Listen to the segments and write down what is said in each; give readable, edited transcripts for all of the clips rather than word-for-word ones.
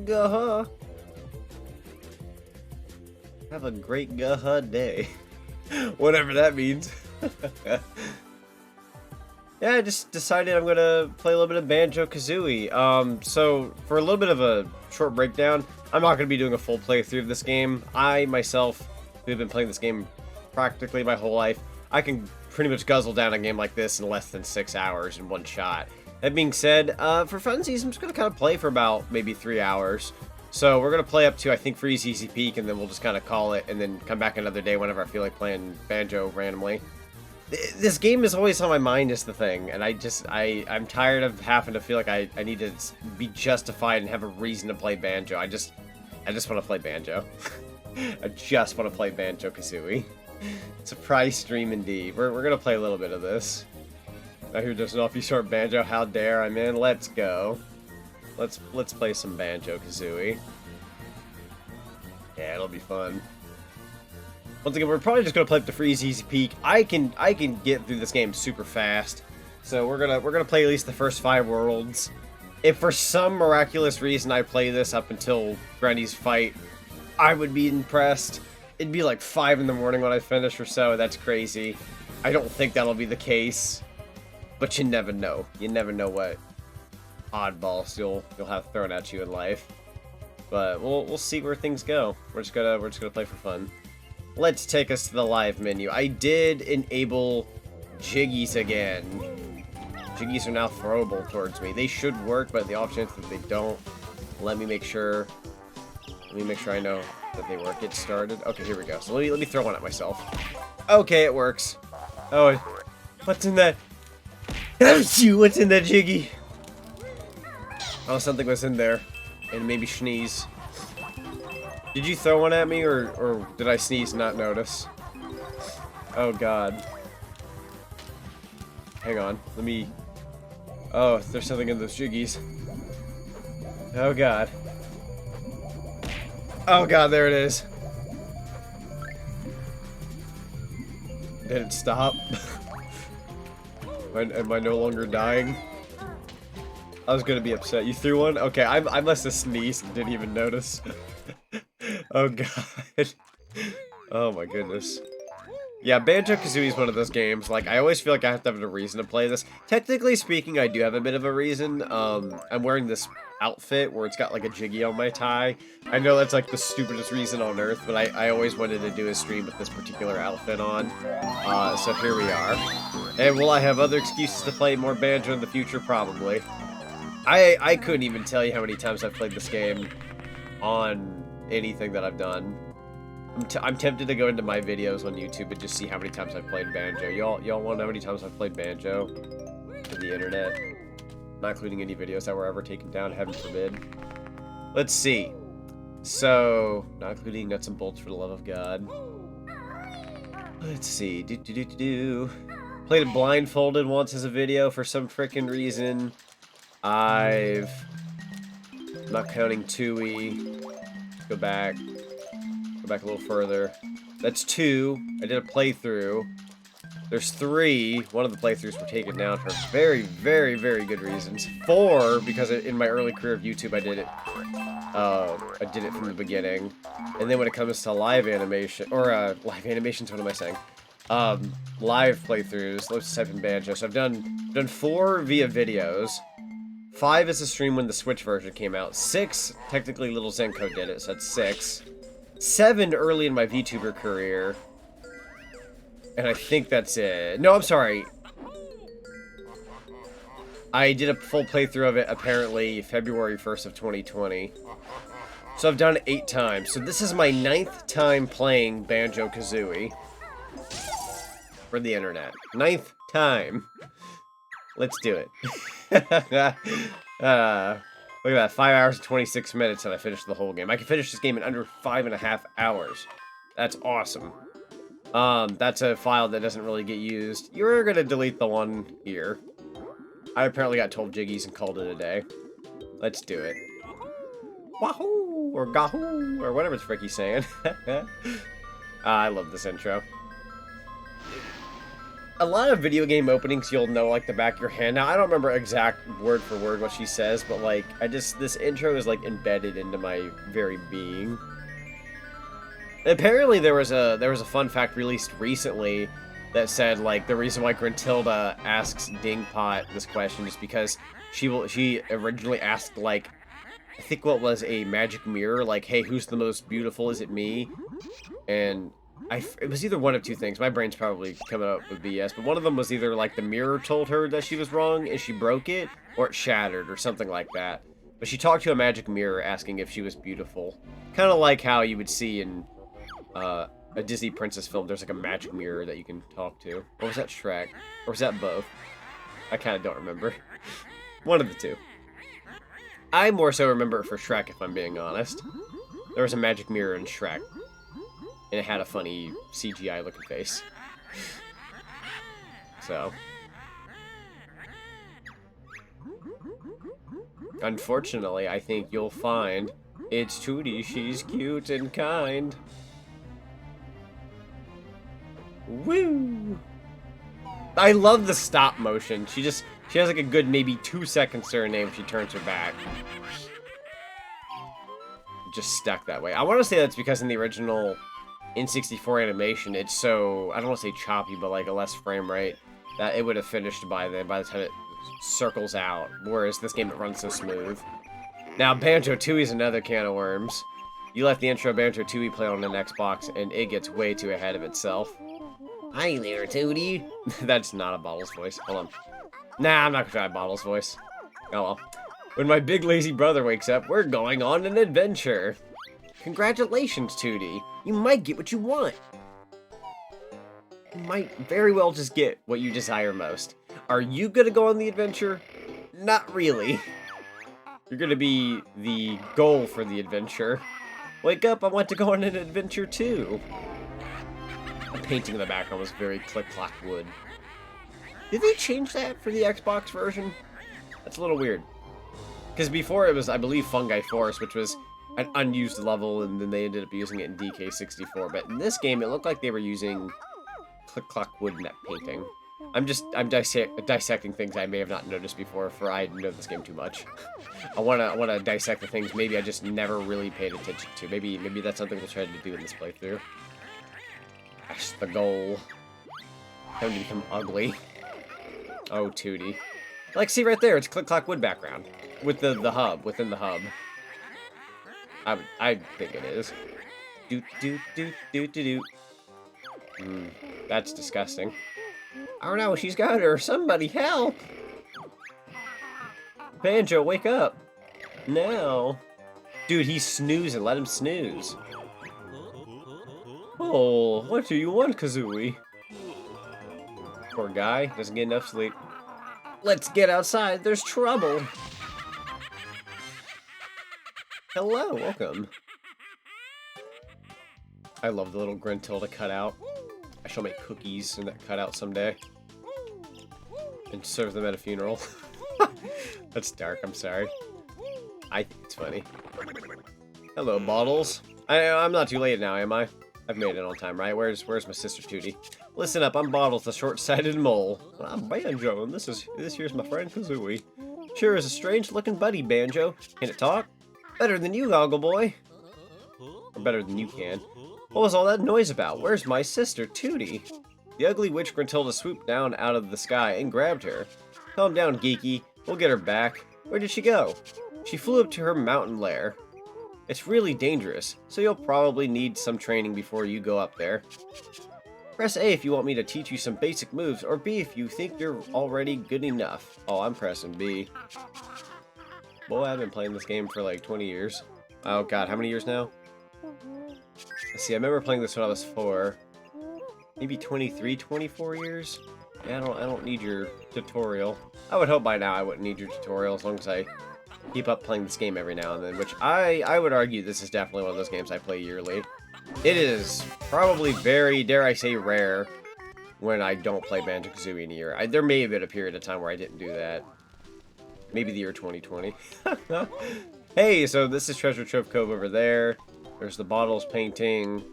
Gah. Have a great gah day. Whatever that means. Yeah, I just decided I'm gonna play a little bit of Banjo-Kazooie. So for a little bit of a short breakdown, I'm not gonna be doing a full playthrough of this game. I myself, who have been playing this game practically my whole life, I can pretty much guzzle down a game like this in less than 6 hours in one shot. That being said, for funsies, I'm just gonna kind of play for about maybe 3 hours. So we're gonna play up to, I think, Freeze Easy Peak, and then we'll just kind of call it, and then come back another day whenever I feel like playing Banjo randomly. This game is always on my mind is the thing, and I'm tired of having to feel like I need to be justified and have a reason to play Banjo. I just want to play Banjo. I just want to play Banjo-Kazooie. Surprise stream indeed. We're gonna play a little bit of this. I hear there's an awfully short Banjo. How dare I'm in? Let's go. Let's play some Banjo-Kazooie. Yeah, it'll be fun. Once again, we're probably just gonna play up the Freeze Easy Peak. I can get through this game super fast, so we're gonna play at least the first 5 worlds. If for some miraculous reason I play this up until Granny's fight, I would be impressed. It'd be like 5 in the morning when I finish or so. That's crazy. I don't think that'll be the case, but you never know. You never know what oddballs you'll have thrown at you in life. But we'll see where things go. We're just gonna play for fun. Let's take us to the live menu. I did enable Jiggies again. Jiggies are now throwable towards me. They should work, but the off chance that they don't, let me make sure I know that they work. Get started. Okay, here we go. So let me throw one at myself. Okay, it works. Oh, what's in that? What's in that Jiggy? Oh, something was in there. And maybe sneeze. Did you throw one at me, or did I sneeze and not notice? Oh, God. Hang on. Let me... Oh, there's something in those Jiggies. Oh, God. Oh, God, there it is. Did it stop? Am I no longer dying? I was gonna be upset. You threw one? Okay, I must have sneezed and didn't even notice. Oh, God. Oh, my goodness. Yeah, Banjo-Kazooie is one of those games, like, I always feel like I have to have a reason to play this. Technically speaking, I do have a bit of a reason. I'm wearing this outfit where it's got, like, a Jiggy on my tie. I know that's, like, the stupidest reason on earth, but I always wanted to do a stream with this particular outfit on. So here we are. And will I have other excuses to play more Banjo in the future? Probably. I couldn't even tell you how many times I've played this game on anything that I've done. I'm tempted to go into my videos on YouTube and just see how many times I've played Banjo. Y'all want to know how many times I've played Banjo on the internet? Not including any videos that were ever taken down, heaven forbid. Let's see. So, not including Nuts and Bolts for the love of God. Let's see. Played it blindfolded once as a video for some frickin' reason. I'm not counting Tui. Go back a little further. That's 2. I did a playthrough. There's 3. One of the playthroughs were taken down for very, very, very good reasons. 4, because in my early career of YouTube, I did it from the beginning. And then when it comes to live animation, or live animations, what am I saying? Live playthroughs. Let's type in Banjo. So I've done 4 via videos. 5 is a stream when the Switch version came out. 6, technically Little Zenko did it, so that's 6. 7 early in my VTuber career. And I think that's it. No, I'm sorry. I did a full playthrough of it, apparently, February 1st of 2020. So I've done it 8 times. So this is my 9th time playing Banjo-Kazooie. For the internet. 9th time. Let's do it. Look at that, 5 hours and 26 minutes and I finished the whole game. I can finish this game in under 5.5 hours. That's awesome. That's a file that doesn't really get used. You're gonna delete the one here. I apparently got 12 Jiggies and called it a day. Let's do it. Wahoo! Or Gahoo! Or whatever the frick he's saying. I love this intro. a lot of video game openings you'll know like the back of your hand. Now I don't remember exact word for word what she says, but like this intro is like embedded into my very being. And apparently there was a fun fact released recently that said like the reason why Gruntilda asks Dingpot this question is because she originally asked like I think what was a magic mirror, like, hey, who's the most beautiful? Is it me? And it was either one of two things. My brain's probably coming up with BS, but one of them was either like the mirror told her that she was wrong and she broke it, or it shattered or something like that. But she talked to a magic mirror asking if she was beautiful. Kind of like how you would see in a Disney princess film, there's like a magic mirror that you can talk to. Or was that Shrek? Or was that both? I kind of don't remember. One of the two. I more so remember it for Shrek, if I'm being honest. There was a magic mirror in Shrek. And it had a funny CGI looking face. So. Unfortunately, I think you'll find it's Tootie. She's cute and kind. Woo! I love the stop motion. She has like a good maybe 2 seconds to her name if she turns her back. Just stuck that way. I want to say that's because in the original N64 animation, it's so, I don't want to say choppy, but like a less frame rate, that it would have finished by the time it circles out. Whereas this game, it runs so smooth. Now, Banjo-Tooie is another can of worms. You let the intro Banjo-Tooie play on an Xbox, and it gets way too ahead of itself. Hi there, Tootie. That's not a Bottle's voice. Hold on. Nah, I'm not gonna try Bottle's voice. Oh well. When my big lazy brother wakes up, we're going on an adventure. Congratulations, Tootie. You might get what you want. You might very well just get what you desire most. Are you gonna go on the adventure? Not really. You're gonna be the goal for the adventure. Wake up, I want to go on an adventure too. The painting in the background was very click-clock wood. Did they change that for the Xbox version? That's a little weird. Because before it was, I believe, Fungi Forest, which was an unused level, and then they ended up using it in DK64. But in this game, it looked like they were using click-clock wood in that painting. I'm dissecting things I may have not noticed before, for I know this game too much. I wanna dissect the things maybe I just never really paid attention to. Maybe that's something we'll try to do in this playthrough. That's the goal. Time to become ugly. Oh, Tootie. Like, see right there, it's click-clock wood background. With the hub, within the hub. I think it is. Do. That's disgusting. Oh no, she's got her. Somebody help! Banjo, wake up! Now. Dude, he's snoozing. Let him snooze. Oh, what do you want, Kazooie? Poor guy, doesn't get enough sleep. Let's get outside, there's trouble! Hello, welcome. I love the little Gruntilda cutout. I shall make cookies in that cutout someday. And serve them at a funeral. That's dark, I'm sorry. I think it's funny. Hello, Bottles. I'm not too late now, am I? I've made it on time, right? Where's my sister Tootie? Listen up, I'm Bottles, the short-sighted mole. I'm Banjo, and this here's my friend Kazooie. Sure is a strange-looking buddy, Banjo. Can it talk? Better than you, Goggle Boy. Or better than you can. What was all that noise about? Where's my sister, Tootie? The ugly witch Gruntilda swooped down out of the sky and grabbed her. Calm down, Geeky. We'll get her back. Where did she go? She flew up to her mountain lair. It's really dangerous, so you'll probably need some training before you go up there. Press A if you want me to teach you some basic moves, or B if you think you're already good enough. Oh, I'm pressing B. Boy, I've been playing this game for like 20 years. Oh god, how many years now? Let's see, I remember playing this when I was 4. Maybe 23, 24 years? Yeah, I don't need your tutorial. I would hope by now I wouldn't need your tutorial as long as I keep up playing this game every now and then, which I would argue this is definitely one of those games I play yearly. It is probably very, dare I say, rare when I don't play Banjo-Kazooie in a year. There may have been a period of time where I didn't do that. Maybe the year 2020. Hey, so this is Treasure Trove Cove over there. There's the Bottles painting.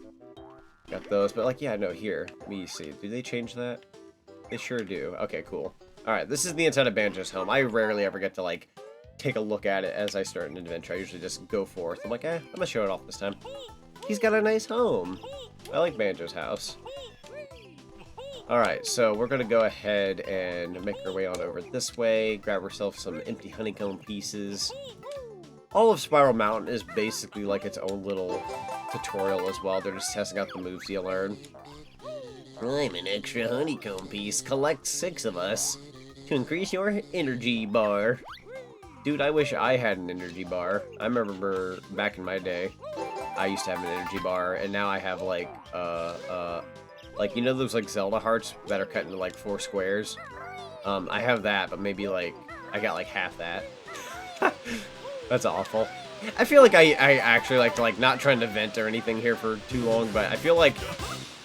Got those, but like, yeah, no, here. Let me see. Did they change that? They sure do. Okay, cool. Alright, this is the inside of Banjo's home. I rarely ever get to, like, take a look at it as I start an adventure. I usually just go forth. I'm like, I'm gonna show it off this time. He's got a nice home. I like Banjo's house. Alright, so we're gonna go ahead and make our way on over this way, grab ourselves some empty honeycomb pieces. All of Spiral Mountain is basically like its own little tutorial as well. They're just testing out the moves you learn. I'm an extra honeycomb piece. Collect 6 of us to increase your energy bar. Dude, I wish I had an energy bar. I remember back in my day, I used to have an energy bar, and now I have like, you know those like Zelda hearts that are cut into like 4 squares? I have that, but maybe like, I got like half that. That's awful. I feel like I actually like to, like, not trying to vent or anything here for too long, but I feel like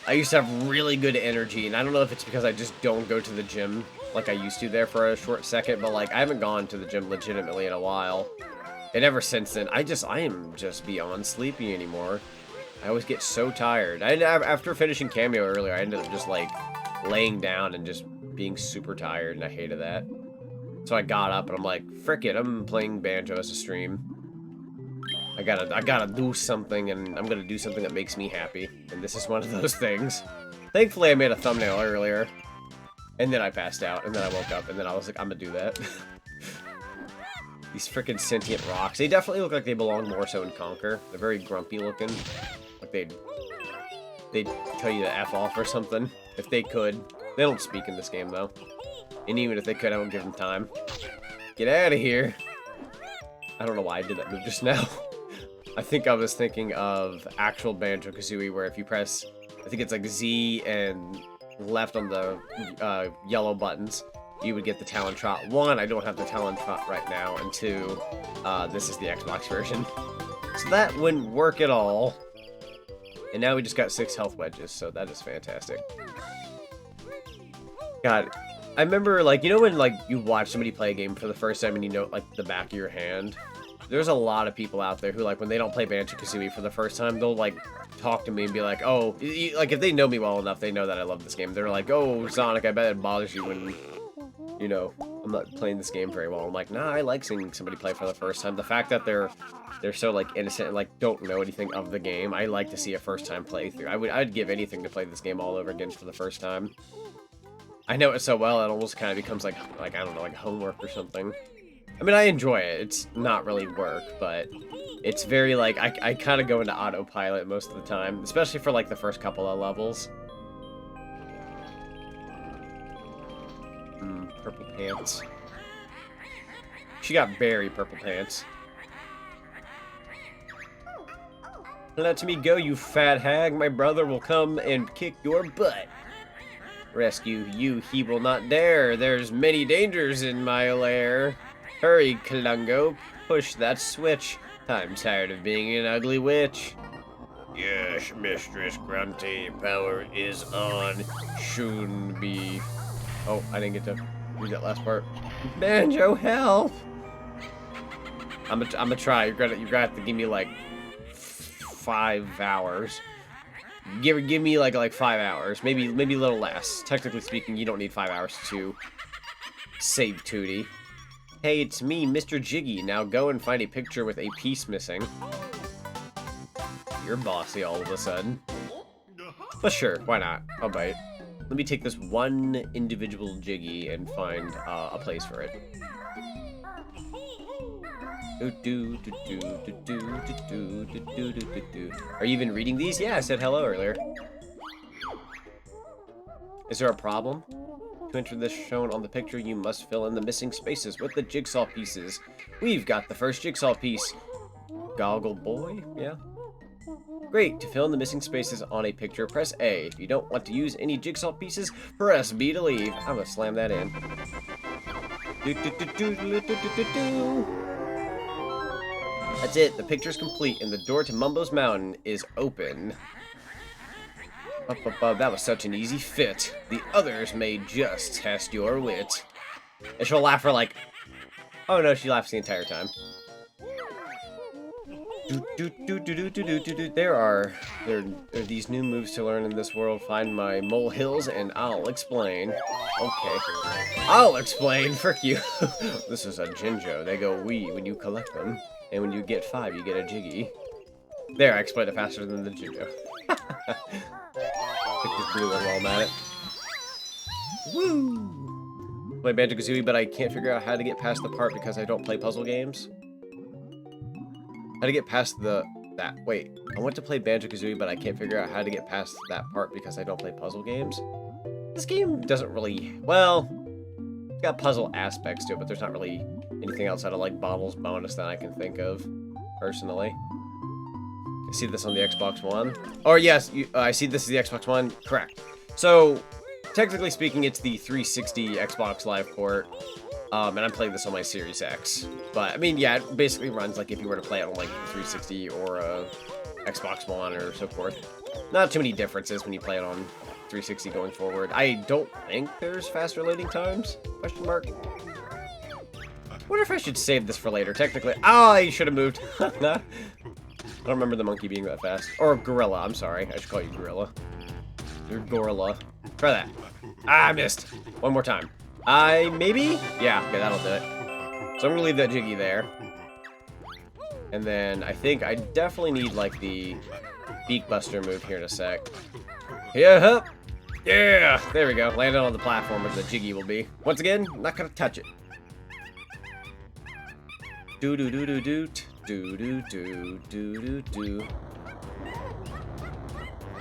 I used to have really good energy, and I don't know if it's because I just don't go to the gym like I used to there for a short second, but like I haven't gone to the gym legitimately in a while. And ever since then, I am just beyond sleepy anymore. I always get so tired. After finishing Cameo earlier, I ended up just like laying down and just being super tired, and I hated that. So I got up and I'm like, frick it, I'm playing Banjo as a stream. I gotta do something, and I'm gonna do something that makes me happy. And this is one of those things. Thankfully, I made a thumbnail earlier. And then I passed out, and then I woke up, and then I was like, I'm gonna do that. These freaking sentient rocks. They definitely look like they belong more so in Conquer. They're very grumpy looking. Like they'd tell you to F off or something. If they could. They don't speak in this game, though. And even if they could, I won't give them time. Get out of here. I don't know why I did that move just now. I think I was thinking of actual Banjo-Kazooie, where if you press, I think it's like Z and left on the yellow buttons, you would get the Talon Trot. 1, I don't have the Talon Trot right now, and 2, this is the Xbox version. So that wouldn't work at all. And now we just got 6 health wedges, so that is fantastic. God, I remember, like, you know when, like, you watch somebody play a game for the first time and you know, like, the back of your hand? There's a lot of people out there who, like, when they don't play Banjo-Kazooie for the first time, they'll, like, talk to me and be like, oh, like, if they know me well enough, they know that I love this game. They're like, oh, Zonic, I bet it bothers you when, you know, I'm not playing this game very well. I'm like, nah, I like seeing somebody play for the first time. The fact that they're so, like, innocent and, like, don't know anything of the game, I like to see a first-time playthrough. I'd give anything to play this game all over again for the first time. I know it so well, it almost kind of becomes, like, I don't know, like, homework or something. I mean, I enjoy it. It's not really work, but it's very, like, I kind of go into autopilot most of the time, especially for, like, the first couple of levels. Purple pants. She got very purple pants. Let me go, you fat hag. My brother will come and kick your butt. Rescue you, he will not dare. There's many dangers in my lair. Hurry, Klungo, push that switch. I'm tired of being an ugly witch. Yes, Mistress Grunty, power is on. Soon be... Oh, I didn't get to read that last part. Banjo, help! I'm gonna try. You're gonna have to give me like 5 hours. Give me like 5 hours, maybe a little less. Technically speaking, you don't need 5 hours to save Tootie. Hey, it's me, Mr. Jiggy. Now go and find a picture with a piece missing. You're bossy all of a sudden. But sure, why not? I'll bite. Let me take this one individual Jiggy and find a place for it. Are you even reading these? Yeah, I said hello earlier. Is there a problem? To enter this shown on the picture, you must fill in the missing spaces with the jigsaw pieces. We've got the first jigsaw piece. Goggle boy? Yeah. Great. To fill in the missing spaces on a picture, press A. If you don't want to use any jigsaw pieces, press B to leave. I'm gonna slam that in. That's it. The picture's complete, and the door to Mumbo's Mountain is open. Up above, that was such an easy fit. The others may just test your wit. And she'll laugh for like... Oh no, she laughs the entire time. There are these new moves to learn in this world. Find my molehills and I'll explain. Okay. I'll explain, frick you. This is a Jinjo. They go wee when you collect them. And when you get 5, you get a Jiggy. There, I explained it faster than the Jinjo. Pick this blue one while I'm at it. Woo! Play Banjo-Kazooie, but I can't figure out how to get past the part because I don't play puzzle games. How to get past wait, I want to play Banjo-Kazooie, but I can't figure out how to get past that part because I don't play puzzle games. This game doesn't really, well, it's got puzzle aspects to it, but there's not really anything outside of like Bottles bonus that I can think of, personally. I see this on the Xbox One. Or yes, I see this is the Xbox One, correct. So, technically speaking, it's the 360 Xbox Live port. And I'm playing this on my Series X. But, I mean, yeah, it basically runs like if you were to play it on, like, 360 or Xbox One or so forth. Not too many differences when you play it on 360 going forward. I don't think there's faster loading times? Question mark. Wonder if I should save this for later. Technically, I should have moved. I don't remember the monkey being that fast. Or gorilla, I'm sorry. I should call you gorilla. You're gorilla. Try that. Ah, I missed. One more time. Maybe? Yeah, okay, that'll do it. So I'm gonna leave that Jiggy there. And then I think I definitely need, like, the Beak Buster move here in a sec. Yeah, yeah, there we go. Landed on the platform where the Jiggy will be. Once again, not gonna touch it. Do-do-do-do-doot. Do-do-do-do-do-do.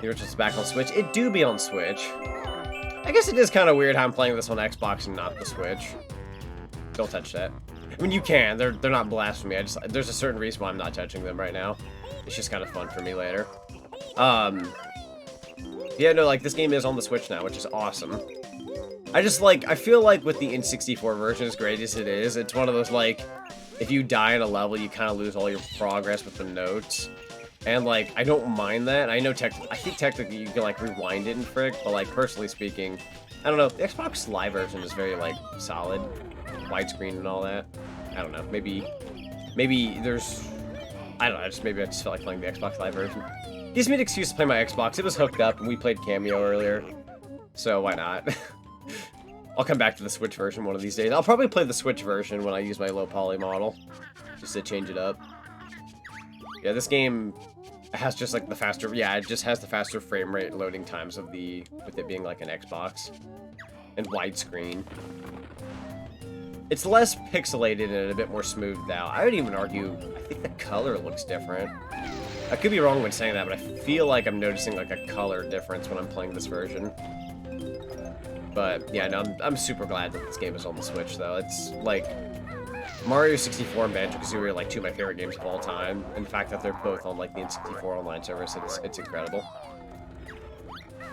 The original's back on Switch. It do be on Switch. I guess it is kind of weird how I'm playing this on Xbox and not the Switch. Don't touch that. I mean, you can. They're not blasphemy. There's a certain reason why I'm not touching them right now. It's just kind of fun for me later. Yeah, no, like, this game is on the Switch now, which is awesome. I feel like with the N64 version, as great as it is, it's one of those, like, if you die in a level, you kind of lose all your progress with the notes. And, like, I don't mind that. I think technically you can, like, rewind it and frick, but, like, personally speaking, I don't know. The Xbox Live version is very, like, solid. Widescreen and all that. I don't know. Maybe there's... I don't know. Maybe I just felt like playing the Xbox Live version. Gives me an excuse to play my Xbox. It was hooked up, and we played Cameo earlier. So, why not? I'll come back to the Switch version one of these days. I'll probably play the Switch version when I use my low poly model. Just to change it up. Yeah, this game has just like the faster, yeah, it just has the faster frame rate loading times of with it being like an Xbox. And widescreen. It's less pixelated and a bit more smoothed out. I would even argue, I think the color looks different. I could be wrong when saying that, but I feel like I'm noticing like a color difference when I'm playing this version. But yeah, no, I'm super glad that this game is on the Switch though. It's like... Mario 64 and Banjo-Kazooie are like two of my favorite games of all time. And the fact that they're both on like the N64 online service, it's incredible.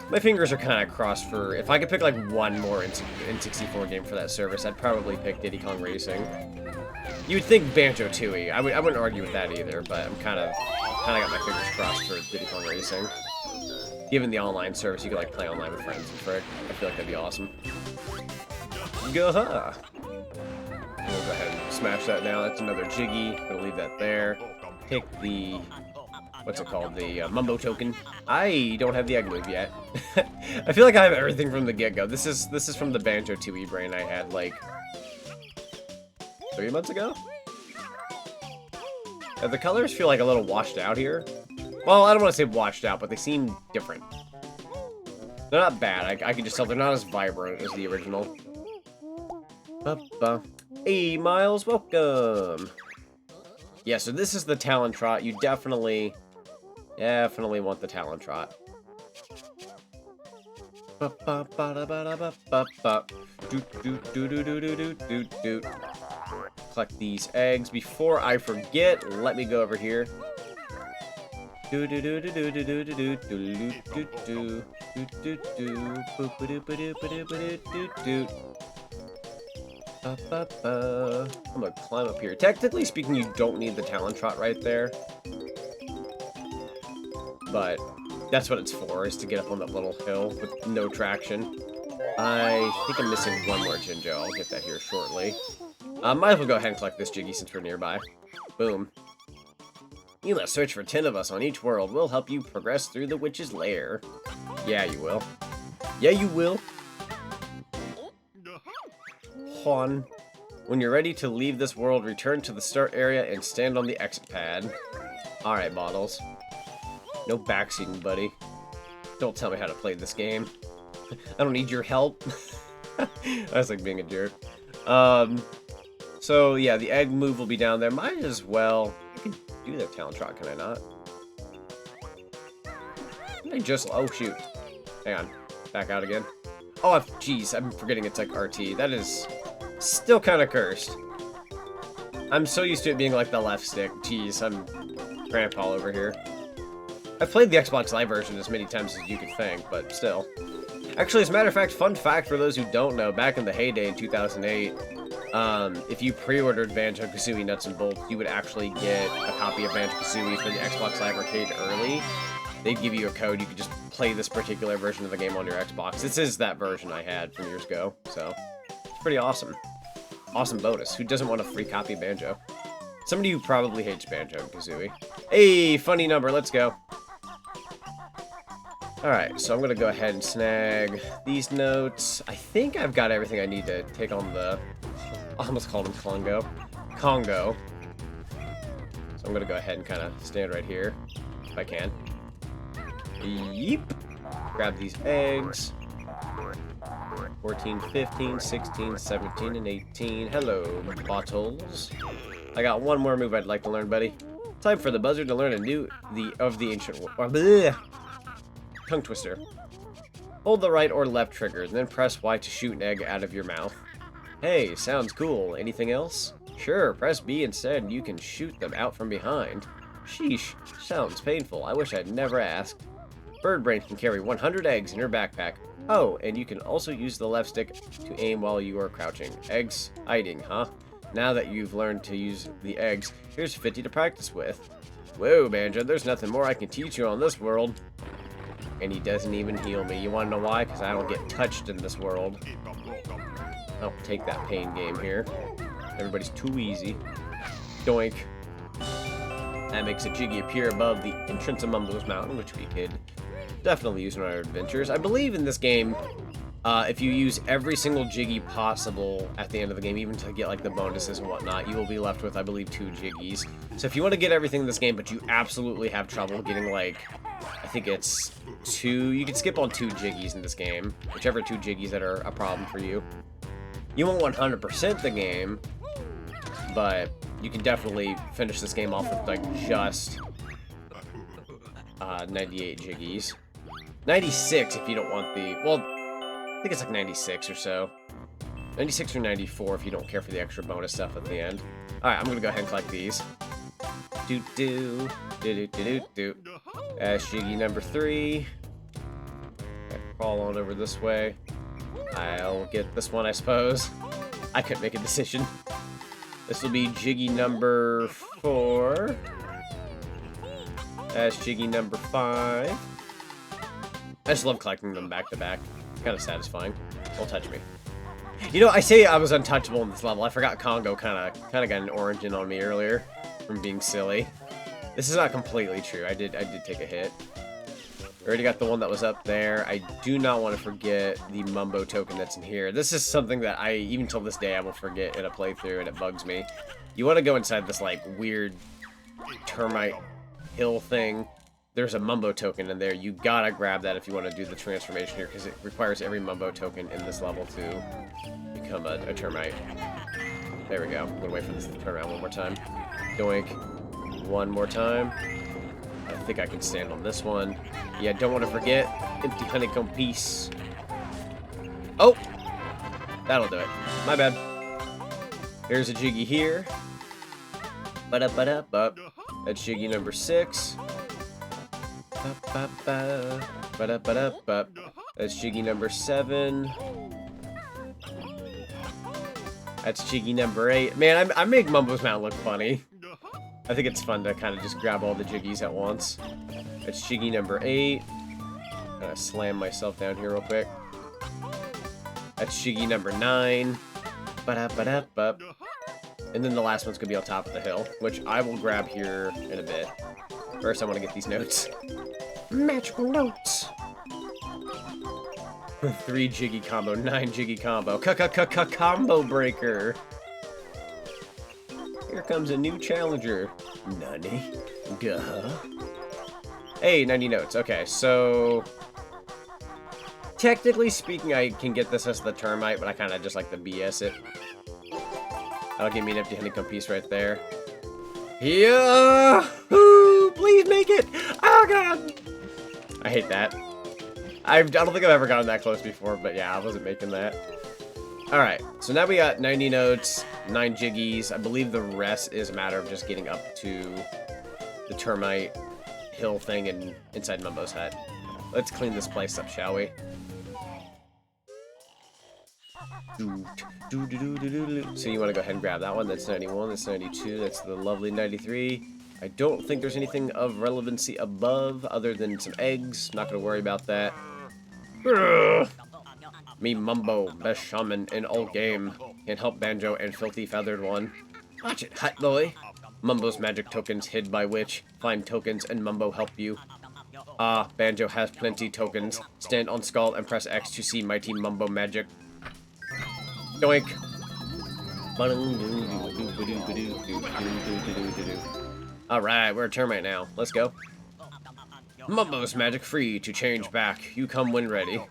My fingers are kind of crossed for... If I could pick like one more N64 game for that service, I'd probably pick Diddy Kong Racing. You'd think Banjo-Tooie. I wouldn't argue with that either, but I'm kind of got my fingers crossed for Diddy Kong Racing. Given the online service, you could like play online with friends and frick. I feel like that'd be awesome. Go-ha! We'll go ahead and smash that now. That's another Jiggy. Gonna leave that there. Pick the... What's it called? The Mumbo token. I don't have the egg move yet. I feel like I have everything from the get-go. This is from the Banjo-Tooie brain I had, like... 3 months ago? The colors feel like a little washed out here. Well, I don't want to say washed out, but they seem different. They're not bad. I can just tell they're not as vibrant as the original. Hey, Miles, welcome! Yeah, so this is the Talon Trot. You definitely want the Talon Trot. Collect these eggs. Before I forget, let me go over here. I'm gonna climb up here. Technically speaking, you don't need the Talon Trot right there. But that's what it's for, is to get up on that little hill with no traction. I think I'm missing one more Jinjo. I'll get that here shortly. Might as well go ahead and collect this Jiggy since we're nearby. Boom. You must search for 10 of us on each world. We'll help you progress through the witch's lair. Yeah, you will. Yeah, you will. Juan. When you're ready to leave this world, return to the start area and stand on the exit pad. Alright, Bottles. No backseating, buddy. Don't tell me how to play this game. I don't need your help. That's like being a jerk. So, yeah, the egg move will be down there. Might as well... I can do that talent trot, can I not? Can I just... Oh, shoot. Hang on. Back out again. Oh, jeez, I'm forgetting it's like RT. That is still kind of cursed. I'm so used to it being like the left stick. Jeez, I'm grandpa over here. I've played the Xbox Live version as many times as you could think, but still. Actually, as a matter of fact, fun fact for those who don't know, back in the heyday in 2008, if you pre-ordered Banjo-Kazooie Nuts and Bolts, you would actually get a copy of Banjo-Kazooie for the Xbox Live Arcade early. They'd give you a code, you could just play this particular version of the game on your Xbox. This is that version I had from years ago, so it's pretty awesome. Awesome bonus. Who doesn't want a free copy of Banjo? Somebody who probably hates Banjo-Kazooie. Hey, funny number, let's go. Alright, so I'm going to go ahead and snag these notes. I think I've got everything I need to take on the... I almost called him Congo. Congo. So I'm going to go ahead and kind of stand right here, if I can. Yeep. Grab these eggs. 14, 15, 16, 17, and 18. Hello, Bottles. I got one more move I'd like to learn, buddy. Time for the buzzard to learn a new... of the ancient... Tongue twister. Hold the right or left triggers, and then press Y to shoot an egg out of your mouth. Hey, sounds cool. Anything else? Sure, press B instead, and you can shoot them out from behind. Sheesh, sounds painful. I wish I'd never asked. Bird Brain can carry 100 eggs in your backpack. Oh, and you can also use the left stick to aim while you are crouching. Eggs hiding, huh? Now that you've learned to use the eggs, here's 50 to practice with. Whoa, Banjo, there's nothing more I can teach you on this world. And he doesn't even heal me. You want to know why? Because I don't get touched in this world. I'll take that pain game here. Everybody's too easy. Doink. That makes a Jiggy appear above the entrance of Mumbo's Mountain, which we could definitely use in our adventures. I believe in this game, if you use every single Jiggy possible at the end of the game, even to get like the bonuses and whatnot, you will be left with, I believe, 2 Jiggies. So if you want to get everything in this game, but you absolutely have trouble getting like, I think it's 2, you can skip on 2 Jiggies in this game, whichever 2 Jiggies that are a problem for you. You won't 100% the game, but you can definitely finish this game off with like just 98 Jiggies. 96 if you don't want the, well, I think it's like 96 or so. 96 or 94 if you don't care for the extra bonus stuff at the end. Alright, I'm gonna go ahead and collect these. Do-do, do-do-do-do-do. That's Jiggy number 3. Crawl on over this way. I'll get this one, I suppose. I couldn't make a decision. This will be Jiggy number 4. That's Jiggy number 5. I just love collecting them back to back. It's kind of satisfying. Don't touch me. You know, I say I was untouchable in this level. I forgot Congo kind of got an origin on me earlier from being silly. This is not completely true. I did take a hit. Already got the one that was up there. I do not want to forget the Mumbo token that's in here. This is something that I, even till this day, I will forget in a playthrough, and it bugs me. You want to go inside this, like, weird termite hill thing. There's a Mumbo token in there. You gotta grab that if you want to do the transformation here, because it requires every Mumbo token in this level to become a termite. There we go. I'm gonna wait for this to turn around one more time. Doink. One more time. I think I can stand on this one. Yeah, don't want to forget. Empty honeycomb piece. Oh! That'll do it. My bad. Here's a Jiggy here. Ba-da-ba-da-ba. That's Jiggy number 6. Ba-ba-ba. Ba-da-ba-da-ba. That's Jiggy number 7. That's Jiggy number 8. Man, I make Mumbo's Mountain look funny. I think it's fun to kind of just grab all the Jiggies at once. That's Jiggy number 8. I'm gonna slam myself down here real quick. That's Jiggy number 9. Ba-da-ba-da-ba. And then the last one's gonna be on top of the hill, which I will grab here in a bit. First, I want to get these notes. Magical notes! 3 jiggy combo, 9 jiggy combo. Combo breaker! Here comes a new challenger. Nani? Gah. Hey, 90 notes. Okay, so... technically speaking, I can get this as the termite, but I kind of just like to BS it. That'll give me an empty honeycomb piece right there. Yeah! Ooh, please make it! Oh, God! I hate that. I don't think I've ever gotten that close before, but yeah, I wasn't making that. Alright, so now we got 90 notes, 9 jiggies. I believe the rest is a matter of just getting up to the termite hill thing and inside Mumbo's hut. Let's clean this place up, shall we? So you want to go ahead and grab that one. That's 91, that's 92, that's the lovely 93. I don't think there's anything of relevancy above other than some eggs. Not going to worry about that. Urgh. Me Mumbo, best shaman in all game. Can help Banjo and Filthy Feathered One. Watch it, hut boy. Mumbo's magic tokens hid by which. Find tokens and Mumbo help you. Ah, Banjo has plenty tokens. Stand on skull and press X to see mighty Mumbo magic. Doink. Alright, we're a termite now. Let's go. Mumbo's magic free to change back. You come when ready.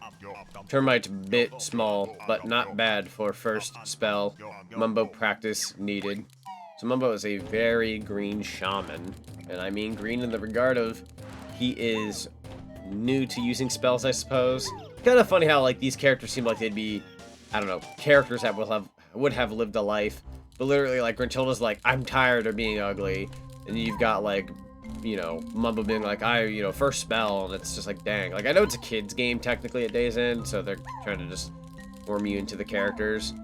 Termite bit small, but not bad for first spell. Mumbo practice needed. So Mumbo is a very green shaman. And I mean green in the regard of he is new to using spells, I suppose. Kind of funny how like these characters seem like they'd be, I don't know, characters that would have lived a life. But literally like Gruntilda's like, I'm tired of being ugly. And you've got like, you know, Mumbo being like, first spell, and it's just like, dang. Like, I know it's a kid's game, technically, at Day's End, so they're trying to just warm you into the characters.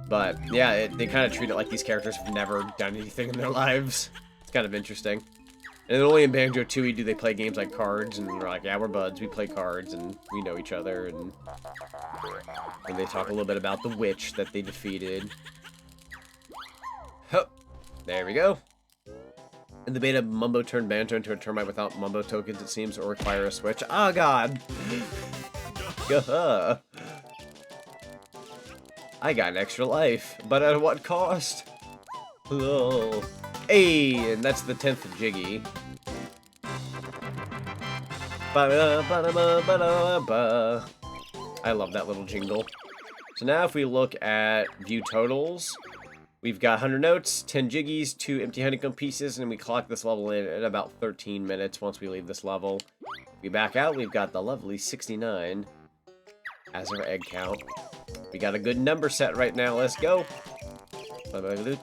But, yeah, they kind of treat it like these characters have never done anything in their lives. It's kind of interesting. And then only in Banjo-Tooie do they play games like cards, and they're like, yeah, we're buds, we play cards, and we know each other, and they talk a little bit about the witch that they defeated. Huh. There we go. In the beta, Mumbo turned Banjo into a termite without Mumbo tokens, it seems, or require a switch. Oh, God! I got an extra life, but at what cost? Oh. Hey, and that's the 10th Jiggy. I love that little jingle. So now if we look at view totals, we've got 100 notes, 10 jiggies, 2 empty honeycomb pieces, and we clock this level in at about 13 minutes once we leave this level. If we back out, we've got the lovely 69 as our egg count. We got a good number set right now. Let's go. Let's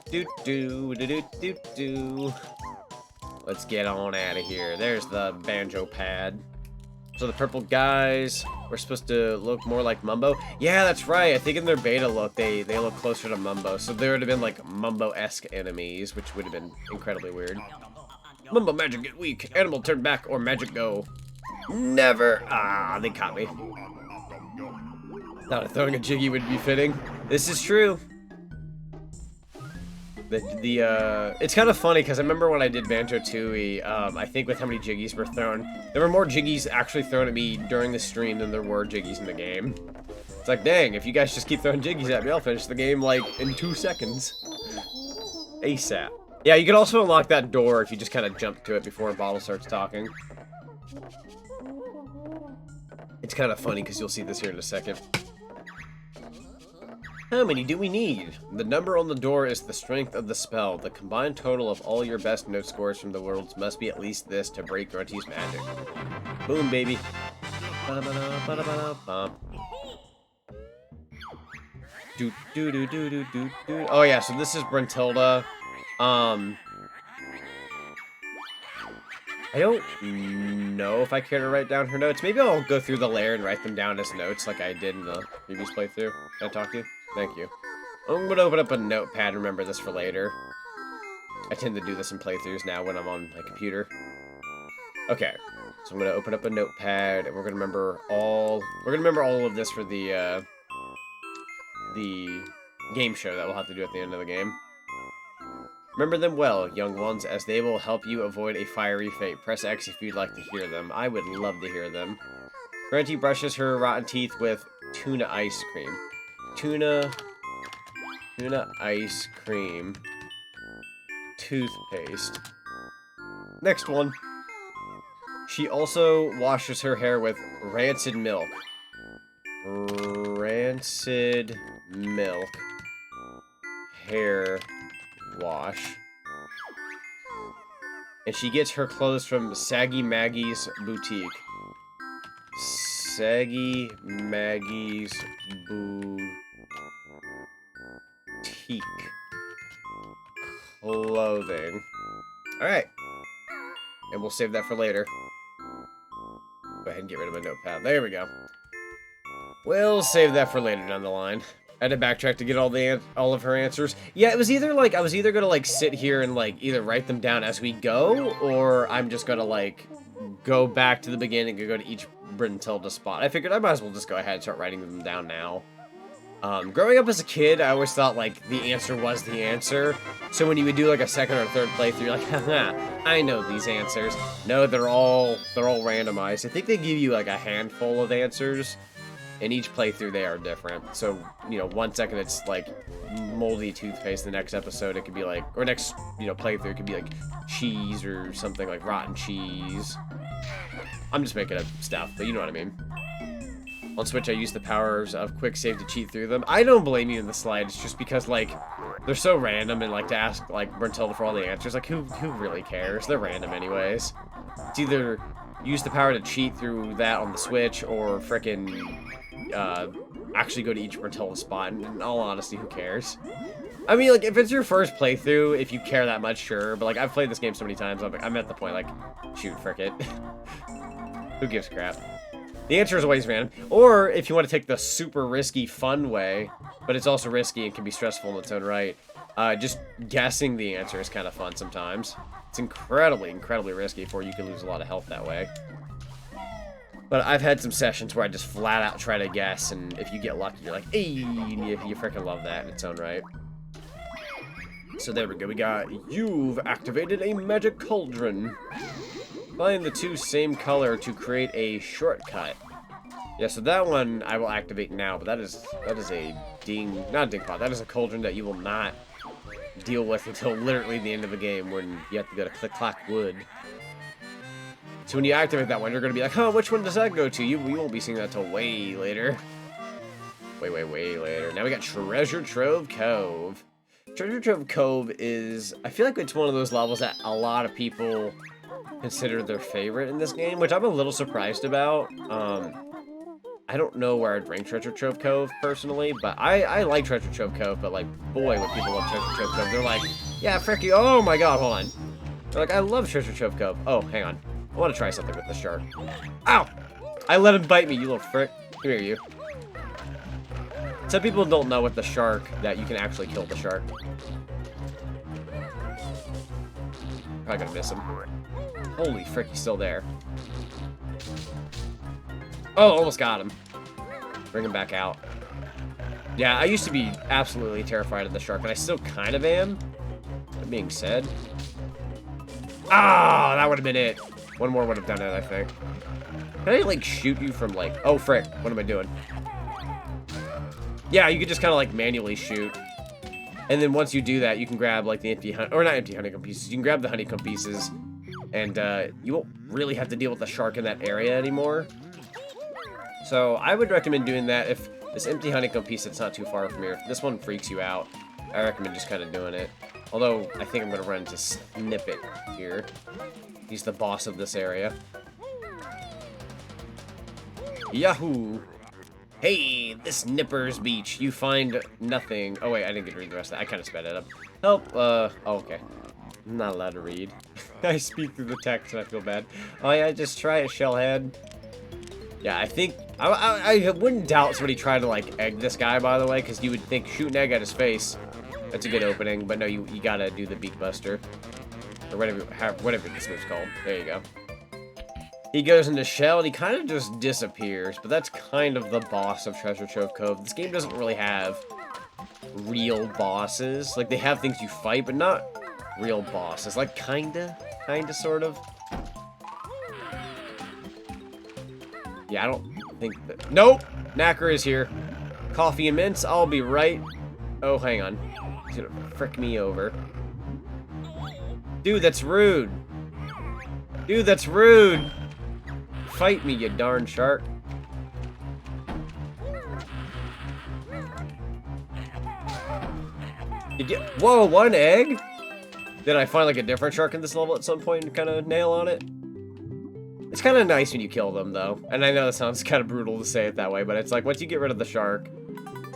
get on out of here. There's the banjo pad. So the purple guys were supposed to look more like Mumbo. Yeah, that's right. I think in their beta look, they look closer to Mumbo. So there would have been like Mumbo-esque enemies, which would have been incredibly weird. Mumbo magic get weak. Animal turn back or magic go. Never. Ah, they caught me. Thought throwing a jiggy would be fitting. This is true. It's kind of funny because I remember when I did Banjo-Tooie, I think with how many jiggies were thrown, there were more jiggies actually thrown at me during the stream than there were jiggies in the game. It's like, dang, if you guys just keep throwing jiggies at me, I'll finish the game like in 2 seconds. ASAP. Yeah, you can also unlock that door if you just kind of jump to it before a bottle starts talking. It's kind of funny because you'll see this here in a second. How many do we need? The number on the door is the strength of the spell. The combined total of all your best note scores from the worlds must be at least this to break Grunty's magic. Boom, baby. Oh yeah, so this is Gruntilda. I don't know if I care to write down her notes. Maybe I'll go through the layer and write them down as notes like I did in the previous playthrough. Can I talk to you? Thank you. I'm going to open up a notepad and remember this for later. I tend to do this in playthroughs now when I'm on my computer. Okay, so I'm going to open up a notepad and we're going to remember all of this for the game show that we'll have to do at the end of the game. Remember them well, young ones, as they will help you avoid a fiery fate. Press X if you'd like to hear them. I would love to hear them. Granty brushes her rotten teeth with tuna ice cream. Tuna ice cream. Toothpaste. Next one. She also washes her hair with rancid milk. Rancid milk. Hair wash. And she gets her clothes from Saggy Maggie's boutique. Saggy Maggie's boutique. Clothing. Alright. And we'll save that for later. Go ahead and get rid of my notepad. There we go. We'll save that for later down the line. I had to backtrack to get all of her answers. Yeah, it was either like, I was either gonna like sit here and like either write them down as we go, or I'm just gonna like go back to the beginning and go to each Bruntilda spot. I figured I might as well just go ahead and start writing them down now. Growing up as a kid, I always thought like the answer was the answer. So when you would do like a second or third playthrough, you're like, haha, I know these answers. No, they're all randomized. I think they give you like a handful of answers. In each playthrough, they are different. So, you know, 1 second it's like moldy toothpaste. The next episode, it could be like, or next, you know, playthrough, it could be like cheese or something like rotten cheese. I'm just making up stuff, but you know what I mean. On Switch, I use the powers of quick save to cheat through them. I don't blame you in the slightest, just because, like, they're so random, and, like, to ask, like, Bruntilda for all the answers, like, who really cares? They're random anyways. It's either use the power to cheat through that on the Switch, or frickin' actually go to each Bruntilda spot, and in all honesty, who cares? I mean, like, if it's your first playthrough, if you care that much, sure, but, like, I've played this game so many times, I'm at the point, like, shoot, frick it. Who gives a crap? The answer is always random. Or, if you want to take the super risky, fun way, but it's also risky and can be stressful in its own right, just guessing the answer is kind of fun sometimes. It's incredibly, incredibly risky for you can lose a lot of health that way. But I've had some sessions where I just flat out try to guess, and if you get lucky, you're like, hey, you freaking love that in its own right. So there we go, we got, you've activated a magic cauldron. Find the two same color to create a shortcut. Yeah, so that one I will activate now, but that is a not a ding pot, that is a cauldron that you will not deal with until literally the end of the game when you have to go to click-clack wood. So when you activate that one, you're going to be like, oh, which one does that go to? You won't be seeing that till way later. Way later. Now we got Treasure Trove Cove. Treasure Trove Cove is, I feel like it's one of those levels that a lot of people consider their favorite in this game, which I'm a little surprised about. I don't know where I'd rank Treasure Trove Cove personally, but I like Treasure Trove Cove, but like, boy, when people love Treasure Trove Cove, they're like, yeah, frick you, oh my god, hold on. They're like, I love Treasure Trove Cove. Oh, hang on. I want to try something with the shark. Ow! I let him bite me, you little frick. Come here, you. Some people don't know with the shark that you can actually kill the shark. Probably gonna miss him. Holy frick, he's still there. Oh, almost got him. Bring him back out. Yeah, I used to be absolutely terrified of the shark, and I still kind of am. That being said. Ah, that would have been it. One more would have done it, I think. Can I, like, shoot you from, like... Oh, frick. What am I doing? Yeah, you could just kind of, like, manually shoot. And then once you do that, you can grab, like, the empty... Or not empty honeycomb pieces. You can grab the honeycomb pieces. And, you won't really have to deal with the shark in that area anymore. So, I would recommend doing that if this empty honeycomb piece that's not too far from here. If this one freaks you out, I recommend just kind of doing it. Although, I think I'm going to run into Snippet here. He's the boss of this area. Yahoo! Hey, this Nipper's Beach. You find nothing. Oh, wait, I didn't get to read the rest of that. I kind of sped it up. Help, oh, okay. I'm not allowed to read. I speak through the text and I feel bad. Oh, yeah, just try it, Shellhead. Yeah, I think... I wouldn't doubt somebody tried to, like, egg this guy, by the way, because you would think shoot an egg at his face. That's a good opening, but no, you gotta do the Beak Buster. Or whatever this move's called. There you go. He goes into shell, and he kind of just disappears, but that's kind of the boss of Treasure Trove Cove. This game doesn't really have real bosses. Like, they have things you fight, but not real bosses. Like, kinda, sort of. Yeah, I don't think that... Nope! Knacker is here. Coffee and mints, I'll be right. Oh, hang on. He's gonna frick me over. Dude, that's rude. Dude, that's rude. Fight me, you darn shark. Whoa, one egg? Did I find like a different shark in this level at some point and kind of nail on it? It's kind of nice when you kill them, though. And I know that sounds kind of brutal to say it that way, but it's like once you get rid of the shark,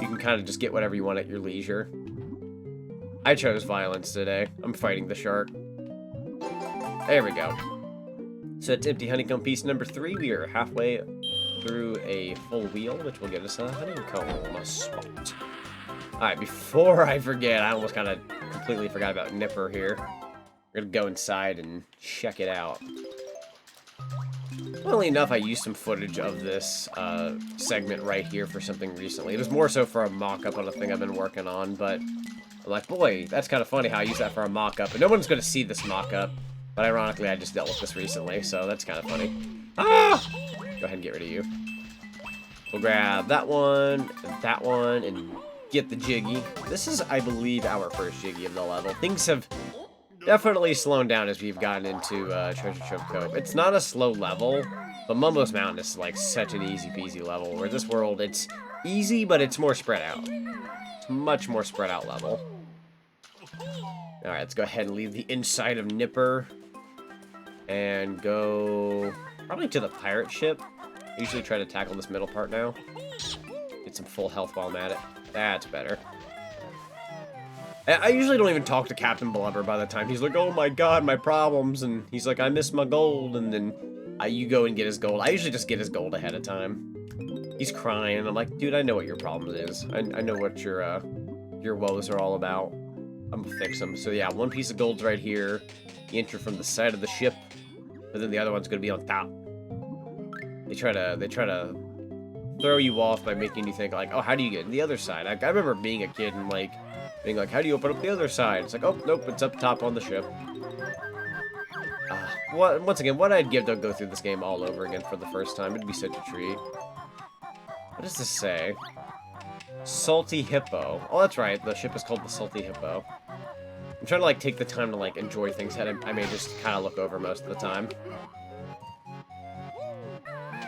you can kind of just get whatever you want at your leisure. I chose violence today. I'm fighting the shark. There we go. So it's empty honeycomb piece number 3. We are halfway through a full wheel, which will get us a honeycomb spot. Alright, before I forget, I almost kind of completely forgot about Nipper here. We're gonna go inside and check it out. Funnily enough, I used some footage of this segment right here for something recently. It was more so for a mock-up on a thing I've been working on, but I'm like, boy, that's kind of funny how I use that for a mock-up. And no one's going to see this mock-up, but ironically, I just dealt with this recently, so that's kind of funny. Ah! Go ahead and get rid of you. We'll grab that one, and get the Jiggy. This is, I believe, our first Jiggy of the level. Things have definitely slowed down as we've gotten into Treasure Trove Cove. It's not a slow level, but Mumbo's Mountain is like such an easy-peasy level, where this world, it's easy, but it's more spread out. It's a much more spread out level. Alright, let's go ahead and leave the inside of Nipper and go probably to the pirate ship. I usually try to tackle this middle part now. Get some full health while I'm at it. That's better. I usually don't even talk to Captain Blubber by the time he's like, oh my god, my problems, and he's like, I miss my gold, and then you go and get his gold. I usually just get his gold ahead of time. He's crying. I'm like, dude, I know what your problem is. I know what your woes are all about. I'm gonna fix them. So yeah, one piece of gold's right here. You enter from the side of the ship, but then the other one's gonna be on top. They try to throw you off by making you think like, oh, how do you get to the other side? I remember being a kid and like being like, how do you open up the other side? It's like, oh, nope, it's up top on the ship. Once again, what I'd give to go through this game all over again for the first time. It'd be such a treat. What does this say? Salty Hippo. Oh, that's right. The ship is called the Salty Hippo. I'm trying to like take the time to like enjoy things that I may just kind of look over most of the time.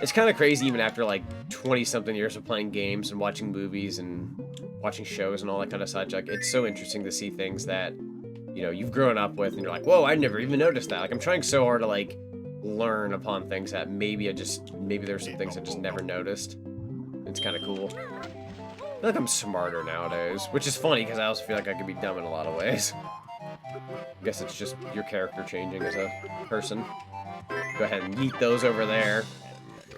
It's kind of crazy even after like 20-something years of playing games and watching movies and watching shows and all that kind of such. Like, it's so interesting to see things that, you know, you've grown up with and you're like, whoa, I never even noticed that. Like, I'm trying so hard to like learn upon things that maybe there's some things I just never noticed. It's kind of cool. I feel like I'm smarter nowadays, which is funny because I also feel like I could be dumb in a lot of ways. I guess it's just your character changing as a person. Go ahead and yeet those over there.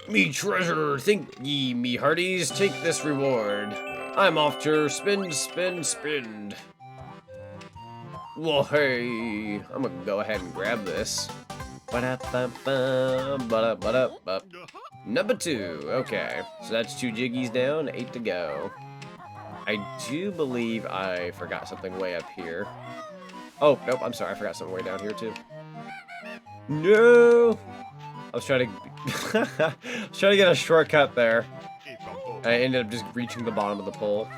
Me treasure, think ye, me hearties, take this reward. I'm off to spend. Well, hey, I'm gonna go ahead and grab this. Number 2, okay. So that's 2 Jiggies down, 8 to go. I do believe I forgot something way up here. Oh, nope, I'm sorry, I forgot something way down here too. No! I was trying to get a shortcut there. I ended up just reaching the bottom of the pole.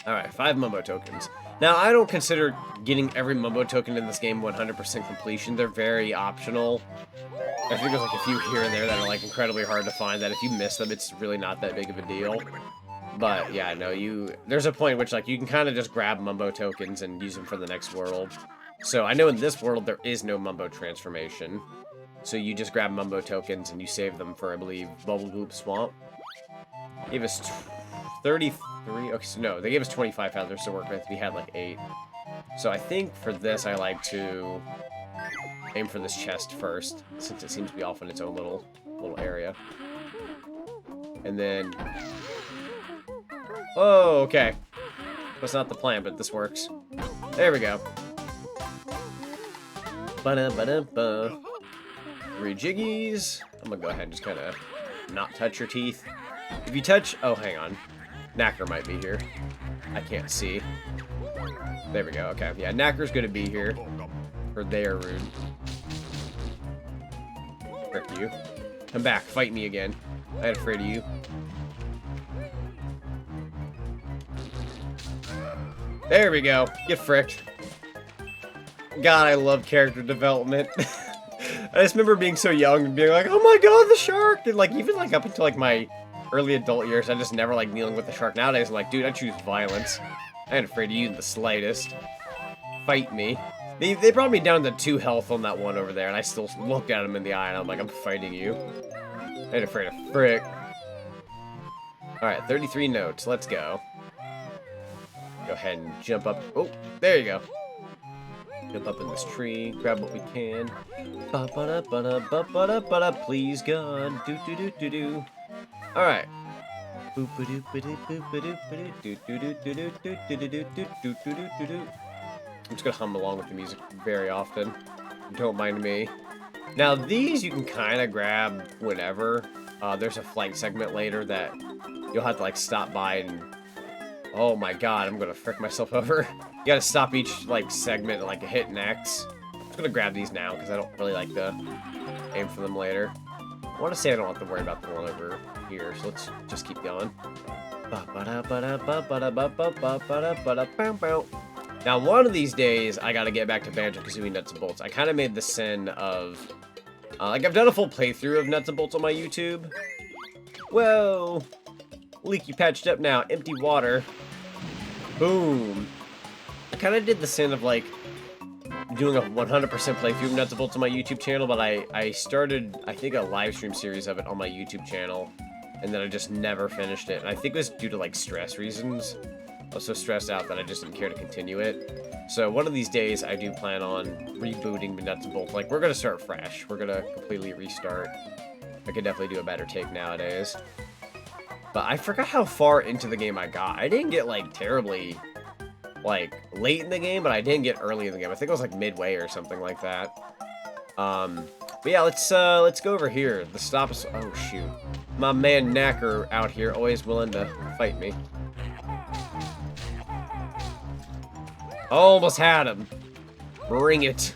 Alright, 5 Mumbo tokens. Now, I don't consider getting every Mumbo token in this game 100% completion. They're very optional. I think there's like a few here and there that are like incredibly hard to find that if you miss them, it's really not that big of a deal. But yeah, no, there's a point in which like you can kind of just grab Mumbo tokens and use them for the next world. So I know in this world there is no Mumbo transformation. So you just grab Mumbo tokens and you save them for, I believe, Bubble Goop Swamp. They gave us 33. Okay, so no, they gave us 25 feathers to work with. We had like 8. So I think for this, I like to aim for this chest first, since it seems to be off in its own little area. And then, oh, okay. That's not the plan, but this works. There we go. Ba-da-ba-da-ba. 3 Jiggies. I'm gonna go ahead and just kind of not touch your teeth. If you touch... Oh, hang on. Knacker might be here. I can't see. There we go. Okay. Yeah, Knacker's gonna be here. Or they are rude. Frick you. Come back. Fight me again. I ain't afraid of you. There we go. Get fricked. God, I love character development. I just remember being so young and being like, oh my god, the shark! And like, even like up until like my early adult years, I just never like dealing with the shark. Nowadays, I'm like, dude, I choose violence. I ain't afraid of you in the slightest. Fight me. They brought me down to 2 health on that one over there, and I still looked at him in the eye, and I'm like, I'm fighting you. I ain't afraid of frick. Alright, 33 notes. Let's go. Go ahead and jump up. Oh, there you go. Jump up in this tree, grab what we can. Ba-ba-da-ba-da-ba-ba-da-ba-da, please God. Do-do-do-do-do. Alright. I'm just gonna hum along with the music very often. Don't mind me. Now, these you can kind of grab whenever. There's a flight segment later that you'll have to, like, stop by and... Oh my god, I'm gonna frick myself over. You gotta stop each, like, segment and, like, hit an X. I'm just gonna grab these now, because I don't really like to aim for them later. I want to say I don't have to worry about the one over here, so let's just keep going. Now, one of these days, I gotta get back to Banjo-Kazooie Nuts and Bolts. I kind of made the sin of... like, I've done a full playthrough of Nuts and Bolts on my YouTube. Whoa! Leaky patched up now. Empty water. Boom. I kind of did the sin of, like, doing a 100% playthrough of Nuts and Bolts on my YouTube channel, but I started, I think, a live stream series of it on my YouTube channel, and then I just never finished it. And I think it was due to, like, stress reasons. I was so stressed out that I just didn't care to continue it. So one of these days, I do plan on rebooting the Nuts and Bolts. Like, we're going to start fresh. We're going to completely restart. I could definitely do a better take nowadays. But I forgot how far into the game I got. I didn't get, like, terribly, like, late in the game, but I didn't get early in the game. I think it was, like, midway or something like that. But yeah, let's go over here. The stop is... Oh, shoot. My man Knacker out here, always willing to fight me. Almost had him. Bring it.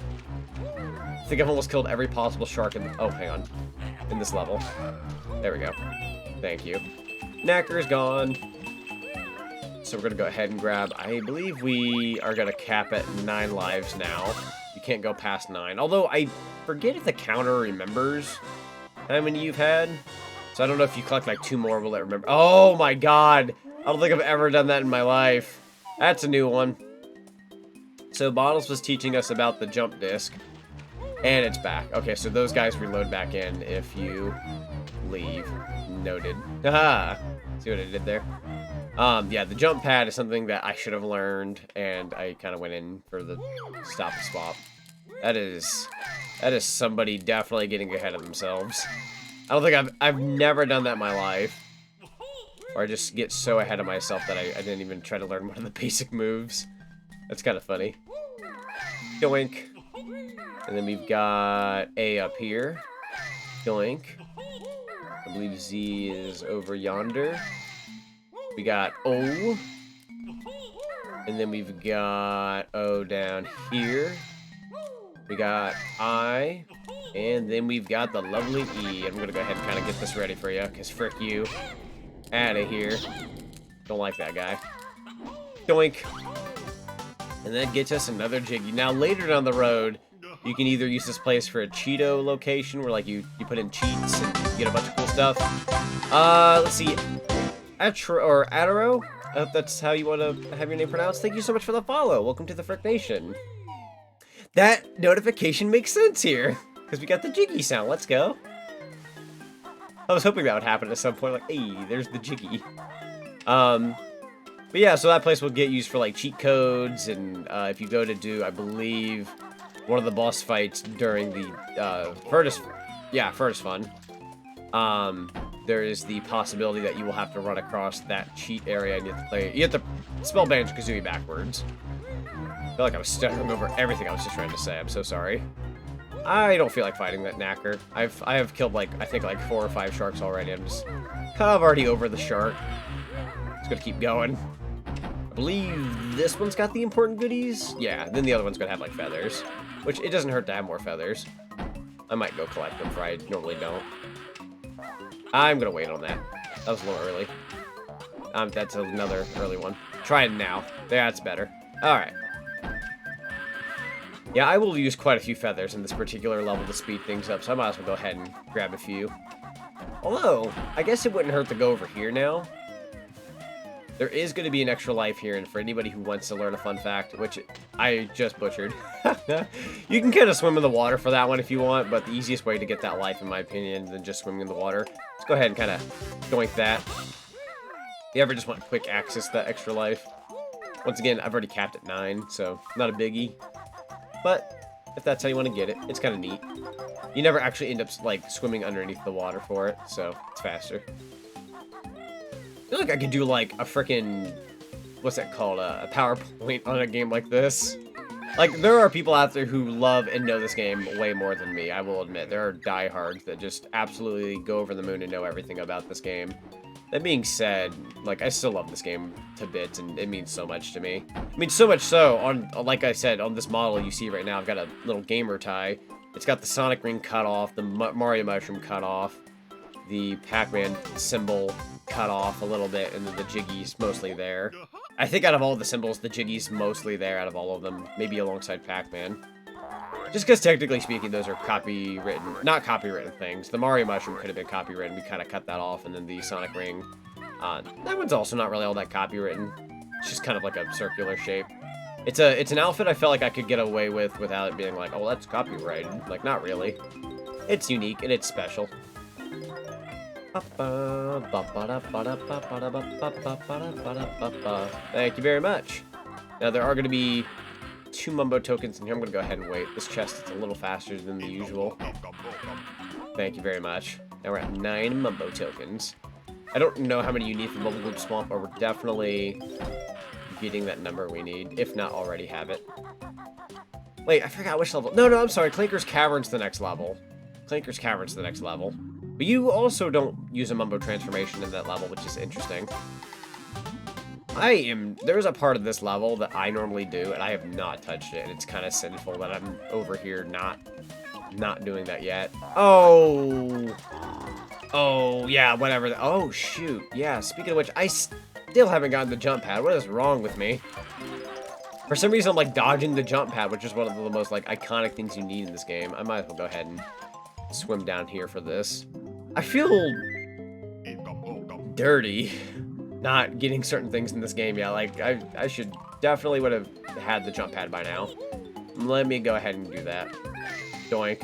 I think I've almost killed every possible shark in... Oh, hang on. In this level. There we go. Thank you. Knacker's gone. So we're going to go ahead and grab... I believe we are going to cap at 9 lives now. You can't go past 9. Although, I forget if the counter remembers how many you've had. So I don't know if you collect like 2 more, will it remember? Oh my god! I don't think I've ever done that in my life. That's a new one. So Bottles was teaching us about the jump disc. And it's back. Okay, so those guys reload back in if you leave. Noted. Haha! See what I did there? Yeah, the jump pad is something that I should have learned, and I kind of went in for the stop and swap. That is somebody definitely getting ahead of themselves. I don't think I've never done that in my life. Or I just get so ahead of myself that I didn't even try to learn one of the basic moves. That's kind of funny. Doink. And then we've got A up here. Doink. I believe Z is over yonder. We got O. And then we've got O down here. We got I. And then we've got the lovely E. I'm going to go ahead and kind of get this ready for you, because frick you. Out of here. Don't like that guy. Doink. And that gets us another Jiggy. Now, later down the road, you can either use this place for a Cheeto location, where like you put in cheats and you get a bunch of cool stuff. Let's see. Adaro? I hope that's how you want to have your name pronounced. Thank you so much for the follow. Welcome to the Frick Nation. That notification makes sense here, because we got the Jiggy sound. Let's go. I was hoping that would happen at some point. Like, hey, there's the Jiggy. But yeah, so that place will get used for like cheat codes, and if you go to do, I believe, one of the boss fights during the Furnace Fun, there is the possibility that you will have to run across that cheat area, and you have to spell Banjo-Kazooie backwards. I feel like I was stuttering over everything I was just trying to say. I'm so sorry. I don't feel like fighting that Knacker. I have killed like, I think like 4 or 5 sharks already. I'm already over the shark. Just gonna keep going. I believe this one's got the important goodies, yeah, then the other one's gonna have like feathers, which it doesn't hurt to have more feathers. I might go collect them, for I normally don't. I'm gonna wait on that. That was a little early. That's another early one. Try it now. That's better. Alright. Yeah, I will use quite a few feathers in this particular level to speed things up, so I might as well go ahead and grab a few. Although, I guess it wouldn't hurt to go over here now. There is going to be an extra life here, and for anybody who wants to learn a fun fact, which I just butchered, you can kind of swim in the water for that one if you want, but the easiest way to get that life, in my opinion, than just swimming in the water, let's go ahead and kind of doink that. If you ever just want quick access to that extra life. Once again, I've already capped at 9, so not a biggie. But if that's how you want to get it, it's kind of neat. You never actually end up like swimming underneath the water for it, so it's faster. I feel like I could do like a freaking, what's that called, a PowerPoint on a game like this. Like, there are people out there who love and know this game way more than me, I will admit. There are diehards that just absolutely go over the moon and know everything about this game. That being said, like, I still love this game to bits, and it means so much to me. I mean, so much so, on, like I said, on this model you see right now, I've got a little gamer tie. It's got the Sonic ring cut off, the Mario mushroom cut off, the Pac-Man symbol cut off a little bit, and then the Jiggy's mostly there. I think out of all the symbols, the Jiggy's mostly there out of all of them, maybe alongside Pac-Man. Just because technically speaking, those are copywritten, not copywritten things. The Mario mushroom could have been copywritten, we kind of cut that off, and then the Sonic ring, that one's also not really all that copywritten. It's just kind of like a circular shape. It's an outfit I felt like I could get away with without it being like, oh, that's copyrighted. Like, not really. It's unique, and it's special. Thank you very much. Now, there are going to be 2 Mumbo tokens in here. I'm going to go ahead and wait. This chest is a little faster than the usual. Thank you very much. Now we're at 9 Mumbo tokens. I don't know how many you need for Bubble Gloop Swamp, but we're definitely getting that number we need, if not already have it. Wait, I forgot which level. No, I'm sorry. Clinker's Cavern's the next level. Clinker's Cavern's the next level. But you also don't use a Mumbo transformation in that level, which is interesting. There's a part of this level that I normally do, and I have not touched it, and it's kind of sinful that I'm over here not doing that yet. Oh, yeah, whatever. Oh, shoot. Yeah, speaking of which, I still haven't gotten the jump pad. What is wrong with me? For some reason, I'm, like, dodging the jump pad, which is one of the most, like, iconic things you need in this game. I might as well go ahead and swim down here for this. I feel dirty not getting certain things in this game. Yeah, like, I should definitely would have had the jump pad by now. Let me go ahead and do that. Doink.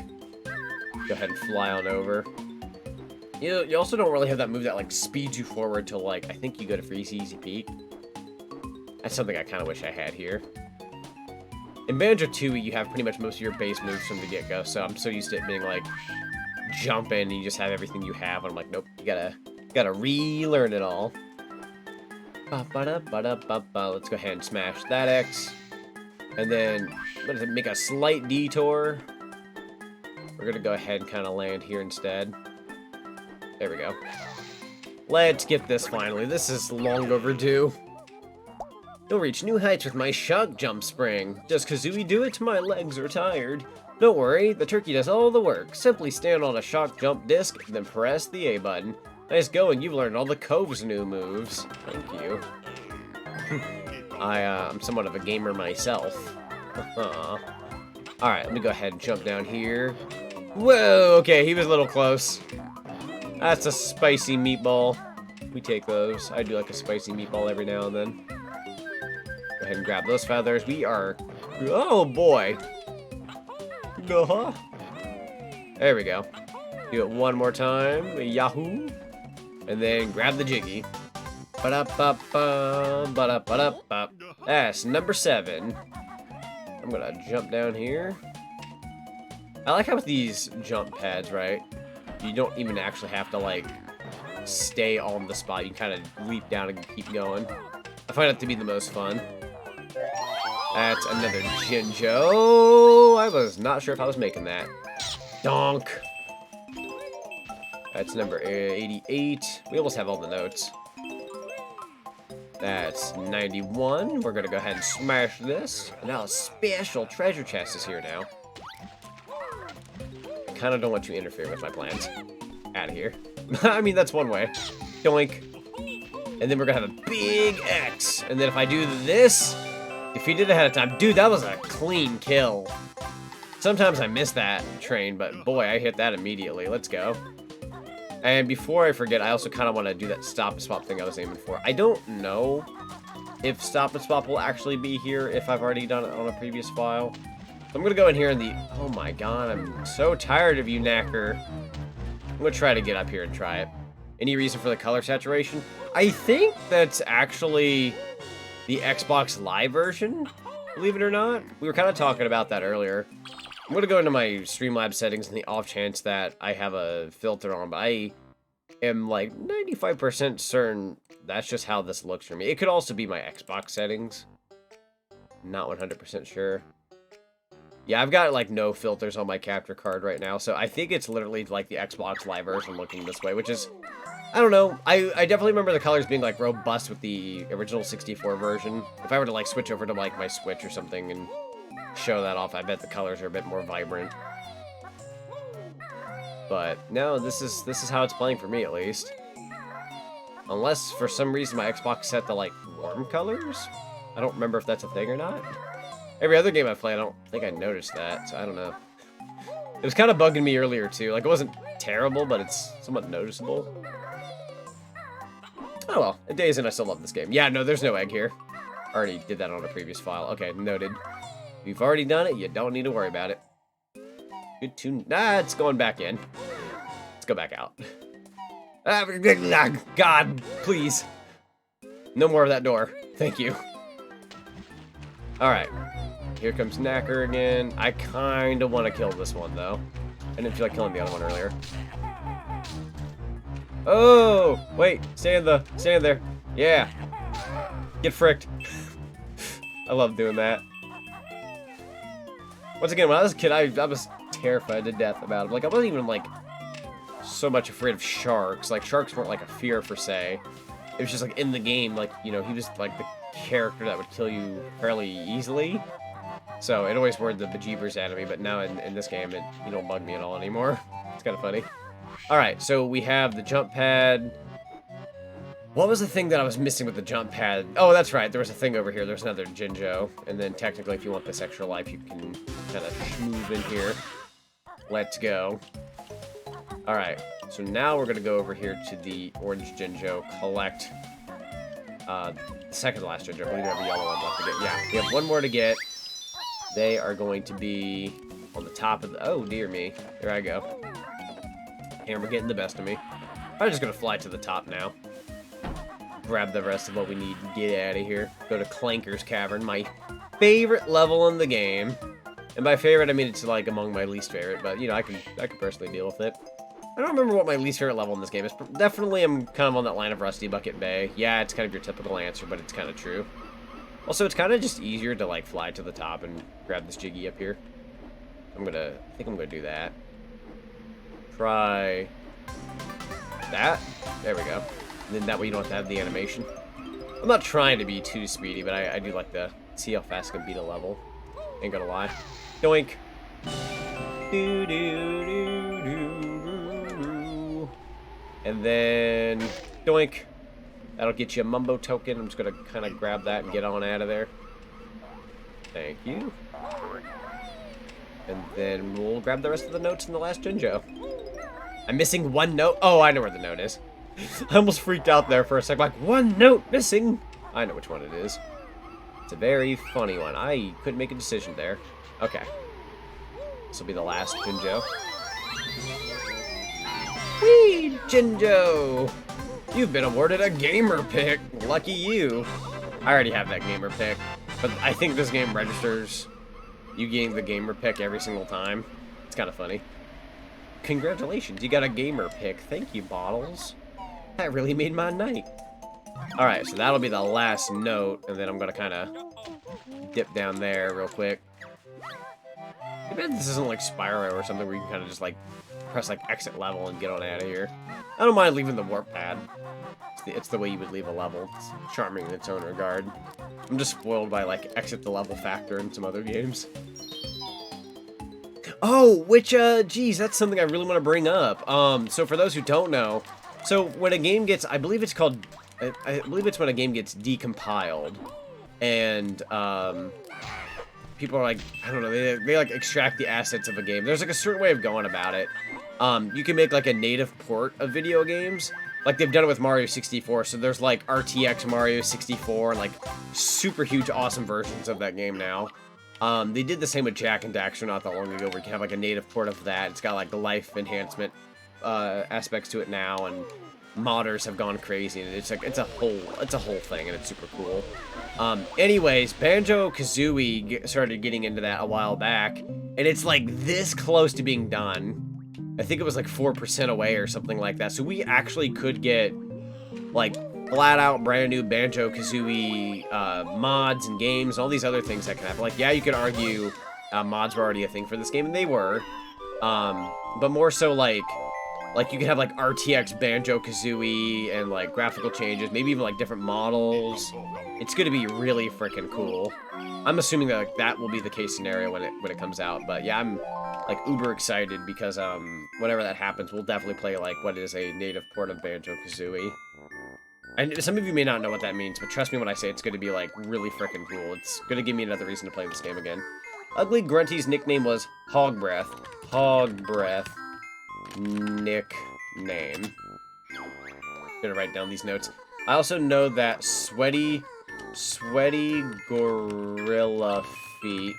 Go ahead and fly on over. You also don't really have that move that, like, speeds you forward to, like, I think you go to Freezy Easy Peak. That's something I kind of wish I had here. In Banjo-Kazooie, you have pretty much most of your base moves from the get-go, so I'm so used to it being, like, jump in and you just have everything you have, and I'm like, nope, you gotta relearn it all. Let's go ahead and smash that X. And then, what is it, make a slight detour. We're gonna go ahead and kind of land here instead. There we go. Let's get this finally. This is long overdue. You'll reach new heights with my shock jump spring. Does Kazooie do it? My legs are tired. Don't worry, the turkey does all the work. Simply stand on a shock jump disc, then press the A button. Nice going, you've learned all the Cove's new moves. Thank you. I'm somewhat of a gamer myself. Alright, let me go ahead and jump down here. Whoa, okay, he was a little close. That's a spicy meatball. We take those. I do like a spicy meatball every now and then. Go ahead and grab those feathers. We are... Oh, boy. Uh-huh. There we go. Do it one more time. Yahoo! And then grab the Jiggy. Ba-da-ba-ba, ba-da-ba-da-ba. That's number 7. I'm gonna jump down here. I like how with these jump pads, right? You don't even actually have to, like, stay on the spot. You kind of leap down and keep going. I find it to be the most fun. That's another Jinjo. I was not sure if I was making that. Donk. That's number 88. We almost have all the notes. That's 91. We're gonna go ahead and smash this. And now a special treasure chest is here now. I kind of don't want you to interfere with my plans. Out of here. I mean, that's one way. Doink. And then we're gonna have a big X. And then if I do this, defeated ahead of time. Dude, that was a clean kill. Sometimes I miss that train, but boy, I hit that immediately. Let's go. And before I forget, I also kind of want to do that stop and swap thing I was aiming for. I don't know if stop and swap will actually be here if I've already done it on a previous file. So I'm going to go in here in the... Oh my god, I'm so tired of you, Knacker. I'm going to try to get up here and try it. Any reason for the color saturation? I think that's actually the Xbox Live version, believe it or not. We were kind of talking about that earlier. I'm going to go into my Streamlabs settings in the off chance that I have a filter on, but I am like 95% certain that's just how this looks for me. It could also be my Xbox settings. Not 100% sure. Yeah, I've got like no filters on my capture card right now, so I think it's literally like the Xbox Live version looking this way, which is, I don't know. I definitely remember the colors being like robust with the original 64 version. If I were to like switch over to like my Switch or something and show that off, I bet the colors are a bit more vibrant. But no, this is how it's playing for me at least. Unless for some reason my Xbox set the like warm colors. I don't remember if that's a thing or not. Every other game I've played, I don't think I noticed that, so I don't know. It was kind of bugging me earlier too. Like it wasn't terrible, but it's somewhat noticeable. Oh well, a days in, I still love this game. Yeah, no, there's no egg here. Already did that on a previous file. Okay, noted. If you've already done it, you don't need to worry about it. Good tune. Ah, it's going back in. Let's go back out. God, please. No more of that door. Thank you. Alright. Here comes Knacker again. I kind of want to kill this one, though. I didn't feel like killing the other one earlier. Oh! Wait. Stay in there. Yeah. Get fricked. I love doing that. Once again, when I was a kid, I was terrified to death about him. Like, I wasn't even, like, so much afraid of sharks. Like, sharks weren't, like, a fear, per se. It was just, like, in the game, like, you know, he was, like, the character that would kill you fairly easily. So, it always worried the bejeebers out of me, but now in this game, you don't bug me at all anymore. It's kind of funny. Alright, so we have the jump pad. What was the thing that I was missing with the jump pad? Oh, that's right. There was a thing over here. There's another Jinjo. And then technically, if you want this extra life, you can kind of move in here. Let's go. All right. So now we're going to go over here to the orange Jinjo, collect the second to last Jinjo. I believe we have a yellow one left to get. Yeah, we have one more to get. They are going to be on the top of the... Oh, dear me. There I go. Camera getting the best of me. I'm just going to fly to the top now. Grab the rest of what we need and get out of here. Go to Clanker's Cavern, my favorite level in the game. And by favorite, I mean it's like among my least favorite, but you know, I can personally deal with it. I don't remember what my least favorite level in this game is. Definitely I'm kind of on that line of Rusty Bucket Bay. Yeah, it's kind of your typical answer, but it's kind of true. Also, it's kind of just easier to like fly to the top and grab this Jiggy up here. I think I'm gonna do that. Try that. There we go. And then that way you don't have to have the animation. I'm not trying to be too speedy, but I do like to see how fast I can beat a level. Ain't gonna lie. Doink. Do, do, do, do, do. And then doink. That'll get you a Mumbo token. I'm just gonna kind of grab that and get on out of there. Thank you. And then we'll grab the rest of the notes in the last Jinjo. I'm missing one note. Oh, I know where the note is. I almost freaked out there for a second, like, one note missing! I know which one it is. It's a very funny one. I couldn't make a decision there. Okay. This will be the last Jinjo. Whee! Jinjo! You've been awarded a gamer pick. Lucky you. I already have that gamer pick, but I think this game registers you getting the gamer pick every single time. It's kind of funny. Congratulations, you got a gamer pick. Thank you, Bottles. That really made my night. Alright, so that'll be the last note, and then I'm gonna kind of dip down there real quick. I bet this isn't like Spyro or something where you can kind of just like press like exit level and get on out of here. I don't mind leaving the warp pad. it's the way you would leave a level. It's charming in its own regard. I'm just spoiled by, like, exit the level factor in some other games. Oh, which, geez, that's something I really want to bring up. So for those who don't know, so when a game gets, I believe it's called, I believe it's when a game gets decompiled, and, people are like, I don't know, they like extract the assets of a game. There's like a certain way of going about it. You can make like a native port of video games. Like they've done it with Mario 64, so there's like RTX Mario 64, and like super huge awesome versions of that game now. They did the same with Jack and Daxter not that long ago, where you can have like a native port of that. It's got like the life enhancement aspects to it now, and modders have gone crazy, and it's like it's a whole thing, and it's super cool. Anyways, Banjo-Kazooie started getting into that a while back, and it's like this close to being done. I think it was like 4% away or something like that. So we actually could get like flat out brand new Banjo-Kazooie mods and games, all these other things that can happen. Like, yeah, you could argue mods were already a thing for this game, and they were. But more so like you could have like RTX Banjo-Kazooie and like graphical changes, maybe even like different models. It's gonna be really freaking cool. I'm assuming that like, that will be the case scenario when it comes out. But yeah, I'm like uber excited because whenever that happens, we'll definitely play like what is a native port of Banjo-Kazooie. And some of you may not know what that means, but trust me when I say it's gonna be like really freaking cool. It's gonna give me another reason to play this game again. Ugly Grunty's nickname was Hog Breath. Hog Breath. Nickname. Gonna write down these notes. I also know that Sweaty Gorilla Feet.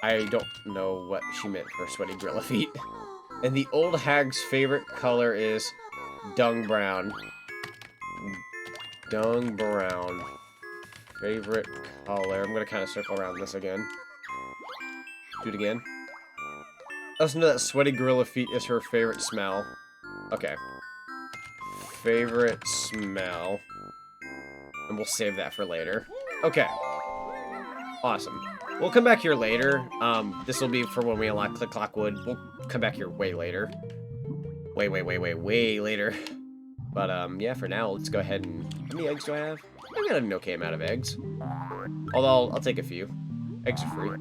I don't know what she meant for Sweaty Gorilla Feet. And the old hag's favorite color is dung brown. Dung brown. Favorite color. I'm gonna kind of circle around this again. Do it again. I also know that Sweaty Gorilla Feet is her favorite smell. Okay. Favorite smell. And we'll save that for later. Okay. Awesome. We'll come back here later. This will be for when we unlock Click Clockwood. We'll come back here way later. Way later. But, yeah, for now, let's go ahead and... How many eggs do I have? I've got an okay amount of eggs. Although, I'll take a few. Eggs are free.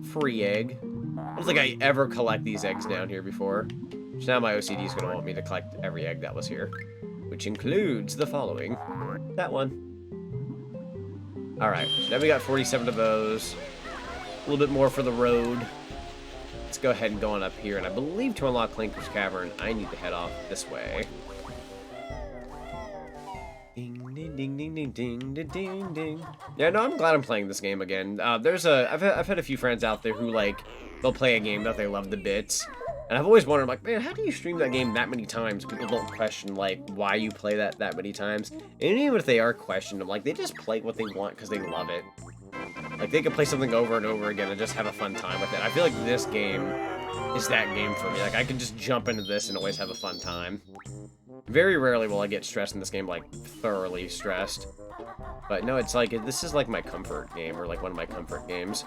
Free egg. I don't think I ever collect these eggs down here before. So now my OCD is going to want me to collect every egg that was here. Which includes the following. That one. Alright, so now we got 47 of those. A little bit more for the road. Let's go ahead and go on up here. And I believe to unlock Clinker's Cavern, I need to head off this way. Ding, ding, ding, ding, ding, ding, ding, ding, ding. Yeah, no, I'm glad I'm playing this game again. I've had a few friends out there who, like, they'll play a game that they love the bits. And I've always wondered, like, man, how do you stream that game that many times? People don't question, like, why you play that many times. And even if they are questioned, like, they just play what they want because they love it. Like, they can play something over and over again and just have a fun time with it. I feel like this game is that game for me. Like, I can just jump into this and always have a fun time. Very rarely will I get stressed in this game, like, thoroughly stressed. But no, it's like, this is like my comfort game, or like one of my comfort games.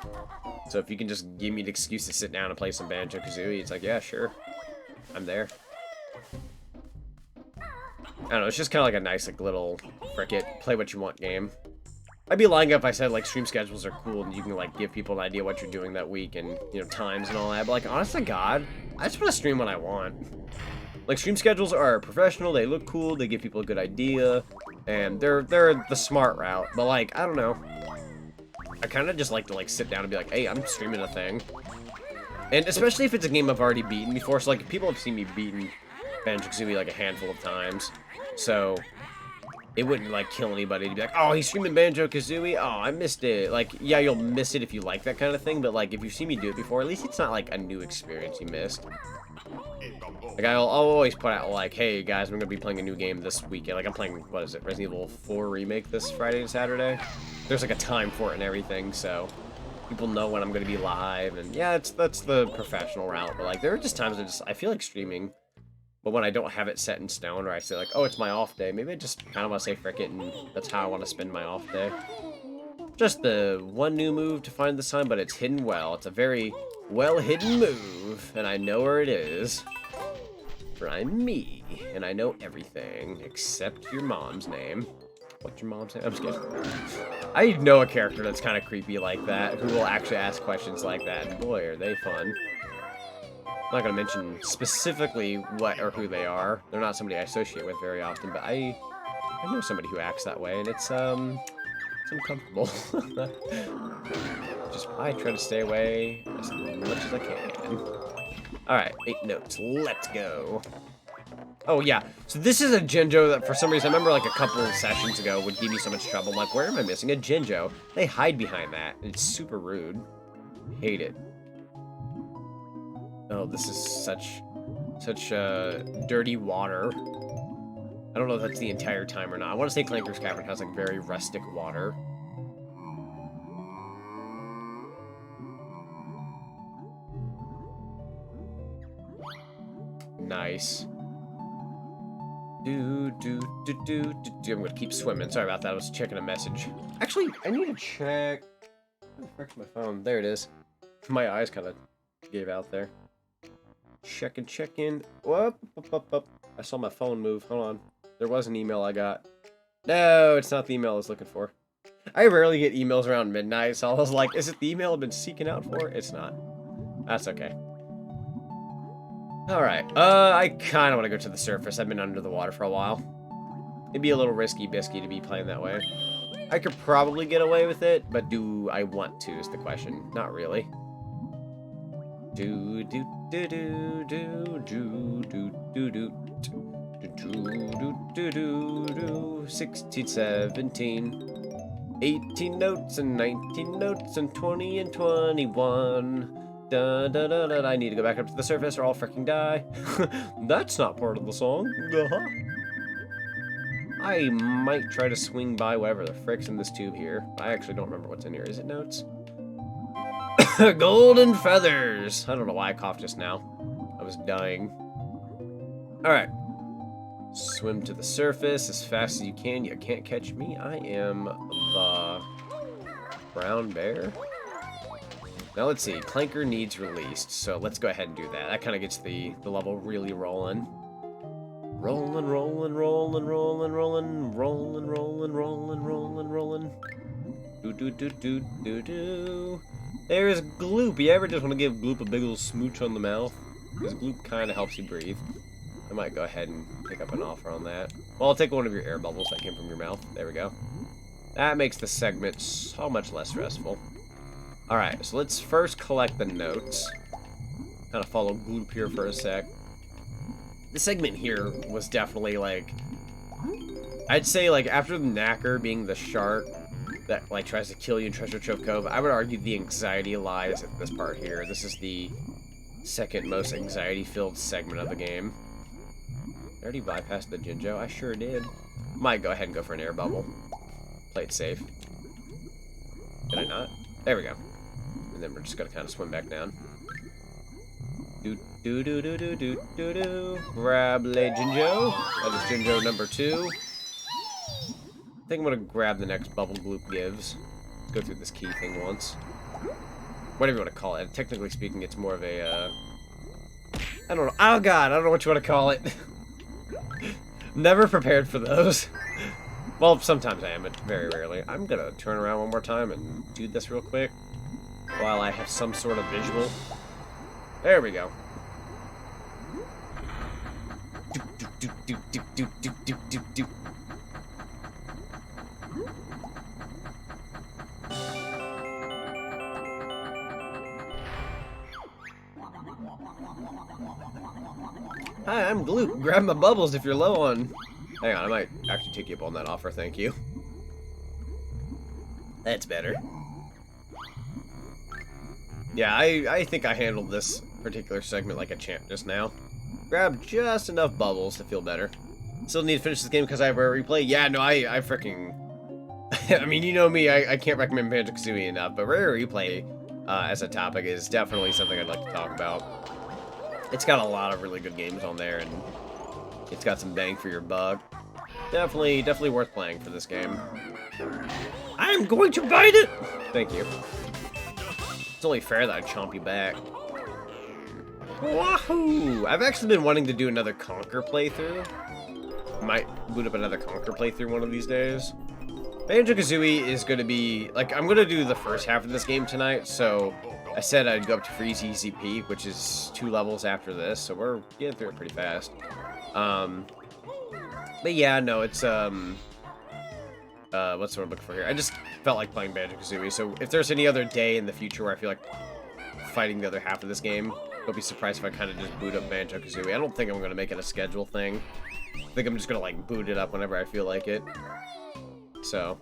So if you can just give me an excuse to sit down and play some Banjo-Kazooie, it's like, yeah, sure. I'm there. I don't know, it's just kind of like a nice, like, little, frick it, play what you want game. I'd be lying if I said, like, stream schedules are cool and you can, like, give people an idea what you're doing that week and, you know, times and all that. But, like, honest to God, I just want to stream when I want. Like, stream schedules are professional, they look cool, they give people a good idea, and they're the smart route. But, like, I don't know. I kind of just like to, like, sit down and be like, hey, I'm streaming a thing. And especially if it's a game I've already beaten before. So, like, people have seen me beaten Banjo-Kazooie, like, a handful of times. So, it wouldn't, like, kill anybody to be like, oh, he's streaming Banjo-Kazooie? Oh, I missed it. Like, yeah, you'll miss it if you like that kind of thing. But, like, if you've seen me do it before, at least it's not, like, a new experience you missed. Like, I'll always put out, like, hey, guys, I'm going to be playing a new game this weekend. Like, I'm playing, what is it, Resident Evil 4 Remake this Friday and Saturday. There's, like, a time for it and everything, so people know when I'm going to be live. And, yeah, that's the professional route. But, like, there are just times I feel like streaming. But when I don't have it set in stone, or I say, like, oh, it's my off day, maybe I just kind of want to say frick it, and that's how I want to spend my off day. Just the one new move to find this time, but it's hidden well. It's a very well-hidden move, and I know where it is. For I'm me, and I know everything except your mom's name. What's your mom's name? I'm just kidding. I know a character that's kind of creepy like that, who will actually ask questions like that, and boy, are they fun. I'm not going to mention specifically what or who they are. They're not somebody I associate with very often, but I know somebody who acts that way, and it's uncomfortable. I try to stay away as much as I can. Alright, 8 notes. Let's go. Oh, yeah. So this is a Jinjo that, for some reason, I remember like a couple of sessions ago would give me so much trouble. I'm like, where am I missing a Jinjo? They hide behind that. It's super rude. Hate it. Oh, this is such dirty water. I don't know if that's the entire time or not. I want to say Clanker's Cavern has like very rustic water. Nice. I'm gonna keep swimming. Sorry about that. I was checking a message. Actually, I need to check. Where the frick's my phone? There it is. My eyes kind of gave out there. Check in. Whoop. I saw my phone move. Hold on. There was an email I got. No, it's not the email I was looking for. I rarely get emails around midnight, so I was like, is it the email I've been seeking out for? It's not. That's okay. Alright, I kind of want to go to the surface. I've been under the water for a while. It'd be a little risky-bisky to be playing that way. I could probably get away with it, but do I want to is the question. Not really. 16, 17, 18 notes and 19 notes and 20 and 21. Da, da, da, da. I need to go back up to the surface or I'll freaking die. That's not part of the song. I might try to swing by whatever the frick's in this tube here. I actually don't remember what's in here. Is it notes? Golden feathers! I don't know why I coughed just now. I was dying. Alright. Swim to the surface as fast as you can. You can't catch me. I am the brown bear. Now let's see, Clanker needs released, so let's go ahead and do that. That kind of gets the level really rolling. Rolling. Do. There's Gloop. You ever just want to give Gloop a big ol' smooch on the mouth? Because Gloop kind of helps you breathe. I might go ahead and pick up an offer on that. Well, I'll take one of your air bubbles that came from your mouth. There we go. That makes the segment so much less stressful. Alright, so let's first collect the notes. Kind of follow Gloop here for a sec. The segment here was definitely like... I'd say like after the Knacker being the shark that like tries to kill you in Treasure Trove Cove, I would argue the anxiety lies at this part here. This is the second most anxiety-filled segment of the game. I already bypassed the Jinjo. I sure did. Might go ahead and go for an air bubble. Play it safe. Did I not? There we go. And then we're just gonna kind of swim back down. Grab Le Jinjo. That is Jinjo number 2. I think I'm gonna grab the next bubble Gloop gives. Let's go through this key thing once. Whatever you want to call it. Technically speaking, it's more of a, I don't know. Oh god, I don't know what you want to call it. Never prepared for those. Well, sometimes I am, but very rarely. I'm gonna turn around one more time and do this real quick while I have some sort of visual. There we go. Hi, I'm Gloop. Grab my bubbles if you're low on... Hang on, I might actually take you up on that offer, thank you. That's better. Yeah, I think I handled this particular segment like a champ just now. Grab just enough bubbles to feel better. Still need to finish this game because I have a replay. Yeah, no, I freaking... I mean, you know me, I can't recommend Banjo-Kazooie enough, but rare replay as a topic is definitely something I'd like to talk about. It's got a lot of really good games on there, and it's got some bang for your buck. Definitely worth playing for this game. I'm going to bite it! Thank you. It's only fair that I chomp you back. Wahoo! I've actually been wanting to do another Conquer playthrough. Might boot up another Conquer playthrough one of these days. Banjo-Kazooie is going to be... Like, I'm going to do the first half of this game tonight, so... I said I'd go up to Freeze Easy Peak, which is 2 levels after this, so we're getting through it pretty fast. But yeah, no, it's, what's the word I'm looking for here? I just felt like playing Banjo-Kazooie, so if there's any other day in the future where I feel like fighting the other half of this game, don't be surprised if I kind of just boot up Banjo-Kazooie. I don't think I'm going to make it a schedule thing. I think I'm just going to, like, boot it up whenever I feel like it. So,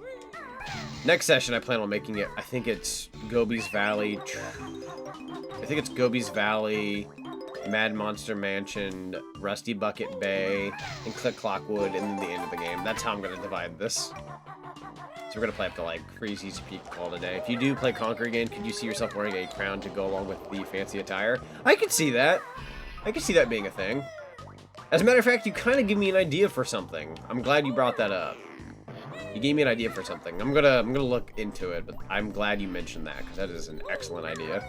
next session I plan on making it, I think it's Gobi's Valley, Mad Monster Mansion, Rusty Bucket Bay, and Click Clockwood, and then the end of the game. That's how I'm going to divide this. So we're going to play up to, like, Freeze Easy Peak call today. If you do play Conquer again, could you see yourself wearing a crown to go along with the fancy attire? I could see that. I could see that being a thing. As a matter of fact, you kind of give me an idea for something. I'm glad you brought that up. You gave me an idea for something. I'm gonna look into it, but I'm glad you mentioned that, because that is an excellent idea.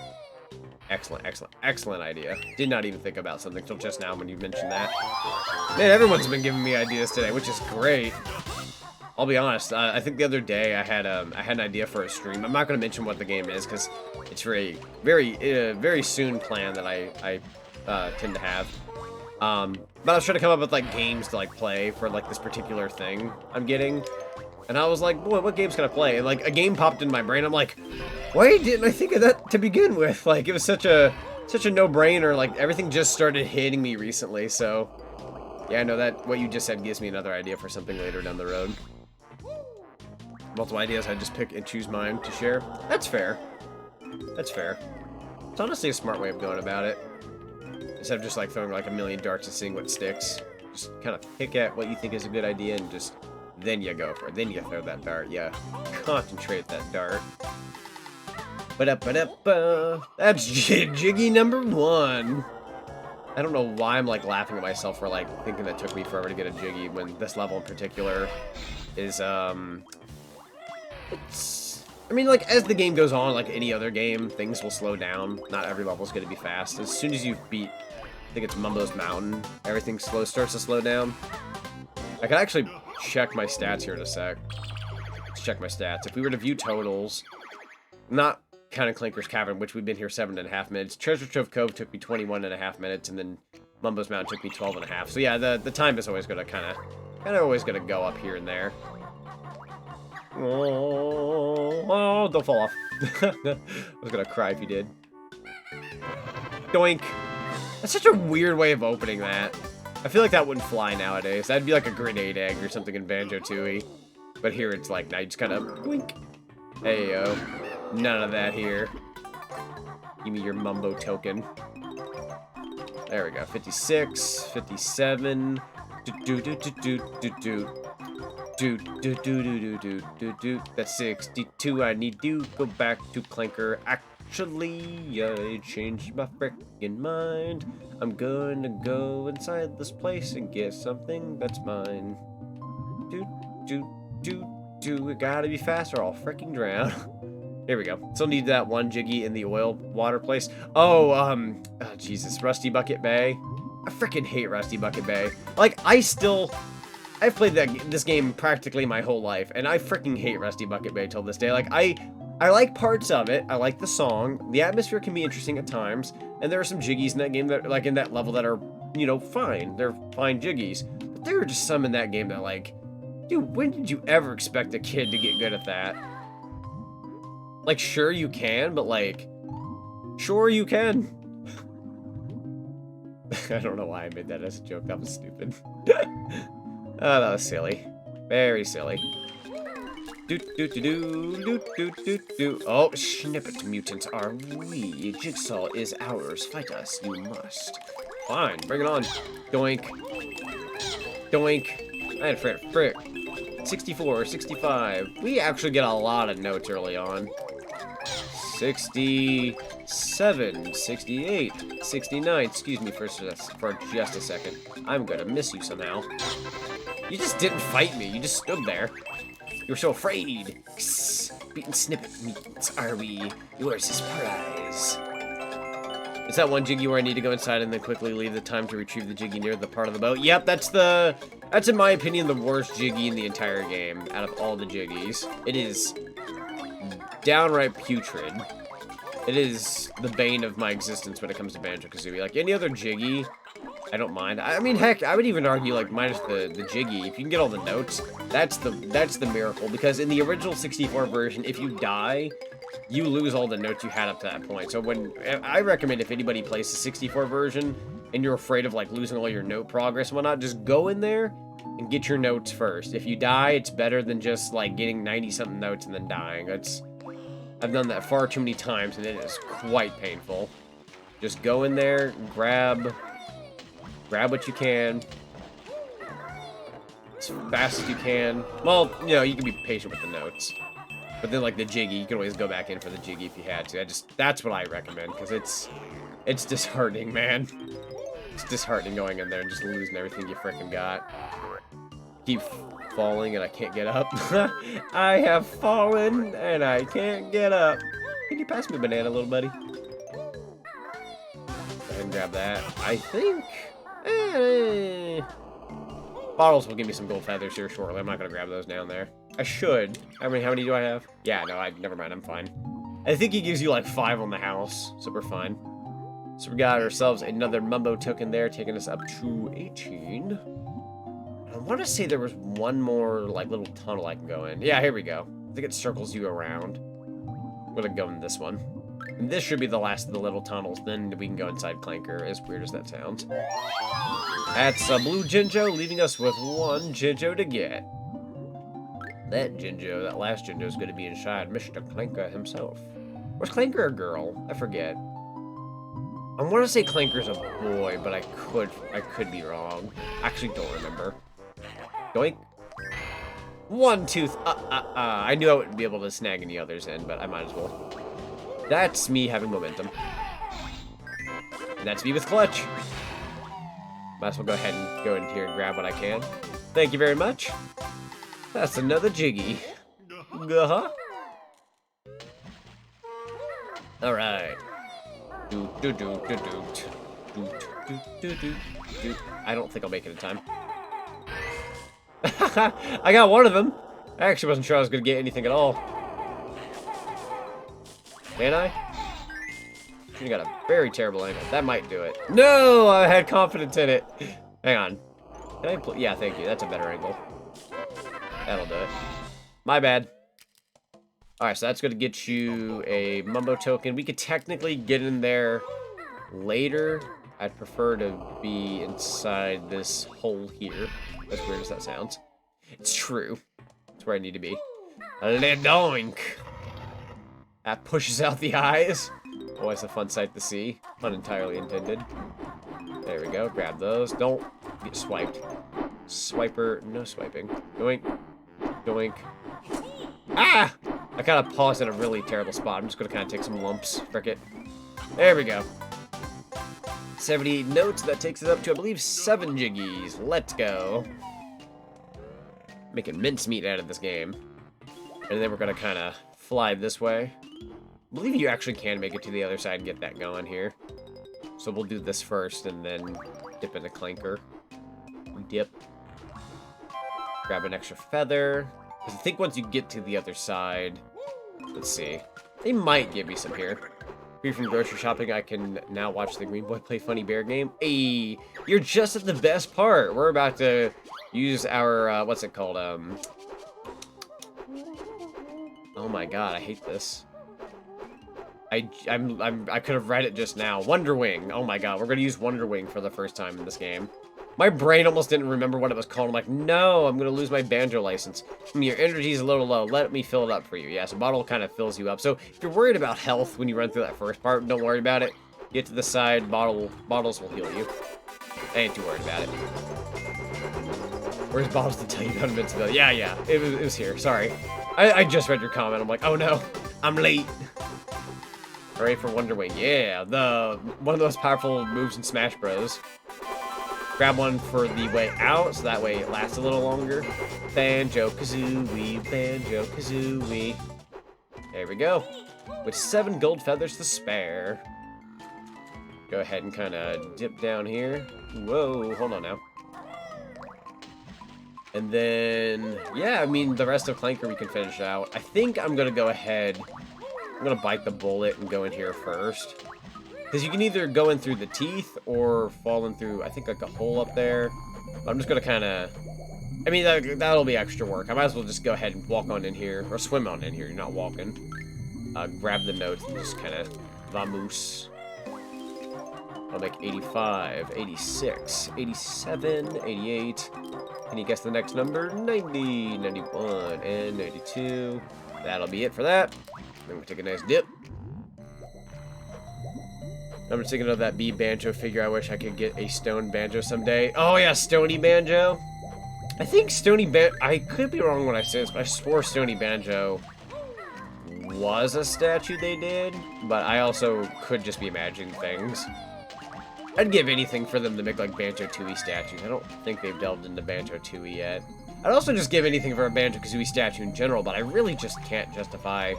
Excellent idea. Did not even think about something till just now when you mentioned that. Man, everyone's been giving me ideas today, which is great. I'll be honest, I think the other day I had an idea for a stream. I'm not gonna mention what the game is, because it's very soon planned that I tend to have. But I was trying to come up with, like, games to, like, play for, like, this particular thing I'm getting. And I was like, boy, what games can I play? And, like, a game popped in my brain. I'm like, why didn't I think of that to begin with? Like, it was such a no-brainer. Like, everything just started hitting me recently. So, yeah, I know that what you just said gives me another idea for something later down the road. Multiple ideas, I just pick and choose mine to share. That's fair. That's fair. It's honestly a smart way of going about it. Instead of just, like, throwing, like, a million darts and seeing what sticks. Just kind of pick at what you think is a good idea and just... Then you go for it. Then you throw that dart. Yeah. Concentrate that dart. Ba-da-ba-da-ba. That's Jiggy number 1. I don't know why I'm, like, laughing at myself for, like, thinking that took me forever to get a Jiggy when this level in particular is, it's... I mean, like, as the game goes on, like any other game, things will slow down. Not every level's gonna be fast. As soon as you beat, I think it's Mumbo's Mountain, everything starts to slow down. I can actually check my stats here in a sec. Let's check my stats. If we were to view totals, not counting Clinker's Cavern, which we've been here 7.5 minutes. Treasure Trove Cove took me 21.5 minutes, and then Mumbo's Mountain took me 12.5. So yeah, the time is always gonna kind of always gonna go up here and there. Oh, don't fall off. I was gonna cry if you did. Doink. That's such a weird way of opening that. I feel like that wouldn't fly nowadays. That'd be like a grenade egg or something in Banjo-Tooie. But here it's like, now you just kind of doink. Hey, yo. None of that here. Give me your Mumbo token. There we go. 56, 57. That's 62. I need to go back to Clanker. Actually, I changed my frickin' mind. I'm gonna go inside this place and get something that's mine. It gotta be faster, I'll frickin' drown. Here we go. Still need that one Jiggy in the oil water place. Oh, Jesus. Rusty Bucket Bay. I frickin' hate Rusty Bucket Bay. Like, I've played this game practically my whole life, and I freaking hate Rusty Bucket Bay till this day. Like, I like parts of it. I like the song. The atmosphere can be interesting at times, and there are some Jiggies in that game that, like, in that level that are, you know, fine. They're fine Jiggies. But there are just some in that game that, like, dude, when did you ever expect a kid to get good at that? Like, sure you can, but, like, sure you can. I don't know why I made that as a joke. That was stupid. Oh, that was silly. Very silly. Oh, snippet mutants are we. Jigsaw is ours. Fight us, you must. Fine, bring it on. Doink. Doink. I had frick. 64, 65. We actually get a lot of notes early on. 67, 68, 69. Excuse me for just a second. I'm gonna miss you somehow. You just didn't fight me. You just stood there. You were so afraid. Beaten snippet meats are we. Yours is prize. It's that one Jiggy where I need to go inside and then quickly leave the time to retrieve the Jiggy near the part of the boat. Yep, that's in my opinion the worst Jiggy in the entire game out of all the Jiggies. It is downright putrid. It is the bane of my existence when it comes to Banjo-Kazooie. Like any other Jiggy, I don't mind. I mean, heck, I would even argue like minus the Jiggy. If you can get all the notes, that's the miracle. Because in the original 64 version, if you die, you lose all the notes you had up to that point. So I recommend if anybody plays the 64 version and you're afraid of like losing all your note progress and whatnot, just go in there and get your notes first. If you die, it's better than just like getting 90-something notes and then dying. I've done that far too many times and it is quite painful. Just go in there, grab what you can as fast as you can. Well, you know, you can be patient with the notes. But then, like, the Jiggy, you can always go back in for the Jiggy if you had to. That's what I recommend, because it's disheartening, man. It's disheartening going in there and just losing everything you freaking got. Keep falling and I can't get up. I have fallen and I can't get up. Can you pass me a banana, little buddy? Go ahead and grab that. I think... Bottles will give me some gold feathers here shortly. I'm not going to grab those down there. I should. How many do I have? Yeah, no, never mind. I'm fine. I think he gives you like 5 on the house, so we're fine. So we got ourselves another Mumbo token there, taking us up to 18. I want to say there was one more like little tunnel I can go in. Yeah, here we go. I think it circles you around. I'm going to go in this one. And this should be the last of the little tunnels. Then we can go inside Clanker, as weird as that sounds. That's a blue Jinjo, leaving us with 1 Jinjo to get. That Jinjo, that last Jinjo, is going to be inside Mr. Clanker himself. Was Clanker a girl? I forget. I want to say Clanker's a boy, but I could be wrong. Actually, don't remember. Doink. 1 tooth. I knew I wouldn't be able to snag any others in, but I might as well. That's me having momentum. And that's me with clutch. Might as well go ahead and go in here and grab what I can. Thank you very much. That's another Jiggy. Uh-huh. Alright. I don't think I'll make it in time. I got one of them. I actually wasn't sure I was going to get anything at all. Can I? You got a very terrible angle. That might do it. No! I had confidence in it. Hang on. Can I yeah, thank you. That's a better angle. That'll do it. My bad. Alright, so that's going to get you a Mumbo token. We could technically get in there later. I'd prefer to be inside this hole here. As weird as that sounds. It's true. That's where I need to be. Doink! That pushes out the eyes. Always a fun sight to see. Pun entirely intended. There we go. Grab those. Don't get swiped. Swiper. No swiping. Doink. Doink. Ah! I kind of paused at a really terrible spot. I'm just going to kind of take some lumps. Frick it. There we go. 78 notes. That takes us up to, I believe, 7 Jiggies. Let's go. Making mincemeat out of this game. And then we're going to kind of fly this way. I believe you actually can make it to the other side and get that going here. So we'll do this first and then dip into Clanker. Dip. Grab an extra feather. Because I think once you get to the other side... Let's see. They might give me some here. Free from grocery shopping, I can now watch the Green Boy play Funny Bear game. Hey, you're just at the best part. We're about to use our, what's it called? Oh my god, I hate this. I could have read it just now. Wonder Wing. Oh my god, we're gonna use Wonder Wing for the first time in this game. My brain almost didn't remember what it was called. I'm like, no, I'm gonna lose my banjo license. Your energy's a little low. Let me fill it up for you. Yeah, so bottle kind of fills you up. So if you're worried about health when you run through that first part, don't worry about it. Get to the side, bottles will heal you. I ain't too worried about it. Where's bottles to tell you about invincibility? Yeah, it was here. Sorry. I just read your comment. I'm like, oh no, I'm late. Ready for Wonder Wing. Yeah, one of the most powerful moves in Smash Bros. Grab one for the way out, so that way it lasts a little longer. Banjo-Kazooie, Banjo-Kazooie. There we go. With 7 gold feathers to spare. go ahead and kind of dip down here. Whoa, hold on now. And then, yeah, I mean, the rest of Clanker we can finish out. I think I'm going to go ahead, I'm going to bite the bullet and go in here first. Because you can either go in through the teeth or fall in through, I think, like a hole up there. But I'm just going to kind of, I mean, that'll be extra work. I might as well just go ahead and walk on in here, or swim on in here, you're not walking. Grab the notes and just kind of vamoose. I'll make 85, 86, 87, 88. Can you guess the next number? 90, 91, and 92. That'll be it for that. Then we'll take a nice dip. I'm just thinking of that bee banjo figure. I wish I could get a stone banjo someday. Oh yeah, Stony Banjo. I think Stony Banjo, I could be wrong when I say this, but I swore Stony Banjo was a statue they did, but I also could just be imagining things. I'd give anything for them to make, like, Banjo-Tooie statues. I don't think they've delved into Banjo-Tooie yet. I'd also just give anything for a Banjo-Kazooie statue in general, but I really just can't justify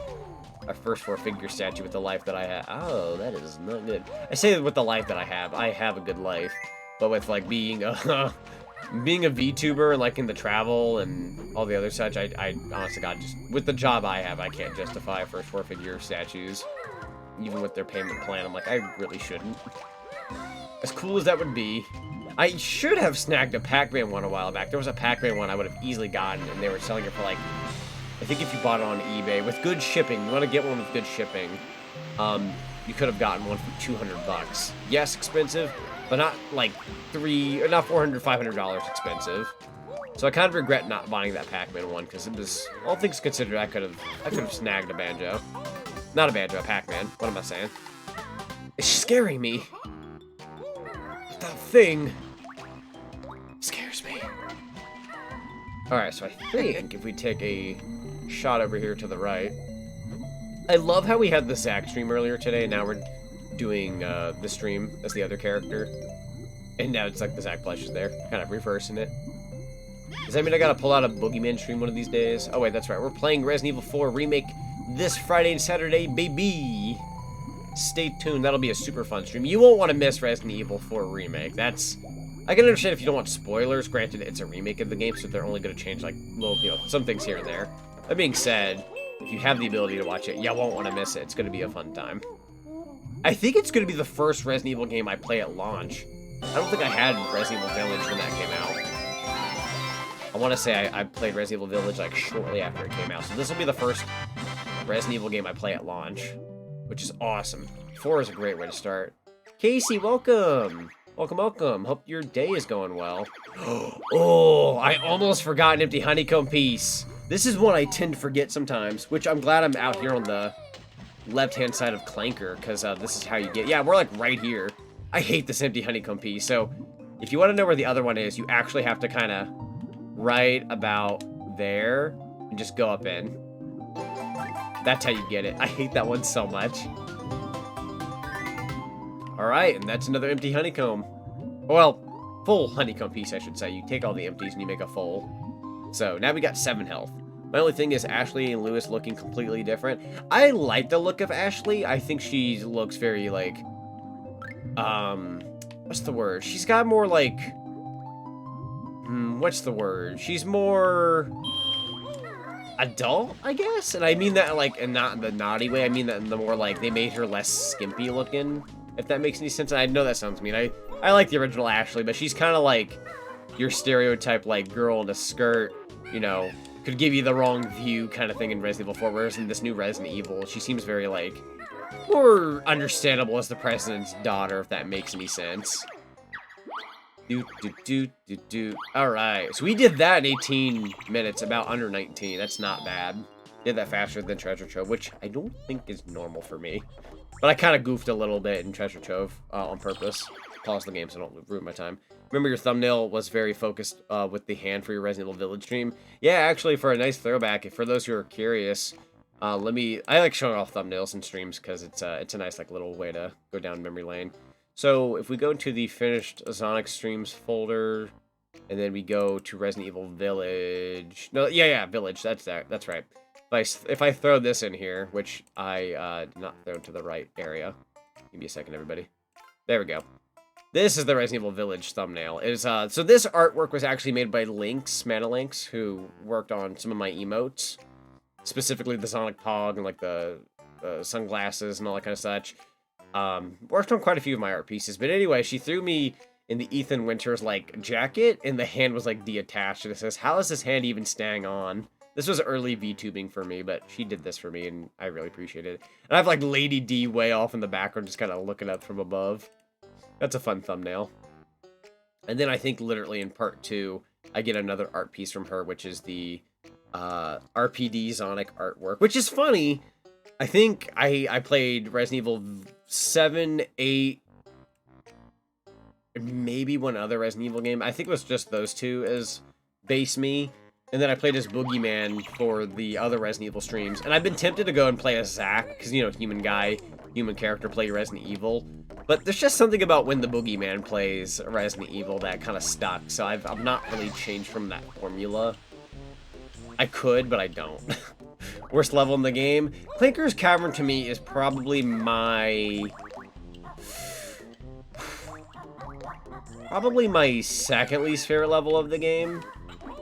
a first four-figure statue with the life that I have. Oh, that is not good. I say with the life that I have a good life. But with, like, being a VTuber and, like, in the travel and all the other such, I honest to God, just with the job I have, I can't justify first four-figure statues. Even with their payment plan, I'm like, I really shouldn't. As cool as that would be, I should have snagged a Pac-Man one a while back. There was a Pac-Man one I would have easily gotten, and they were selling it for, like, I think if you bought it on eBay, with good shipping, you want to get one with good shipping, you could have gotten one for $200. Yes, expensive, but not, like, not $400, $500 expensive. So I kind of regret not buying that Pac-Man one, because it was, all things considered, I could have snagged a banjo. Not a banjo, a Pac-Man. What am I saying? It's scaring me. That thing scares me. Alright, so I think if we take a shot over here to the right. I love how we had the Zack stream earlier today, and now we're doing the stream as the other character. And now it's like the Zack plush is there, kind of reversing it. Does that mean I gotta pull out a Boogeyman stream one of these days? Oh wait, that's right, we're playing Resident Evil 4 Remake this Friday and Saturday, baby! Stay tuned, that'll be a super fun stream. You won't want to miss Resident Evil 4 Remake. I can understand if you don't want spoilers. Granted, it's a remake of the game, so they're only going to change, like, little, some things here and there. That being said, if you have the ability to watch it, you won't want to miss it. It's going to be a fun time. I think it's going to be the first Resident Evil game I play at launch. I don't think I had Resident Evil Village when that came out. I want to say I played Resident Evil Village, like, shortly after it came out. So this will be the first Resident Evil game I play at launch, which is awesome. 4 is a great way to start. Casey, welcome! Welcome, welcome. Hope your day is going well. Oh, I almost forgot an empty honeycomb piece. This is one I tend to forget sometimes, which I'm glad I'm out here on the left-hand side of Clanker, because this is how you get... Yeah, we're like right here. I hate this empty honeycomb piece, so if you want to know where the other one is, you actually have to kind of right about there and just go up in. That's how you get it. I hate that one so much. Alright, and that's another empty honeycomb. Well, full honeycomb piece, I should say. You take all the empties and you make a full. So, now we got 7 health. My only thing is Ashley and Lewis looking completely different. I like the look of Ashley. I think she looks very, like... what's the word? She's got more, like... what's the word? She's more... adult, I guess? And I mean that, like, and not in the naughty way. I mean that in the more, like, they made her less skimpy looking. If that makes any sense. I know that sounds mean. I like the original Ashley, but she's kind of like your stereotype, like, girl in a skirt, you know, could give you the wrong view kind of thing in Resident Evil 4, whereas in this new Resident Evil, she seems very, like, more understandable as the president's daughter, if that makes any sense. Alright, so we did that in 18 minutes, about under 19. That's not bad. Did that faster than Treasure Trove, which I don't think is normal for me. But I kind of goofed a little bit in Treasure Trove on purpose. Pause the game so I don't ruin my time. Remember, your thumbnail was very focused with the hand for your Resident Evil Village stream. Yeah, actually, for a nice throwback, for those who are curious, I like showing off thumbnails in streams because it's a nice, like, little way to go down memory lane. So if we go to the finished Zonic streams folder, and then we go to Resident Evil Village. No, yeah, Village. That's right. If I throw this in here, which I did not throw to the right area. Give me a second, everybody. There we go. This is the Resident Evil Village thumbnail. So this artwork was actually made by Manalinks, who worked on some of my emotes. Specifically the ZonicTHedgehog and like the sunglasses and all that kind of such. Worked on quite a few of my art pieces. But anyway, she threw me in the Ethan Winters like jacket, and the hand was like detached. And it says, "How is this hand even staying on?" This was early VTubing for me, but she did this for me, and I really appreciate it. And I have like Lady D way off in the background, just kind of looking up from above. That's a fun thumbnail. And then I think literally in part 2, I get another art piece from her, which is the RPD Zonic artwork, which is funny. I think I played Resident Evil 7, 8, maybe one other Resident Evil game. I think it was just those two as base me. And then I played as Boogeyman for the other Resident Evil streams. And I've been tempted to go and play as Zack, because, you know, human character, play Resident Evil. But there's just something about when the Boogeyman plays Resident Evil that kind of stuck. So I've not really changed from that formula. I could, but I don't. Worst level in the game. Clanker's Cavern to me is probably my second least favorite level of the game.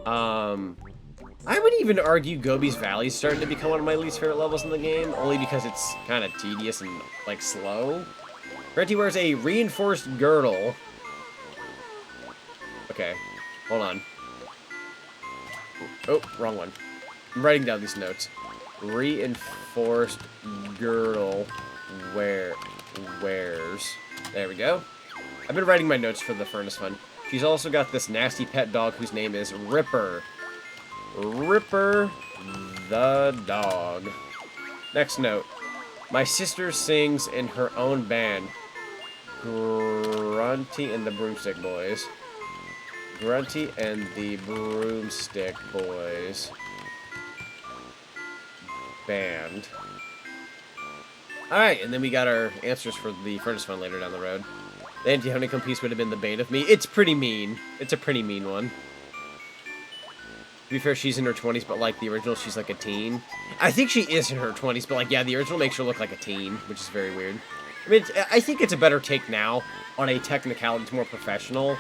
I would even argue Gobi's Valley is starting to become one of my least favorite levels in the game, only because it's kind of tedious and, like, slow. Renty wears a reinforced girdle. Okay, hold on. Oh, wrong one. I'm writing down these notes. Reinforced girdle wears. There we go. I've been writing my notes for the Furnace Fund. She's also got this nasty pet dog whose name is Ripper. Ripper the dog. Next note. My sister sings in her own band. Grunty and the Broomstick Boys. Grunty and the Broomstick Boys. Band. Alright, and then we got our answers for the Furnace Fund later down the road. The anti-honeycomb piece would have been the bane of me. It's pretty mean. It's a pretty mean one. To be fair, she's in her 20s, but like the original, she's like a teen. I think she is in her 20s, but like, yeah, the original makes her look like a teen, which is very weird. I mean, I think it's a better take now on a technicality. It's more professional.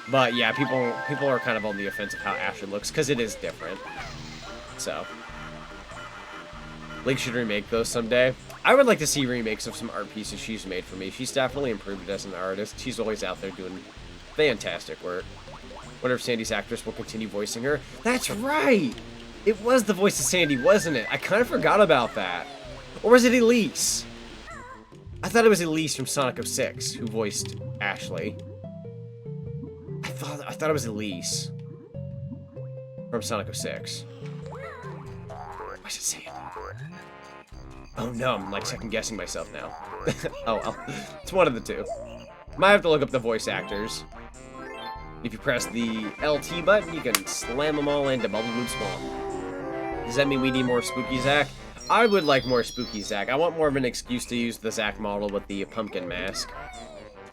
But yeah, people are kind of on the offense of how Ashley looks, because it is different. So. Link should remake those someday. I would like to see remakes of some art pieces she's made for me. She's definitely improved as an artist. She's always out there doing fantastic work. Wonder if Sandy's actress will continue voicing her. That's right! It was the voice of Sandy, wasn't it? I kind of forgot about that. Or was it Elise? I thought it was Elise from Sonic 06 who voiced Ashley. I thought it was Elise from Sonic 06. Why is it Sandy? Oh no, I'm like second guessing myself now. Oh well, it's one of the two. Might have to look up the voice actors. If you press the LT button, you can slam them all into Bubble Loop Swamp. Does that mean we need more Spooky Zack? I would like more Spooky Zack. I want more of an excuse to use the Zack model with the pumpkin mask.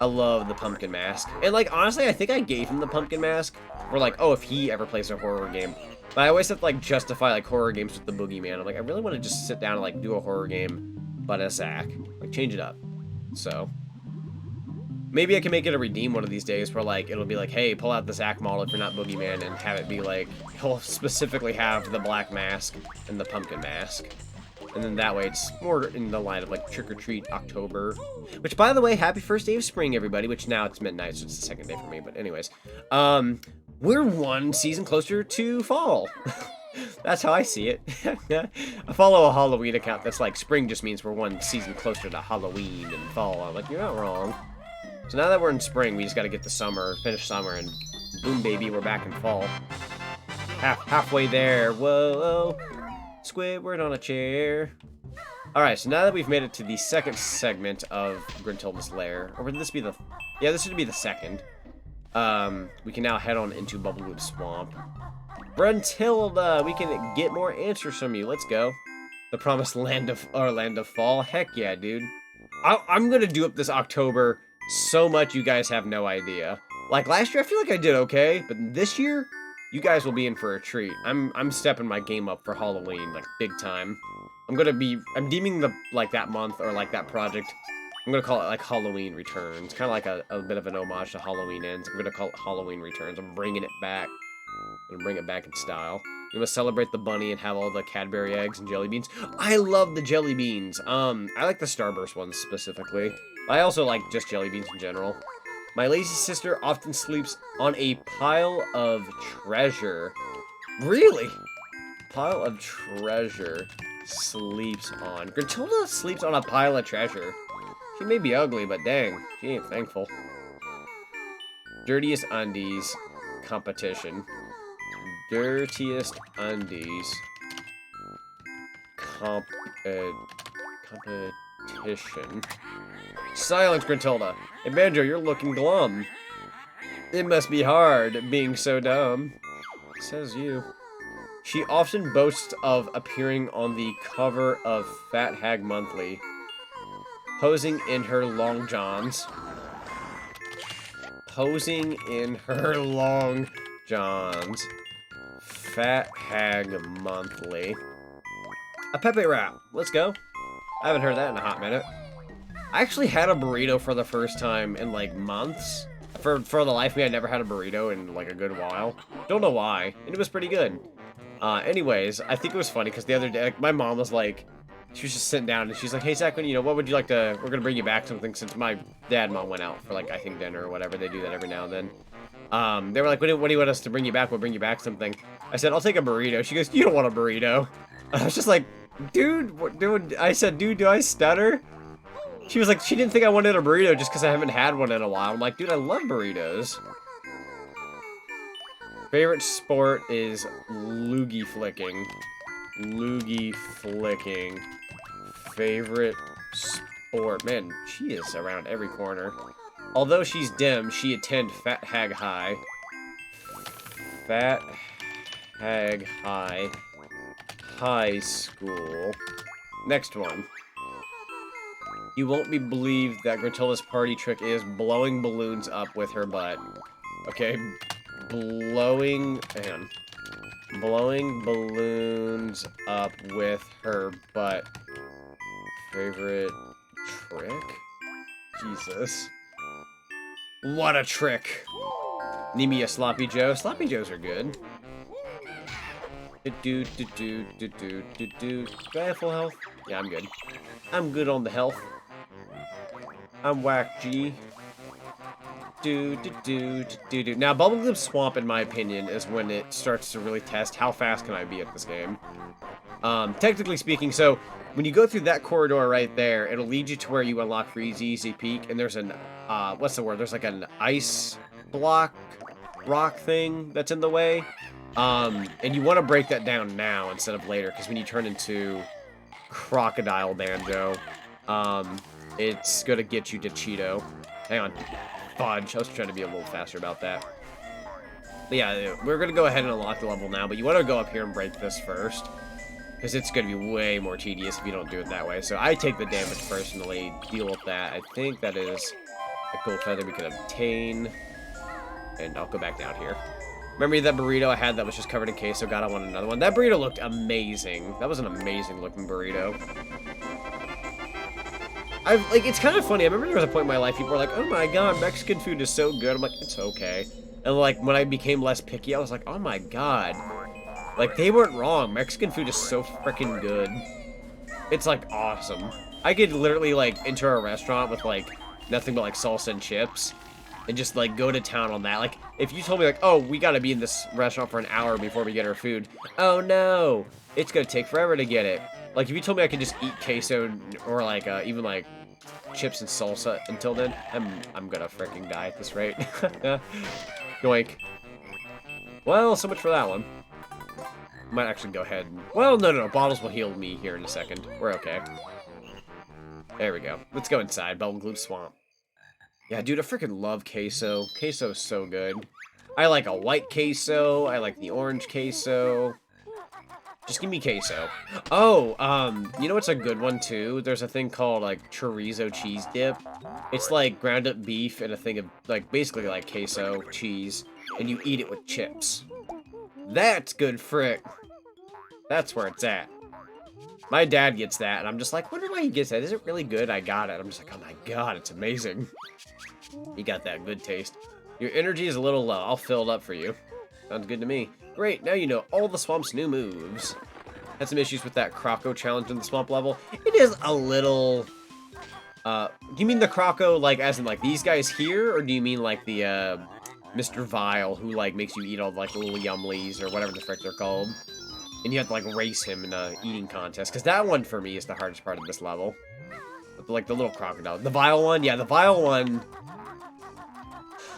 I love the pumpkin mask. And like, honestly, I think I gave him the pumpkin mask for like, oh, if he ever plays a horror game. But I always have to like justify like horror games with the boogeyman. I'm like, I really want to just sit down and like do a horror game, but as Zack. Like, change it up. So maybe I can make it a redeem one of these days where like it'll be like, hey, pull out the Zack model if you're not boogeyman, and have it be like he'll specifically have the black mask and the pumpkin mask. And then that way it's more in the line of like Trick or Treat October. Which, by the way, happy first day of spring, everybody. Which now it's midnight, so it's the second day for me. But anyways, we're one season closer to fall. That's how I see it. I follow a Halloween account that's like spring just means we're one season closer to Halloween and fall. I'm like, you're not wrong. So now that we're in spring, we just got to get to summer, finish summer, and boom, baby, we're back in fall. Halfway there. Whoa. Squidward on a chair. Alright, so now that we've made it to the second segment of Gruntilda's Lair, or would this be the... Yeah, this would be the second. We can now head on into Bubble Loop Swamp. Gruntilda, we can get more answers from you. Let's go. The promised land of fall. Heck yeah, dude. I'm gonna do up this October so much you guys have no idea. Like last year, I feel like I did okay, but this year, you guys will be in for a treat. I'm stepping my game up for Halloween, like big time. I'm deeming that month or like that project I'm gonna call it like Halloween Returns. Kind of like a bit of an homage to Halloween Ends. I'm gonna call it Halloween Returns. I'm bringing it back. I'm gonna bring it back in style. I'm gonna celebrate the bunny and have all the Cadbury eggs and jelly beans. I love the jelly beans. I like the Starburst ones specifically. I also like just jelly beans in general. My lazy sister often sleeps on a pile of treasure. Really? Pile of treasure sleeps on. Gruntilda sleeps on a pile of treasure. She may be ugly, but dang, she ain't thankful. Dirtiest undies competition. Dirtiest undies competition. Silence, Gruntilda. Hey, Banjo, you're looking glum. It must be hard being so dumb. Says you. She often boasts of appearing on the cover of Fat Hag Monthly, posing in her long johns. Posing in her long johns. Fat Hag Monthly. A Pepe Rap. Let's go. I haven't heard that in a hot minute. I actually had a burrito for the first time in like months. For the life of me, I never had a burrito in like a good while. Don't know why. And it was pretty good. Anyways, I think it was funny because the other day, like, my mom was like, she was just sitting down and she's like, hey, Zach, you know, what would you like to, we're going to bring you back something since my dad and mom went out for like, I think dinner or whatever. They do that every now and then. They were like, what do you want us to bring you back? We'll bring you back something. I said, I'll take a burrito. She goes, you don't want a burrito. I was just like, dude, what, dude, I said, dude, do I stutter? She was like, she didn't think I wanted a burrito just because I haven't had one in a while. I'm like, dude, I love burritos. Favorite sport is loogie flicking. Loogie flicking. Favorite sport. Man, she is around every corner. Although she's dim, she attend Fat Hag High. Fat Hag High. High school. Next one. You won't be believed that Gruntilda's party trick is blowing balloons up with her butt. Okay, blowing balloons up with her butt. Favorite trick? Jesus. What a trick. Need me a Sloppy Joe? Sloppy Joes are good. Do I have full health? Yeah, I'm good. I'm good on the health. I'm whack G. Now, Bubblegloop Swamp, in my opinion, is when it starts to really test how fast can I be at this game. Technically speaking, so when you go through that corridor right there, it'll lead you to where you unlock Freezy Easy Peak, and there's an, what's the word? There's like an ice block rock thing that's in the way. And you want to break that down now instead of later, because when you turn into Crocodile Banjo, it's gonna get you to Cheeto. Hang on. Fudge. I was trying to be a little faster about that. But yeah, we're gonna go ahead and unlock the level now, but you want to go up here and break this first, because it's gonna be way more tedious if you don't do it that way. So I take the damage personally, deal with that. I think that is a gold feather we can obtain. And I'll go back down here. Remember that burrito I had that was just covered in queso? God, I want another one. That burrito looked amazing. That was an amazing looking burrito. It's kind of funny. I remember there was a point in my life people were like, oh my god, Mexican food is so good. I'm like, it's okay. And like, when I became less picky, I was like, oh my god. Like, they weren't wrong. Mexican food is so freaking good. It's like awesome. I could literally like enter a restaurant with like nothing but like salsa and chips and just like go to town on that. Like, if you told me like, oh, we gotta be in this restaurant for an hour before we get our food. Oh no, it's gonna take forever to get it. Like, if you told me I could just eat queso or like even like chips and salsa until then, I'm gonna freaking die at this rate. Yoink. Well, so much for that one. Might actually go ahead and... Well, no. Bottles will heal me here in a second. We're okay. There we go. Let's go inside. Bubblegloop Swamp. Yeah, dude, I freaking love queso. Queso is so good. I like a white queso. I like the orange queso. Just give me queso. Oh, you know what's a good one, too? There's a thing called, like, chorizo cheese dip. It's, like, ground up beef and a thing of, like, basically like queso, cheese, and you eat it with chips. That's good frick. That's where it's at. My dad gets that, and I'm just like, wonder why he gets that. Is it really good? I got it. I'm just like, oh my god, it's amazing. You got that good taste. Your energy is a little low. I'll fill it up for you. Sounds good to me. Great, now you know all the swamp's new moves. Had some issues with that Croco challenge in the swamp level. It is a little... do you mean the Croco, like, as in, like, these guys here? Or do you mean, like, the, Mr. Vile, who, like, makes you eat all, like, little yumlies, or whatever the frick they're called? And you have to, like, race him in a eating contest. Because that one, for me, is the hardest part of this level. But, like, the little crocodile. The Vile one? Yeah, the Vile one...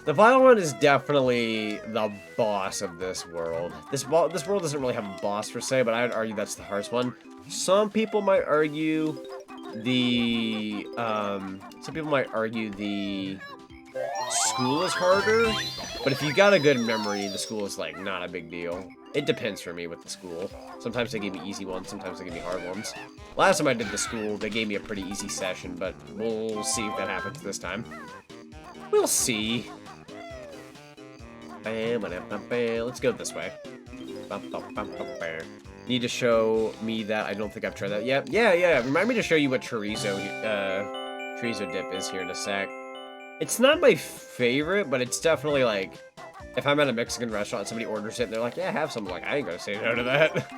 The Vile one is definitely the boss of this world. This world doesn't really have a boss per se, but I would argue that's the hardest one. Some people might argue the school is harder, but if you got a good memory, the school is like not a big deal. It depends for me with the school. Sometimes they give me easy ones, sometimes they give me hard ones. Last time I did the school, they gave me a pretty easy session, but we'll see if that happens this time. We'll see. Let's go this way. Need to show me that. I don't think I've tried that yet. Yeah. Remind me to show you what chorizo dip is here in a sec. It's not my favorite, but it's definitely like, if I'm at a Mexican restaurant and somebody orders it and they're like, yeah, have some. I'm like, I ain't gonna say no to that.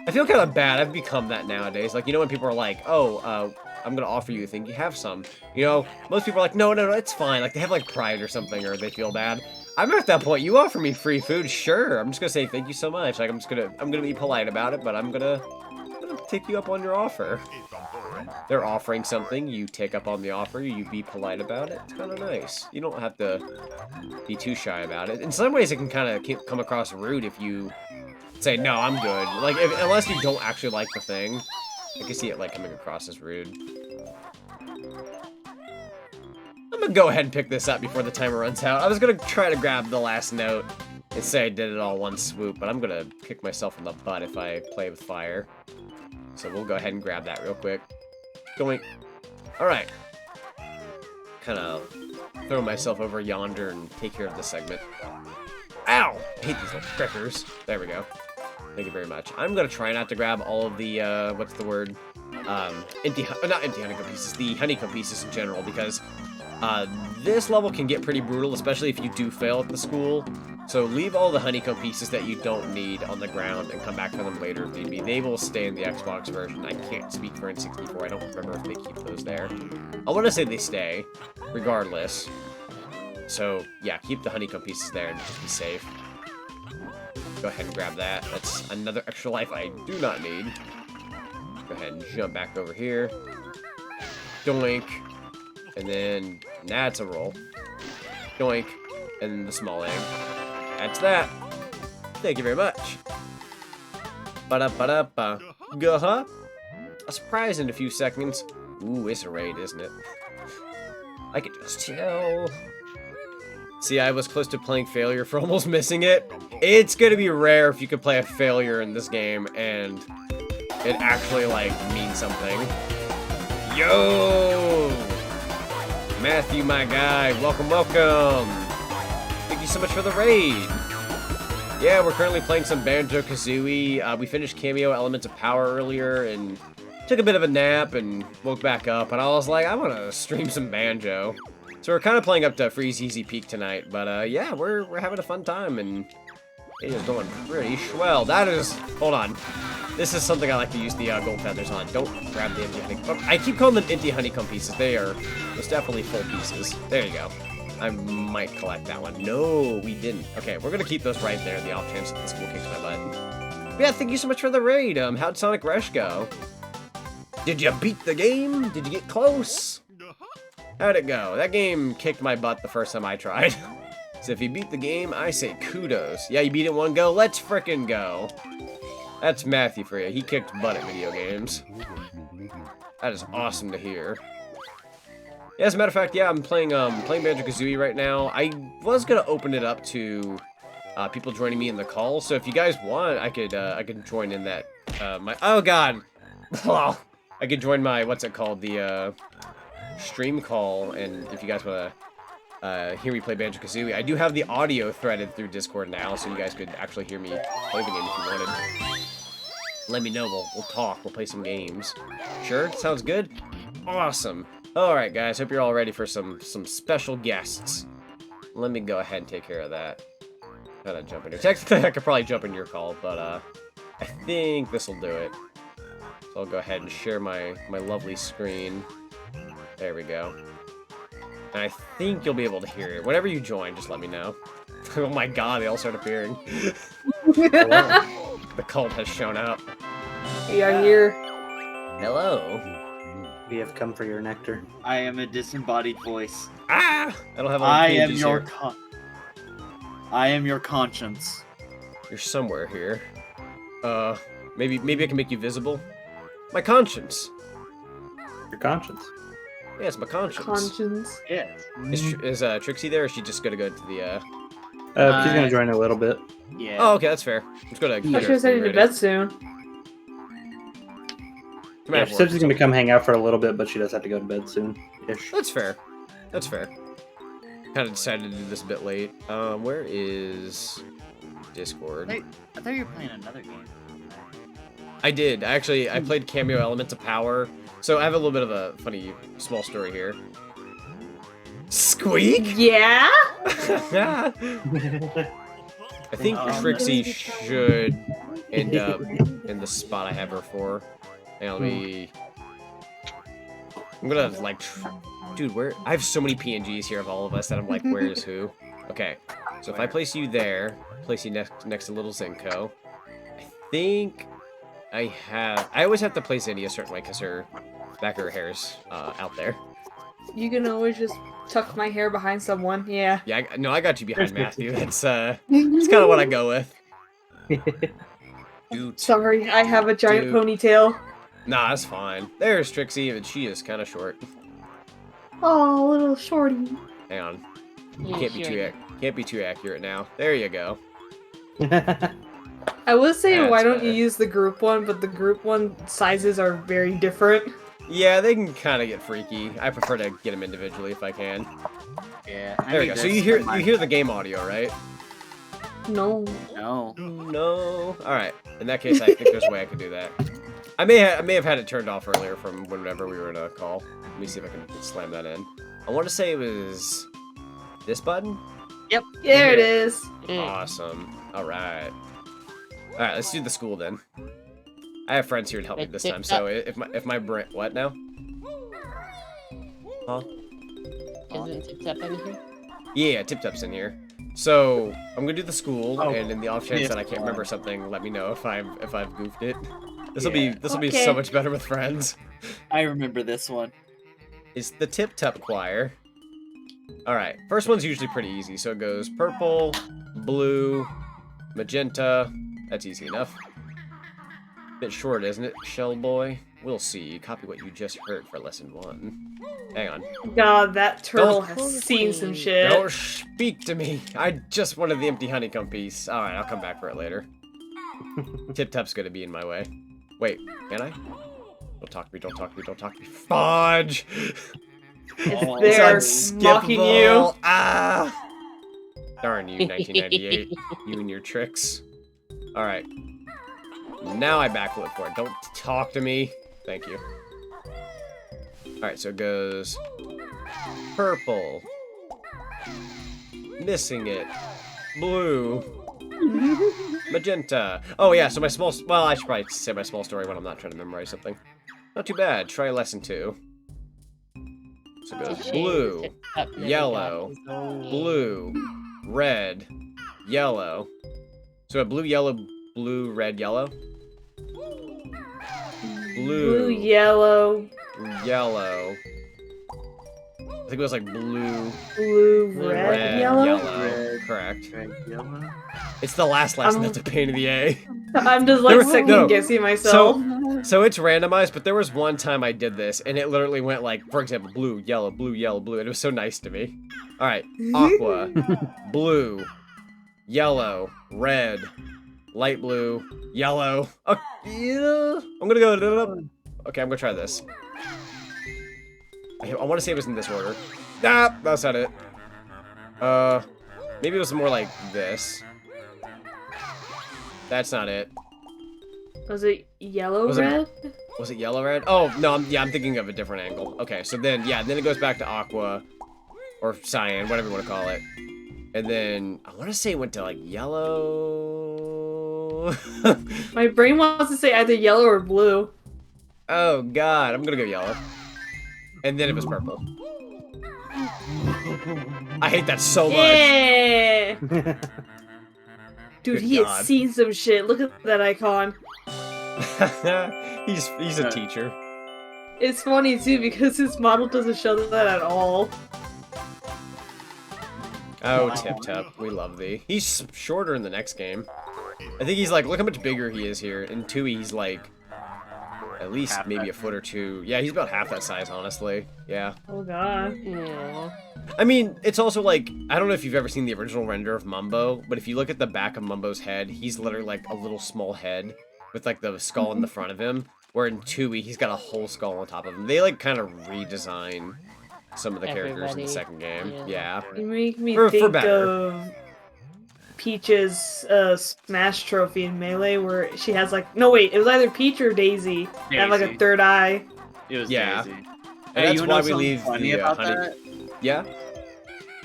I feel kind of bad. I've become that nowadays. Like, you know when people are like, oh, I'm gonna offer you a thing, you have some. You know, most people are like, no, it's fine. Like, they have like pride or something, or they feel bad. I'm at that point. You offer me free food, sure. I'm just gonna say thank you so much. Like, I'm gonna be polite about it, but I'm gonna take you up on your offer. They're offering something, you take up on the offer, you be polite about it. It's kind of nice. You don't have to be too shy about it. In some ways, it can kind of come across rude if you say, no, I'm good. Like, unless you don't actually like the thing. I can see it, like, coming across as rude. I'm gonna go ahead and pick this up before the timer runs out. I was gonna try to grab the last note and say I did it all one swoop, but I'm gonna kick myself in the butt if I play with fire. So we'll go ahead and grab that real quick. Going. Alright. Kind of throw myself over yonder and take care of this segment. Ow! I hate these little crickers. There we go. Thank you very much. I'm gonna try not to grab all of the, what's the word? Not empty honeycomb pieces, the honeycomb pieces in general, because, this level can get pretty brutal, especially if you do fail at the school. So leave all the honeycomb pieces that you don't need on the ground and come back for them later if need be. They will stay in the Xbox version. I can't speak for N64. I don't remember if they keep those there. I want to say they stay, regardless. So, yeah, keep the honeycomb pieces there and just be safe. Go ahead and grab that. That's another extra life I do not need. Go ahead and jump back over here. Doink. And then, that's a roll. Doink. And the small egg. That's that. Thank you very much. Ba-da-ba-da-ba. Gah-huh. A surprise in a few seconds. Ooh, it's a raid, isn't it? I could just tell. See, I was close to playing failure for almost missing it. It's gonna be rare if you could play a failure in this game and it actually, like, means something. Yo! Matthew, my guy, welcome. Thank you so much for the raid. Yeah, we're currently playing some Banjo-Kazooie. We finished Cameo Elements of Power earlier and took a bit of a nap and woke back up, and I was like, I want to stream some Banjo. So we're kind of playing up to Freeze Easy Peak tonight, but yeah, we're having a fun time, and it is going pretty swell. That is, hold on. This is something I like to use the gold feathers on. Don't grab the empty honeycomb. I keep calling them empty honeycomb pieces. They are most definitely full pieces. There you go. I might collect that one. No, we didn't. Okay, we're gonna keep those right there, the off chance that the school kicks my butt. But yeah, thank you so much for the raid. How'd Sonic Rush go? Did you beat the game? Did you get close? How'd it go? That game kicked my butt the first time I tried. So if you beat the game, I say kudos. Yeah, you beat it in one go? Let's frickin' go. That's Matthew for you. He kicked butt at video games. That is awesome to hear. Yeah, as a matter of fact, yeah, I'm playing Banjo-Kazooie right now. I was gonna open it up to people joining me in the call. So if you guys want, I could join in that. Oh god, I could join my what's it called, the stream call. And if you guys wanna hear me play Banjo-Kazooie, I do have the audio threaded through Discord now, so you guys could actually hear me play the game if you wanted. let me know. We'll talk. We'll play some games. Sure? Sounds good? Awesome. Alright, guys. Hope you're all ready for some special guests. Let me go ahead and take care of that. Gotta jump in here. Technically, I could probably jump in your call, but, I think this will do it. So I'll go ahead and share my lovely screen. There we go. And I think you'll be able to hear it. Whenever you join, just let me know. Oh my god, they all start appearing. The cult has shown up. We are here. Hello. We have come for your nectar. I am a disembodied voice. Ah! I don't have all I the am PNGs your here. I am your conscience. You're somewhere here. Maybe I can make you visible? My conscience. Your conscience. Yeah, it's my conscience. Conscience. Yes. Is Trixie there, or is she just gonna go to the, She's gonna join in a little bit. Yeah. Oh, okay, that's fair. I'm just gonna I get should have headed to ready. bed soon. Come Yeah, out she for said it. she's gonna come hang out for a little bit, but she does have to go to bed soon. Ish. That's fair. That's fair. Kind of decided to do this a bit late. Where is Discord? I thought you were playing another game. I did. Actually, I played Cameo Elements of Power. So I have a little bit of a funny, small story here. Squeak? Yeah? I think Trixie should end up in the spot I have her for. Hang on, let me... I'm gonna, like... Dude, where... I have so many PNGs here of all of us that I'm like, where is who? Okay, so if I place you there, place you next to Little Zenko, I think I have... I always have to place Indy a certain way because her back of her hair's out there. You can always just tuck my hair behind someone. Yeah. Yeah, no, I got you behind Matthew. That's kind of what I go with. Dude. Sorry, I have a giant Dude. ponytail. Nah, that's fine. There's Trixie, but she is kind of short. Oh, little shorty. Hang on. Can't be too accurate now. There you go. I was saying, That's why don't you better. use the group one, but the group one sizes are very different. Yeah, they can kind of get freaky. I prefer to get them individually if I can. Yeah. There we go. So you hear the game audio, right? No. No. No. All right. In that case, I think there's a way I could do that. I may have had it turned off earlier from whenever we were in a call. Let me see if I can slam that in. I want to say it was this button. Yep. There it is. Awesome. All right. All right. Let's do the school then. I have friends here to help me this time. So if my brain, what now? Huh? Isn't Tip Tap in here? Yeah, Tip Tap's in here. So I'm gonna do the school, Oh, and in the off chance yes. that I can't remember something, let me know if I've goofed it. This will Yeah. be Okay. so much better with friends. I remember this one. It's the Tip Tap Choir. All right, first one's usually pretty easy. So it goes purple, blue, magenta. That's easy enough. Bit short, isn't it, Shell Boy? We'll see. Copy what you just heard for lesson 1. Hang on. God, that turtle Don't- has seen some shit. Don't speak to me. I just wanted the empty honeycomb piece. All right, I'll come back for it later. Tip Tap's gonna be in my way. Wait, can I? Don't talk to me. Don't talk to me. Don't talk to me. Fudge! Oh, It's there, mocking you. unskippable. Ah! Darn you, 1998. You and your tricks. All right. Now I backflip for it. Don't talk to me. Thank you. Alright, so it goes purple. Missing it. Blue. Magenta. Oh yeah, so my small... Well, I should probably say my small story when I'm not trying to memorize something. Not too bad. Try lesson 2. So it goes blue, yellow, blue, red, yellow. So a blue, yellow, blue, red, yellow. Blue, yellow, yellow. I think it was like blue, blue, red, red, yellow. Red. Correct. Red, yellow. It's the last lesson that's a pain in the A. I'm just There like was- second no. guessing myself. So it's randomized, but there was one time I did this, and it literally went like, for example, blue, yellow, blue, yellow, blue, and it was so nice to me. All right, aqua, blue, yellow, red, light blue, yellow. Oh, yeah. I'm gonna go. Okay, I'm gonna try this. I want to say it was in this order. Ah, that's not it. Maybe it was more like this. That's not it. Was it yellow Was it- red? Was it yellow red? Oh, no, I'm thinking of a different angle. Okay, so then, yeah, then it goes back to aqua, or cyan, whatever you want to call it. And then, I want to say it went to, like, yellow... My brain wants to say either yellow or blue. Oh, God, I'm gonna go yellow. And then it was purple. I hate that so much. Yeah! Dude, Good he God. has seen some shit. Look at that icon. He's a teacher. It's funny too because his model doesn't show that at all. Oh, Tip Tap, we love thee. He's shorter in the next game. I think he's like, look how much bigger he is here. In 2E, he's like, at least Half maybe that. a foot or two. Yeah, he's about half that size, honestly. Yeah. Oh god. Aw. I mean, it's also like, I don't know if you've ever seen the original render of Mumbo, but if you look at the back of Mumbo's head, he's literally like a little small head with like the skull in the front of him. Where in 2E, he's got a whole skull on top of him. They like kind of redesign some of the characters in Everybody, the second game. yeah. Yeah. You make me For think better. of Peach's Smash trophy in Melee where she has like no wait, it was either Peach or Daisy. They have like a Daisy. third eye. It was Yeah. Daisy. And Hey, that's you why know we something leave funny the about honey. that? Yeah?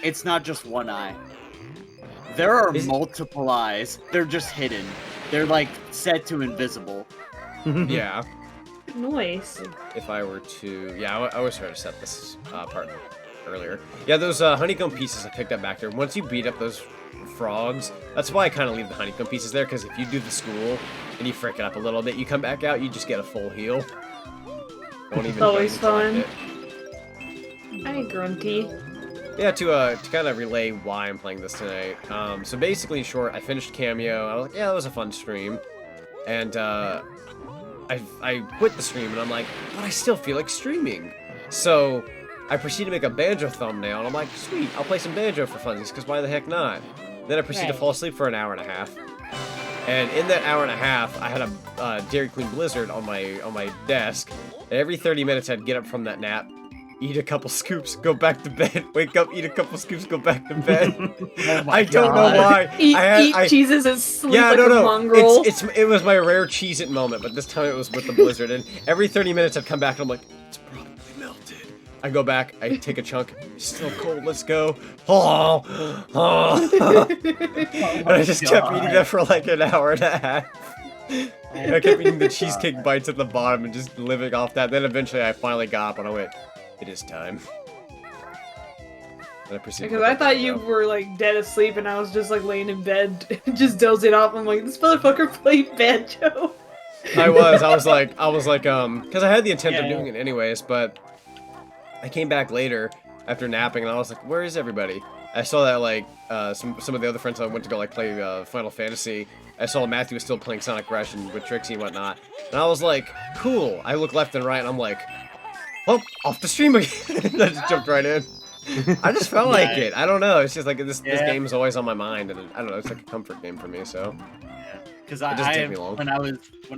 It's not just one eye. There are Is it- multiple eyes. They're just hidden. They're like set to invisible. Yeah. Noise. If I were to... Yeah, I always try to set this part earlier. Yeah, those honeycomb pieces I picked up back there. Once you beat up those frogs, that's why I kind of leave the honeycomb pieces there, because if you do the school and you frick it up a little bit, you come back out, you just get a full heal. Don't even Always collect fun. it. Hi, Grunty. Yeah, to kind of relay why I'm playing this tonight. So basically, in short, I finished Cameo. I was like, yeah, that was a fun stream. And I quit the stream, and I'm like, but I still feel like streaming. So I proceed to make a Banjo thumbnail, and I'm like, sweet, I'll play some Banjo for funsies, because why the heck not? Then I proceed to Right. fall asleep for an hour and a half. And in that hour and a half, I had a Dairy Queen Blizzard on my desk. And every 30 minutes, I'd get up from that nap, eat a couple scoops, go back to bed, wake up, eat a couple scoops, go back to bed. I don't know why. Eat cheeses and sleep Yeah, like no, a no. mongrel. It was my rare Cheez-It moment, but this time it was with the Blizzard. And every 30 minutes, I'd come back and I'm like, it's probably melted. I go back, I take a chunk, it's still cold, let's go. Oh, oh. And I just kept eating that for like an hour and a half. And I kept eating the cheesecake bites at the bottom and just living off that. Then eventually I finally got up and I went, it is time. And I proceeded to Because I let thought that you go. were like dead asleep and I was just like laying in bed just dozing off. I'm like, this motherfucker played Banjo. I was like, because I had the intent of Yeah. doing it anyways, but I came back later after napping and I was like, where is everybody? I saw that like some of the other friends I went to go like play Final Fantasy. I saw Matthew was still playing Sonic Rush and with Trixie and whatnot, and I was like, cool. I look left and right and I'm like, oh, off the stream again. I just jumped right in. I just felt like it. I don't know. It's just like this Yeah. game is always on my mind, and I don't know. It's like a comfort game for me. So Because It doesn't take me long. when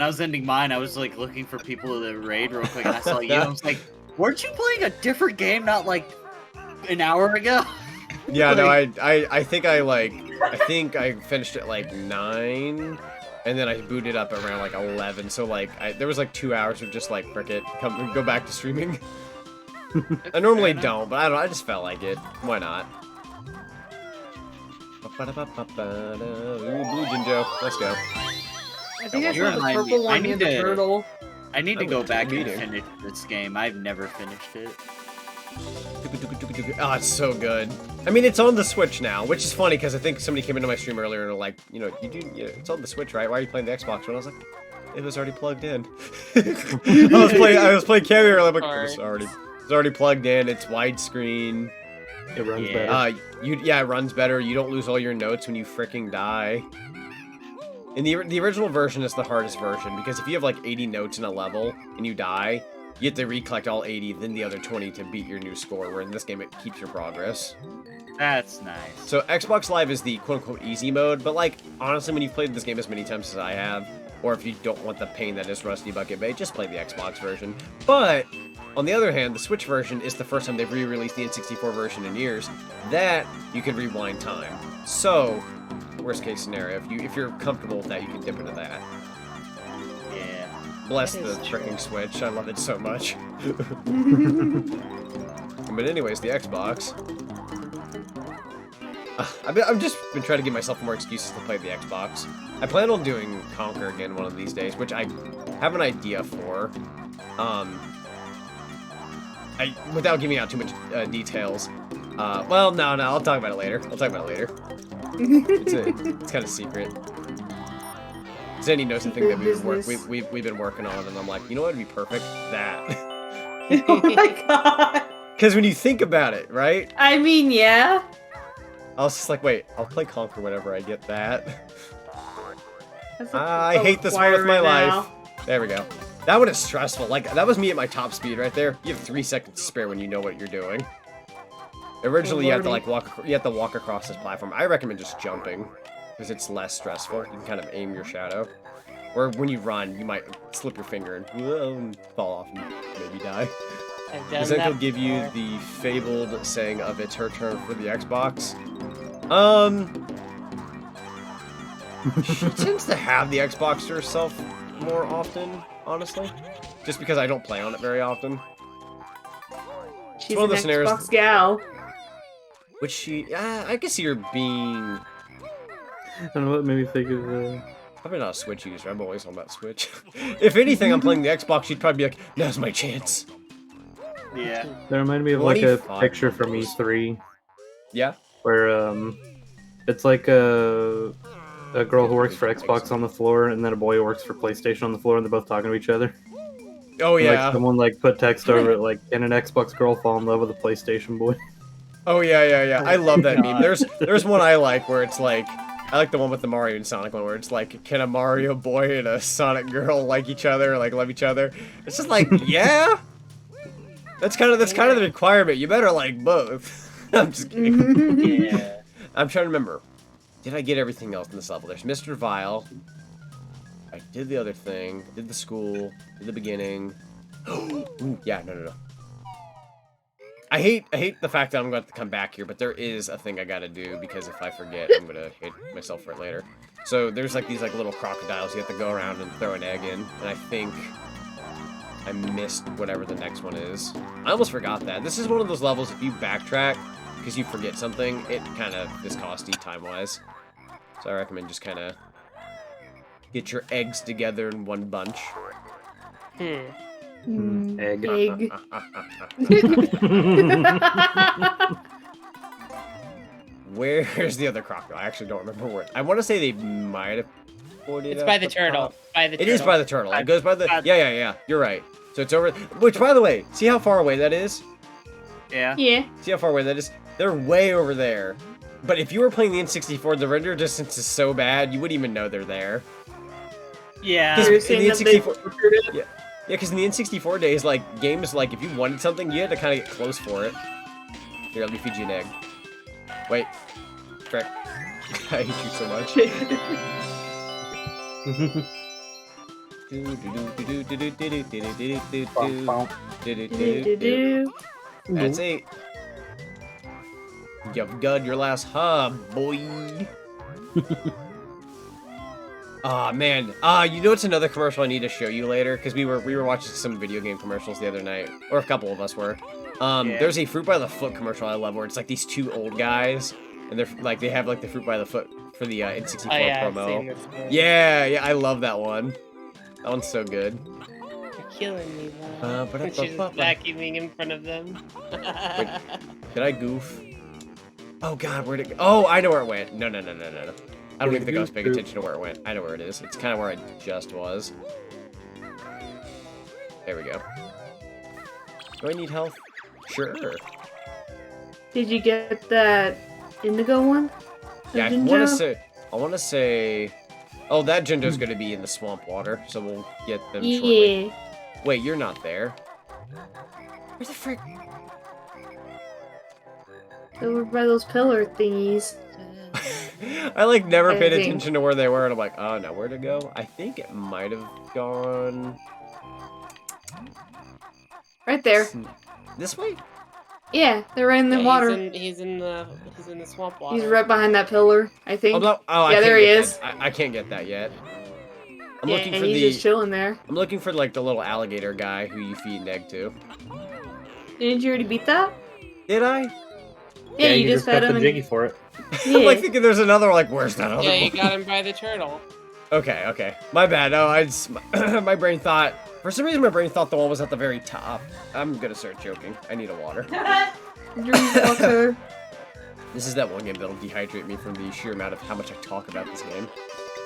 I was ending mine, I was like looking for people to raid real quick, and I saw you. I was like, weren't you playing a different game not like an hour ago? yeah, no, Like- I think I finished at like 9, and then I booted up around like 11. So like there was like 2 hours of just like frick it, go back to streaming. I normally don't, but I don't. I just felt like it. Why not? Ooh, Blue Jinjo, let's go. I think I You saw the remind me, purple I one near need the to- turtle. I need to Oh, go it's a back and meeting. finish this game. I've never finished it. Oh, it's so good. I mean, it's on the Switch now, which is funny because I think somebody came into my stream earlier and were like, it's on the Switch, right? Why are you playing the Xbox one? I was like, it was already plugged in. I was playing Cameo earlier. I'm like, it's already plugged in. It's widescreen. It runs Yeah. better. It runs better. You don't lose all your notes when you freaking die. In the original version is the hardest version because if you have like 80 notes in a level and you die, you have to recollect all 80, then the other 20 to beat your new score, where in this game it keeps your progress. That's nice. So Xbox Live is the quote-unquote easy mode, but like, honestly, when you've played this game as many times as I have, or if you don't want the pain that is Rusty Bucket Bay, just play the Xbox version. But, on the other hand, the Switch version is the first time they've re-released the N64 version in years. That, you can rewind time. So, worst case scenario, if you're comfortable with that, you can dip into that. Yeah. Bless That the is true. freaking Switch. I love it so much. But anyways, the Xbox. I've just been trying to give myself more excuses to play the Xbox. I plan on doing Conquer again one of these days, which I have an idea for. Without giving out too much details. Well, no, I'll talk about it later. It's kind of secret. Zenny knows something that we've been working on, and I'm like, you know what would be perfect? That. Oh my god. Because when you think about it, right? I mean, yeah. I was just like, wait, I'll play Conquer whenever I get that. That's I hate this one with my requirement life. There we go. That one is stressful. Like, that was me at my top speed right there. You have 3 seconds to spare when you know what you're doing. Originally, you have to like walk across this platform. I recommend just jumping because it's less stressful. You can kind of aim your shadow. Or when you run, you might slip your finger and fall off and maybe die. I've done Because then that he'll give you before. the fabled saying of it's her turn for the Xbox. She tends to have the Xbox to herself more often, honestly. Just because I don't play on it very often. She's one of an the scenarios- Xbox gal. Which she, I can see her being I don't know what made me think of. probably not a Switch user. I'm always on about Switch. If anything, I'm playing the Xbox. She'd probably be like, "Now's my chance." Yeah. That reminded me of like a 25 picture from years. E3 Yeah. where it's like a girl who works for Xbox on the floor and then a boy who works for PlayStation on the floor, and they're both talking to each other. Oh And, yeah. like someone like put text over it like, "Can an Xbox girl fall in love with a PlayStation boy?" Oh yeah. I love that meme. God. There's one I like where it's like, I like the one with the Mario and Sonic one where it's like, can a Mario boy and a Sonic girl like each other, like love each other? It's just like, yeah. That's kind of the requirement. You better like both. I'm just kidding. Yeah. I'm trying to remember. Did I get everything else in this level? There's Mr. Vile. I did the other thing. Did the school. Did the beginning. Ooh, yeah, no. I hate the fact that I'm going to have to come back here, but there is a thing I gotta do, because if I forget, I'm gonna hate myself for it later. So there's like these like little crocodiles you have to go around and throw an egg in, and I think I missed whatever the next one is. I almost forgot that. This is one of those levels, if you backtrack because you forget something, it kind of is costly time-wise. So I recommend just kind of get your eggs together in one bunch. Egg. Egg. Where's the other crocodile? I actually don't remember where. I want to say they might have poured it It's at by the turtle. top. By the It turtle. is by the turtle. It goes by the... Yeah. You're right. So it's over... Which, by the way, see how far away that is? Yeah. Yeah. See how far away that is? They're way over there. But if you were playing the N64, the render distance is so bad, you wouldn't even know they're there. Yeah. Because You're in saying the that they N64... recruited it? Yeah, because in the N64 days, like, games, like, if you wanted something, you had to kind of get close for it. Here, let me feed you an egg. Wait. Frick. I hate you so much. Do-do-do. That's 8. You've got your last hub, boy. Aw, man. You know what's another commercial I need to show you later? Because we were watching some video game commercials the other night. Or a couple of us were. Yeah. There's a Fruit by the Foot commercial I love where it's like these two old guys. And they're like, they have like the Fruit by the Foot for the N64 Oh yeah, I've promo. seen this one. Yeah, I love that one. That one's so good. You're killing me, man. She's vacuuming in front of them. Did I goof? Oh god, where'd it go? Oh, I know where it went. No. I don't even think I was paying attention to where it went. I know where it is. It's kind of where I just was. There we go. Do I need health? Sure. Did you get that indigo one? The Yeah, Jinjo? I want to say... Oh, that Jinjo's going to be in the swamp water, so we'll get them shortly. Yeah. Wait, you're not there. Where the frick? Over by those pillar thingies. I like never paid I think- attention to where they were, and I'm like, oh no, where to go? I think it might have gone Right there. this way. Yeah, they're right in the Yeah, water. He's in the swamp water. He's right behind that pillar, I think. I Yeah, can't there he get is. that. I can't get that yet. I'm Yeah, looking and for he's just chilling there. I'm looking for like the little alligator guy who you feed an egg to. Didn't you already beat that? Did I? Yeah, you just fed got him the and jiggy for it. I'm like yeah. thinking there's another like where's that other Yeah, you one? got him by the turtle. Okay. My bad. Oh, I just, my brain thought for some reason my brain thought the one was at the very top. I'm gonna start joking. I need a water. Drink water. This is that one game that'll dehydrate me from the sheer amount of how much I talk about this game.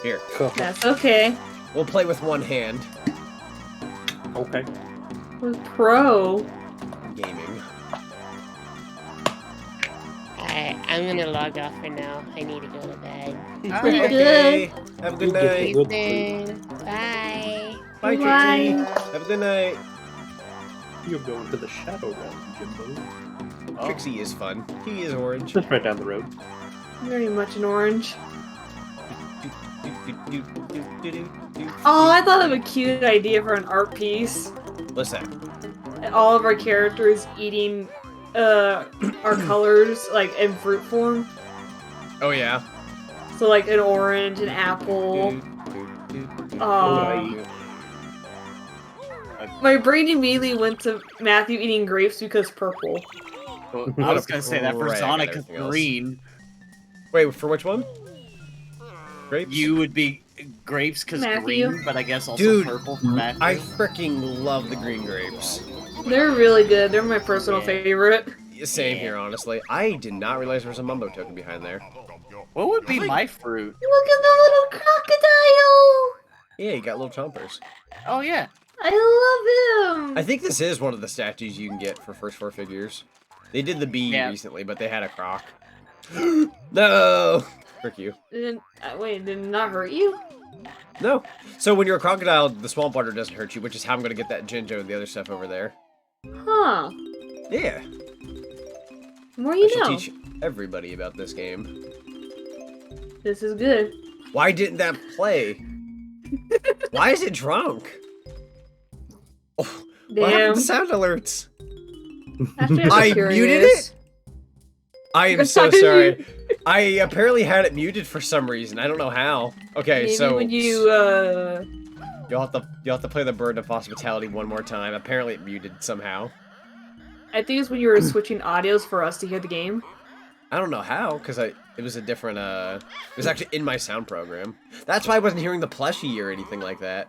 Here, That's okay. we'll play with one hand. Okay. With pro. Gaming. Alright, I'm gonna log off for now. I need to go to bed. Pretty Okay. good. Have a good Good night. sleep. Evening. Bye. Bye, Bye. Trixie. Have a good night. You're going to the Shadow Realm, Jimbo. Trixie is fun. He is orange. Just right down the road. Very much an orange. Oh, I thought of a cute idea for an art piece. What's that? All of our characters eating our colors like in fruit form. Oh yeah. So like an orange, an apple. My brain immediately went to Matthew eating grapes because purple. Well, I was gonna say that for Right, I got Zonic everything else. green, Wait, for which one? Grapes? you would be grapes because Matthew. green, but I guess also Dude, purple for Matthew. I freaking love the green grapes. They're really good. They're my personal Yeah. favorite. Same Yeah. here, honestly. I did not realize there was a Mumbo token behind there. What would be my fruit? Look at the little crocodile! Yeah, you got little chompers. Oh yeah. I love him! I think this is one of the statues you can get for first 4 figures. They did the bee Yeah. recently, but they had a croc. No! Frick you. Wait, did it not hurt you? No. So when you're a crocodile, the swamp water doesn't hurt you, which is how I'm gonna get that Jinjo and the other stuff over there. Huh. Yeah. The more I you should know. teach everybody about this game. This is good. Why didn't that play? Why is it drunk? Oh, what happened Damn. to sound alerts? Actually, I'm I curious. muted it? I am so sorry. I apparently had it muted for some reason. I don't know how. Okay, Maybe so when you, you'll have to play the Burden of Hospitality one more time. Apparently it muted somehow. I think it's when you were switching audios for us to hear the game. I don't know how, because it was a different it was actually in my sound program. That's why I wasn't hearing the plushie or anything like that.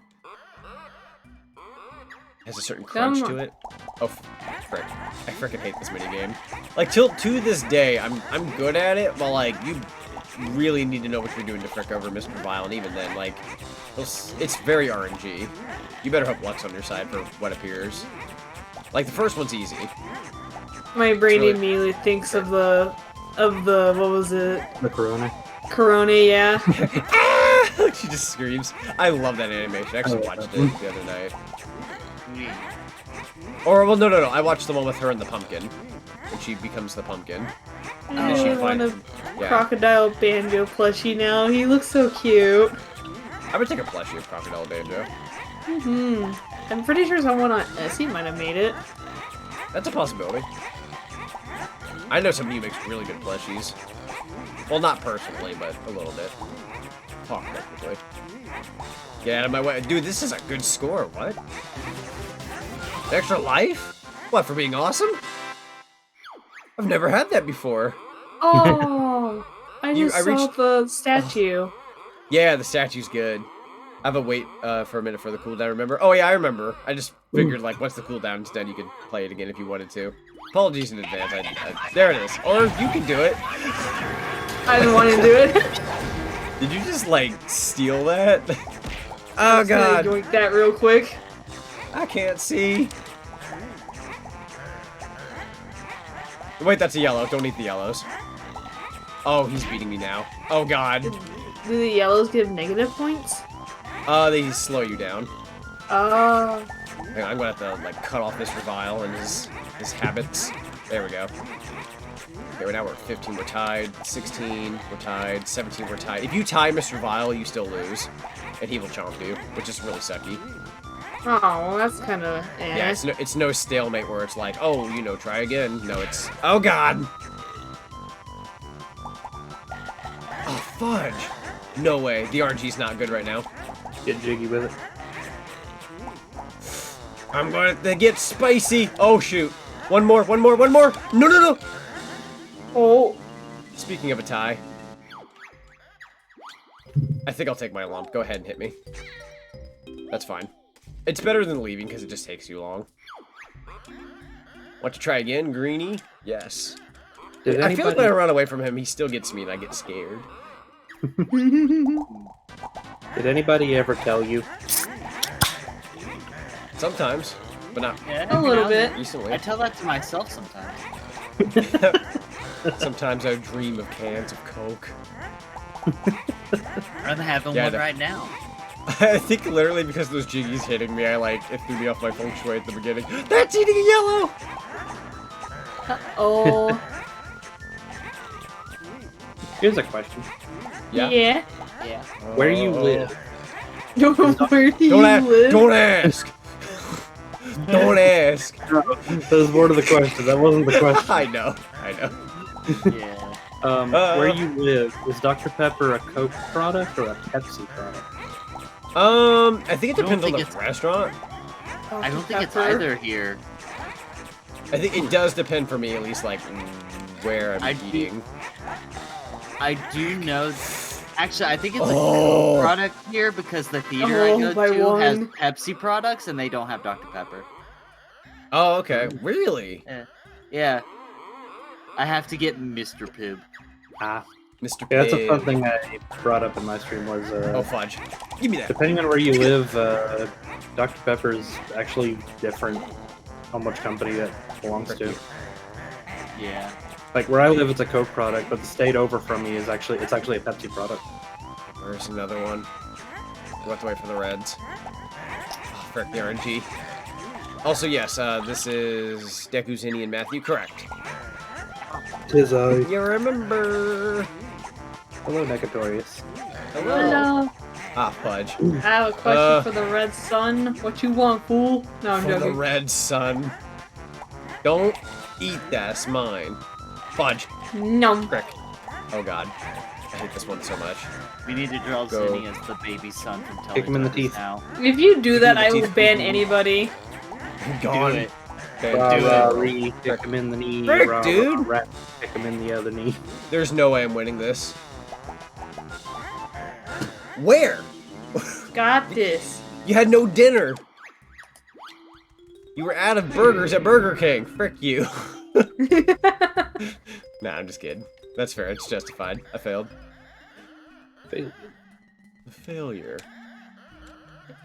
It has a certain crunch to it. Oh, frick. I frickin' hate this minigame. Like, to this day, I'm good at it, but, like, you really need to know what you're doing to frick over Mr. Vile, and even then, like, it's very RNG. You better hope luck's on your side for what appears. Like, the first one's easy. My brain Really? immediately thinks of the, what was it? The Corona. Corona, yeah. She just screams. I love that animation. I actually watched it the other night. Or, well, no. I watched the one with her and the pumpkin. When she becomes the pumpkin. And then she I want a yeah. crocodile banjo plushie now. He looks so cute. I would take a plushie of Crocodile Banjo. I'm pretty sure someone on Etsy might have made it. That's a possibility. I know somebody who makes really good plushies. Well, not personally, but a little bit. Talk technically. Get out of my way. Dude, this is a good score. What? Extra life? What, for being awesome? I've never had that before. Oh, I You- just I saw reached- the statue. Yeah, the statue's good. I have a wait for a minute for the cooldown, remember? Oh yeah, I remember. I just figured, like, once the cooldown's done, you could play it again if you wanted to. Apologies in advance. There it is. Or you can do it. I didn't want to do it. Did you just, like, steal that? Oh, Just gonna God. yoink that real quick. I can't see. Wait, that's a yellow. Don't eat the yellows. Oh, he's beating me now. Oh, God. Do the yellows give negative points? They slow you down. Oh. Hang on, I'm gonna have to, like, cut off Mr. Vile and his habits. There we go. Okay, right now we're at 15, we're tied. 16, we're tied. 17, we're tied. If you tie Mr. Vile, you still lose. And he will chomp you, which is really sucky. Oh, well, that's kind of Yeah, it's no stalemate where it's like, oh, you know, try again. No, it's... Oh, God! Oh, fudge! No way. The RNG's not good right now. Get jiggy with it. I'm going to get spicy. Oh, shoot. One more. No. Oh. Speaking of a tie. I think I'll take my lump. Go ahead and hit me. That's fine. It's better than leaving because it just takes you long. Want to try again, Greenie? Yes. I feel like when I run away from him, he still gets me and I get scared. Did anybody ever tell you? Sometimes, but not Yeah, A little bit. recently. I tell that to myself sometimes. Sometimes I dream of cans of Coke. I'm having Yeah, one no. right now. I think literally because those jiggies hitting me, it threw me off my feng shui at the beginning. That's eating a yellow! Oh. Here's a question. Yeah. Yeah. Yeah. Where do you live? Where do you live? Don't ask! Don't ask! That was more to the question. That wasn't the question. I know. Yeah. Where you live, is Dr. Pepper a Coke product or a Pepsi product? I think it I don't depends on think the it's- restaurant. I don't think it's Pepper. either here. I think it does depend for me, at least, like, where I'm I do- eating. I do know. Actually, I think it's a Oh. Coke product here because the theater Oh, I by go to has one. Pepsi products and they don't have Dr. Pepper. Oh, okay. Really? Yeah. I have to get Mr. Pibb. Ah. Mr. Yeah, that's a fun Pibb. thing I brought up in my stream was, Oh, fudge. Give me that. depending on where you live, Dr. Pepper is actually different on which company that belongs to. Yeah. Like where I live, it's a Coke product, but the state over from me is actually a Pepsi product. Where's another one? We'll have to wait for the reds. Oh, frick, the RNG. Also, yes, this is Deku, Zinni, and Matthew. Correct. Tis You remember? hello, Negatorius. Hello. Ah, fudge. I have a question for the red sun. What you want, fool? No, I'm For the joking. red sun. Don't eat that. It's mine. Fudge. No. Frick. Oh god. I hate this one so much. We need to draw Go. Zinni as the baby son from Kick him in the Teletubbies teeth. now. If you do that, the I will teeth. ban anybody. Gone. Do it. Okay, Rah, do rah, it. ree, kick him in the knee. Frick, rah, dude. rah, rah, kick him in the other knee. There's no way I'm winning this. Where? Got this. You had no dinner. You were out of burgers at Burger King. Frick you. Nah, I'm just kidding. That's fair. It's justified. I failed. Failure.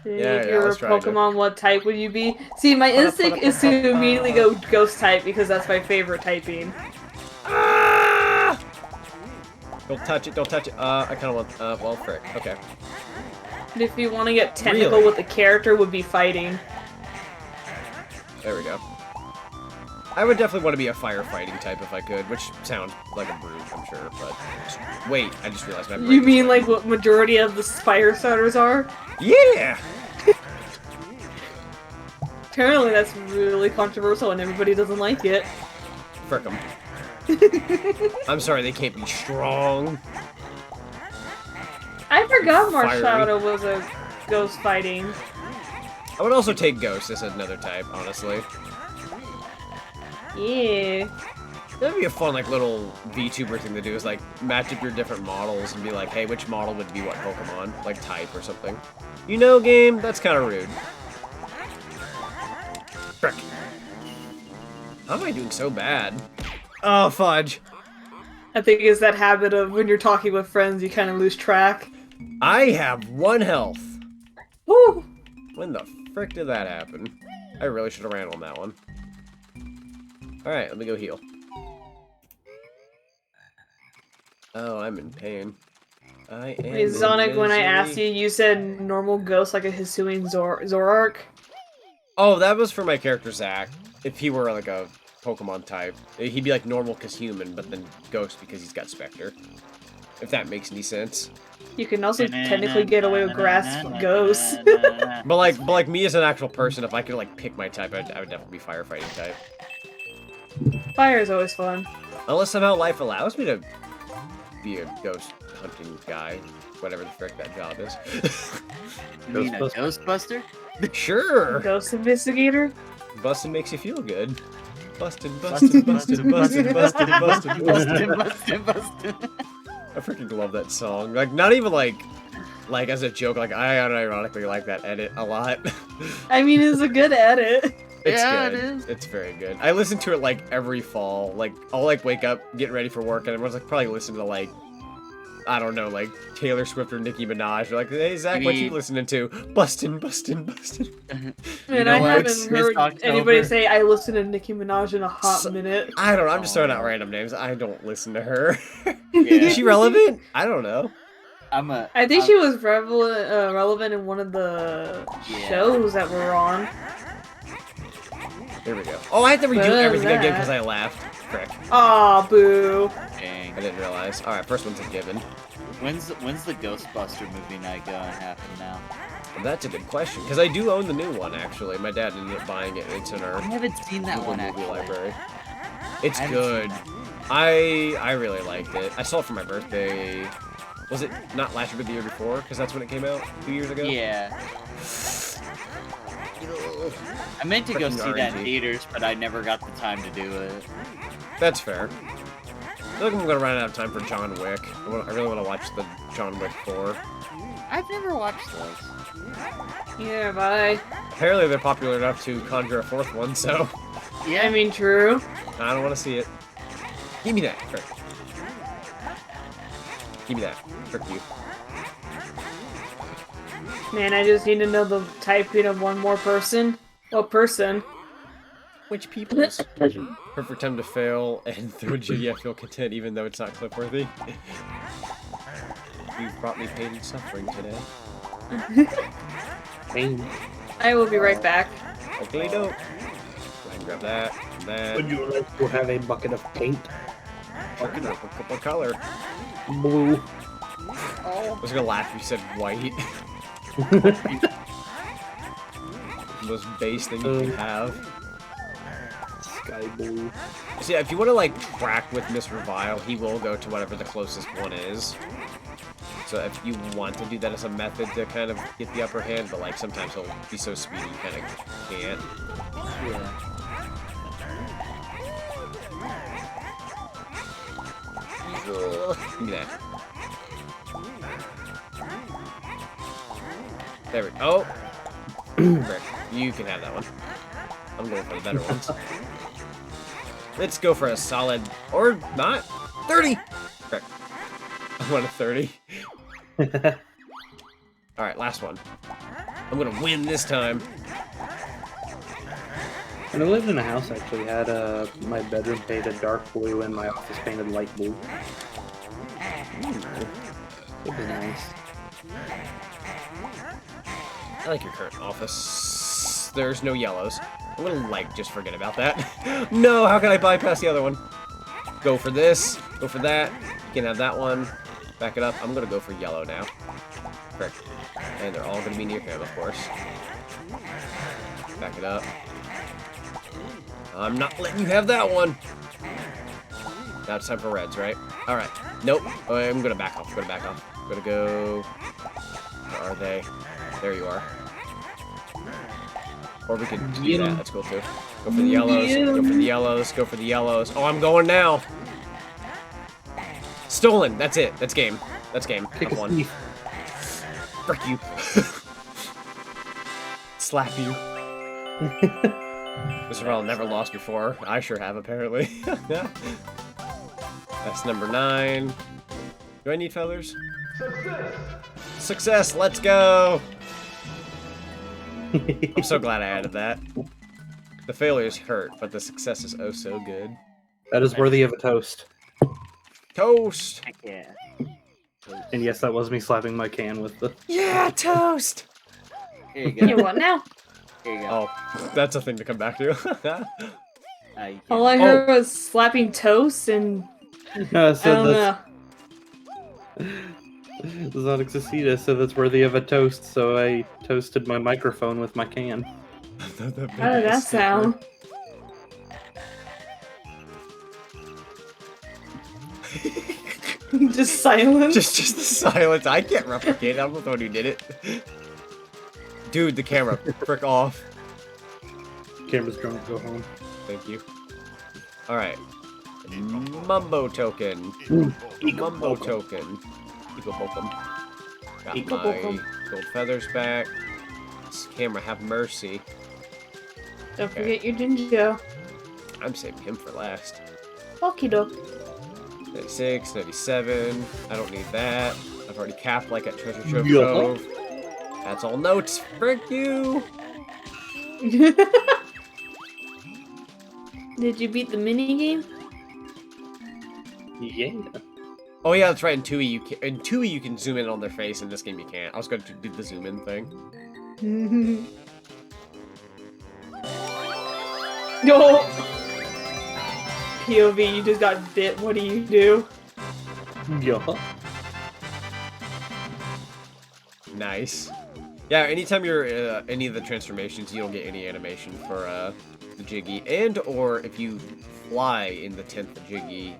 If Yeah, you're a let's try it. Pokemon, what type would you be? See, my instinct is to immediately go Ghost type because that's my favorite typing. Ah! Don't touch it. Don't touch it. I kind of want. Well, frick. Okay. But if you want to get technical Really? with the character, would be fighting. There we go. I would definitely want to be a firefighting type if I could, which sounds like a brute, I'm sure, but... Wait, I just realized my brain You is mean broken. like what majority of the fire starters are? Yeah! Apparently that's really controversial and everybody doesn't like it. Frick 'em. I'm sorry, they can't be strong. I forgot Fiery. Marshadow was a ghost fighting. I would also take Ghost as another type, honestly. Yeah. That'd be a fun, like, little VTuber thing to do, is, like, match up your different models and be like, hey, which model would be what Pokemon? Like, type or something. You know, game? That's kind of rude. Frick. How am I doing so bad? Oh, fudge. I think it's that habit of when you're talking with friends, you kind of lose track. I have 1 health. Woo! When the frick did that happen? I really should have ran on that one. Alright, let me go heal. Oh, I'm in pain. I am Hey, Zonic, in when I misery. asked you, you said normal ghost like a Hisuian Zoroark. Oh, that was for my character Zach. If he were like a Pokemon type, he'd be like normal because human, but then ghost because he's got Spectre. If that makes any sense. You can also technically get away with grass ghosts. But like me as an actual person, if I could like pick my type, I would definitely be firefighting type. Fire is always fun. Unless somehow life allows me to be a ghost hunting guy. whatever the frick that job is. You mean a Ghostbuster? Sure. Ghost investigator. Bustin' makes you feel good. Bustin', bustin', bustin', bustin', bustin', bustin', bustin'. I freaking love that song. Like, not even like as a joke. Like, I unironically like that edit a lot. I mean, it's a good edit. It's Yeah, good. it is. It's very good. I listen to it like every fall. Like, I'll like wake up, get ready for work, and everyone's like probably listen to like, I don't know, like Taylor Swift or Nicki Minaj. They're like, hey Zach, what you listening to? Bustin', bustin', bustin'. Man, I haven't heard anybody say I listen to Nicki Minaj in a hot minute. I don't know. I'm just throwing out random names. I don't listen to her. Yeah. Is she relevant? I don't know. I think she was relevant in one of the shows that were on. There we go. Oh, I have to redo What everything is again that? because I laughed. Frick. Aw, boo. Dang. I didn't realize. Alright, first one's a given. When's the Ghostbuster movie night gonna happen now? Well, that's a good question, because I do own the new one, actually. My dad ended up buying it. It's in our I haven't seen that Google one movie actually. library. It's I haven't good. seen I really liked it. I saw it for my birthday. Was it not last year, but the year before? Because that's when it came out 2 years ago? Yeah. I meant to go Freaking see that in RNG. theaters, but I never got the time to do it. That's fair. I feel like I'm going to run out of time for John Wick. I really want to watch the John Wick 4. I've never watched those. Yeah, bye. Apparently they're popular enough to conjure a fourth one, so Yeah, I mean, true. I don't want to see it. Give me that. Frick. Give me that. Frick you. Man, I just need to know the typing of one more person. What person? Which people's? Perfect time to fail and through Jitty I feel content even though it's not clip worthy. You've brought me pain and suffering today. Pain. I will be right back. Okay, dope. Go ahead and grab that and that. Would you like to have a bucket of paint? Bucket up a couple color. Blue. I was gonna laugh if you said white. Most base thing you can have. Sky blue. So yeah, if you want to like track with Mr. Vile, he will go to whatever the closest one is. So if you want to do that as a method to kind of get the upper hand, but like sometimes he'll be so speedy you kind of can't. yeah. Give me that. There we go. Oh! Frick. You can have that one. I'm going for the better ones. Let's go for a solid, or not, 30! Frick. I want a 30. Alright, last one. I'm gonna win this time. When I lived in a house, I actually had my bedroom painted dark blue and my office painted light blue. It was nice. I like your current office. There's no yellows. I'm gonna, like, just forget about that. No, how can I bypass the other one? Go for this. Go for that. You can have that one. Back it up. I'm gonna go for yellow now. Frick. And they're all gonna be near him, of course. Back it up. I'm not letting you have that one. Now it's time for reds, right? Alright. Nope. Oh, I'm gonna back off. I'm gonna back off. I'm gonna go... Where are they? There you are. Or we could do that. That's cool too. Go for the yellows. Go for the yellows. Go for the yellows. Oh, I'm going now. Stolen. That's it. That's game. That's game. Pick I've a won. thief. Frick you. Slap you. This round never lost before. I sure have, apparently. That's number 9. Do I need feathers? Success! Let's go! I'm so glad I added that. The failures hurt, but the success is oh so good. That is worthy of a toast. Toast! Heck yeah. And yes, that was me slapping my can with the... Yeah, toast! Here you go. Yeah, what now? Here you go. Oh, that's a thing to come back to. You All I heard was slapping toast and No, I don't know. ZonicTHedgehog said that's worthy of a toast, so I toasted my microphone with my can. How did that sound? Just silence. Just the silence. I can't replicate it. I'm not the one who did it. Dude, the camera. Frick off. Camera's drunk, go home. Thank you. Alright. Mumbo token. Mumbo token. Eco Pokem. Got my gold feathers back. This camera, have mercy. Don't forget your Jinjo. I'm saving him for last. Okie doke. 96, 97. I don't need that. I've already capped like at Treasure Trove Yeah. Cove. That's all notes. Frick you! Did you beat the mini game? Yeah. Oh yeah, that's right. In 2E you can zoom in on their face. In this game you can't. I was going to do the zoom in thing. No. POV, you just got bit. What do you do? Yeah. Nice. Yeah, anytime you're any of the transformations, you don't get any animation for the Jiggy, and or if you fly in the 10th Jiggy,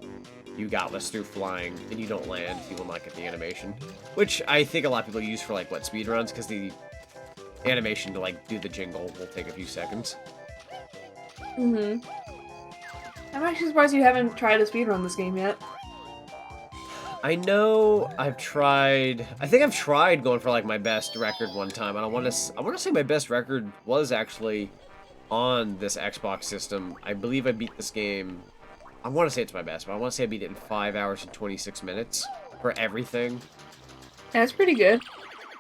you got less through flying, and you don't land, you will not get the animation. Which I think a lot of people use for like what speedruns, because the animation to like do the jingle will take a few seconds. I'm actually surprised you haven't tried to speedrun this game yet. I know I've tried. I think I've tried going for like my best record one time, and I want to say my best record was actually on this Xbox system. I believe I beat this game. I want to say it's my best, but I want to say I beat it in 5 hours and 26 minutes for everything. That's pretty good.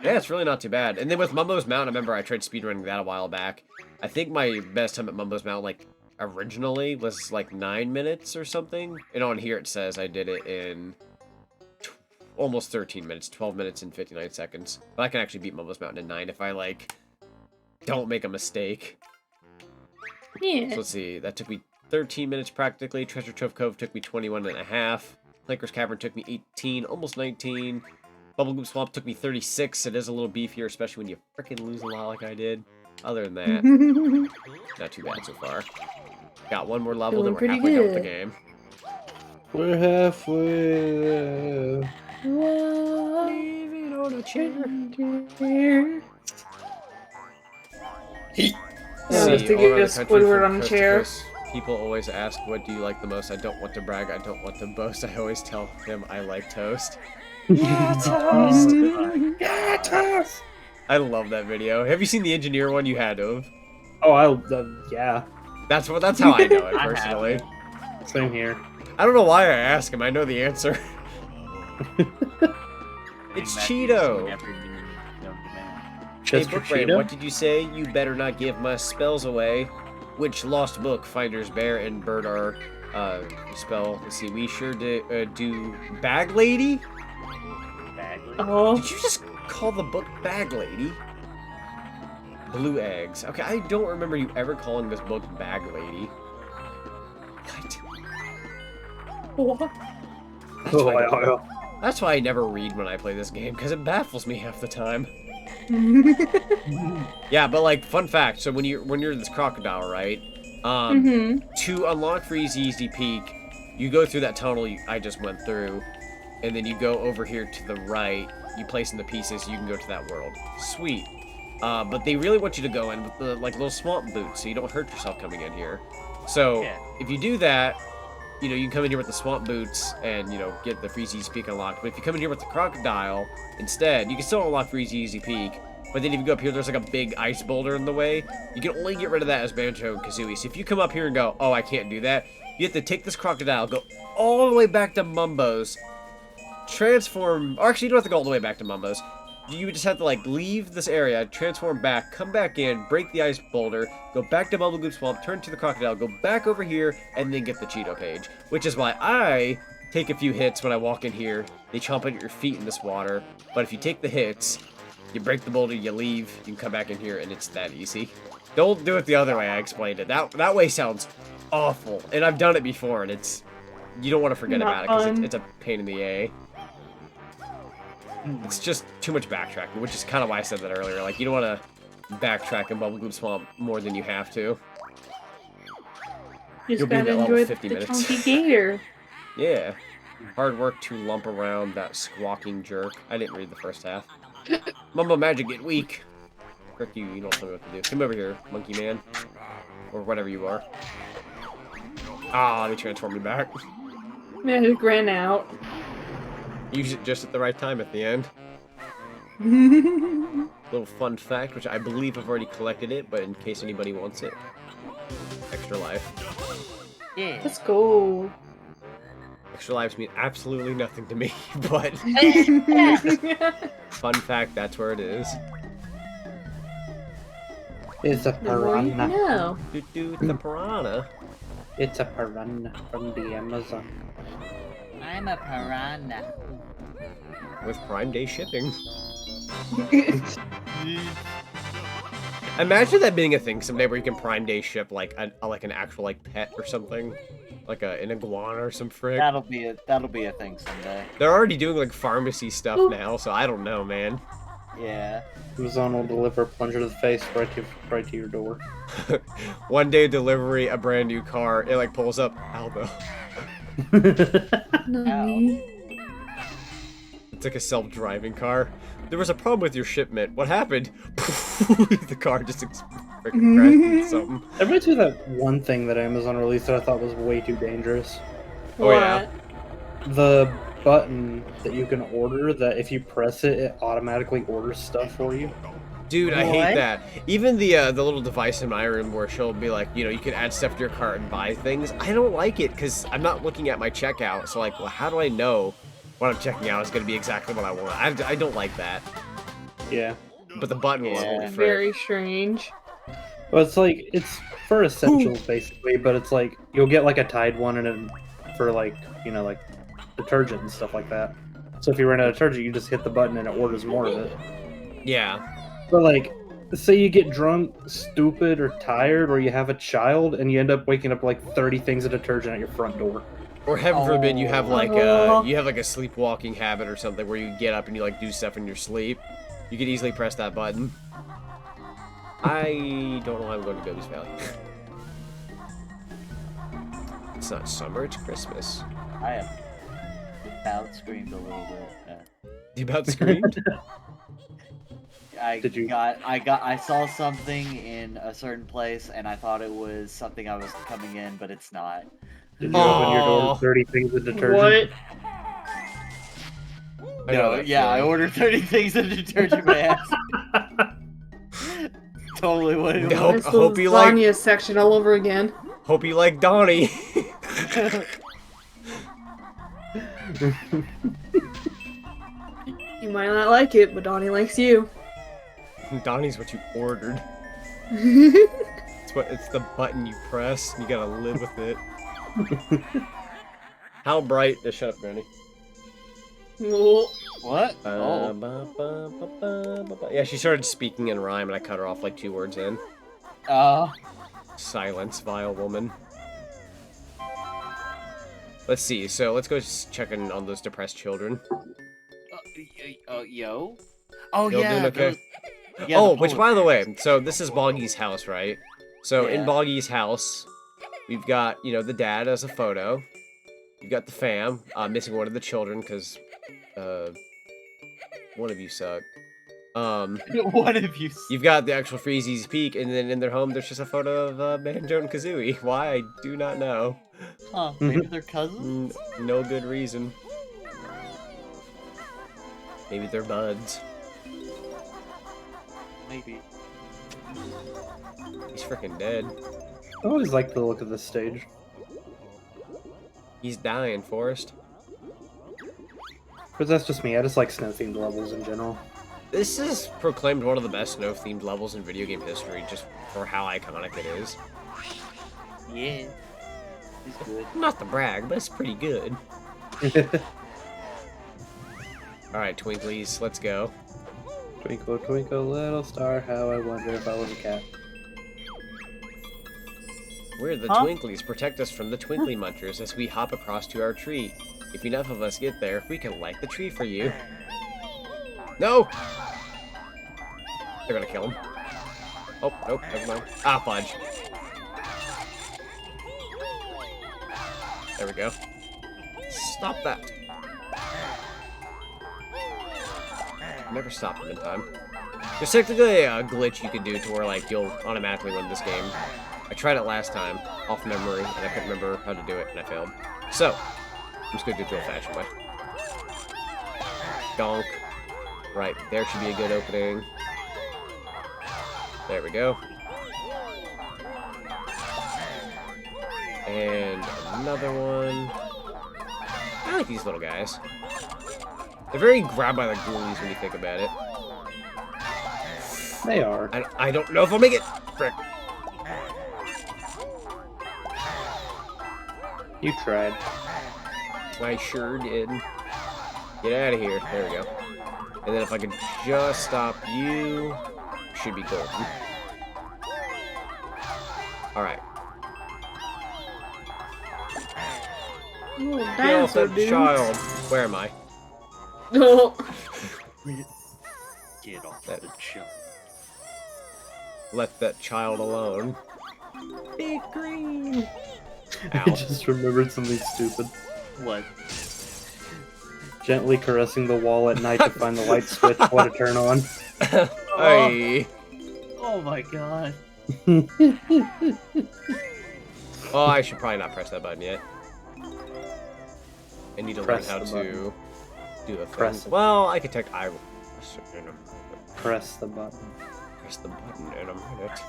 Yeah, it's really not too bad. And then with Mumbo's Mountain, I remember I tried speedrunning that a while back. I think my best time at Mumbo's Mountain, like originally, was like 9 minutes or something. And on here it says I did it in almost 13 minutes, 12 minutes and 59 seconds. But I can actually beat Mumbo's Mountain in 9 if I, like, don't make a mistake. Yeah. So let's see, that took me 13 minutes practically. Treasure Trove Cove took me 21 and a half. Planker's Cavern took me 18, almost 19. Bubblegum Swamp took me 36. It is a little beefier, especially when you freaking lose a lot like I did. Other than that, not too bad so far. Got one more level, then we're halfway done with the game. We're halfway there. Leaving on a chair. Yeah, just to get a Squidward on a chair. People always ask, what do you like the most? I don't want to brag, I don't want to boast. I always tell them I like toast. Yeah, toast! Yeah, toast! I love that video. Have you seen the engineer one? You had to have. Oh, yeah. That's how I know it, personally. Same here. I don't know why I ask him, I know the answer. It's Cheeto! Hey, Chester Bookbrain, Cheeto? what did you say? You better not give my spells away. Which lost book, Finder's Bear and Bird are spell? Let's see, we sure do Bag Lady? Bag Lady? Oh. Did you just call the book Bag Lady? Blue Eggs. Okay, I don't remember you ever calling this book Bag Lady. What? That's why I never read when I play this game, because it baffles me half the time. Yeah, but like, fun fact, so when you're this crocodile, right? To unlock Freeze Easy Peak, you go through that tunnel I just went through, and then you go over here to the right, you place in the pieces, you can go to that world. Sweet. But they really want you to go in with the like little swamp boots, so you don't hurt yourself coming in here. So, if you do that, you know, you can come in here with the swamp boots and, you know, get the Freeze Easy Peak unlocked. But if you come in here with the crocodile instead, you can still unlock Freeze Easy Peak. But then if you go up here, there's like a big ice boulder in the way. You can only get rid of that as Banjo-Kazooie. So if you come up here and go, oh, I can't do that, you have to take this crocodile, go all the way back to Mumbo's, transform, or actually you don't have to go all the way back to Mumbo's. You just have to like leave this area, transform back, come back in, break the ice boulder, go back to Bubblegum Swamp, turn to the crocodile, go back over here, and then get the Cheeto page. Which is why I take a few hits when I walk in here. They chomp at your feet in this water. But if you take the hits, you break the boulder, you leave, you can come back in here, and it's that easy. Don't do it the other way I explained it. That way sounds awful. And I've done it before, and it's... You don't want to forget about it, because it's a pain in the A. It's just too much backtracking, which is kind of why I said that earlier. Like, you don't want to backtrack in Bubblegum Swamp more than you have to. Just gotta enjoy the chunky gator. Yeah. Hard work to lump around that squawking jerk. I didn't read the first half. Mumbo magic get weak. Frick you, you don't tell me what to do. Come over here, monkey man. Or whatever you are. Ah, they transformed me back. Magic ran out. Use it just at the right time at the end. Little fun fact, which I believe I've already collected it, but in case anybody wants it. Extra life. Yeah. Let's go. Extra lives mean absolutely nothing to me, but fun fact, that's where it is. It's a The more you piranha. know. The piranha. It's a piranha from the Amazon. I'm a piranha. With Prime Day shipping. Imagine that being a thing someday where you can Prime Day ship like an actual like pet or something. Like an iguana or some frick. That'll be a thing someday. They're already doing like pharmacy stuff now, so I don't know, man. Yeah. Amazon will deliver a plunger to the face right to your door. One day delivery, a brand new car. It like pulls up. Aldo. Nani? It's like a self-driving car. There was a problem with your shipment. What happened? The car just freaking crashed into something. I read through that one thing that Amazon released that I thought was way too dangerous. Oh, yeah. The button that you can order, that if you press it, it automatically orders stuff for you. Dude, I What? hate that. Even the little device in my room where she'll be like, you know, you can add stuff to your cart and buy things. I don't like it because I'm not looking at my checkout. So like, well, how do I know what I'm checking out is going to be exactly what I want? I don't like that. Yeah. But the button will Yeah. only Very strange. Well, it's like, it's for essentials basically, but it's like, you'll get like a Tide one and then for like, you know, like detergent and stuff like that. So if you run out of detergent, you just hit the button and it orders more of it. Yeah. But like, say you get drunk, stupid, or tired, or you have a child, and you end up waking up like 30 things of detergent at your front door. Or heaven forbid you have like Oh. a sleepwalking habit or something where you get up and you like do stuff in your sleep. You could easily press that button. I don't know how I'm going to Gobi's Valley. It's not summer, it's Christmas. I have about screamed a little bit. You about screamed? Did you- I saw something in a certain place and I thought it was something I was coming in, but it's not. Did you open your door Aw. with 30 things of detergent? What? I know No, that yeah, I feeling. ordered 30 things of detergent by accident. Totally what it No. was. This hope was you like- Zanya's section all over again. Hope you like Donnie. You might not like it, but Donnie likes you. Donnie's what you ordered. It's the button you press. You gotta live with it. How bright? Shut up, Granny. Oh. What? Oh. Yeah, she started speaking in rhyme, and I cut her off like 2 words in. Silence, vile woman. Let's see. So let's go check in on those depressed children. Yo? Oh, Y'all yeah. doing okay? Yeah, Oh, the which, polar by the way, so this is Boggy's house, right? So in Yeah. Boggy's house, we've got, you know, the dad as a photo. You've got the fam, missing one of the children because, one of you suck. One of you. You've got the actual Freezy's Peak, and then in their home, there's just a photo of Banjo and Kazooie. Why? I do not know. Huh, maybe they're cousins? No good reason. Maybe they're buds. Maybe. He's freaking dead. I always like the look of this stage. He's dying, Forrest. But that's just me, I just like snow-themed levels in general. This is proclaimed one of the best snow-themed levels in video game history, just for how iconic it is. Yeah. He's good. Not to brag, but it's pretty good. Alright, Twinklies, let's go. Twinkle, twinkle, little star, how I wonder if I was a cat. We're the Huh? Twinklies. Protect us from the Twinkly Munchers as we hop across to our tree. If enough of us get there, we can light the tree for you. No! They're gonna kill him. Oh, nope, never mind. Ah, fudge. There we go. Stop that. Never stop them in time. There's technically a glitch you can do to where, like, you'll automatically win this game. I tried it last time, off memory, and I couldn't remember how to do it, and I failed. So, I'm just gonna do it the old-fashioned way. Donk. Right, there should be a good opening. There we go. And another one. I like these little guys. They're very grab by the ghoulies when you think about it. They are. I don't know if I'll make it. Frick. You tried. I sure did. Get out of here. There we go. And then if I could just stop you, should be golden. Alright. Ooh, Get off dinosaur that dude. child. Where am I? Oh. Get off That- the child. Let that child alone. Big green. I Ow. just remembered something stupid. What? Gently caressing the wall at night to find the light switch what to turn on. Hey. Oh my god. Oh, I should probably not press that button yet. I need to Press learn how the to button. do a thing. Press it. Well, I could take I will Press the button. press the button in a minute.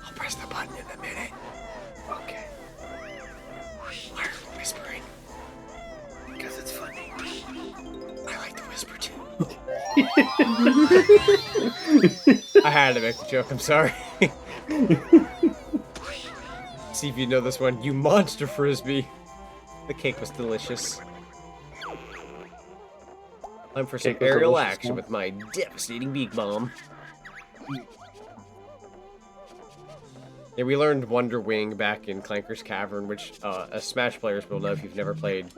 I'll press the button in a minute. Okay. Why are you whispering? Because it's funny. I like to whisper too. I had to make the joke, I'm sorry. See if you know this one. You monster frisbee. The cake was delicious. Time for some Cake was aerial delicious, action huh? with my devastating beak bomb. Yeah, we learned Wonder Wing back in Clanker's Cavern, which as Smash players will know if you've never played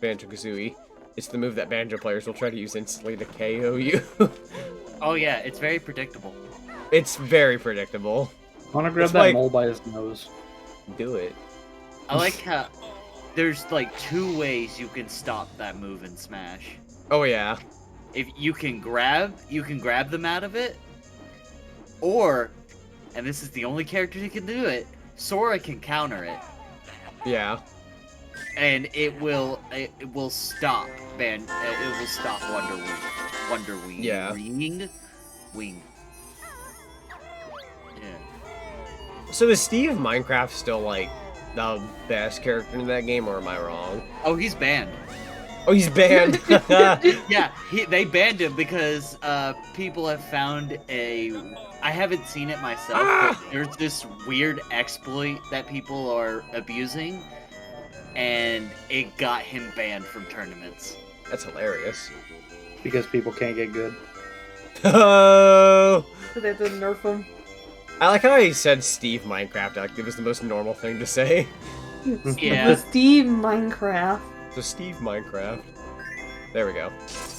Banjo-Kazooie. It's the move that Banjo players will try to use instantly to KO you. Oh yeah, it's very predictable. It's very predictable. I want to grab It's that like- mole by his nose. Do it. I like how there's like 2 ways you can stop that move in Smash. Oh yeah. If you can grab them out of it, or, and this is the only character who can do it, Sora can counter it, Yeah. and it will stop it will stop Wonder Wing. Yeah. Wing. Yeah. So is Steve Minecraft still like the best character in that game, or am I wrong? Oh, he's banned. Oh, he's banned. Yeah, they banned him because people have found I haven't seen it myself, but there's this weird exploit that people are abusing, and it got him banned from tournaments. That's hilarious. Because people can't get good. Oh. So they had to nerf him. I like how he said Steve Minecraft, like it was the most normal thing to say. Yeah. The Steve Minecraft. So Steve Minecraft. There we go.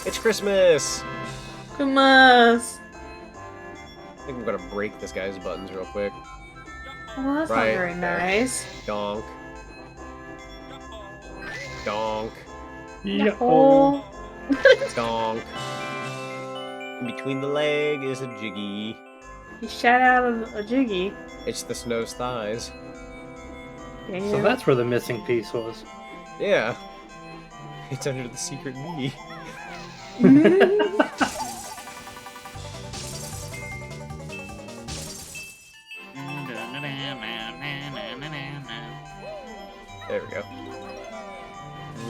It's Christmas! Come on. I think I'm gonna break this guy's buttons real quick. Well, that's Right not very there. nice. Donk. Donk. Oh. Donk. In between the leg is a jiggy. He shot out a jiggy. It's the snow's thighs. Damn. So that's where the missing piece was. Yeah. It's under the secret knee. There we go.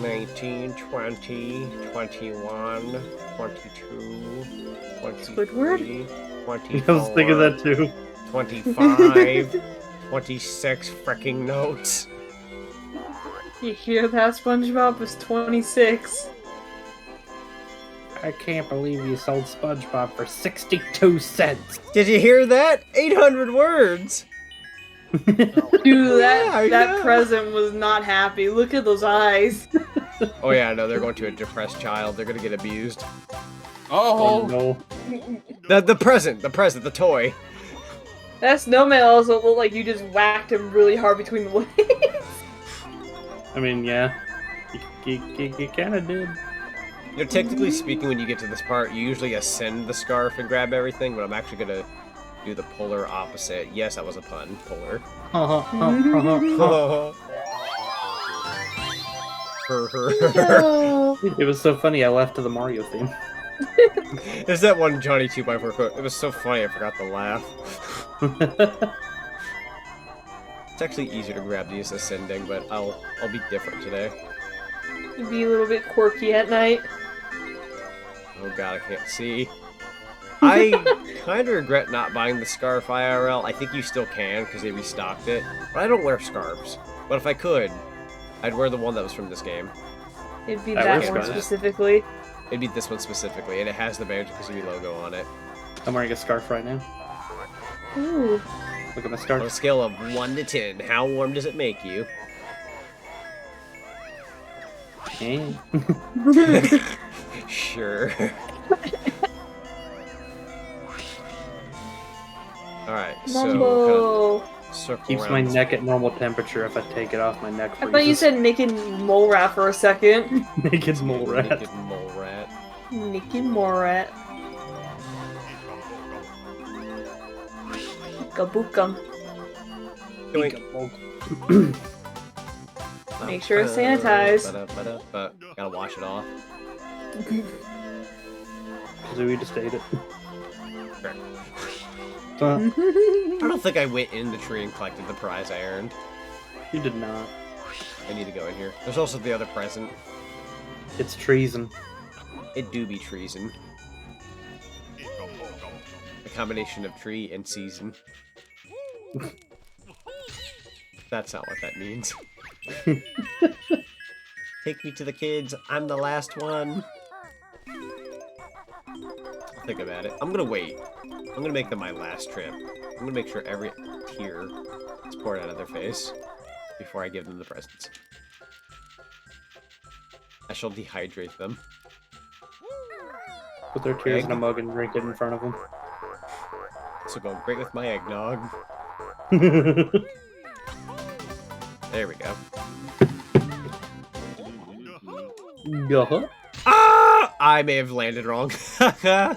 19, 20, 21, 22, 23, Squidward? 24, I was thinking that too. 25, 26 freaking notes. You hear that, SpongeBob was 26. I can't believe you sold SpongeBob for 62 cents. Did you hear that? 800 words! Dude, Yeah, I that know. present was not happy. Look at those eyes. Oh yeah, no, they're going to a depressed child. They're gonna get abused. Oh Oh, no. The present, the toy. That snowman also looked like you just whacked him really hard between the legs. I mean, yeah. You kind of did. You know, technically speaking, when you get to this part, you usually ascend the scarf and grab everything, but I'm actually gonna do the polar opposite. Yes, that was a pun. Polar. No. It was so funny. I left to the Mario theme. There's that one Johnny 2x4 quote. It was so funny, I forgot to laugh. It's actually easier to grab these ascending, but I'll be different today. You'd be a little bit quirky at night. Oh god, I can't see. I kind of regret not buying the scarf IRL. I think you still can, because they restocked it. But I don't wear scarves. But if I could, I'd wear the one that was from this game. It'd be I that wish one so. specifically. It'd be this one specifically, and it has the Banjo-Kazooie logo on it. I'm wearing a scarf right now. Ooh. Look at my On a scarf. scale of 1 to 10, how warm does it make you? Eh. Sure. Alright, so Mumbo. kind of circle Keeps around my this- neck at normal temperature. If I take it off, my neck I freezes. thought you said naked mole rat for a second. naked mole rat. Naked mole rat. Naked mole rat. Kabookum. Doink. Make sure it's sanitized. Gotta wash it off. Kazooie just ate it. Sure. Uh, I don't think I went in the tree and collected the prize I earned. you did not. I need to go in here. There's also the other present. It's treason. It do be treason. A combination of tree and season. That's not what that means. Take me to the kids. I'm the last one. I'll think about it. I'm gonna wait. I'm gonna make them my last trip. I'm gonna make sure every tear is poured out of their face before I give them the presents. I shall dehydrate them. Put their tears in a Egg? mug and drink it in front of them. This will go great with my eggnog. There we go. Yeah. Ah! I may have landed wrong. How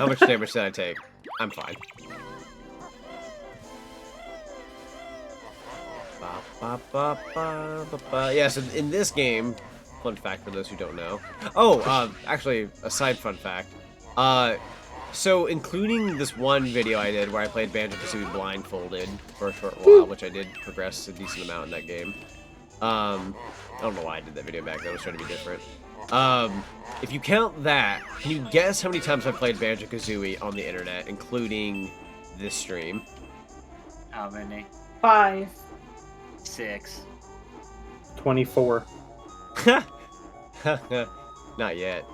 much damage did I take? I'm fine. Yeah, so in this game, fun fact for those who don't know. Oh, actually, a side fun fact. So including this one video I did where I played Banjo-Kazooie blindfolded for a short while, which I did progress a decent amount in that game. I don't know why I did that video back then, I was trying to be different. If you count that, can you guess how many times I played Banjo-Kazooie on the internet, including this stream? How many? 5. 6. 24. Not yet.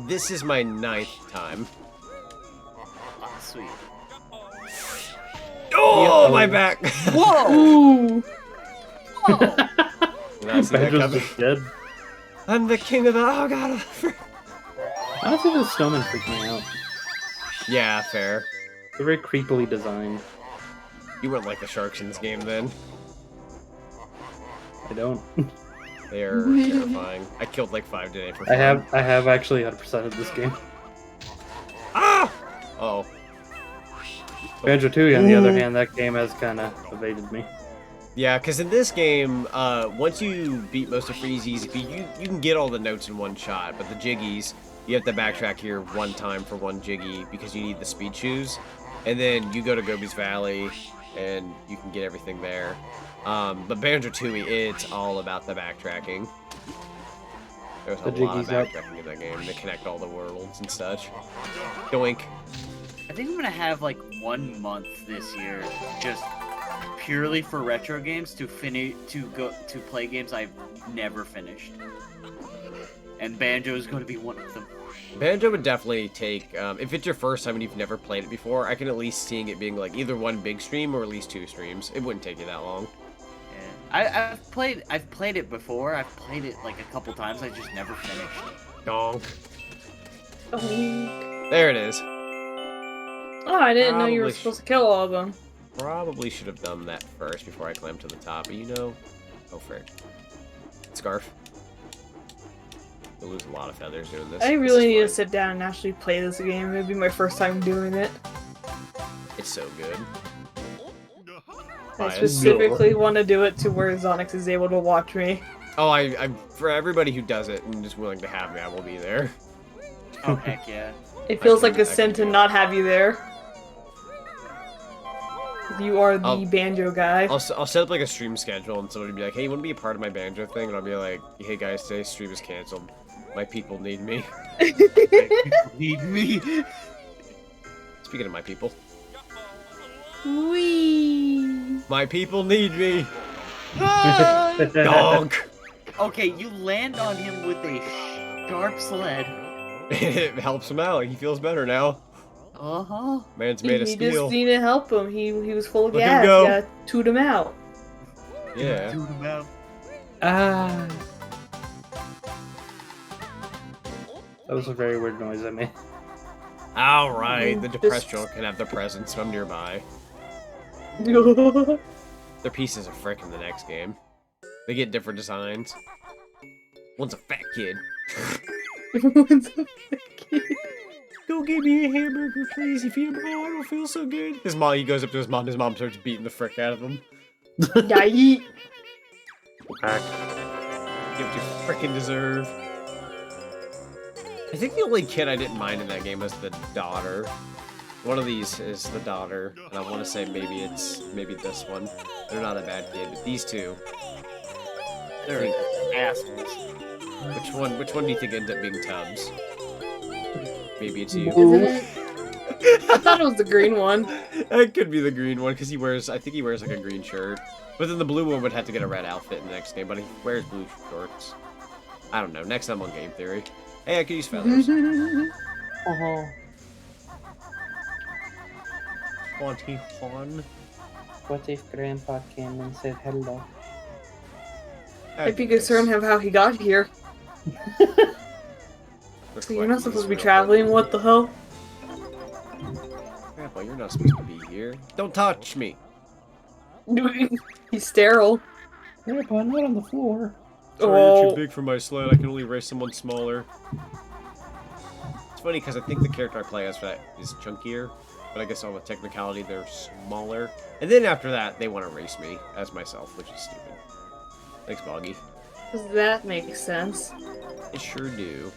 This is my 9th time. Oh, sweet. Oh, Yeah. my back! Whoa! Ooh. Did I see that Banjo's coming? just dead. I'm the king of the... Oh, God. Honestly, the snowmen freak me out. Yeah, fair. They're very creepily designed. You wouldn't like the sharks in this game, then. I don't. They are terrifying. I killed like 5 today for fun. I have actually 100%ed this game. Ah! Oh. Banjo-Tooie, on the other hand, that game has kind of evaded me. Yeah, because in this game, once you beat most of Freezy's, you can get all the notes in one shot, but the jiggies, you have to backtrack here one time for one jiggy because you need the speed shoes. And then you go to Gobi's Valley, and you can get everything there. But Banjo-Tooie, it's all about the backtracking. There's a lot of jiggies up. backtracking in that game to connect all the worlds and such. Doink. I think I'm gonna have like 1 month this year, just purely for retro games to play games I've never finished. And Banjo is going to be one of them. Banjo would definitely take, if it's your first time and you've never played it before, I can at least seeing it being like either one big stream or at least 2 streams. It wouldn't take you that long. Yeah. I've played it before. I've played it like a couple times. I just never finished. Donk. Oh, There it is. I didn't know you were Probably supposed to kill all of them. probably should have done that first before I climbed to the top, but you know... Oh, frick. Scarf. We'll lose a lot of feathers doing this. I This really is need to fun. sit down and actually play this game. It'd be my first time doing it. It's so good. I Bias. specifically want to do it to where Zonic is able to watch me. Oh, I'm for everybody who does it and is willing to have me, I will be there. Oh heck yeah. It feels can- like a I can sin do to it. not have you there. You are the I'll- banjo guy. I'll set up like a stream schedule and somebody will be like, hey, you want to be a part of my banjo thing? And I'll be like, hey guys, today's stream is canceled. My people need me. Need me. Speaking of my people. Wee. My people need me. Ah! Donk. Okay, you land on him with a sharp sled. It helps him out. He feels better now. Uh-huh. Man's made of He steel. just need to help him. He was full of Let him gas. go. You gotta toot him out. Yeah. Toot him out. Ah. That was a very weird noise I made. Alright, the Just- depressed children can have the presents from nearby. Their pieces are frick in the next game. They get different designs. One's a fat kid. Go give me a hamburger, please. If you don't, I don't feel so good. His mom, he goes up to his mom starts beating the frick out of him. Yay. Back. Give what you frickin' deserve. I think the only kid I didn't mind in that game was the daughter. One of these is the daughter, and I want to say maybe this one. They're not a bad kid, but these two. They're assholes. Which one do you think ends up being Tubbs? Maybe it's you. Isn't it? I thought it was the green one. That could be the green one because I think he wears like a green shirt. But then the blue one would have to get a red outfit in the next game, but he wears blue shorts. I don't know. Next time on Game Theory. Hey, I could use feathers. Uh-huh. Haunty Hawn. What if Grandpa came and said hello? I'd be concerned of how he got here. So you're not supposed to be traveling? What the hell? Grandpa, you're not supposed to be here. Don't touch me. He's sterile. Grandpa, not on the floor. Sorry, you're Oh. too big for my sled. I can only race someone smaller. It's funny because I think the character I play as for that is chunkier, but I guess on the technicality they're smaller. And then after that, they want to race me as myself, which is stupid. Thanks, Boggy. Does that make sense? It sure do.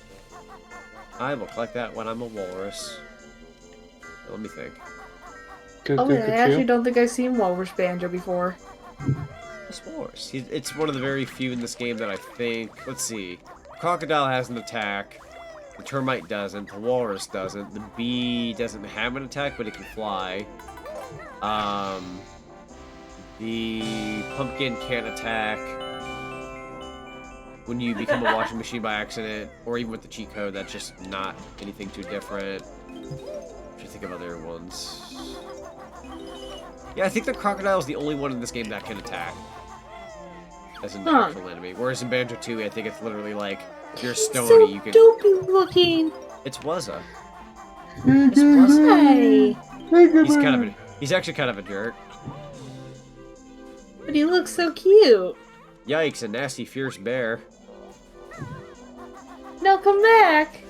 I will collect that when I'm a walrus. Let me think. Oh, wait, I actually don't think I've seen Walrus Banjo before. What's walrus? It's one of the very few in this game that I think... Let's see. Crocodile has an attack. The termite doesn't. The walrus doesn't. The bee doesn't have an attack, but it can fly. The pumpkin can't attack. When you become a washing machine by accident, or even with the cheat code, that's just not anything too different. If you think of other ones. Yeah, I think the crocodile is the only one in this game that can attack. As an actual enemy. Whereas in Banjo 2, I think it's literally like, if you're stony, you can... dopey looking. It's Wuzza. It's Wuzza. Hi. He's actually kind of a jerk. But he looks so cute. Yikes, a nasty, fierce bear. No, come back.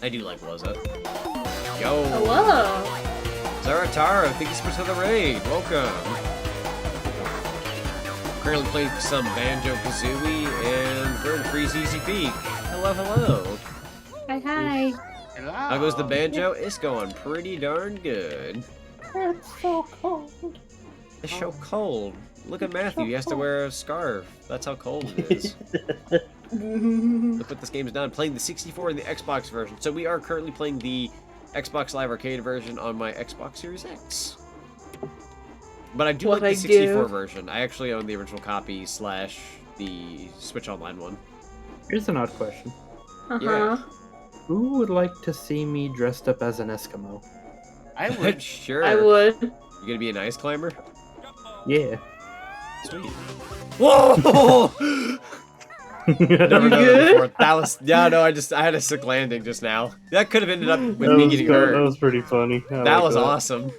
I do like Wuzza. Yo! Hello. Zaratara, thank you so much for the raid. Welcome. Currently playing some Banjo-Kazooie, and we're in Freeze Easy Peak. Hello, hello. Hi, hi. How goes the banjo? It's going pretty darn good. It's so cold. It's so cold. Look at Matthew, he has to wear a scarf. That's how cold it is. Look what this game's done. Playing the 64 and the Xbox version. So we are currently playing the Xbox Live Arcade version on my Xbox Series X. But I do like the 64 version. I actually own the original copy / the Switch Online one. Here's an odd question. Uh-huh. Who would like to see me dressed up as an Eskimo? I would. Sure. I would. You gonna be an ice climber? Yeah. Sweet. Whoa! Never done it before. That was no. I had a sick landing just now. That could have ended up with me getting hurt. That was pretty funny. That was awesome.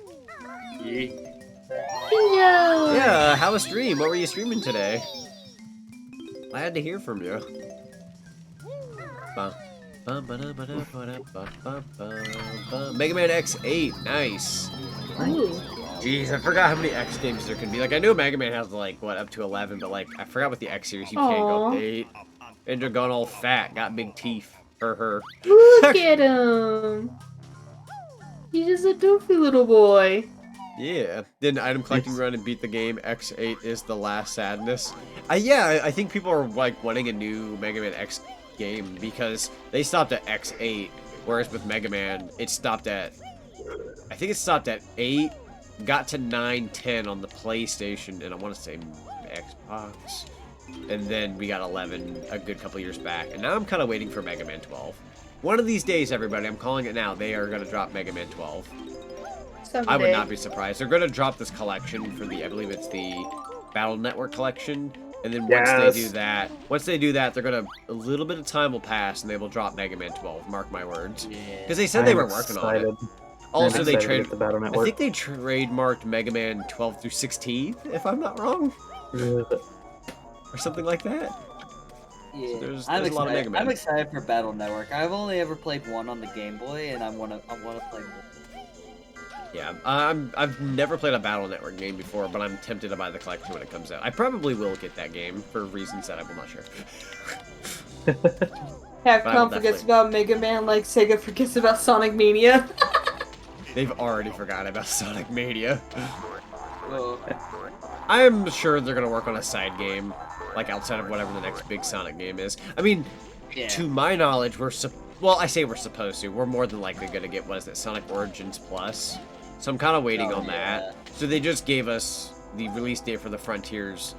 Yeah. how was stream? What were you streaming today? Glad to hear from you. Mega Man X8, nice. Ooh. Jeez, I forgot how many X games there can be. Like, I know Mega Man has, like, what, up to 11, but, like, I forgot with the X series, you can't go up to 8. And they're gone all fat, got big teeth. Her. Look at him. He's just a doofy little boy. Yeah. Did an item collecting run and beat the game. X8 is the last sadness. Yeah, I think people are, like, wanting a new Mega Man X game because they stopped at X8, whereas with Mega Man, it stopped at... I think it stopped at 8, got to 9, 10 on the PlayStation, and I want to say Xbox. And then we got 11 a good couple years back. And now I'm kind of waiting for Mega Man 12. One of these days, everybody, I'm calling it now, they are going to drop Mega Man 12. Someday. I would not be surprised. They're going to drop this collection for the, I believe it's the Battle Network collection. And then once they do that, they're going to, a little bit of time will pass and they will drop Mega Man 12. Mark my words. Because they said they were working on it. Also, they I think they trademarked Mega Man 12 through 16, if I'm not wrong. Or something like that. Yeah, so there's a lot of Mega Man. I'm excited for Battle Network. I've only ever played one on the Game Boy, and I wanna play more. Yeah, I've never played a Battle Network game before, but I'm tempted to buy the collection when it comes out. I probably will get that game for reasons that I'm not sure. Capcom forgets about Mega Man like Sega forgets about Sonic Mania. They've already forgotten about Sonic Mania. Well, I am sure they're gonna work on a side game, like outside of whatever the next big Sonic game is. I mean, to my knowledge, well, I say we're supposed to. We're more than likely gonna get, what is it, Sonic Origins Plus? So I'm kind of waiting on that. So they just gave us the release date for the Frontiers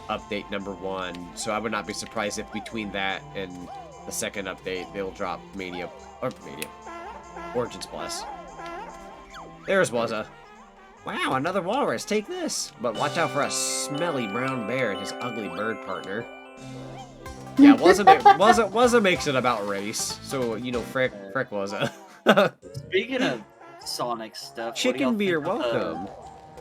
update number 1. So I would not be surprised if between that and the second update, they'll drop Origins Plus. There's Wazza. Wow, another walrus, take this! But watch out for a smelly brown bear and his ugly bird partner. Yeah, Wazza makes it about race, so, you know, frick Wazza. Speaking of Sonic stuff, Chicken Beer, welcome!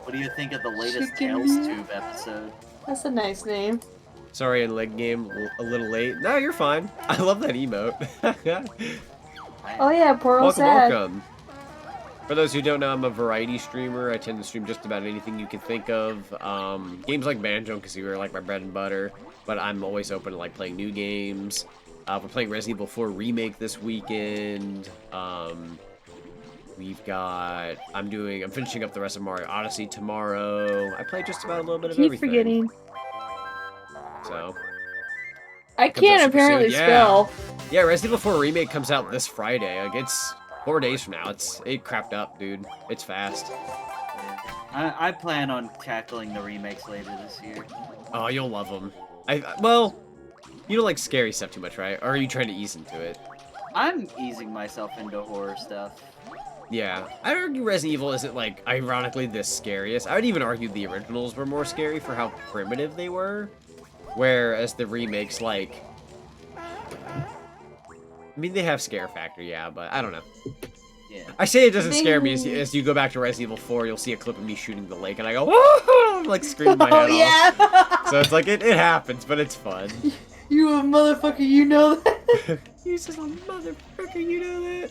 What do you think of the latest Tails Tube episode? That's a nice name. Sorry, in leg game, a little late. No, you're fine. I love that emote. Oh yeah, poor old sad. Welcome. For those who don't know, I'm a variety streamer. I tend to stream just about anything you can think of. Games like Banjo-Kazooie are like my bread and butter, but I'm always open to like playing new games. We're playing Resident Evil 4 Remake this weekend. I'm finishing up the rest of Mario Odyssey tomorrow. I play just about a little bit of everything. Keep forgetting. So. I can't apparently spell. Yeah, Resident Evil 4 Remake comes out this Friday. Like, it's 4 days from now. It crapped up, dude. It's fast. I plan on tackling the remakes later this year. Oh, you'll love them. Well, you don't like scary stuff too much, right? Or are you trying to ease into it? I'm easing myself into horror stuff. Yeah, I'd argue Resident Evil isn't, like, ironically the scariest. I would even argue the originals were more scary for how primitive they were. Whereas the remakes, like... I mean, they have scare factor, yeah, but I don't know. Yeah. I say it doesn't scare me as you go back to Resident Evil 4, you'll see a clip of me shooting the lake, and I go, whoa! Like, screaming my head off. So it's like, it happens, but it's fun. You a motherfucker, you know that? You just a motherfucker, you know that?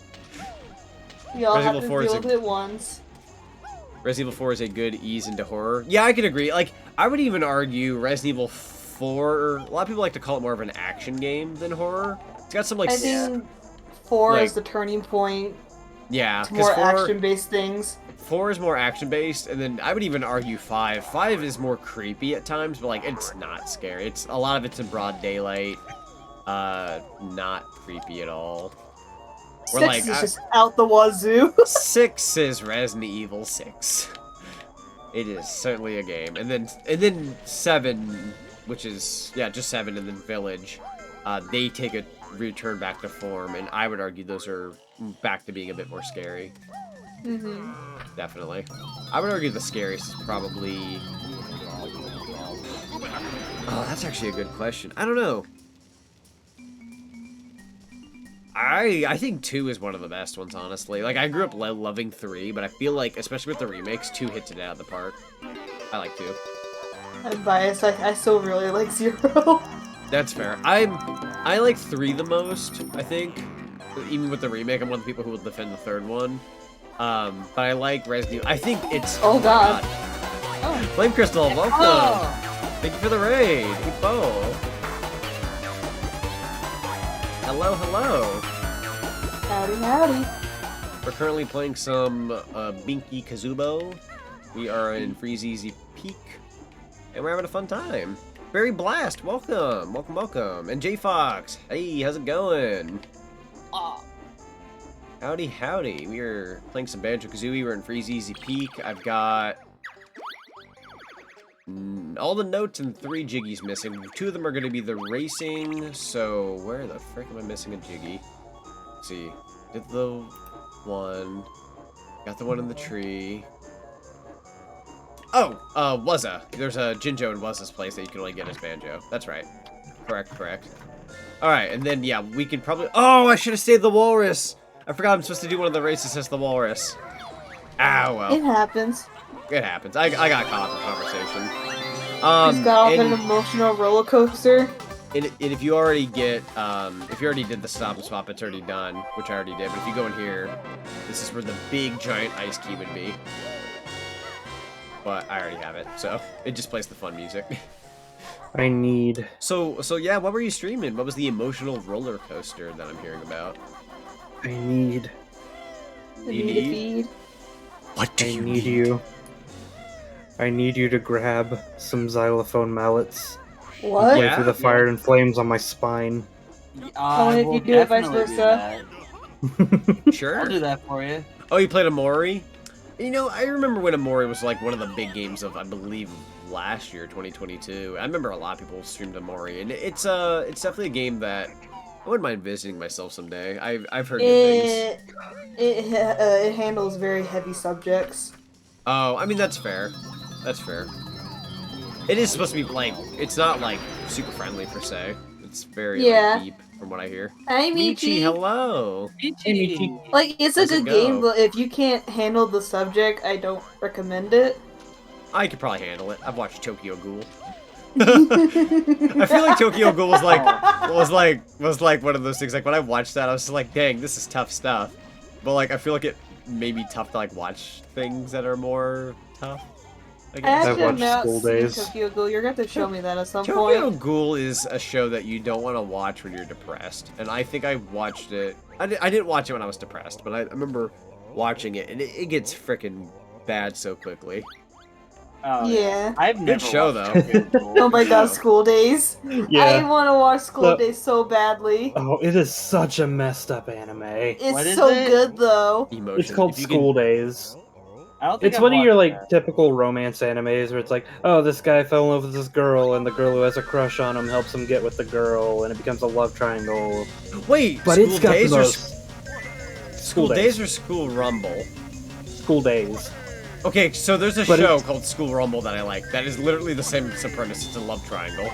We all have to deal with it once. Resident Evil 4 is a good ease into horror. Yeah, I can agree. Like, I would even argue Resident Evil 4, a lot of people like to call it more of an action game than horror. It's got some, like... I think 4 is the turning point. Yeah, to more action-based things. 4 is more action-based, and then I would even argue 5. 5 is more creepy at times, but, like, it's not scary. A lot of it's in broad daylight. Not creepy at all. 6 is just out the wazoo. 6 is Resident Evil 6. It is certainly a game. And then 7, which is, yeah, just 7, and then Village, they take a return back to form, and I would argue those are back to being a bit more scary. Mm-hmm. Definitely. I would argue the scariest is probably... Oh, that's actually a good question. I don't know. I think 2 is one of the best ones, honestly. Like, I grew up loving 3, but I feel like, especially with the remakes, 2 hits it out of the park. I like 2. I'm biased. I still really like 0. That's fair. I like 3 the most, I think. Even with the remake, I'm one of the people who will defend the 3rd one. But I like Resident Evil. I think it's... Oh, God. Oh. Flame Crystal, welcome! Oh. Thank you for the raid, Hippo. Hello, hello. Howdy, howdy. We're currently playing some Binky Kazubo. We are in Freeze Easy Peak, and we're having a fun time. Barry Blast, welcome, welcome, welcome. And J Fox, hey, how's it going? Howdy, howdy. We are playing some Banjo-Kazooie. We're in Freeze Easy Peak. I've got all the notes and 3 jiggies missing. 2 of them are going to be the racing. So where the frick am I missing a jiggy? Let's see. Did the one. Got the one in the tree. Oh, Wuzza. There's a Jinjo in Wuzza's place that you can only get as Banjo. That's right. Correct, correct. Alright, and then, yeah, we can probably... Oh, I should have saved the Walrus! I forgot I'm supposed to do one of the races as the Walrus. Ah, well. It happens. It happens. I got caught up in conversation. Just got off an emotional roller coaster. And if you already get, if you already did the stop and swap, it's already done, which I already did. But if you go in here, this is where the big giant ice key would be. But I already have it, so it just plays the fun music. I need. So yeah, what were you streaming? What was the emotional roller coaster that I'm hearing about? I need. You need a feed. What do I you need you. I need you to grab some xylophone mallets. What? Play through the fire and flames on my spine. Oh, if you do it vice versa. Sure. I'll do that for you. Oh, you played Amori? You know, I remember when Amori was like one of the big games of, I believe, last year, 2022. I remember a lot of people streamed Amori, and it's definitely a game that I wouldn't mind visiting myself someday. I've heard good things. It handles very heavy subjects. Oh, I mean, that's fair. That's fair. It is supposed to be, like, it's not, like, super friendly, per se. It's very, like, deep, from what I hear. Hi, Michi, hello! Michi. Like, it's a How's it good go? game, but if you can't handle the subject, I don't recommend it. I could probably handle it. I've watched Tokyo Ghoul. I feel like Tokyo Ghoul was like one of those things, like, when I watched that, I was just like, dang, this is tough stuff. But, like, I feel like it may be tough to, like, watch things that are more tough. I I guess. actually have watched not School seen Days. Tokyo Ghoul. You're going to have to show me that at some Tokyo point. Ghoul is a show that you don't want to watch when you're depressed. And I think I watched it... I didn't watch it when I was depressed, but I remember watching it, and it gets freaking bad so quickly. Oh, Yeah. I've never show, watched though. Tokyo Ghoul. Oh my god, School Days. I Yeah. want to watch School Look. Days so badly. Oh, it is such a messed up anime. It's What is so it? good, though. Emotion. It's called If you School Days. I don't think It's I've one of your watched like that. typical romance animes where it's like, oh, this guy fell in love with this girl, and the girl who has a crush on him helps him get with the girl, and it becomes a love triangle. Can... Wait, But School it's got Days the or most School Days or School Rumble? School Days. Okay, so there's a But show it's- called School Rumble that I like. That is literally the same premise. It's a love triangle.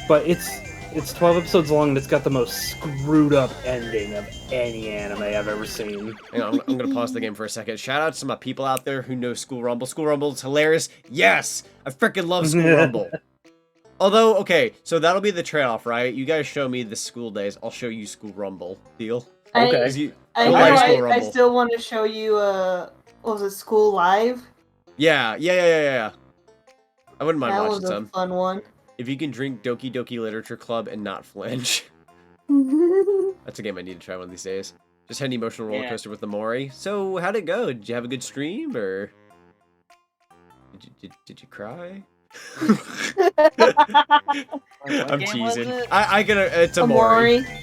But it's 12 episodes long, and it's got the most screwed up ending of any anime I've ever seen. Hang on, I'm gonna pause the game for a second. Shout out to my people out there who know School Rumble. School Rumble is hilarious. Yes, I freaking love School Rumble. Although, okay, so that'll be the trade-off, right? You guys show me the School Days, I'll show you School Rumble. Deal? Okay. 'Cause you- I you'll know, like School I Rumble. still want to show you, what was it, School Live? Yeah. I wouldn't mind That watching was a some. fun one. If you can drink Doki Doki Literature Club and not flinch. That's a game I need to try one of these days. Just had an emotional roller Yeah. coaster with the Mori. So, how'd it go? Did you have a good stream, or... Did you cry? What I'm game was teasing. it? I can. It's a Mori. Amori.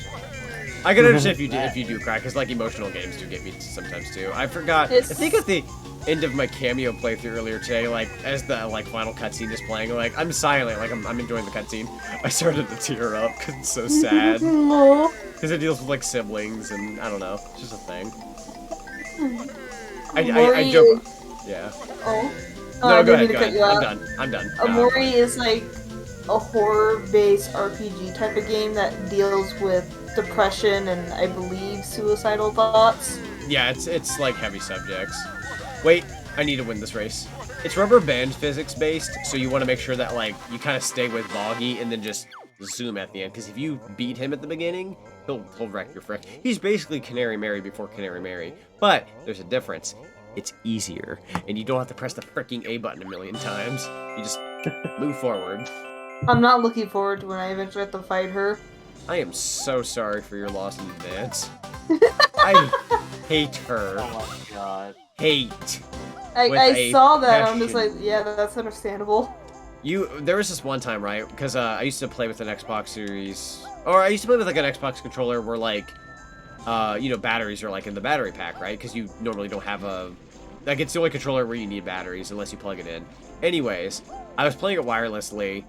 I can understand if you do cry, because like emotional games do get me sometimes too. I forgot. It's- I think at the end of my cameo playthrough earlier today, like as the like final cutscene is playing, like I'm silent, like I'm enjoying the cutscene. I started to tear up because it's so sad. Aw. Because it deals with like siblings and I don't know, it's just a thing. I Amori joke. is- Yeah. Oh. No, I go didn't ahead. mean to Go cut ahead. you off. I'm done. Amori is like a horror-based RPG type of game that deals with depression and I believe suicidal thoughts. Yeah, it's like heavy subjects. Wait, I need to win this race. It's rubber band physics based, so you want to make sure that like you kind of stay with Boggy and then just zoom at the end. Because if you beat him at the beginning, he'll wreck your frick. He's basically Canary Mary before Canary Mary, but there's a difference. It's easier, and you don't have to press the freaking A button a million times. You just move forward. I'm not looking forward to when I eventually have to fight her. I am so sorry for your loss in advance. I hate her. Oh my god. Hate. I saw that. passion. I'm just like, yeah, that's understandable. There was this one time, right? Because I used to play with an Xbox Series, or I used to play with like an Xbox controller where like, you know, batteries are like in the battery pack, right? Because you normally don't have a, like it's the only controller where you need batteries unless you plug it in. Anyways, I was playing it wirelessly,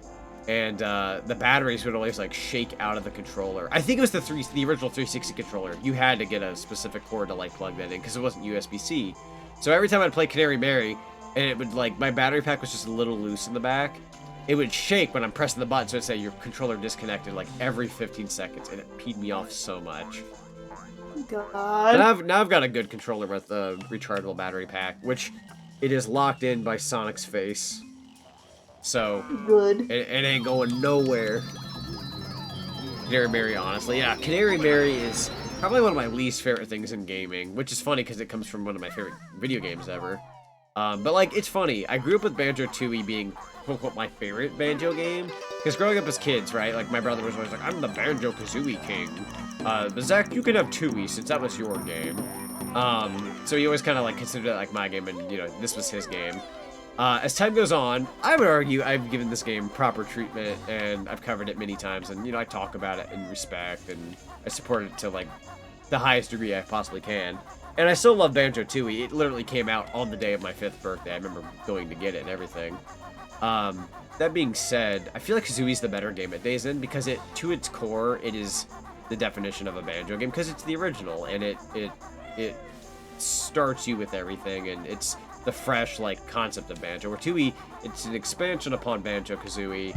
and the batteries would always like shake out of the controller. I think it was the original 360 controller. You had to get a specific cord to like plug that in because it wasn't USB-C. So every time I'd play Canary Mary, and it would like, my battery pack was just a little loose in the back, it would shake when I'm pressing the button, so it'd say your controller disconnected like every 15 seconds, and it peed me off so much. God. And now I've got a good controller with a rechargeable battery pack, which it is locked in by Sonic's face. So, Good. it ain't going nowhere. Canary Mary, honestly. Yeah, Canary Mary is probably one of my least favorite things in gaming, which is funny because it comes from one of my favorite video games ever. But like, it's funny. I grew up with Banjo-Tooie being quote-unquote my favorite Banjo game. Because growing up as kids, right, like my brother was always like, I'm the Banjo-Kazooie king. But Zach, you can have Tooie since that was your game. So he always kind of like considered it like my game, and you know, this was his game. As time goes on, I would argue I've given this game proper treatment, and I've covered it many times, and you know, I talk about it in respect, and I support it to like the highest degree I possibly can. And I still love Banjo-Tooie. It literally came out on the day of my 5th birthday. I remember going to get it and everything. That being said, I feel like Kazooie's the better game at Days In because to its core, it is the definition of a Banjo game because it's the original, and it starts you with everything, and it's the fresh like concept of Banjo. Where Tooie, it's an expansion upon Banjo-Kazooie,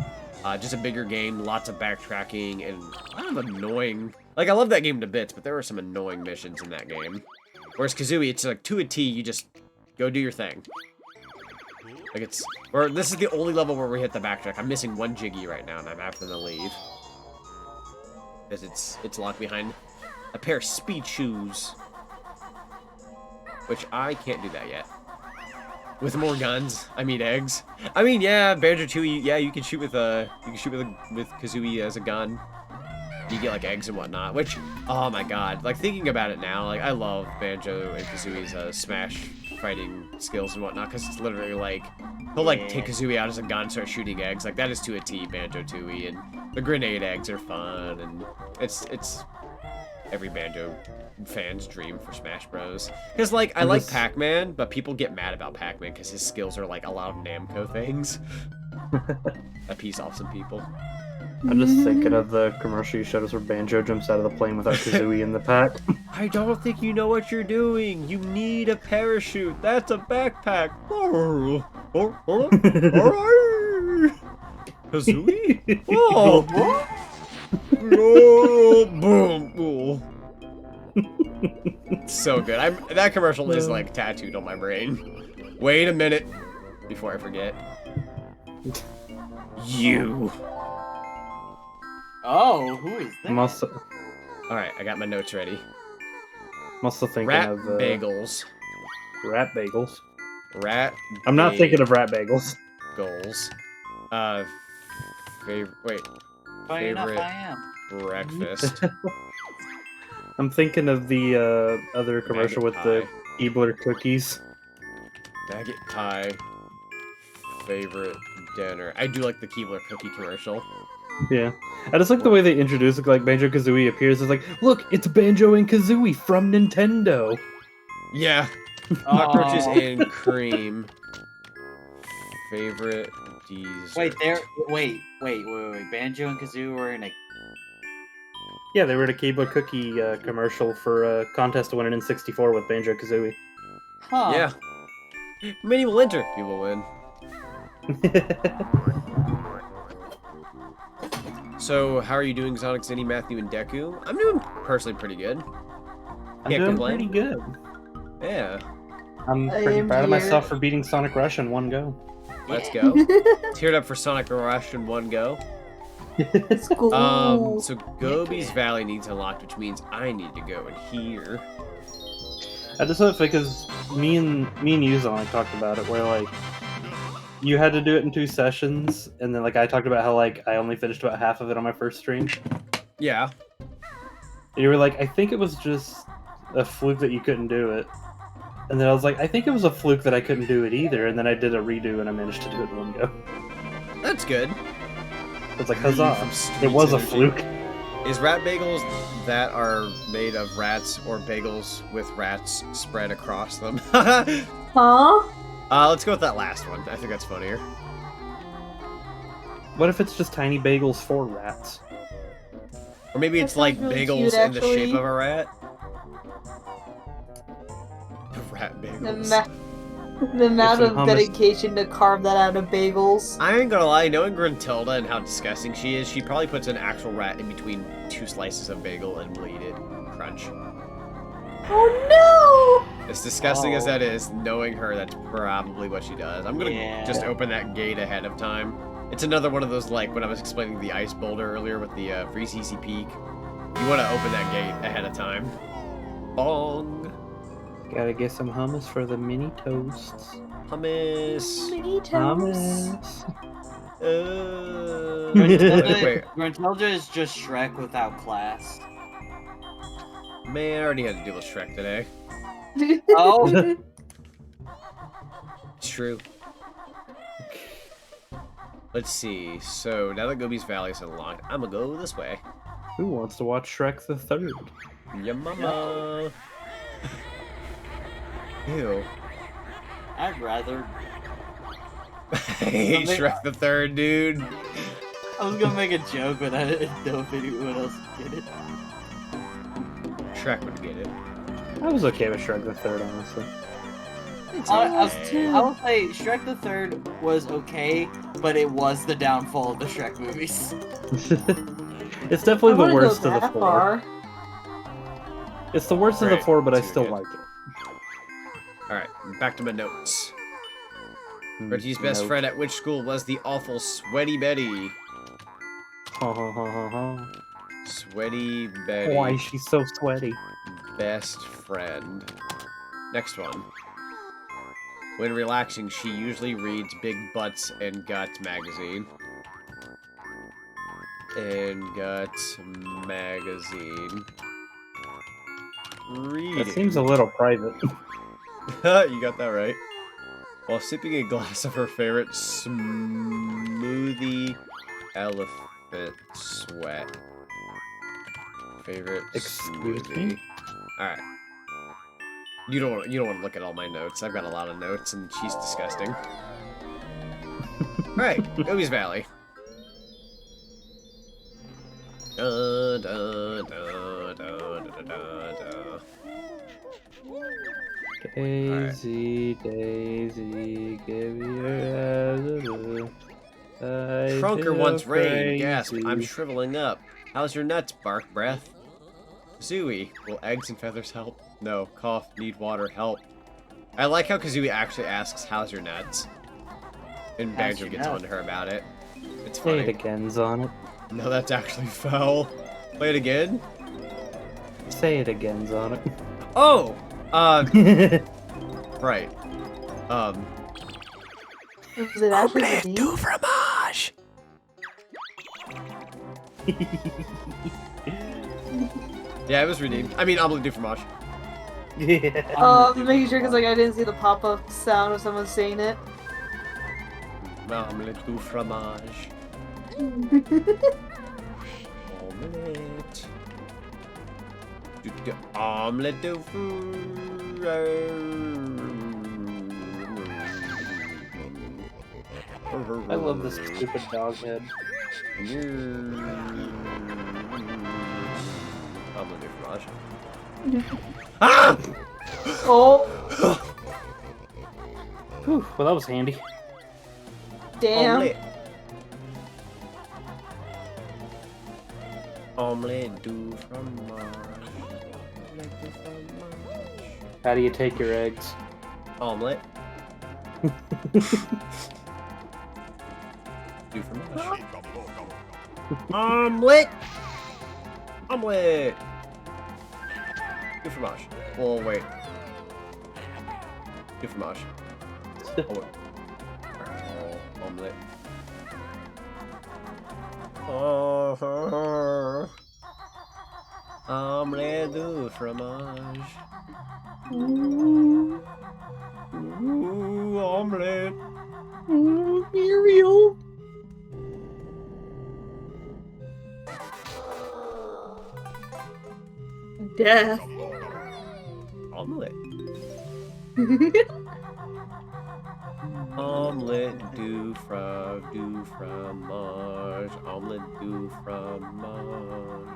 just a bigger game, lots of backtracking, and kind of annoying. Like, I love that game to bits, but there were some annoying missions in that game. Whereas Kazooie, it's like to a T, you just go do your thing. Like this is the only level where we hit the backtrack. I'm missing one Jiggy right now, and I'm having to leave. Because it's locked behind a pair of speed shoes. Which I can't do that yet. With more guns, I mean eggs. I mean, yeah, Banjo-Tooie, yeah, you can shoot with Kazooie as a gun. You get like eggs and whatnot, which, oh my god, like thinking about it now, like I love Banjo and Kazooie's Smash fighting skills and whatnot, because it's literally like, he'll like take Kazooie out as a gun and start shooting eggs, like that is to a T Banjo-Tooie, and the grenade eggs are fun, and it's every Banjo fan's dream for Smash Bros. Because like, I like Pac-Man, but people get mad about Pac-Man because his skills are like a lot of Namco things. That piece off some people. I'm just thinking of the commercial you showed us where Banjo jumps out of the plane without Kazooie in the pack. I don't think you know what you're doing. You need a parachute. That's a backpack. Kazooie? Oh. Boom. So good. That commercial is like tattooed on my brain. Wait a minute before I forget. You. Oh, who is that? Alright, I got my notes ready. I'm also thinking Rat of bagels. Rat bagels. Rat. I'm not thinking of rat bagels. Goals. Wait. Funny enough, Favorite I am. breakfast. I'm thinking of the other commercial with the pie. Keebler cookies. Baguette pie. Favorite dinner. I do like the Keebler cookie commercial. Yeah. I just like the way they introduce it, like Banjo-Kazooie appears. It's like, look, it's Banjo and Kazooie from Nintendo. Yeah. Cockroaches and cream. Favorite dessert. Wait. Banjo and Kazooie were in a... Yeah, they were in a Keebler cookie commercial for a contest to win an N64 with Banjo-Kazooie. Huh. Yeah. Many will enter. You will win. So, how are you doing, Zonic, Zinni, Matthew, and Deku? I'm doing personally pretty good. I'm doing pretty good. Yeah. I'm I pretty am proud of here. myself for beating Sonic Rush in one go. Let's go. Teared up for Sonic Rush in one go. School. So Gobi's Valley needs unlocked, which means I need to go in here. I just thought because me and you, Zonic, talked about it, where like you had to do it in 2 sessions, and then like I talked about how like I only finished about half of it on my first stream. Yeah. You were like, I think it was just a fluke that you couldn't do it. And then I was like, I think it was a fluke that I couldn't do it either. And then I did a redo and I managed to do it in one go. That's good. It's like, huzzah. From It Streets was a Energy. fluke. Is rat bagels that are made of rats or bagels with rats spread across them? Huh? Let's go with that last one. I think that's funnier. What if it's just tiny bagels for rats? Or maybe That it's like sounds really bagels cute, in the shape actually. of a rat. Rat The, bagels. the amount some of hummus. dedication to carve that out of bagels. I ain't gonna lie, knowing Gruntilda and how disgusting she is, she probably puts an actual rat in between 2 slices of bagel and will eat it. Crunch. Oh As disgusting as that is, knowing her, that's probably what she does. I'm gonna Yeah. just open that gate ahead of time. It's another one of those, like, when I was explaining the ice boulder earlier with the Freeze Easy Peak. You want to open that gate ahead of time. Bong! Gotta get some hummus for the mini toasts. Hummus! no! Mini toast. Hummus. Wait, Gruntilda is just Shrek without class. man, I already had to deal with Shrek today. Oh. It's true. Let's see. So, now that Gobi's Valley is unlocked, I'm gonna go this way. Who wants to watch Shrek the Third? Ya mama! Ew. I'd rather. I hate Shrek the Third, dude. I was gonna make a joke, but I didn't know if anyone else would get it. Shrek would get it. I was okay with Shrek the Third, honestly. I will say Shrek the Third was okay, but it was the downfall of the Shrek movies. It's definitely I the wanna go worst of the that 4. far. It's the worst of the Right, 4, but I too still good. like it. Alright, back to my notes. Reggie's best friend at which school was the awful Sweaty Betty? Ha ha ha ha ha. Sweaty Betty. Why is she so sweaty? Best friend. Next one. When relaxing, she usually reads Big Butts and Guts magazine. And Guts magazine. Reading. That seems a little private. You got that right. While sipping a glass of her favorite smoothie elephant sweat. Favorite Excuse smoothie. me? Alright. You don't want to look at all my notes. I've got a lot of notes and she's disgusting. Alright, Gobi's Valley. Da, da, da, da, da, da, da. Daisy, Daisy, give your Trunker wants rain. crazy. Gasp. I'm shriveling up. How's your nuts? Bark breath. Kazooie. Will eggs and feathers help? No. Cough. Need water. Help. I like how Kazooie actually asks, how's your nuts? And How's Banjo your gets nuts? on to her about it. It's Say it funny. again, Zonic. No, that's actually foul. Play it again? Say it again, Zonic. Oh! Right. Was it actually redeemed? fromage! Yeah, it was redeemed. I mean, omelette du fromage. Yeah. Making sure because like I didn't see the pop-up sound of someone saying it. Omelette du fromage. Omelette. Omelette du fromage. I love this stupid dog head. Omelette du fromage. Ah! Oh, Whew, well, that was handy. damn. Omelette. Omelette du fromage. Omelette du fromage. How do you take your eggs? Omelet. Do fromage. Omelet! Omelet! Do fromage. Oh, wait. Do fromage. Oh, omelet. Oh, omelet du fromage. Ooh, omelet. Ooh, cereal. Death. Omelet. Omelet du fromage. Omelet du fromage.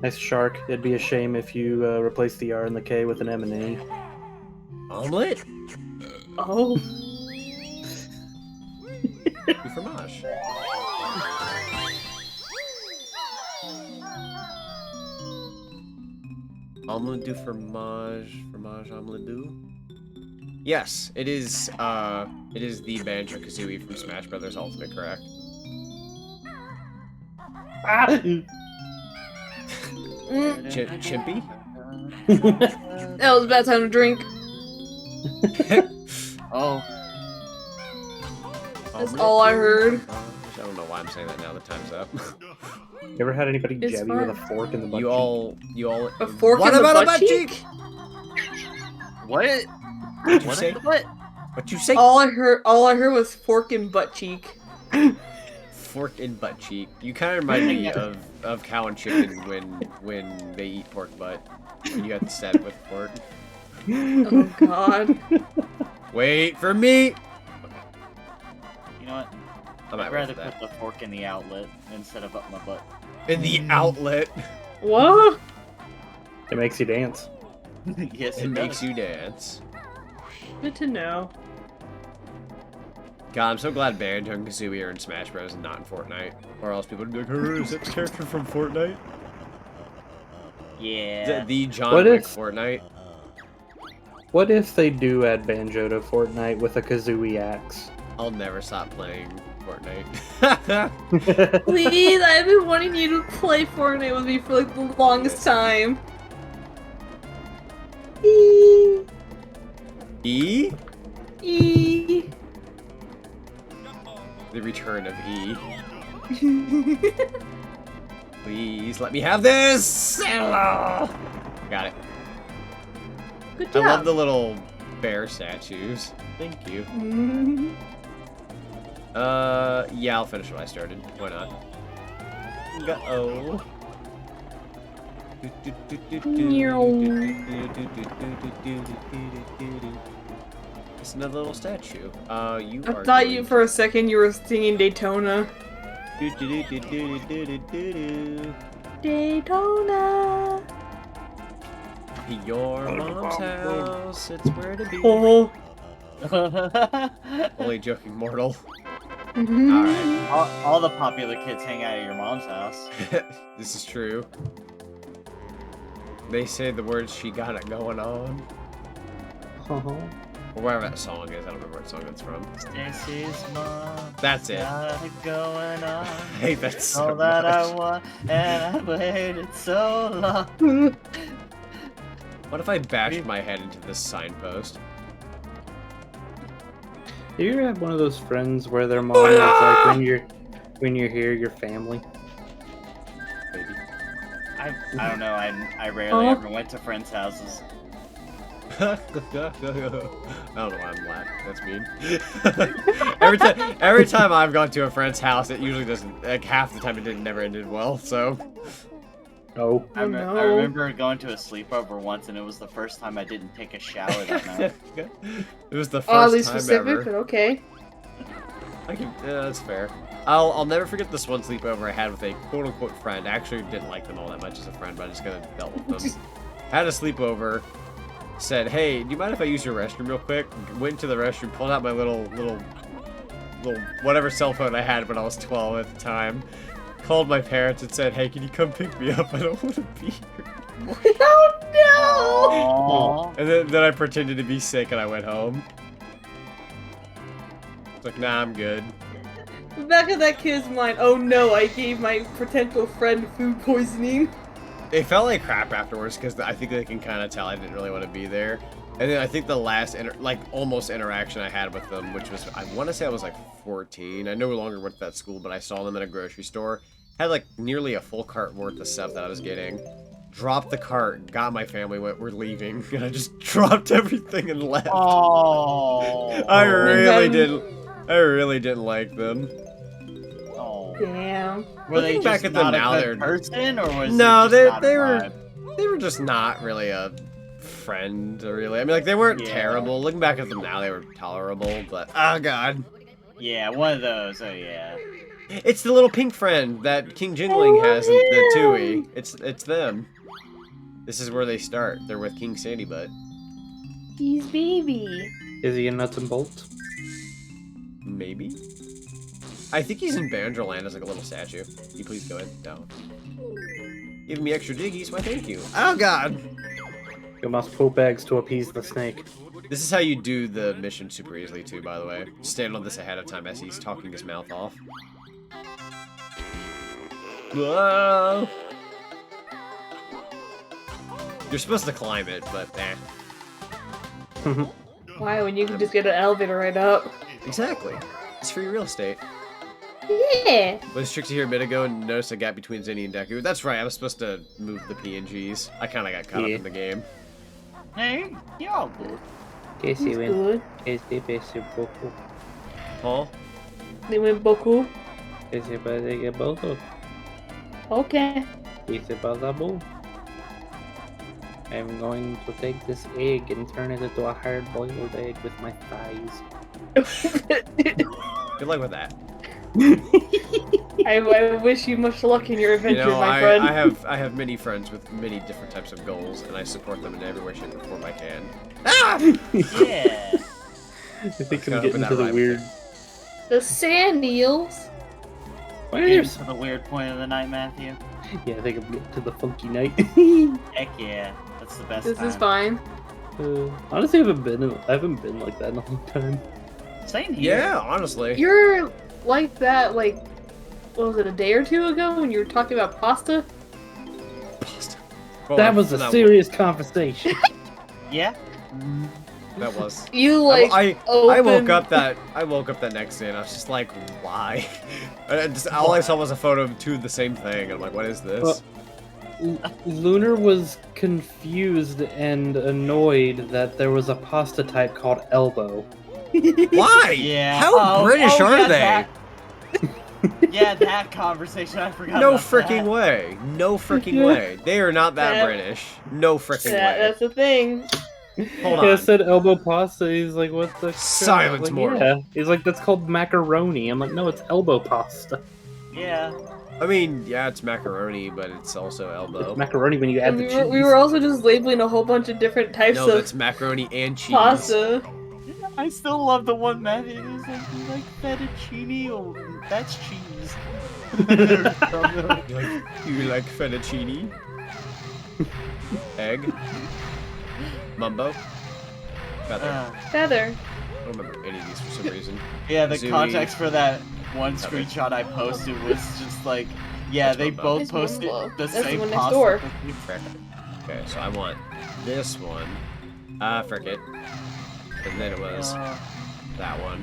Nice shark. It'd be a shame if you replaced the R and the K with an M and A. Omelet Oh. du fromage. Omelet du fromage. Fromage omelet du? Yes, it is the Banjo-Kazooie from Smash Brothers Ultimate, correct? Chimpy? That was a bad time to drink. Oh. That's all I heard. I don't know why I'm saying that now. The time's up. You ever had anybody It's jab you with a fine. fork in the butt You all. A fork What in the about a butt cheek? What? What'd you What? say? What? What you say? All I heard was fork in butt cheek. Fork in butt cheek. You kind of remind me of cow and chicken when they eat pork butt. When you have to stab it with a fork. Oh god. Wait for me. You know what? I might I'd rather that. put the fork in the outlet instead of up my butt. In the outlet. What? It makes you dance. Yes, It it makes does. you dance. Good to know. God, I'm so glad Banjo and Kazooie are in Smash Bros. And not in Fortnite. Or else people would be like, "Hey, is that the character from Fortnite? Yeah. The John What Wick if- Fortnite?" What if they do add Banjo to Fortnite with a Kazooie axe? I'll never stop playing Fortnite. Please, I've been wanting you to play Fortnite with me for like the longest time. E? E. The return of E. Please let me have this! Hello! Got it. Good I job. love the little bear statues. Thank you. Yeah, I'll finish what I started. Why not? Go. It's another little statue. You I are. thought you for a second you were singing Daytona. Daytona. Your mom's house, it's where to be. Oh. Only joking, mortal. Alright, all the popular kids hang out at your mom's house. This is true. They say the words "she got it going on," or whatever that song is. I don't remember what song that's from. Stacy's mom That's it. got it going on. I hate that so All that I much. want, and I waited so long. What if I bashed my head into this signpost? Do you ever have one of those friends where their mom is like, when you're here, your family? Maybe. I don't know. I rarely ever went to friends' houses. I don't know why I'm laughing. That's mean. every time I've gone to a friend's house, it usually doesn't. Like half the time, it never ended well. So. Oh. I remember going to a sleepover once, and it was the first time I didn't take a shower that night. It was the first Oddly time specific, ever. but okay. Yeah, that's fair. I'll never forget this one sleepover I had with a quote-unquote friend. I actually didn't like them all that much as a friend, but I just kind of dealt with them. Had a sleepover. Said, "Hey, do you mind if I use your restroom real quick?" Went to the restroom, pulled out my little whatever cell phone I had when I was 12 at the time. Called my parents and said, "Hey, can you come pick me up? I don't want to be here." Oh Aww. And then I pretended to be sick and I went home. It's like, nah, I'm good. no! Back of that kid's mind. Oh no! I gave my potential friend food poisoning. It felt like crap afterwards because I think they can kind of tell I didn't really want to be there. And then I think the last, almost interaction I had with them, which was, I want to say I was like 14. I no longer went to that school, but I saw them in a grocery store. Had like nearly a full cart worth of stuff that I was getting. Dropped the cart, got my family, we're leaving, and I just dropped everything and left. Oh. I really didn't like them. Oh. Damn. Were they Looking just back at them not now, a they're good person, or was no, it just not a they were vibe? they were just not really a friend, really. I mean, like they weren't Yeah. terrible. Looking back at them now, they were tolerable, but oh god, Yeah, one of those. Oh yeah. it's the little pink friend that King Jingling has in the Tui. It's them. This is where they start. They're with King Sandy Butt. He's baby. Is he in nuts and bolts? Maybe. I think he's in Banjo Land as like a little statue. Can you please go in? No. Giving me extra diggies? Why, thank you. Oh god. You must poop eggs to appease the snake. This is how you do the mission super easily too, by the way. Stand on this ahead of time as he's talking his mouth off. Whoa. You're supposed to climb it, but eh. Why? When you can just get an elevator right up. Exactly. It's free real estate. Yeah. Was tricked to here a minute ago and noticed a gap between Zinni and Deku. That's right, I was supposed to move the PNGs. I kind of got caught up in the game. Hey, you're all good. He's good. Huh? They went Boku. Okay. I'm going to take this egg and turn it into a hard-boiled egg with my thighs. Good luck with that. I wish you much luck in your adventure, You know, my friend. I have many friends with many different types of goals, and I support them in every way, shape, or form I can. Ah! Yeah. I think Gotta I'm getting open to that the rhyme. weird. The sand eels. Why We're are getting there... to the weird point of the night, Matthew. Yeah, I think I'm getting to the funky night. Heck yeah, that's the best This time. is fine. Honestly, I haven't been like that in a long time. Same here. Yeah, honestly. You're like that, like, what was it, a day or two ago when you were talking about pasta? Well, That was a that serious conversation. Yeah. That was. You like I opened... woke up that next day and I was just like, why? All I saw was a photo of two of the same thing. I'm like, what is this? Lunar was confused and annoyed that there was a pasta type called elbow. Why? Yeah. How British are yeah, they? that- Yeah, that conversation, I forgot No about freaking that. way. No freaking way. They are not that Yeah. British. No freaking way. That's the thing. Hold Yeah, I on. said elbow pasta. He's like, what the? Silence, like, Mortal. yeah. He's like, that's called macaroni. I'm like, no, it's elbow pasta. Yeah. I mean, yeah, it's macaroni, but it's also elbow. It's macaroni when you add And the we cheese. were, we were also just labeling a whole bunch of different types No, of that's macaroni and cheese. pasta. I still love the one Matthew is like, you like fettuccine or that's cheese. You like fettuccine? Egg? Mumbo? Feather. Feather. I don't remember any of these for some reason. Yeah, the Zooey. context for that one Feather. screenshot I posted was just like, yeah, That's they Mumbo. both It's posted Mumbo. the That's the same one next pasta. door. Frick. Okay, so I want this one. Ah, frick it. And then it was that one.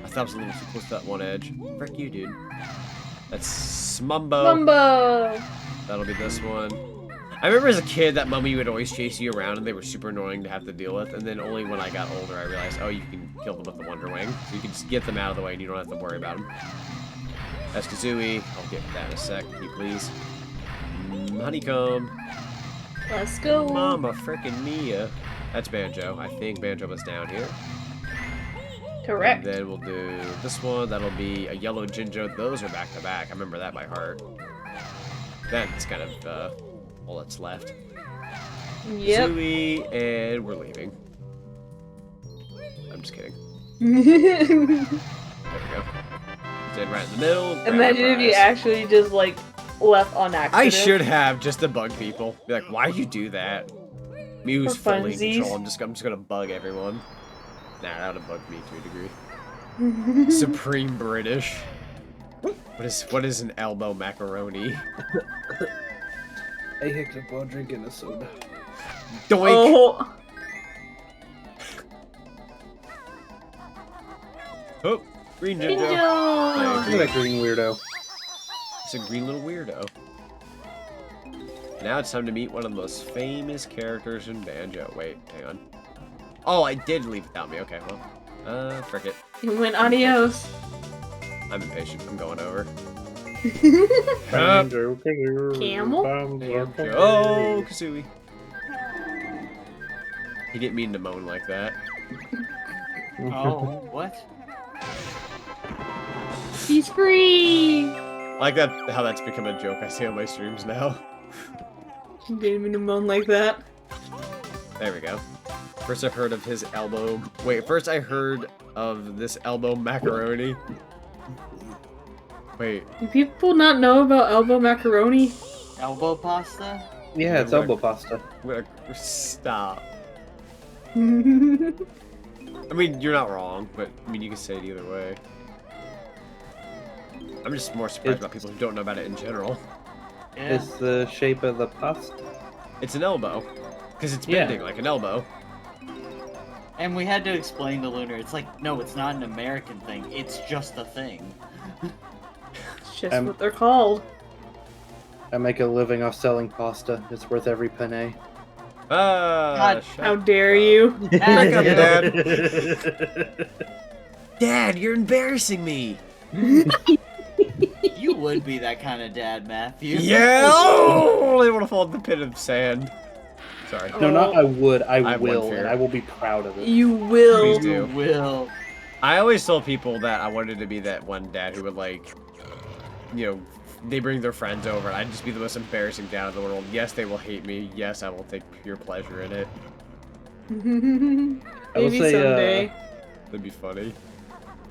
I thought I was a little too close to that one edge. Frick you, dude. That's Mumbo. Mumbo. That'll be this one. I remember as a kid that mummy would always chase you around and they were super annoying to have to deal with, and then only when I got older I realized, oh, you can kill them with the Wonder Wing. So you can just get them out of the way and you don't have to worry about them. That's Kazooie. I'll get that in a sec, can you please? Honeycomb. Let's go. Mama frickin' Mia. That's Banjo. I think Banjo was down here. Correct. And then we'll do this one. That'll be a yellow Jinjo. Those are back to back. I remember that by heart. Then it's kind of all that's left. Yep. Zooey, and we're leaving. I'm just kidding. Imagine There we go. Then right in the middle. grab if you prize. actually just like left on accident. I should have just to bug people. Be like, why'd you do that? Mew's For fully in funsies. control. I'm just gonna bug everyone. Nah, that would have bugged me to a degree. Supreme British. What is an elbow macaroni? I hiccuped up while drinking a soda. Doink! Oh, Oh, green Jinjo. Jinjo. Look at that green weirdo. It's a green little weirdo. Now it's time to meet one of the most famous characters in Banjo. Wait, hang on. Oh, I did leave without me. Okay, well. Frick it. You went adios. I'm impatient. I'm going over. Camel? Oh, Kazooie. He didn't mean to moan like that. Oh, what? He's free. I like that how that's become a joke I see on my streams now. Didn't mean to moan like that. There we go. First I heard of his elbow. Wait, first I heard of this elbow macaroni. Wait. Do people not know about elbow macaroni? Elbow pasta? Yeah, it's elbow pasta. I'm gonna stop. Yeah, I mean, you're not wrong, but I mean, you can say it either way. I'm just more surprised about people who don't know about it in general. Yeah. It's the shape of the pasta. It's an elbow. Because it's bending like an elbow. And we had to explain to Lunar, it's like, no, it's not an American thing, it's just a thing. it's just what they're called. I make a living off selling pasta. It's worth every penny. God, How dare you? Back up, Dad. Dad, you're embarrassing me. You would be that kind of dad, Matthew. Yeah! Oh, I want to fall in the pit of sand. Sorry. No, not I would. I have one will, fear. and I will be proud of it. You will. Please do. Will. I always told people that I wanted to be that one dad who would, like, you know, they bring their friends over and I'd just be the most embarrassing dad in the world. Yes, they will hate me. Yes, I will take pure pleasure in it. I will Maybe say, someday. That'd be funny.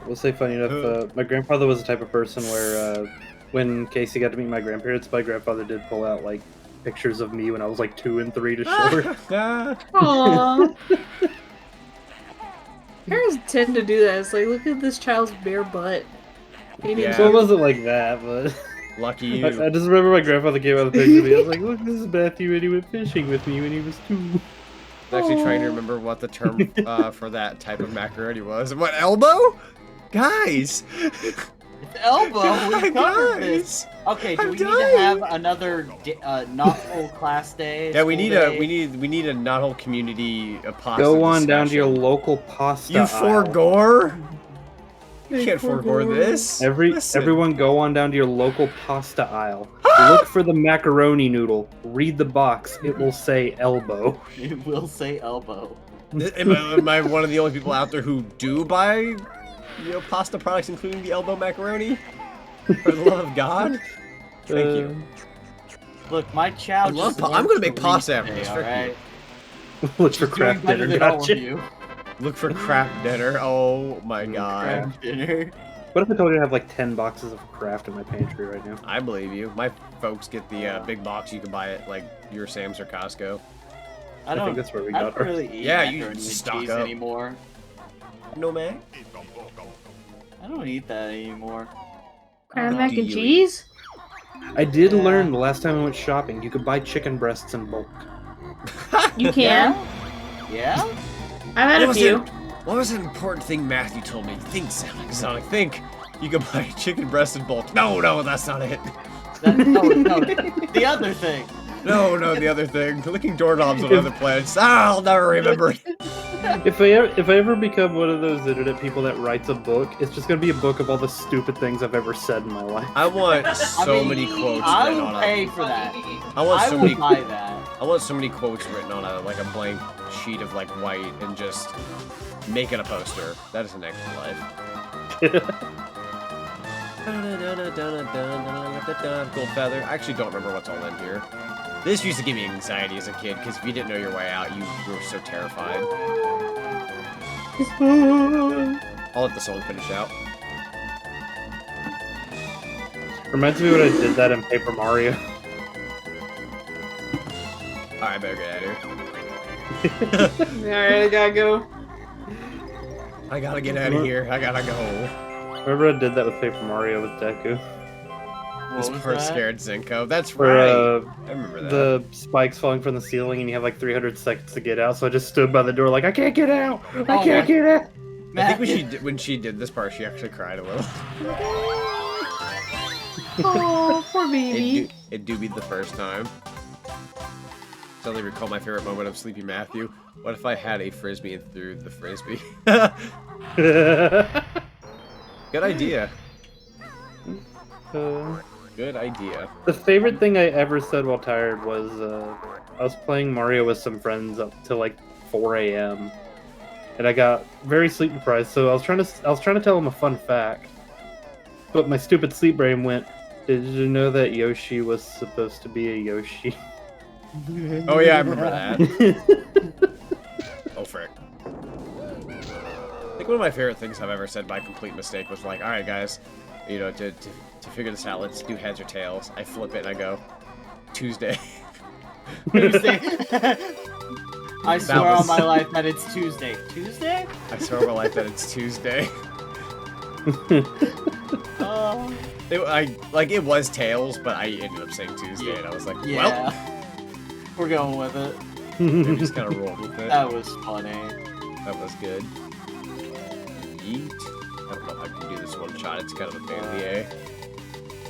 I will say, funny enough, my grandfather was the type of person where, when Casey got to meet my grandparents, my grandfather did pull out, like, pictures of me when I was, like, 2 and 3 to show her. Aww. Parents tend to do that. It's like, look at this child's bare butt. Yeah. So it wasn't like that, but... Lucky you. I just remember my grandfather came out of the picture of me. I was like, look, this is Matthew, and he went fishing with me when he was 2. I'm actually trying to remember what the term for that type of macaroni was. What, elbow? Guys! It's elbow. We covered this. Okay, do we need to have another not full class day? Yeah, we school need day? we need a not whole community pasta Go on down to your discussion. local pasta You aisle. forgore? You can't forgore this. Listen. Everyone go on down to your local pasta aisle. Look for the macaroni noodle. Read the box. It will say elbow. It will say elbow. Am I one of the only people out there who do buy, you know, pasta products, including the elbow macaroni? For the love of God. Thank you. Look, my chow. I love just I'm learned gonna to make read pasta after today, this. alright? Look for Doing craft better dinner. than all of Gotcha. you. Look for craft dinner. Oh my God. Craft dinner. What if I told you I have like 10 boxes of craft in my pantry right now? I believe you. My folks get the big box you can buy at like your Sam's or Costco. I think don't. that's where we I got don't our- really eat Yeah, you macaroni and stock cheese up. anymore. No man. I don't eat that anymore. Crab Oh, mac do and you cheese? I did Yeah. learn the last time I went shopping, you could buy chicken breasts in bulk. You can. Yeah? I've had a few. What was an important thing Matthew told me? Think, Sonic, think. You can buy chicken breast in bulk. No, that's not it. No, the other thing. No, the other thing. Licking doorknobs on other planets. I'll never remember. If I ever become one of those internet people that writes a book, it's just gonna be a book of all the stupid things I've ever said in my life. I want so I mean, many quotes I written will on pay a. for that. I want I so will many. buy that. I want so many quotes written on a blank sheet of like white and just make it a poster. That is the next life. Gold feather. I actually don't remember what's all in here. This used to give me anxiety as a kid because if you didn't know your way out, you were so terrified. I'll let the song finish out. Reminds me when I did that in Paper Mario. Alright, I better get out of here. Alright, I gotta go. I gotta get out of here. I gotta go. Remember I did that with Paper Mario with Deku? This was poor that? scared Zenko. That's Where right. I remember that. the spikes falling from the ceiling and you have like 300 seconds to get out, so I just stood by the door like, I can't get out! I can't get out! I think when she did this part, she actually cried a little. Oh, poor baby. It do be the first time. Suddenly recall my favorite moment of Sleepy Matthew. What if I had a frisbee and threw the frisbee? Good idea. Good idea. The favorite thing I ever said while tired was I was playing Mario with some friends up till like 4 a.m. and I got very sleep deprived. So I was trying to tell them a fun fact, but my stupid sleep brain went, "Did you know that Yoshi was supposed to be a Yoshi?" Oh yeah, I remember that. Oh frick. I think one of my favorite things I've ever said by complete mistake was like, alright guys, you know, to figure this out, let's do heads or tails. I flip it and I go, Tuesday. Tuesday. I swear was- on my life that it's Tuesday. Tuesday? I swear on my life that it's Tuesday. Oh. It was tails, but I ended up saying Tuesday and I was like, Yeah. We're going with it. well, I just kind of rolled with it. That was funny. That was good. Yeet. I don't know if I can do this one shot, it's kind of a pain in the A.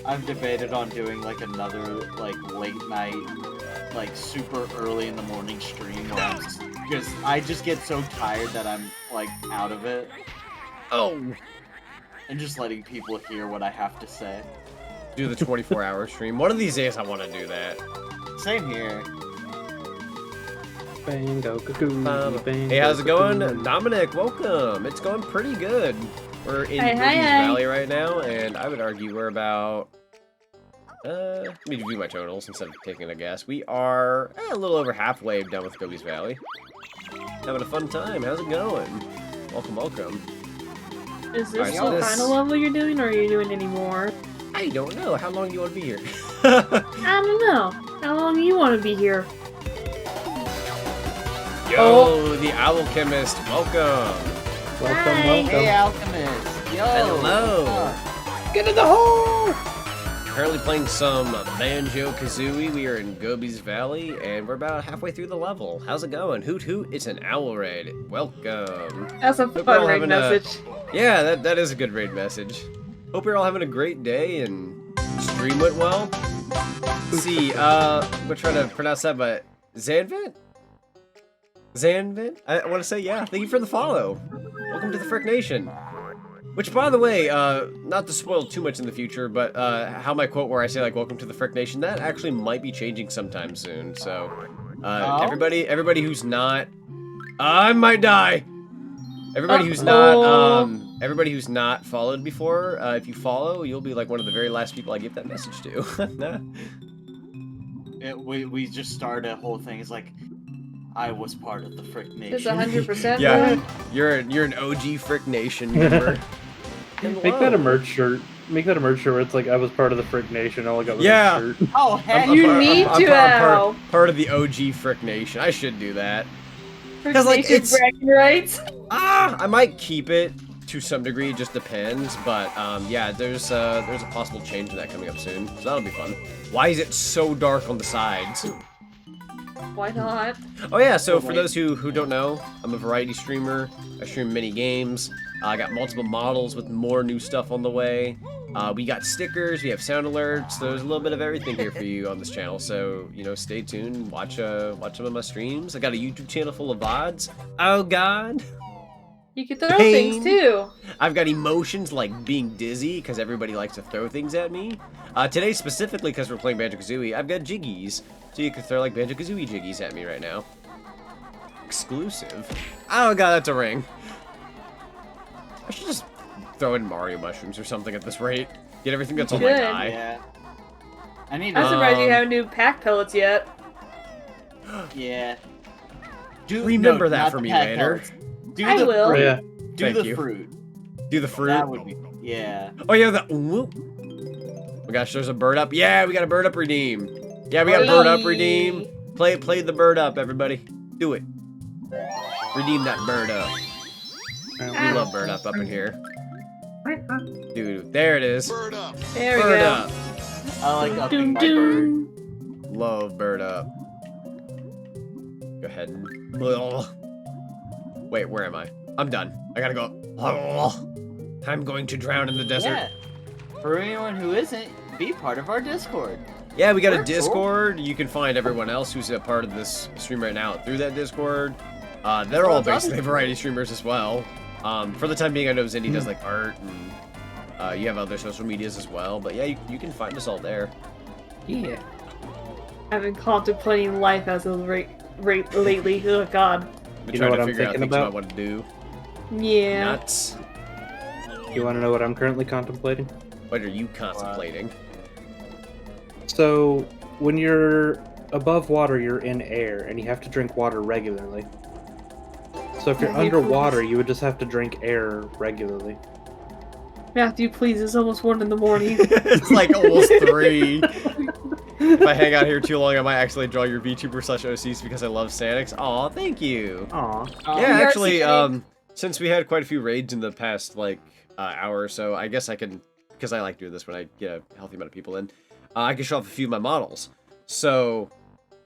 I've debated on doing like another like late night, like super early in the morning stream where I just get so tired that I'm like out of it. Oh! And just letting people hear what I have to say. Do the 24-hour stream. One of these days I want to do that. Same here. Hey, how's it going? Dominic, welcome. It's going pretty good. We're in Hi, Gobies hi. Valley right now, and I would argue we're about... let me view my totals instead of taking a guess. We are a little over halfway done with Gobies Valley. Having a fun time. How's it going? Welcome, welcome. Is this Alright, so the this- final level you're doing, or are you doing any more? I don't know. How long do you want to be here? I don't know. How long do you want to be here? Yo, the Owl Chemist, welcome. Hi. Hey, Alchemist. Yo. Hello. Get in the hole! Currently playing some Banjo-Kazooie. We are in Gobies Valley, and we're about halfway through the level. How's it going? Hoot hoot, it's an owl raid. Welcome. That's a Hope you're fun all raid having a- message. Yeah, that is a good raid message. Hope you're all having a great day and stream went well. Let's see, we're trying to pronounce that, but Zanvent? Zanvent? I want to say, yeah, thank you for the follow. Welcome to the Frick Nation. Which, by the way, not to spoil too much in the future, but how my quote where I say, like, welcome to the Frick Nation, that actually might be changing sometime soon, so... Oh? Everybody who's not... I might die! Everybody who's everybody who's not followed before, if you follow, you'll be like one of the very last people I give that message to. We just started a whole thing. It's like, I was part of the Frick Nation. It's 100%. Yeah, one? you're an OG Frick Nation member. Make that a merch shirt. Make that a merch shirt where it's like, I was part of the Frick Nation, all I got was Yeah. a shirt. Oh, heck You yeah. need to have. part of the OG Frick Nation. I should do that. Frick 'Cause, like, Nation it's- bragging rights. I might keep it to some degree, it just depends. But yeah, there's a possible change to that coming up soon, so that'll be fun. Why is it so dark on the sides? Why not? Oh yeah, so for those who don't know, I'm a variety streamer. I stream many games. I got multiple models with more new stuff on the way. We got stickers, we have sound alerts. There's a little bit of everything here for you on this channel. So, you know, stay tuned, watch some of my streams. I got a YouTube channel full of VODs. Oh god. You can throw things too. I've got emotions like being dizzy because everybody likes to throw things at me. Today specifically because we're playing Banjo-Kazooie, I've got jiggies. So you can throw like Banjo-Kazooie jiggies at me right now. Exclusive. Oh god, that's a ring. I should just throw in Mario mushrooms or something at this rate. Get everything that's on my Good. eye. Yeah. I need I'm to. surprised you haven't new pack pellets yet. Yeah. Remember that not for the me pack later. pellets. Do I the will. Fruit. Yeah. Do Thank the you. fruit. Do the fruit. That would be. Yeah. Oh yeah, the whoop. Oh gosh, there's a bird up. Yeah, we got a bird up redeem. Yeah, we got a bird up redeem. Play the bird up, everybody. Do it. Redeem that bird up. We love bird up in here. Dude, there it is. Bird up. There we Bird go. up. I like upping my bird. Love bird up. Go ahead and... Wait, where am I? I'm done. I gotta go. I'm going to drown in the desert. Yeah. For anyone who isn't, be part of our Discord. Yeah, we got a We're cool. Discord. You can find everyone else who's a part of this stream right now through that Discord. They're all basically variety streamers as well. For the time being, I know Zindy does like art, and you have other social medias as well. But yeah, you can find us all there. Yeah. I've been contemplating life as of lately. Oh God. Been You know trying what to I'm figure out thinking things about about? what to do. Yeah. Nuts. You want to know what I'm currently contemplating? What are you contemplating? So, when you're above water, you're in air, and you have to drink water regularly. So if you're Matthew, underwater, please. you would just have to drink air regularly. Matthew, please. It's almost 1 in the morning. It's like almost 3. If I hang out here too long, I might actually draw your VTuber/OCs because I love Sanix. Aw, thank you. Aw. Yeah, We are actually, sitting- since we had quite a few raids in the past, like, hour or so, I guess I can, because I like doing this when I get a healthy amount of people in, I can show off a few of my models. So,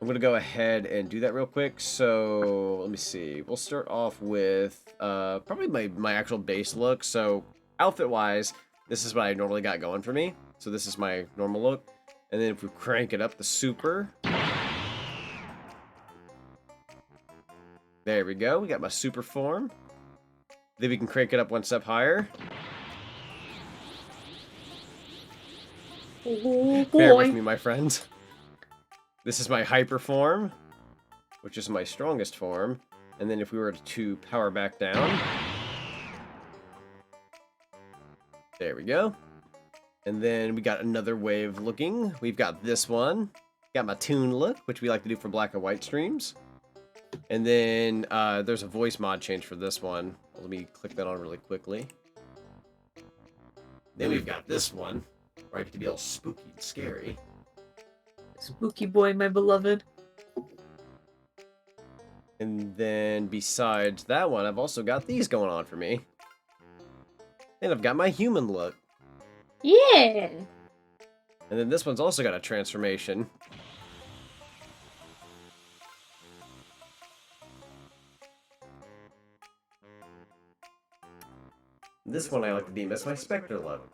I'm going to go ahead and do that real quick. So, let me see. We'll start off with, probably my actual base look. So, outfit-wise, this is what I normally got going for me. So, this is my normal look. And then if we crank it up, the super. There we go. We got my super form. Then we can crank it up 1 step higher. Oh Bear with boy. me, my friends. This is my hyper form, which is my strongest form. And then if we were to power back down. There we go. And then we got another way of looking. We've got this one. Got my toon look, which we like to do for black and white streams. And then there's a voice mod change for this one. Let me click that on really quickly. Then we've got this one, where I get to be all spooky and scary. Spooky boy, my beloved. And then besides that one, I've also got these going on for me. And I've got my human look. Yeah. And then this one's also got a transformation. This one I like to deem as my Spectre look.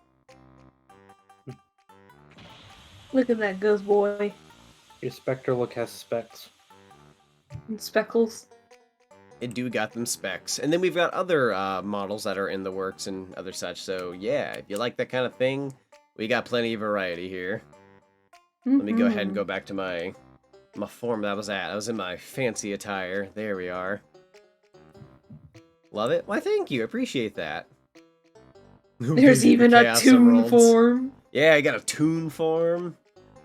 Look at that ghost boy. Your Spectre look has specs. And speckles. It do got them specs. And then we've got other models that are in the works and other such. So yeah, if you like that kind of thing, we got plenty of variety here. Let me go ahead and go back to my form that I was at. I was in my fancy attire. There we are. Love it? Why, thank you. Appreciate that. There's even a Chaos toon Emeralds. form. Yeah, I got a toon form.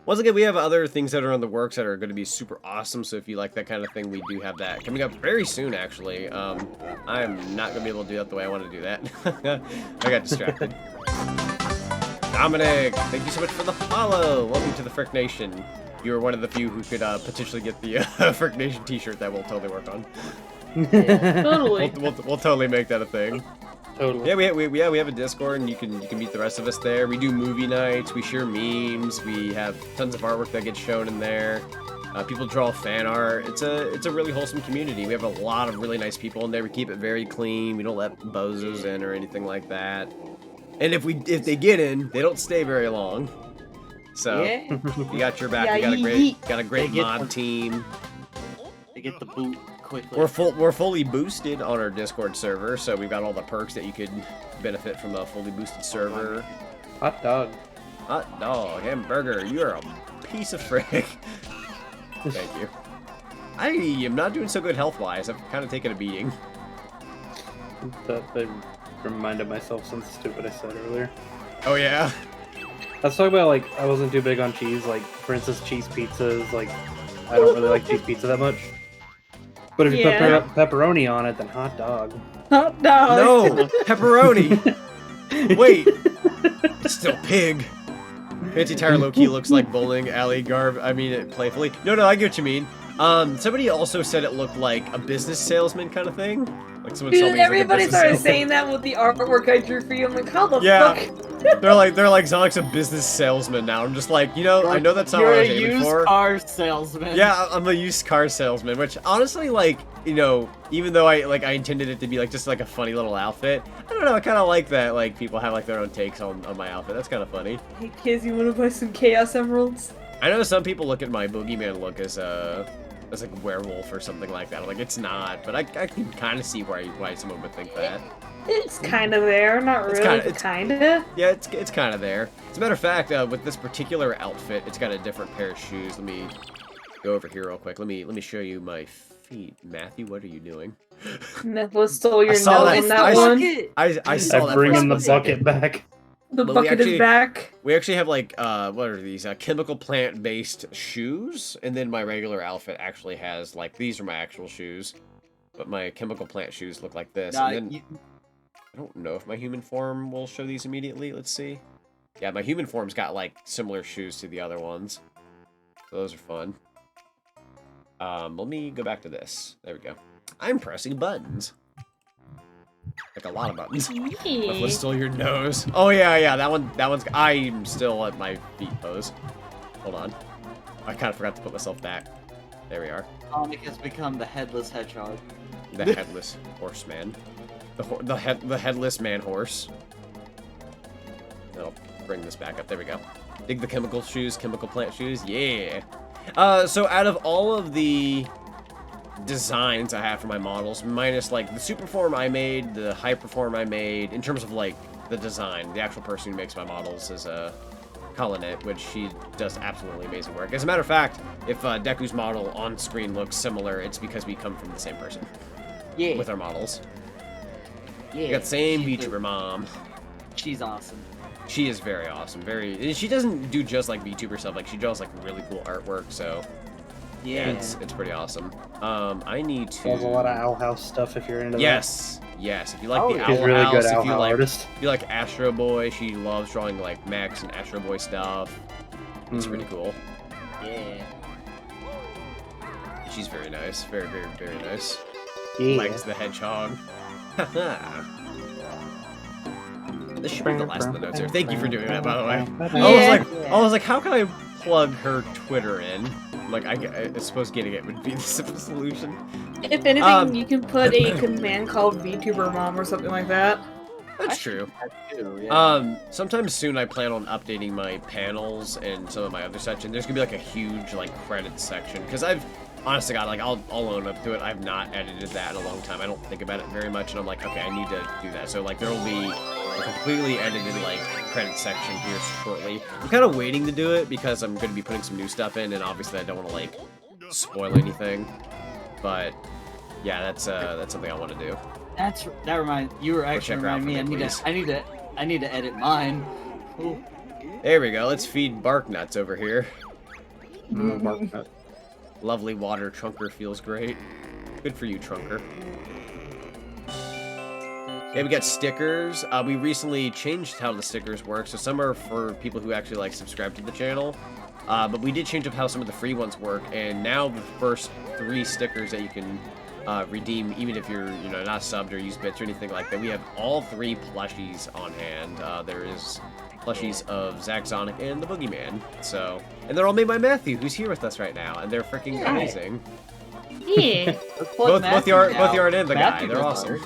Once again, we have other things that are in the works that are going to be super awesome, so if you like that kind of thing, we do have that coming up very soon, actually. I'm not going to be able to do that the way I want to do that. I got distracted. Dominic, thank you so much for the follow. Welcome to the Frick Nation. You are one of the few who could potentially get the Frick Nation t-shirt that we'll totally work on. Totally. We'll totally make that a thing. Totally. Yeah, we have a Discord, and you can meet the rest of us there. We do movie nights, we share memes, we have tons of artwork that gets shown in there. People draw fan art. It's a really wholesome community. We have a lot of really nice people in there. We keep it very clean. We don't let bozos in or anything like that. And if they get in, they don't stay very long. So Yeah. you got your back. Yeah, You got a great They get mod the- team. They get the boot quickly. We're fully boosted on our Discord server, so we've got all the perks that you could benefit from a fully boosted server. Hot dog. Hot dog, hamburger, you're a piece of frick. Thank you. I am not doing so good health-wise. I've kind of taken a beating. That I reminded myself something stupid I said earlier. Oh yeah? I was talking about, like, I wasn't too big on cheese. Like, for instance, cheese pizzas. Like, I don't really like cheese pizza that much. But if you Yeah. put pepperoni on it, then hot dog. Hot dog. No! Pepperoni! Wait! It's still pig! Fancy Tire low-key looks like bowling alley garb. I mean it playfully. No, I get what you mean. Somebody also said it looked like a business salesman kind of thing. Like someone told Dude, me he's everybody like a business started salesman. saying that with the artwork I drew for you. I'm like, how the Yeah. fuck? They're like Zonic's a business salesman now. I'm just like, you know, I know that's not what I was You're a aiming used for. car salesman. Yeah, I'm a used car salesman, which honestly, like, you know, even though I intended it to be like just like a funny little outfit, I don't know, I kind of like that, like people have like their own takes on my outfit. That's kind of funny. Hey kids, you want to buy some Chaos Emeralds? I know some people look at my boogeyman look as like a werewolf or something like that. I'm like, it's not, but I can kind of see why someone would think that. It's kind of there, not It's really, kinda- kind of. Yeah, it's kind of there. As a matter of fact, with this particular outfit, it's got a different pair of shoes. Let me go over here real quick. Let me show you my feet. Matthew, what are you doing? Let's stole your saw note that. on that I- one. I saw I'm that. bringing for the a second. bucket back. The But we bucket actually- is back. We actually have like what are these? Chemical plant-based shoes, and then my regular outfit actually has like these are my actual shoes, but my chemical plant shoes look like this. Nah, And then I don't know if my human form will show these immediately. Let's see. Yeah, my human form's got like similar shoes to the other ones. So those are fun. Let me go back to this. There we go. I'm pressing buttons. Like a lot of buttons. Let's steal your nose. Oh yeah, that one's. I'm still at my feet pose. Hold on. I kind of forgot to put myself back. There we are. Sonic has become the headless hedgehog. The headless horseman. The headless man horse. I'll bring this back up. There we go. Dig the chemical shoes, chemical plant shoes. Yeah. So out of all of the designs I have for my models, minus like the super form I made, the hyper form I made, in terms of like the design, the actual person who makes my models is Collinette, which she does absolutely amazing work. As a matter of fact, if Deku's model on screen looks similar, it's because we come from the same person. Yeah. With our models. Yeah. We got the same she's VTuber mom. She's awesome. She is very awesome. And she doesn't do just like VTuber stuff. Like she draws like really cool artwork. So Yeah. it's pretty awesome. I need to. There's a lot of Owl House stuff if you're into Yes. If you like Oh, the yeah. Owl He's really House, good if Owl you House like artist. if you like Astro Boy, she loves drawing like Max and Astro Boy stuff. It's Mhm. pretty cool. Yeah. She's very nice. Very, very, very nice. Yeah. Legs the Hedgehog. This should be the last of the notes here. Thank you for doing that, by the way. Yeah. I was like, how can I plug her Twitter in? Like, I suppose getting it would be the simple solution. If anything, Um, you can put a command called VTuber Mom or something like that. That's true. Yeah. Sometime soon I plan on updating my panels and some of my other section. There's gonna be like a huge like credits section because I've honestly got like I'll own up to it. I've not edited that in a long time. I don't think about it very much, and I'm like, okay, I need to do that. So like there will be a completely edited like credits section here shortly. I'm kind of waiting to do it because I'm gonna be putting some new stuff in, and obviously I don't want to like spoil anything. But yeah, that's something I want to do. That reminds you were actually check her out reminding me. for me, I need to edit mine. Ooh. There we go. Let's feed bark nuts over here. Mark Lovely water. Trunker feels great. Good for you, Trunker. Yeah, we got stickers. We recently changed how the stickers work. So some are for people who actually like subscribe to the channel. But we did change up how some of the free ones work. And now the first 3 stickers that you can redeem, even if you're not subbed or use bits or anything like that, we have all 3 plushies on hand. There is plushies of Zack, Zonic, and the Boogeyman. So, and they're all made by Matthew, who's here with us right now, and they're freaking amazing. Yeah. Both the art and the guy, they're awesome.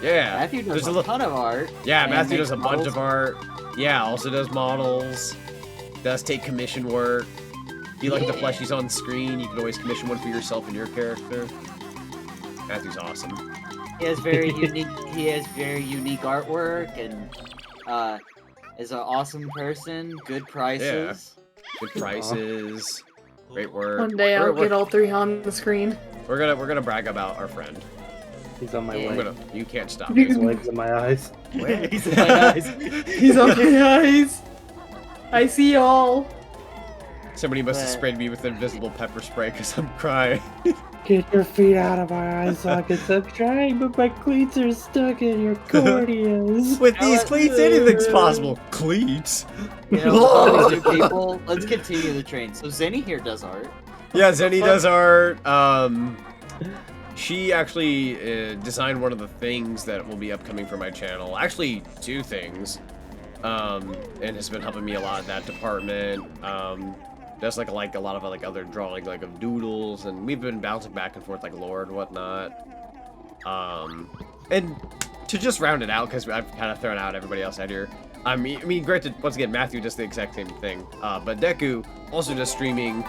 Yeah, Matthew does there's a ton of art. yeah, and Matthew makes does a bunch models. of art. Yeah, also does models. Does take commission work. If you like the plushies on screen, you can always commission one for yourself and your character. Matthew's awesome. He has very unique. He has very unique artwork and is an awesome person. Good prices. Good prices. Great work. One day I'll We're- get all 3 on the screen. We're gonna brag about our friend. He's on my Yeah. way. You can't stop His me. legs in my eyes. He's in my eyes. He's on my eyes. I see y'all. Somebody must have But- sprayed me with invisible pepper spray because I'm crying. Get your feet out of my eye sockets. I'm trying, but my cleats are stuck in your corneas. With these cleats, anything's possible. Cleats? You know, people, let's continue the train. So Zenny here does art. Yeah, Zenny does art. She actually designed one of the things that will be upcoming for my channel. Actually, 2 things. And has been helping me a lot in that department. Does like a lot of like other drawing like of doodles, and we've been bouncing back and forth like lore and whatnot. And to just round it out, because I've kind of thrown out everybody else out here. I mean, granted, once again, Matthew does the exact same thing. But Deku also does streaming.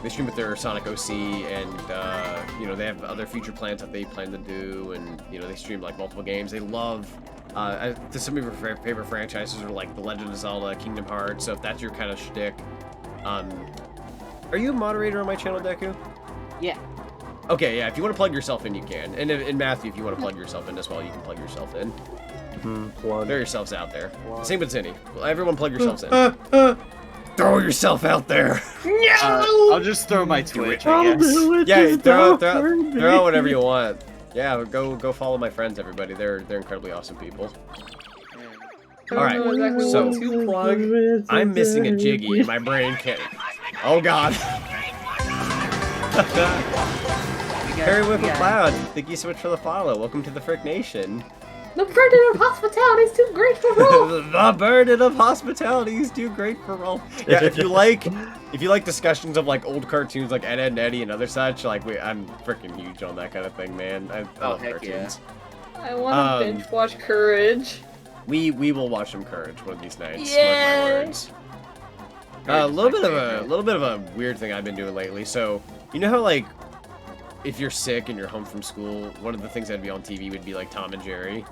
They stream with their Sonic OC, and you know, they have other future plans that they plan to do, and you know, they stream like multiple games. They love some of your favorite franchises are like The Legend of Zelda, Kingdom Hearts. So if that's your kind of shtick, are you a moderator on my channel, Deku? Yeah. Okay, yeah. If you want to plug yourself in, you can. And Matthew, if you want to plug yourself in as well, you can plug yourself in. Plug. Throw yourselves out there. Same with Zinni. Everyone plug yourselves in. Throw yourself out there. I'll just throw my Twitch, I guess. Yeah, throw whatever you want. Yeah, go follow my friends, everybody. They're incredibly awesome people. All right, so to plug. I'm missing a Jiggy, and my brain can't. Oh God. Harry Whipple Cloud, thank you so much for the follow. Welcome to the Frick Nation. The burden of hospitality is too great for roll. The burden of hospitality is too great for roll. Yeah, if you like discussions of like old cartoons like Ed, Edd and Eddy and other such, like I'm freaking huge on that kind of thing, man. I love heck cartoons. I want to binge watch Courage. We will watch some Courage one of these nights. Yeah. Mark my words. A little bit of a weird thing I've been doing lately. So you know how like if you're sick and you're home from school, one of the things that'd be on TV would be like Tom and Jerry.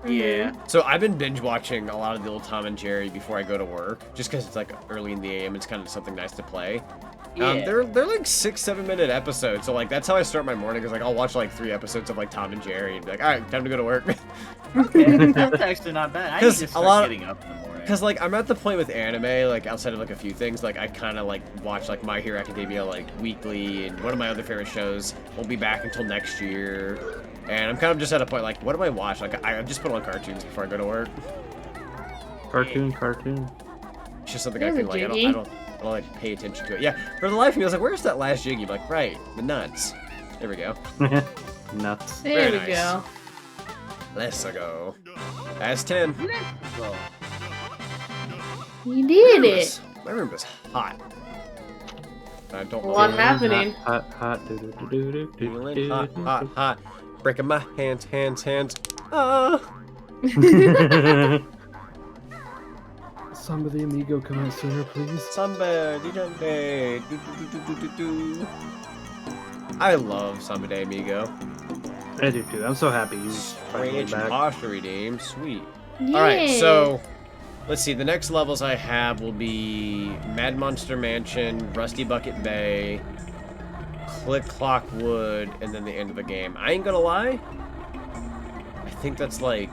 Yeah. So I've been binge watching a lot of the old Tom and Jerry before I go to work, just because it's like early in the AM. It's kind of something nice to play. Yeah. They're like 6-7 minute episodes, so like that's how I start my morning. Is like I'll watch like 3 episodes of like Tom and Jerry and be like, all right, time to go to work. Okay, that's actually not bad. I need to start getting up in the morning. Because like I'm at the point with anime, like outside of like a few things, like I kind of like watch like My Hero Academia like weekly, and one of my other favorite shows won't be back until next year. And I'm kind of just at a point like, what do I watch? Like I just put on cartoons before I go to work. Cartoon. It's just something I can like. I don't like pay attention to it. Yeah, for the life of me, I was like, where's that last Jiggy? I'm like, right, the nuts. There we go. Nuts. There Very we go. Let's go. That's 10. Well, You did it. My room is hot. I don't A lot know. happening. Hot. Feeling hot. Breaking my hands. Ah. Samba the Amigo come out sooner, please. Somebody. I love Samba de Amigo. I do too. I'm so happy he's finally Ranch back. Posture redeem. Sweet. Yay. Alright, so let's see. The next levels I have will be Mad Monster Mansion, Rusty Bucket Bay, Click Clock Wood, and then the end of the game. I ain't gonna lie. I think that's like.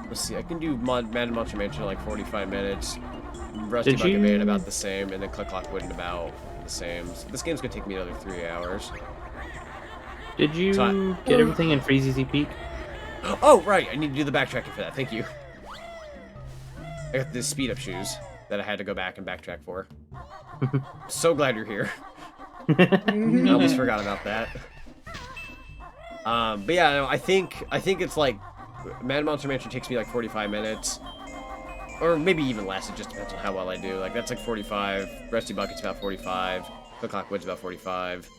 Let's see. I can do Mad Monster Mansion in like 45 minutes. Rusty Did Bucket you- Bay in about the same, and then Click Clock Wood in about the same. So this game's gonna take me another 3 hours. Did you So get everything in Freezy Peak? Oh, right. I need to do the backtracking for that. Thank you. I got the speed up shoes that I had to go back and backtrack for. So glad you're here. I almost forgot about that. But yeah, no, I think it's like Mad Monster Mansion takes me like 45 minutes. Or maybe even less. It just depends on how well I do. Like that's like 45. Rusty Bucket's about 45. Click Clock Wood's about 45.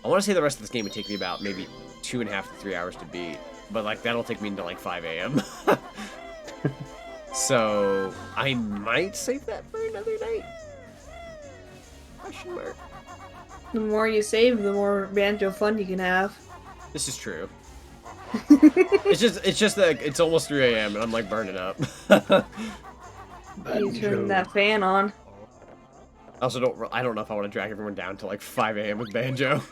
I want to say the rest of this game would take me about maybe 2.5 to 3 hours to beat. But like that'll take me until like 5 a.m. So I might save that for another night. Question mark. The more you save, the more banjo fun you can have. This is true. it's just that it's almost 3 a.m. and I'm like burning up. You turn that fan on. I also don't know if I want to drag everyone down to like 5 a.m. with Banjo.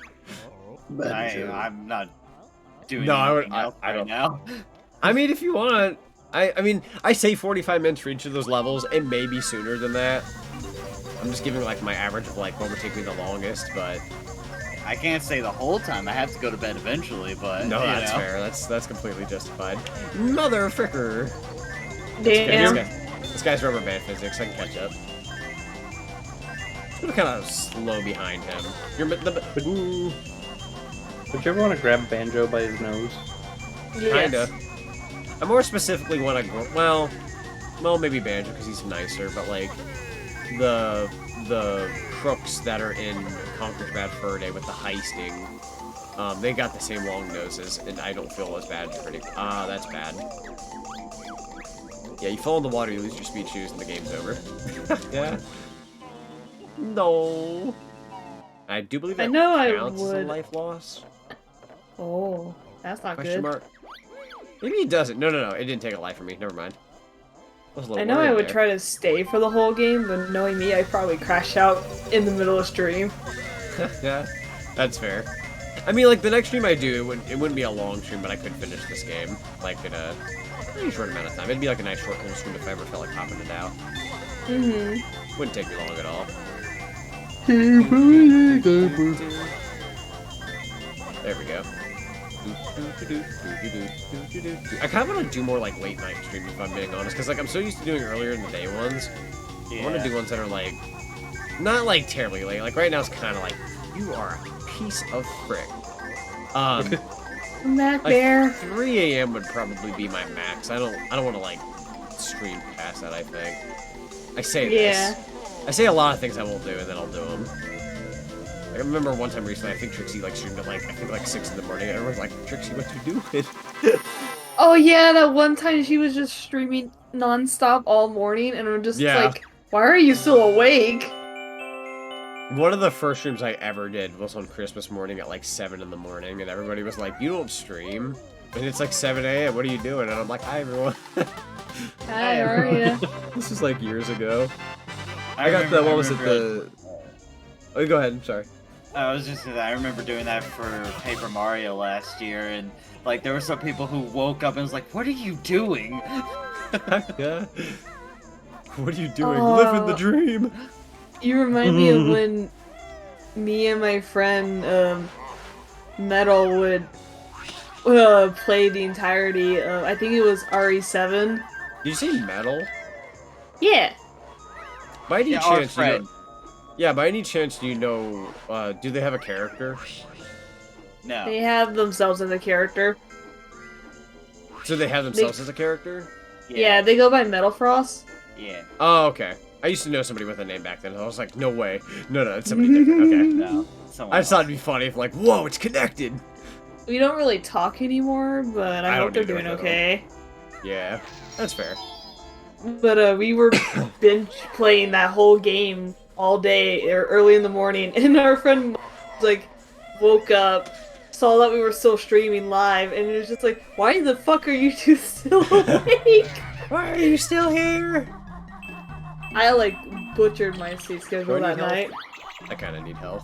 I'm not doing No, anything else I don't. right now. I mean, if you want, I mean, I say 45 minutes for each of those levels. It may be sooner than that. I'm just giving like my average of like what would take me the longest, but I can't say the whole time. I have to go to bed eventually, but no, you that's know. fair. That's completely justified. Mother fricker. Damn. This guy's rubber band physics. I can catch up. I'm kind of slow behind him. Ooh, Would you ever want to grab Banjo by his nose? Yes. kinda. I more specifically want to well, maybe Banjo because he's nicer, but like the crooks that are in Conker's Bad Fur Day with the heisting, they got the same long noses, and I don't feel as bad for any. That's bad. Yeah, you fall in the water, you lose your speed shoes, and the game's over. Yeah. No. I do believe that I know I counts as a would. life loss. Oh, that's not Question good. mark. Maybe it doesn't. No, it didn't take a life from me. Never mind. Was a little I know I worried would there. try to stay for the whole game, but knowing me, I'd probably crash out in the middle of stream. Yeah, that's fair. I mean, like, the next stream I do, it wouldn't be a long stream, but I could finish this game, like, in a pretty short amount of time. It'd be like a nice short little stream if I ever felt like popping it out. Mm-hmm. Wouldn't take me long at all. There we go. I kind of want to do more, like, late night streams, if I'm being honest, because, like, I'm so used to doing earlier in the day ones. I want to do ones that are, like, not, like, terribly late. Like, right now it's kind of like, you are a piece of frick. I'm back Like, there. 3 a.m. would probably be my max. I don't want to, like, stream past that, I think. I say Yeah. this. I say a lot of things I won't do, and then I'll do them. I remember one time recently, I think Trixie, like, streamed at, like, I think, like, 6 in the morning, and everyone's like, Trixie, what you doing? Oh yeah, that one time she was just streaming non-stop all morning, and I'm just Yeah. like, why are you still awake? One of the first streams I ever did was on Christmas morning at, like, 7 in the morning, and everybody was like, you don't stream? And it's, like, 7 a.m., what are you doing? And I'm like, hi, everyone. Hi, how are ya? This was, like, years ago. I got the, what was it, the... Oh, go ahead, I'm sorry. I was just I remember doing that for Paper Mario last year, and like there were some people who woke up and was like, "What are you doing?" Yeah. What are you doing? Living the dream. You remind me of when me and my friend Metal would play the entirety of, I think it was RE7. Did you say metal? Yeah. By any Yeah, our chance, friend. yeah, by any chance, do you know, do they have a character? No. They have themselves as a character. So they have themselves as a character? Yeah, they go by Metal Frost. Yeah. Oh, okay. I used to know somebody with a name back then. I was like, no way. No, it's somebody different. Okay. No. Someone I just thought else. it'd be funny if, like, whoa, it's connected. We don't really talk anymore, but I hope don't they're either, doing though. okay. Yeah, that's fair. But we were binge playing that whole game all day or early in the morning, and our friend like woke up, saw that we were still streaming live, and it was just like, why the fuck are you two still awake? Why are you still here? I like butchered my sleep schedule Do I that need night. I kind of need help.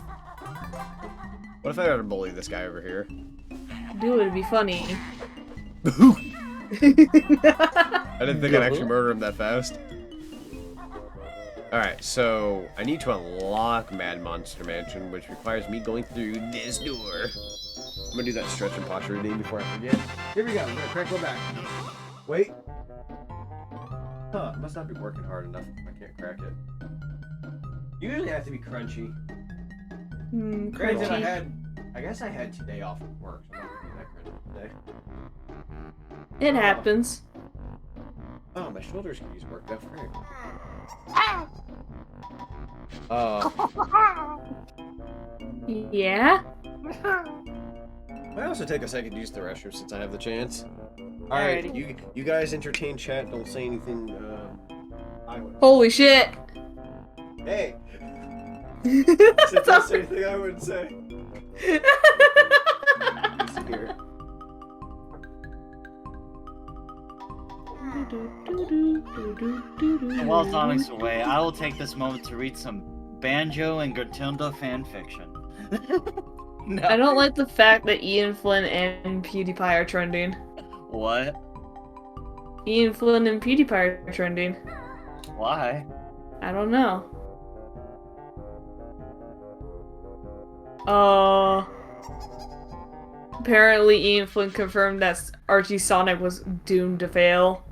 What if I were to bully this guy over here? Dude, it'd be funny. I didn't think I'd actually murder him that fast. Alright, so I need to unlock Mad Monster Mansion, which requires me going through this door. I'm gonna do that stretch and posture routine before I forget. Here we go, I'm gonna crack my back. Wait. Huh, must not be working hard enough if I can't crack it. Usually I have to be crunchy. Granted, Crunchy. I guess I had today off of work, so I'm not gonna be that crunchy today. It happens. Oh, my shoulders can use work, though. Frick. Yeah? I also take a second to use the restroom since I have the chance. Alright, Alrighty. you guys entertain chat, don't say anything, I would. Holy shit! Hey! Don't say anything I wouldn't say. Here. And while Zonic's away, I will take this moment to read some Banjo and Gertilda fanfiction. No. I don't like the fact that Ian Flynn and PewDiePie are trending. What? Ian Flynn and PewDiePie are trending. Why? I don't know. Apparently Ian Flynn confirmed that Archie Sonic was doomed to fail.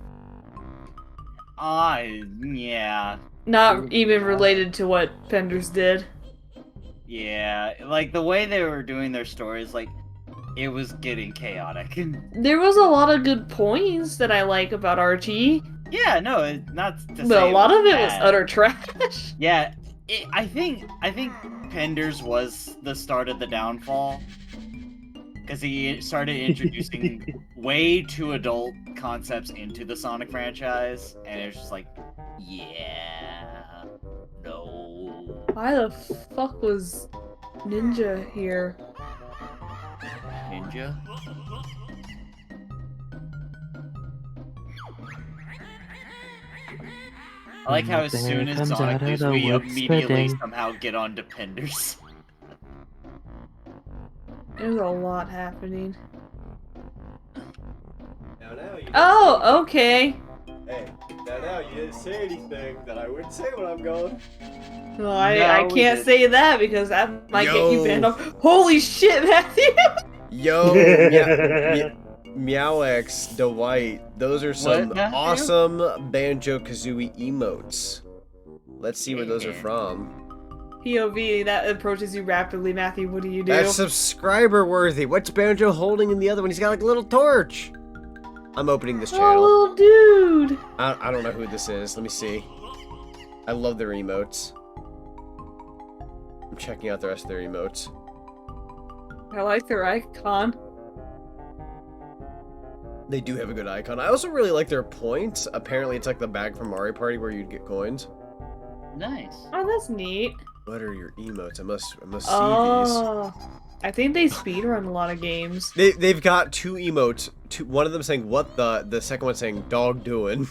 Yeah. Not even related to what Penders did. Yeah, like the way they were doing their stories, like it was getting chaotic. There was a lot of good points that I like about Archie, Yeah, no, it's not to but say a lot of it bad. was utter trash. Yeah, I think Penders was the start of the downfall because he started introducing way too adult concepts into the Sonic franchise, and it was just like, yeah, no. Why the fuck was Ninja here? Ninja? I like how as There soon as comes Sonic out leaves, of the we woods immediately spitting. somehow get on Penders. There's a lot happening. Now, you Oh, okay. Hey, now you didn't say anything that I wouldn't say when I'm going. Well, No, I we can't did. say that because that might get you Yo. banned off. Holy shit, Matthew! Yo, MeowX, Dwight, those are some What, Matthew? awesome Banjo-Kazooie emotes. Let's see where those are from. POV, that approaches you rapidly, Matthew. What do you do? That's subscriber worthy. What's Banjo holding in the other one? He's got like a little torch. I'm opening this channel. Oh, little dude! I don't know who this is. Let me see. I love their emotes. I'm checking out the rest of their emotes. I like their icon. They do have a good icon. I also really like their points. Apparently, it's like the bag from Mario Party where you'd get coins. Nice. Oh, that's neat. What are your emotes? I must see Oh, I think they speedrun a lot of games. these. They've got two emotes. One of them saying "what the second one saying "dog doing."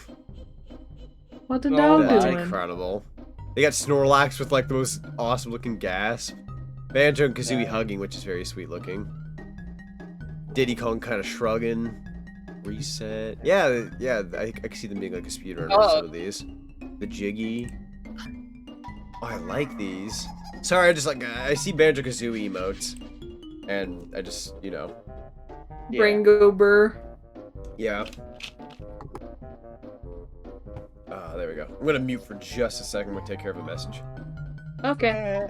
What the Oh, dog That's doing? incredible. They got Snorlax with like the most awesome looking gasp. Banjo and Kazooie hugging, which is very sweet looking. Diddy Kong kind of shrugging. Reset. Yeah, I can see them being like a speedrunner on some of these. The Jiggy. Oh, I like these. Sorry, I see Banjo-Kazooie emotes. And I just, you know. Ringo Burr. Yeah. There we go. I'm gonna mute for just a second. We'll take care of a message. Okay.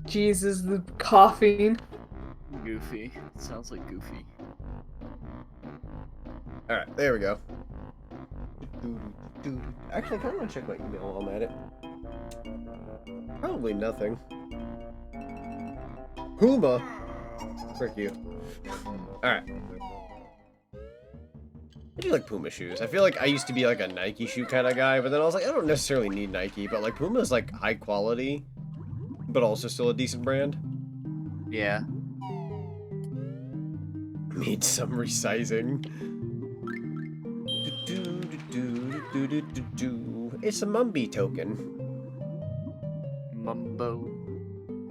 Jesus, the coughing. Goofy. Sounds like Goofy. Alright, there we go. Actually, I kind of want to check my email while I'm at it. Probably nothing. Puma! Frick you. Alright. I do like Puma shoes. I feel like I used to be like a Nike shoe kind of guy, but then I was like, I don't necessarily need Nike, but like Puma is like high quality, but also still a decent brand. Yeah. Need some resizing. It's a Mumby token. Mumbo.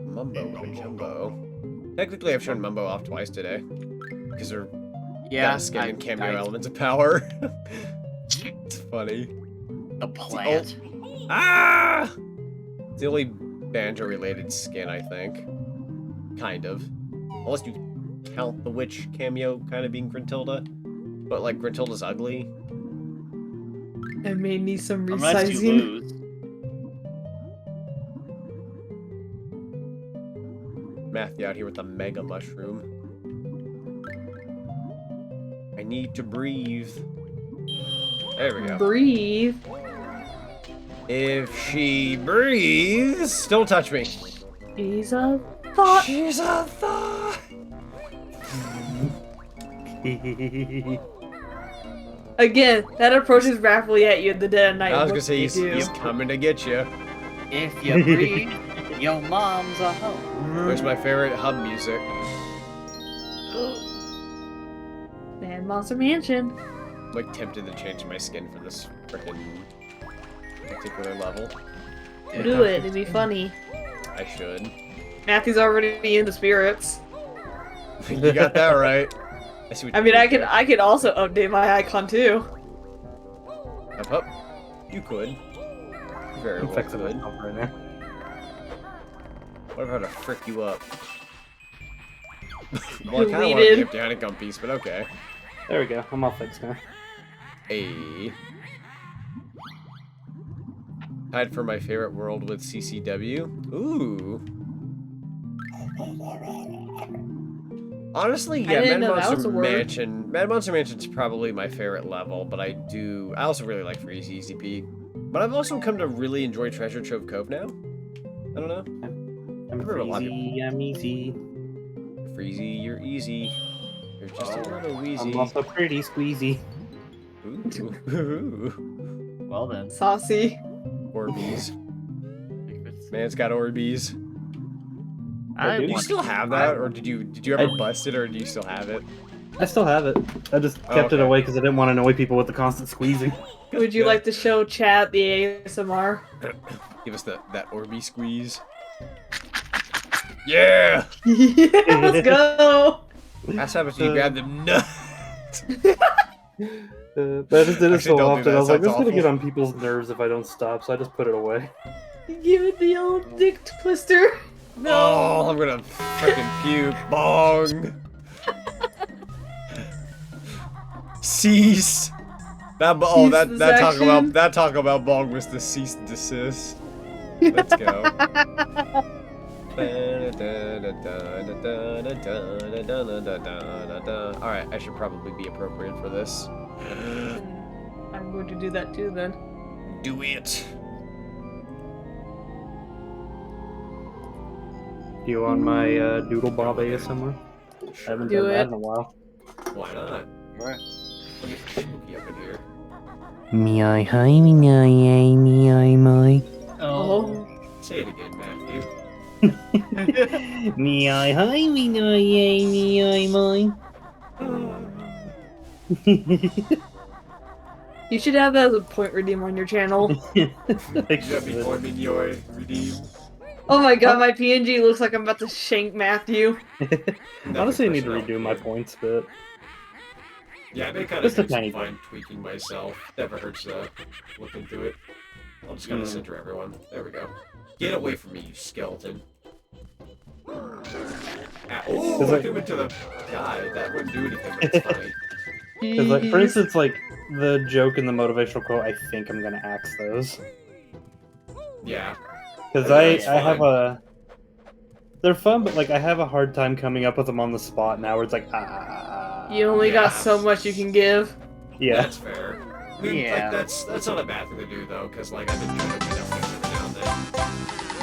Mumbo and Jumbo. Technically, I've shown Mumbo off twice today. Because they're Yeah. skin and cameo elements of power. It's funny. The plant. Ah! It's the only Banjo-related skin, I think. Kind of. Unless you count the witch cameo kind of being Gruntilda. But, like, Gruntilda's ugly. I may need some Unless you resizing. lose. Matthew out here with the mega mushroom. I need to breathe. There we go. Breathe. If she breathes, don't touch me. She's a thought. She's a thought. Again, that approaches rapidly at you in the dead of night. I was What gonna say do you he's do? coming to get you. If you breathe, your mom's a hoe. Where's my favorite hub music? Man, Monster Mansion. I'm like tempted to change my skin for this frickin' particular level. Do it. It'd be funny. I should. Matthew's already in the spirits. You got that right. I see what I you mean, did there. I could also update my icon too. Up, up. You could. Very I'm well fixing could. myself right now. What if I had to frick you up? Well, I kind of want Deleted. the empty honeycomb piece, but okay. There we go. I'm all fixed now. A. Tied for my favorite world with CCW. Ooh. Honestly, yeah, didn't Mad know that was Monster a word. Mansion. Mad Monster Mansion's probably my favorite level, but I also really like Freezy Easy Peak. But I've also come to really enjoy Treasure Trove Cove now. I don't know. I'm I've heard a lot of easy. I'm easy. Freezy, you're easy. You're just a little wheezy. I'm also pretty squeezy. Ooh. Well then. Saucy. Orbeez. Man's got Orbeez. I Do you want- still have that, or did you ever bust it, or do you still have it? I still have it. I just kept it okay. away because I didn't want to annoy people with the constant squeezing. Would you like to show chat the ASMR? Give us that Orby squeeze. Yeah! Yeah, let's go. That's how much you grab the nut. But I just did it Actually, so don't do often. that. I was like, Sounds this is gonna awful. get on people's nerves if I don't stop, so I just put it away. Give it the old dick twister. No. Oh, I'm gonna freaking puke. Bong. Cease. That Cease that this Taco action. Bell bong was the cease and desist. Let's go. Alright, I should probably be appropriate for this. I'm going to do that too then. Do it. Do you want my Doodle Bob ASMR? I haven't Do done that it. in a while. Why not? Right. Let me get spooky up in here. Me hi me my. Oh. Say it again, Matthew. Me hi me my. You should have that as a point redeem on your channel. Redeem. Oh my god, my PNG looks like I'm about to shank Matthew. Honestly, I need to redo my points, but Yeah, I've been kind Just a of tiny fine tweaking myself. Never hurts to look into it. I'm just gonna center everyone. There we go. Get away from me, you skeleton. Oh, I threw into the guy. That wouldn't do anything, but it's funny. because, like, for instance, like the joke and the motivational quote, I think I'm gonna axe those Yeah. because Yeah, I it's have fine. a. They're fun, but like I have a hard time coming up with them on the spot now. Where it's like You only got Yeah. so much you can give. yeah. That's fair. I mean, Yeah. like, that's not a bad thing to do, though, because, like, I've been trying to read out every now and then.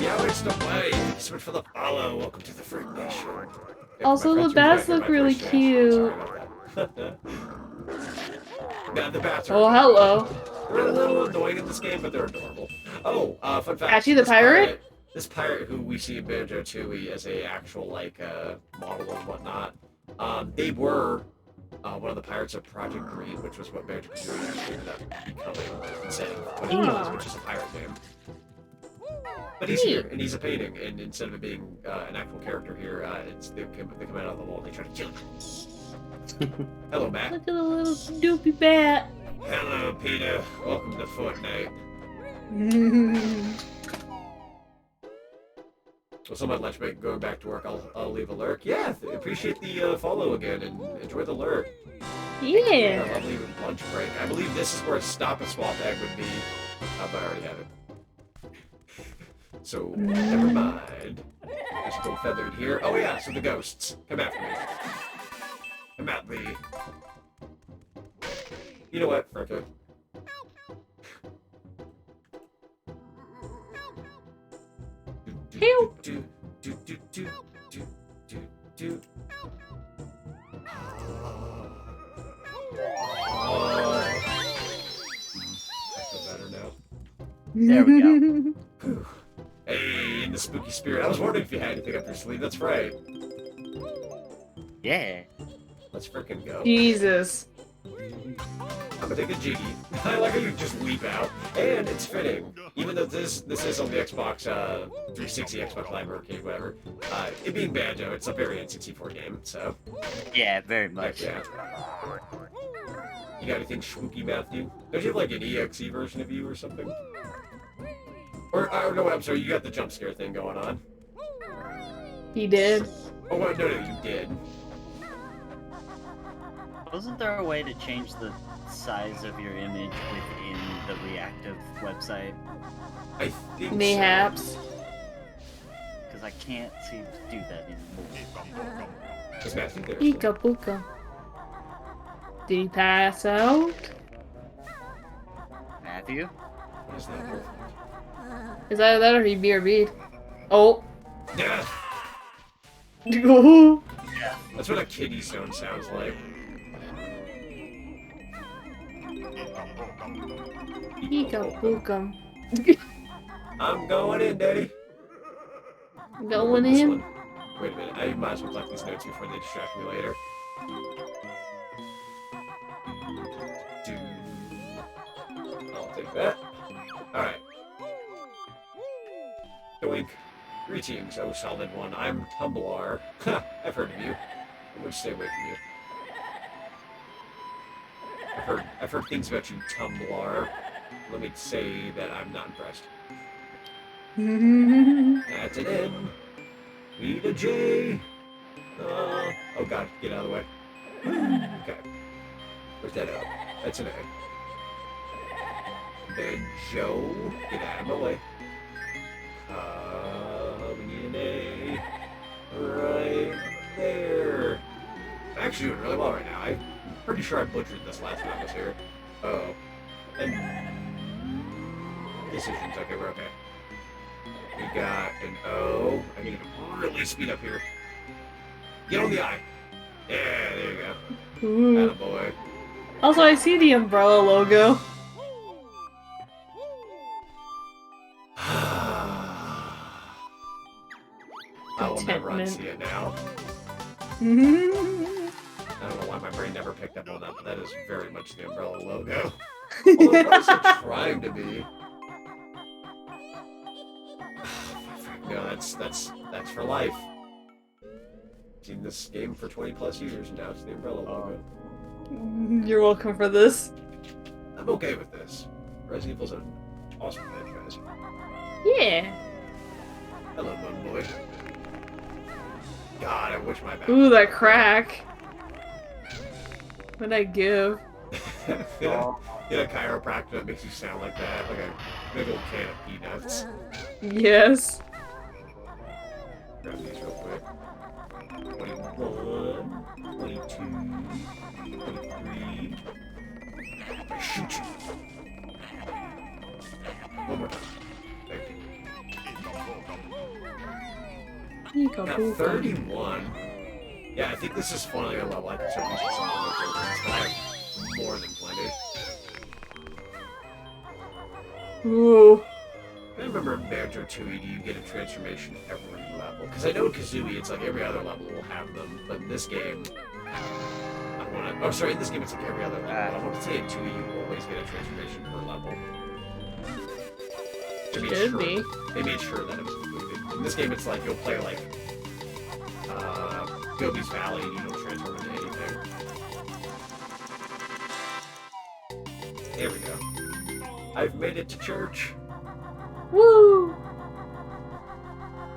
Yeah, it's the way. Thanks so much for the follow. Welcome to the Freak Nation. Yeah, Also, my the friends bats were look my really first reaction. cute. Sorry about that. Yeah, the bats are Oh, hello. They're a little annoying in this game, but they're adorable. Oh, fun fact. Actually, the this pirate? This pirate who we see in Banjo-Tooie as a actual, like, model and whatnot, they were one of the pirates of Project Green, which was what Banjo-Kazooie actually ended up becoming instead of what it was, which is a pirate game. But he's here, and he's a painting, and instead of it being an actual character here, they come out of the wall and they try to kill him. Hello, Matt. Look at the little doopy bat. Hello, Peter. Welcome to Fortnite. So my lunch break, going back to work, I'll leave a lurk. Yeah, appreciate the follow again, and enjoy the lurk. A Yeah. lovely lunch break. I believe this is where a stop and swap egg would be, but I already have it. So, never mind. There's still feathered here. Oh yeah, so the ghosts. Come after me. Come at me. You know what, frick it. Help. Do, do, do, do, do, do, do. I feel better now. There we go. Whew. Hey, in the spooky spirit. I was wondering if you had anything up your sleeve. That's right. Yeah. Let's frickin' go. Jesus. I'm gonna take a jiggy. I like how you just leap out. And it's fitting. Even though this is on the Xbox 360, Xbox Live Arcade, whatever. It being Banjo, it's a very N64 game, so. Yeah, very much. Yeah. You got anything spooky, Matthew? Don't you have like an EXE version of you or something? Or no, I'm sorry, you got the jump scare thing going on. He did. Oh, well, no, you did. Wasn't there a way to change the size of your image within the reactive website? I think Mayhaps. Because I can't seem to do that anymore. Is Matthew there? Pika Puka. Did he pass out? Matthew? What is that? Is either that or he BRB'd. Oh. Yeah, Ooh. that's what a kitty stone sounds like. Pika Puka. I'm going in, Daddy. Going This in. one. Wait a minute, I might as well collect these notes before they distract me later. I'll take that. Alright. Doink. Greetings, oh solid one. I'm Tumblr. Ha! I've heard of you. I would stay away from you. I've heard things about you, Tumblr. Let me say that I'm not impressed. That's an N. Need a J. Oh god, get out of the way. Okay. Where's that O? That's an A. Then Joe, get out of my way. We need an A. Right there. I'm actually doing really well right now. I'm pretty sure I butchered this last time I was here. Oh. And decisions. Okay, we're okay. We got an O. I need to really speed up here. Get on the I. Yeah, there you go. Ooh. Attaboy. Also, I see the umbrella logo. I will never Contentment. unsee it now. I don't know why my brain never picked up on that, but that is very much the umbrella logo. Although it's also trying to be. No, that's for life. Seen this game for 20 plus years, and now it's the umbrella logo. You're welcome for this. I'm okay with this. Resident Evil's an awesome franchise. Yeah. Hello, Moon Boy. God, I wish my back. Ooh, that crack. What'd I give? Yeah, a chiropractor that makes you sound like that, like a big old can of peanuts. Yes. Grab these real quick. 21, 22, 23. I shoot you. One more time. Thank you. Pika Got Puka. 31. Yeah, I think this is finally a level I can certainly see something like this, but I have more than plenty. Ooh. I remember in Banjo-Kazooie, you get a transformation every level. Because I know in Kazooie, it's like every other level will have them, but in this game, I want to. Oh, sorry, in this game it's like every other level. I want to say in 2E, you always get a transformation per level. Should be. They made sure that it was included. In this game, it's like you'll play like Gobi's Valley, and you don't transform into anything. There we go. I've made it to church. Woo!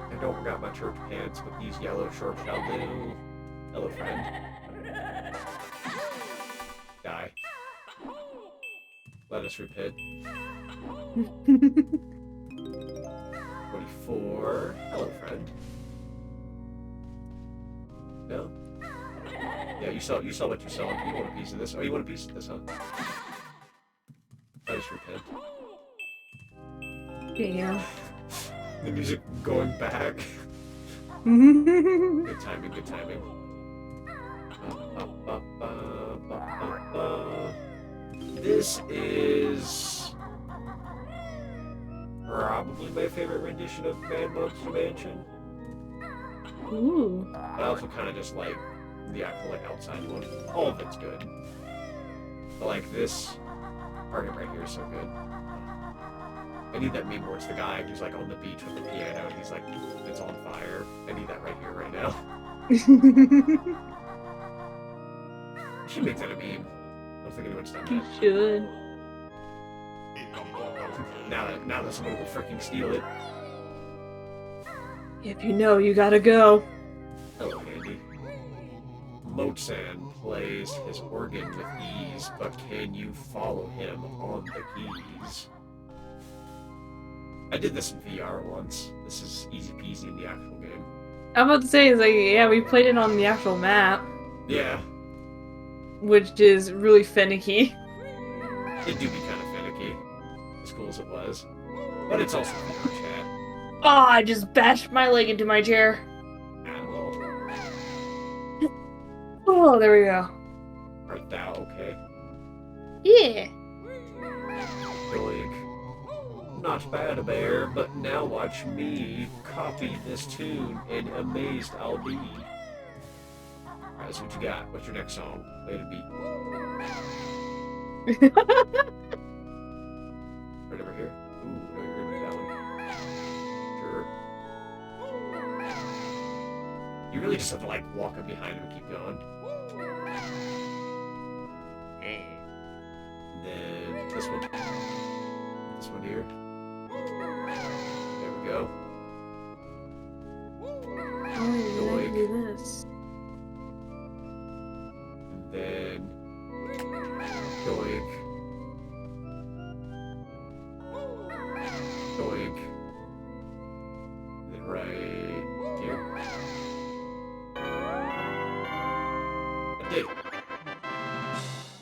I don't got my church pants, but these yellow shorts shall do. Hello, friend. Die. Let us repent. 24. Hello, friend. No? Yeah, you saw what you saw. You want a piece of this? Oh, you want a piece of this, huh? Let us repent. Damn. The music going back. Good timing, good timing. This is probably my favorite rendition of Man Monster Mansion. Ooh. I also kind of just like the actual like outside one. All of it's good. But like this part right here is so good. I need that meme where it's the guy who's like on the beach with the piano and he's like, it's on fire. I need that right here, right now. I should make that a meme. I don't think anyone's done You that. should. Now that someone will freaking steal it. If you know, you gotta go. Hello, Andy. Motsan plays his organ with ease, but can you follow him on the keys? I did this in VR once. This is easy peasy in the actual game. I'm about to say, it's like, yeah, we played it on the actual map, Yeah, which is really finicky. it do be kind of finicky, as cool as it was. But it's also VR chat. Oh, I just bashed my leg into my chair. Ah, well, Oh, there we go. art thou okay? Yeah. Doink. Not bad, a bear, but now watch me copy this tune, and amazed I'll be. Alright, so what you got? What's your next song? Play the beat. Right over here. Ooh, no, you're gonna do that one. Sure. You really just have to, like, walk up behind him and keep going. And then this one. This one here. There we go. Oh, you do this. And then doink. Doink. And then right here. I did it.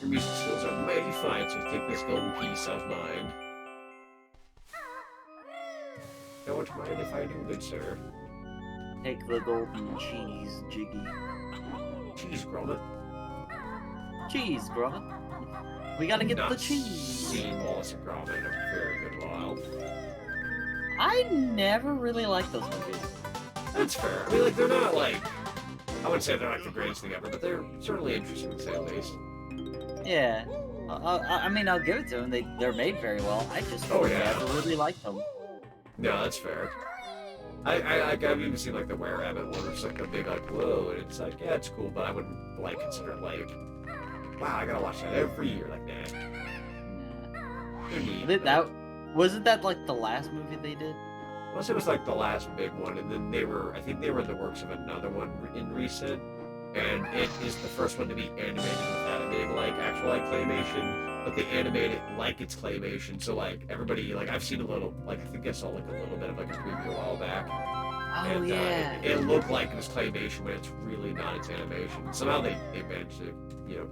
Your music skills are mighty fine, so take this golden piece of mine. Don't mind if I do, good sir. Take the golden cheese, Jiggy. Cheese grommet. Cheese, Gromit. We gotta get the Not cheese. seen Wallace and Gromit in a very good while. I never really liked those movies. That's fair. I mean, like, they're not like, I wouldn't say they're like the greatest thing ever, but they're certainly interesting to say the least. Yeah. I mean, I'll give it to them. They're made very well. I just Oh, yeah. never really liked them. No, that's fair. I've even seen like the Were Rabbit one, where it's like a big like whoa, and it's like yeah, it's cool, but I wouldn't like consider it like wow, I gotta watch that every year. Like nah. They're neat, but- Wasn't that like the last movie they did? Unless it was like the last big one, and then I think they were in the works of another one in recent, and it is the first one to be animated without a big like actual like claymation. But they animate it like it's claymation, so like everybody, like I've seen a little, like I think I saw like a little bit of like a preview a while back, Oh and yeah. it looked like it was claymation when it's really not. It's animation. Somehow they managed to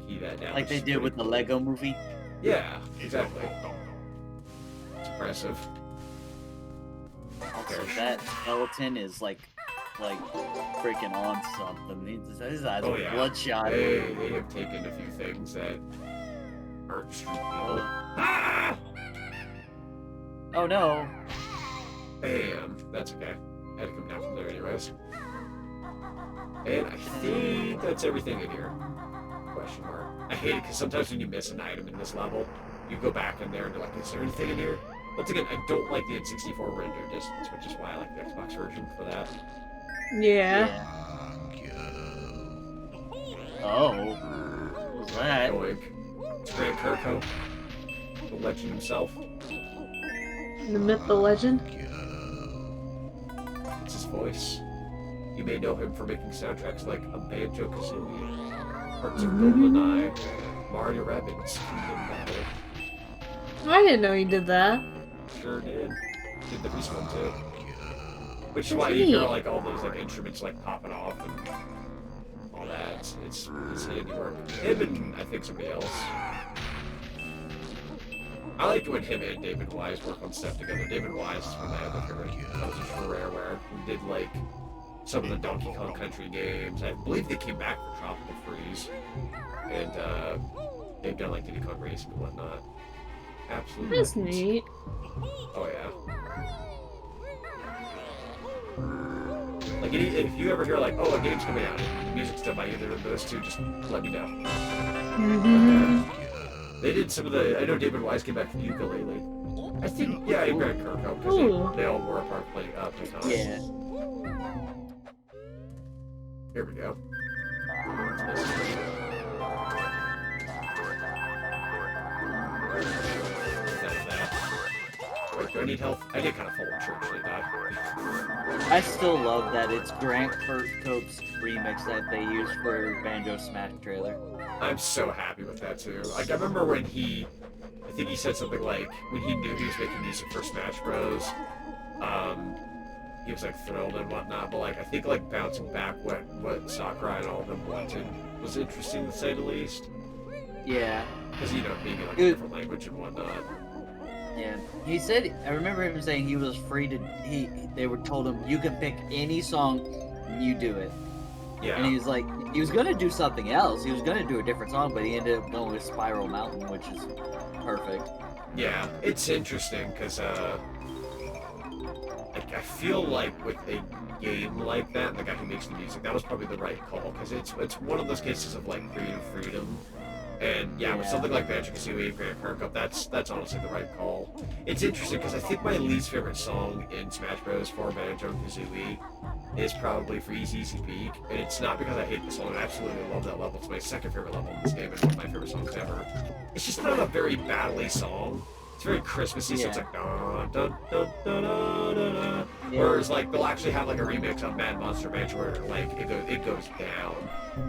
key that down. Like which they is did pretty with the cool. Lego movie. Yeah, exactly. It's impressive. Also, that skeleton is like freaking on something. His eyes Oh are yeah, bloodshot. they have taken a few things that aren't street people. Ah! Oh no. Bam. That's okay. I had to come down from there anyways. And I think that's everything in here. Question mark. I hate it because sometimes when you miss an item in this level, you go back in there and you're like, is there anything in here? Once again, I don't like the N64 render distance, which is why I like the Xbox version for that. Yeah. Oh. What was that? Doink. It's Grant Kirkhope, the legend himself. The myth, the legend. It's his voice. You may know him for making soundtracks like a Banjo-Kazooie, Hearts of GoldenEye, Mario Rabbids Kingdom Battle. I didn't know you did that. Sure did. Did the recent one too. Which is why you hear like all those like instruments like popping off and all that. It's handiwork. Him and I think somebody else. I like when him and David Wise work on stuff together. David Wise is one of my other favorite composers for Rareware, who did like some of the Donkey Kong Country games. I believe they came back for Tropical Freeze. And they've done like Diddy Kong Racing and whatnot. Absolutely. That's neat. Oh yeah. Like if you ever hear like, oh, a game's coming out, and the music's done by either of those two, just let me know. They did some of the. I know David Wise came back from ukulele. I think yeah, and Grant Kirkhope because they all were a part playing Python. Yeah. Here we go. like, do I need health? I did kind of fall in church, didn't I? I still love that it's Grant Kirkhope's remix that they used for Banjo Smash trailer. I'm so happy with that too. Like I remember when I think he said something like when he knew he was making music for Smash Bros. He was like thrilled and whatnot. But like I think like bouncing back what Sakurai and all of them wanted was interesting to say the least. Yeah. Because you know, being like a different language and whatnot. Yeah, he said. I remember him saying he was free to. They were told him you can pick any song, you do it. Yeah. And he was like, he was gonna do something else. He was gonna do a different song, but he ended up going with Spiral Mountain, which is perfect. Yeah, it's interesting because like I feel like with a game like that, the guy who makes the music, that was probably the right call because it's one of those cases of like creative freedom. And yeah, with something like Banjo-Kazooie, Grant Kirkhope, that's honestly the right call. It's interesting because I think my least favorite song in Smash Bros. For Banjo-Kazooie is probably Freeze Easy Peak, and it's not because I hate the song. I absolutely love that level. It's my second favorite level in this game and one of my favorite songs ever. It's just not a very battle-y song. It's very Christmassy, so it's like dun dun dun dun dun dun dun. Whereas like they'll actually have like a remix of Mad Monster Ranch where like it goes down,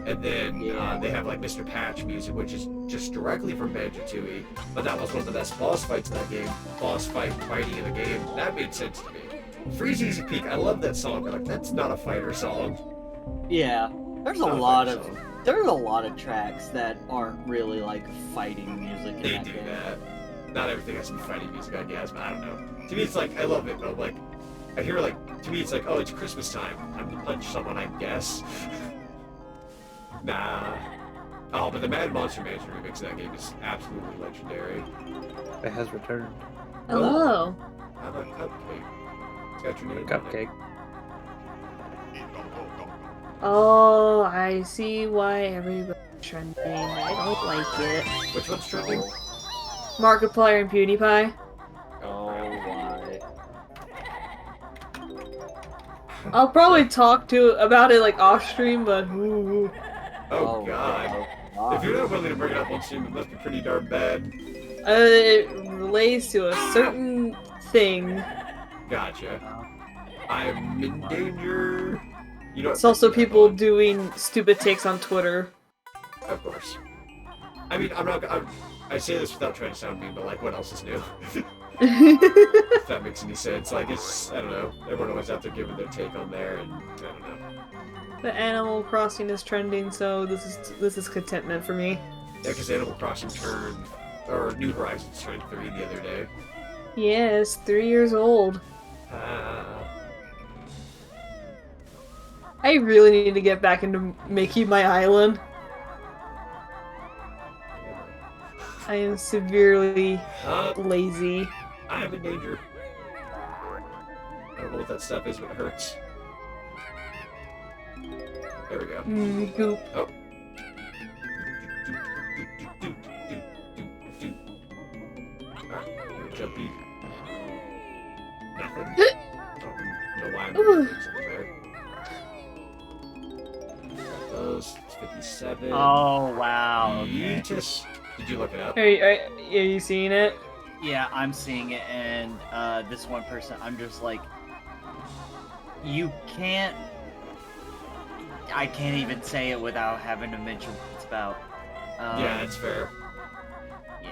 and then they have like Mr. Patch music, which is just directly from Banjo-Tooie. But that was one of the best boss fights in that game. Boss fighting in the game. That made sense to me. Freeze Easy Peak, I love that song, but like that's not a fighter song. Yeah, there's a lot of tracks that aren't really like fighting music. In They that do game. that. Not everything has to be fighting music, I guess, but I don't know. To me, it's like, I love it, but like, I hear like, to me, it's like, oh, it's Christmas time. I'm gonna punch someone, I guess. Nah. Oh, but the Mad Monster Mansion remix of that game is absolutely legendary. It has returned. Hello. How about Cupcake? It's got your name Cupcake. Oh, I see why everybody's trending. I don't like it. on it. Which one's trending? Markiplier and PewDiePie. Oh, why? I'll probably talk about it like off stream, but ooh. Oh, God. If you're not willing to bring it up on stream, it must be pretty darn bad. It relates to a certain thing. Gotcha. I'm in danger. You know, It's also people doing stupid takes on Twitter. Of course. I mean, I say this without trying to sound mean, but like, what else is new? If that makes any sense. Like, it's, I don't know. Everyone always out there giving their take on there, and I don't know. The Animal Crossing is trending, so this is contentment for me. Yeah, because Animal Crossing New Horizons turned 3 the other day. Yes, 3 years old. I really need to get back into making my island. I am severely lazy. I am in danger. I don't know what that stuff is, but it hurts. There we go. Goop. Oh. Alright, jumpy. Nothing. I don't know why I'm doing something there. Those, it's 57. Oh wow. Okay. Yeetus. Did you look it up? Are you seeing it? Yeah, I'm seeing it, and this one person, I'm just like, you can't. I can't even say it without having to mention what it's about. Yeah, that's fair. Yeah.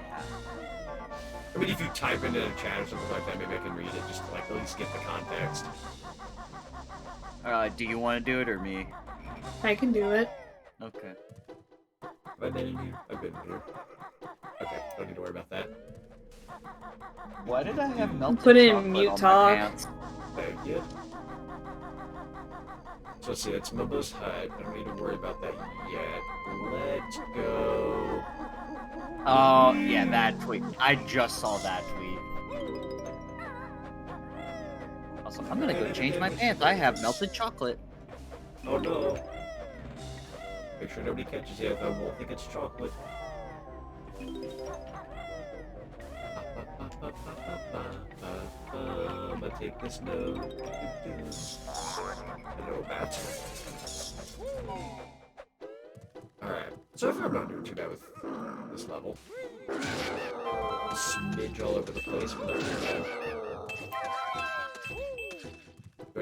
I mean, if you type into the chat or something like that, maybe I can read it just to like at least get the context. Do you want to do it or me? I can do it. Okay. But then I've been here. Okay, don't need to worry about that. Why did I have melted Put it in chocolate mute on my talk. pants? Thank you. So let's see, that's Mumbo's Hut. I don't need to worry about that yet. Let's go. Oh, yeah, that tweet. I just saw that tweet. Also, I'm gonna go change my pants. I have melted chocolate. Oh no. Make sure nobody catches you if I won't think it's chocolate. I'm gonna take this note. Hello, bat. Alright, so I'm not doing too bad with this level. A smidge all over the place, but not too bad.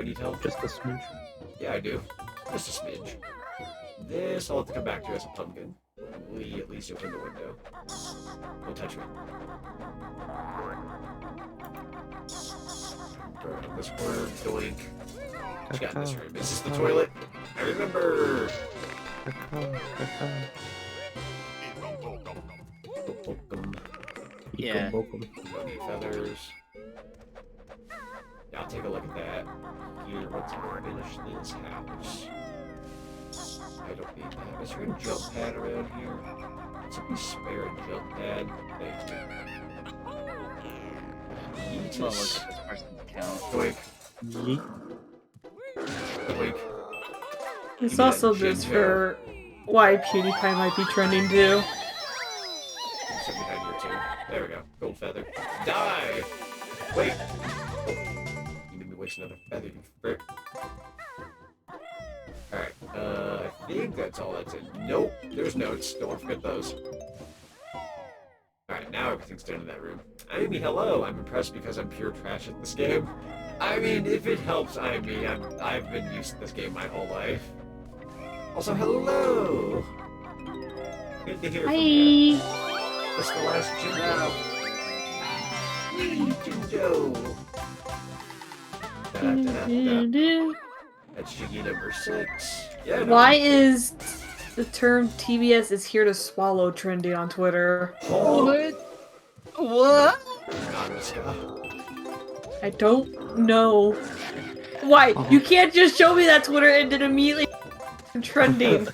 need help? Just a smidge. Yeah, I do. Just a smidge. This I'll have to come back to as a pumpkin. We at least open the window. Don't touch me. Around this corner, doink. What you got in this room? Is this the toilet? I remember! Yeah. Don't need feathers. Yeah, I'll take a look at that. Here, what's gonna finish this house? I don't need that. Is there a jump pad around here? Somebody spare a jump pad? Thank you. Well, look at this person's account. Doink. Doink. It's also just for why PewDiePie might be trending too. Something behind here too. There we go. Gold feather. Die! Wait! Oh. You made me waste another feather, you frick. Alright, I think that's all that's in. Nope, there's notes. Don't forget those. Alright, now everything's done in that room. I mean, hello! I'm impressed because I'm pure trash at this game. I mean, if it helps, I've been used to this game my whole life. Also, hello! Good to hear from you. That's the last Jindo. Jindo. That's Jiggy number 6. Yeah, no. Why is the term TBS is here to swallow trending on Twitter? What? What? I don't know. Why? You can't just show me that Twitter and then immediately trending.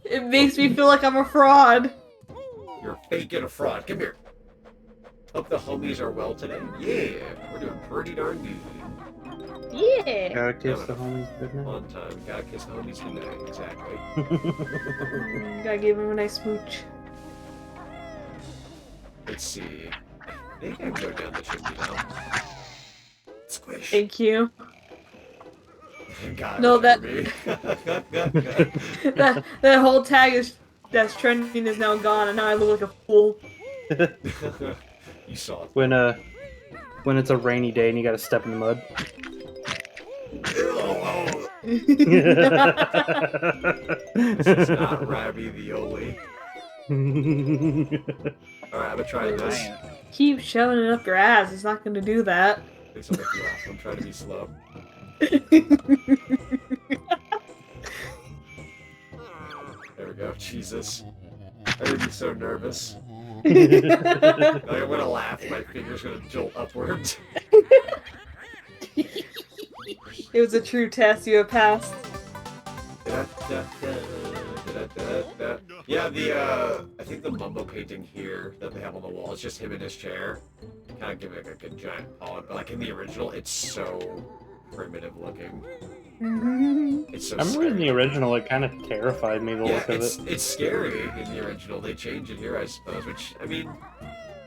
It makes me feel like I'm a fraud. You're fake and a fraud. Come here. Hope the homies are well today. Yeah, we're doing pretty darn good. Yeah. Gotta kiss the homies goodnight. On time. Gotta kiss the homies goodnight. Exactly. Gotta give him a nice smooch. Let's see. I think I can go down the chimney now. Squish. Thank you. God, No, that- me. that whole tag that's trending is now gone, and now I look like a fool. You saw it. When it's a rainy day and you gotta step in the mud. This is not ravioli. Alright, I'm gonna try this. Keep shoving it up your ass. It's not gonna do that. It's like I'm trying to be slow. There we go. Jesus. I would be so nervous. Like, I'm gonna laugh. My finger's gonna jolt upwards. It was a true test. You have passed. Yeah, I think the Mumbo painting here that they have on the wall is just him in his chair. Kind of giving it like a good giant paw, but like in the original, it's so primitive looking. It's so I remember in scary. the original, it kind of terrified me, the Yeah, look of it. it's scary in the original. They change it here, I suppose, which, I mean,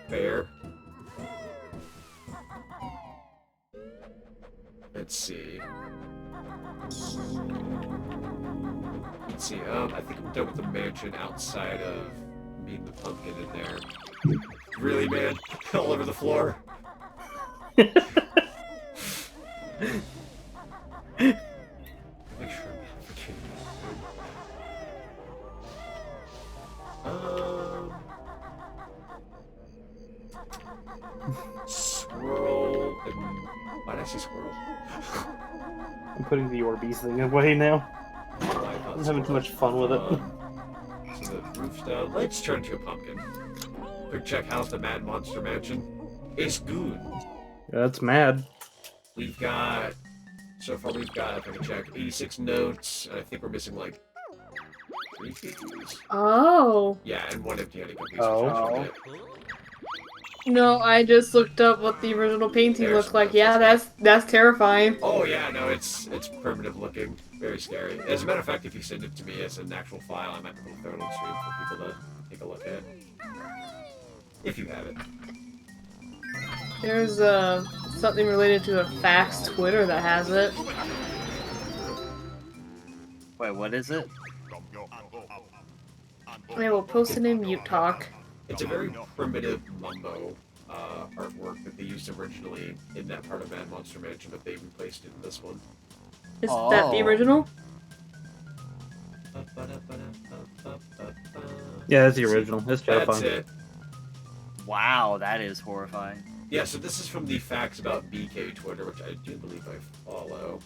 fair. Let's see. Let's see, I think I'm done with the mansion outside of being the pumpkin in there. Really, man? All over the floor? Make sure I'm not forgetting anything. Swirl and... Why did I say squirrel? I'm putting the Orbeez thing away now. I'm having too much fun with it. So the roof's down. Let's turn to a pumpkin. Quick check, how's the Mad Monster Mansion? It's good. That's mad. We've got... So far we've got, if I can check, 86 notes. And I think we're missing like 3 figures. Oh. Yeah, and 1 empty-handed piece. Oh. No, I just looked up what the original painting There's looked like. some Yeah, that's terrifying. Oh yeah, no, it's primitive looking. Very scary. As a matter of fact, if you send it to me as an actual file, I might be able to throw it on stream for people to take a look at. If you have it. There's something related to a fax Twitter that has it. Wait, what is it? I will post it in mute talk. It's a very primitive Mumbo artwork that they used originally in that part of Mad Monster Mansion, but they replaced it in this one. Is that the original? Yeah, that's the original. It's That's terrifying. it. Wow, that is horrifying. Yeah, so this is from the Facts About BK Twitter, which I do believe I follow.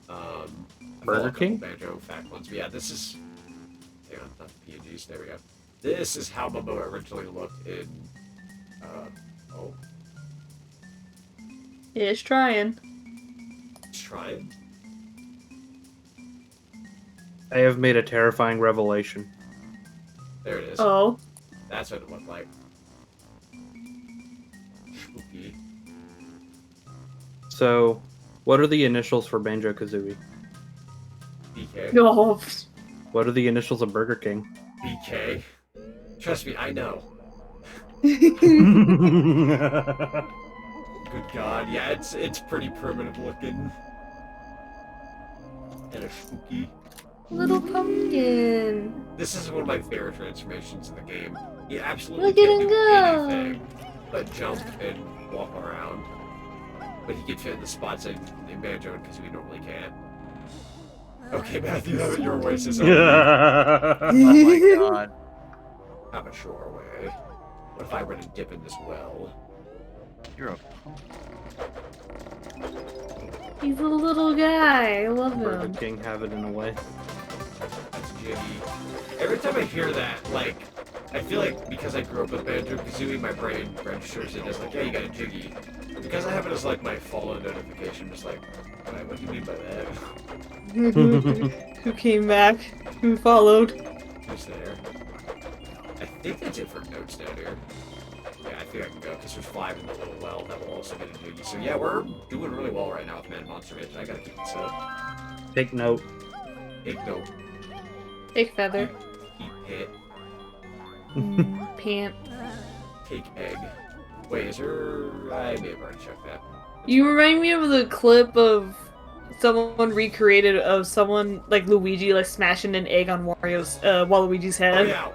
I follow a couple King? Banjo fact ones, but yeah, this is... Hang on, not the PNGs, there we go. This is how Momoa originally looked in... oh, It's trying. it's trying. I have made a terrifying revelation. There it is. Oh. That's what it looked like. Spooky. So, what are the initials for Banjo-Kazooie? BK. Oh. What are the initials of Burger King? BK. Trust me, I know. That's Good God, yeah, it's pretty primitive looking. And a spooky. Little pumpkin. This is one of my favorite transformations in the game. You absolutely Look at can't him do go. anything but jump and walk around. But he can fit in the spots in Banjo because we normally can't. Okay, Matthew, have it your way, says Oh my god. Have a sure way. What if I were to dip in this well? You're a He's a little guy. I love Burger him. King have it in a way. That's jiggy. Every time I hear that, like, I feel like because I grew up with Banjo-Kazooie, my brain registers it as like, yeah, you got a jiggy. Because I have it as like my follow notification, just like, what do you mean by that? Who came back? Who followed? Who's there? I think that's it for notes down here. Yeah, I think I can go because there's 5 in the little well that will also get a jiggy. So yeah, we're doing really well right now with Mad Monster Mansion. I gotta keep this up. Take note. Take note. Big feather. Eat pit. Pant. Take egg. Wait, is there... I may have already checked that. You remind me of the clip of someone recreated of someone like Luigi like smashing an egg on Wario's Waluigi's Oh head. yeah.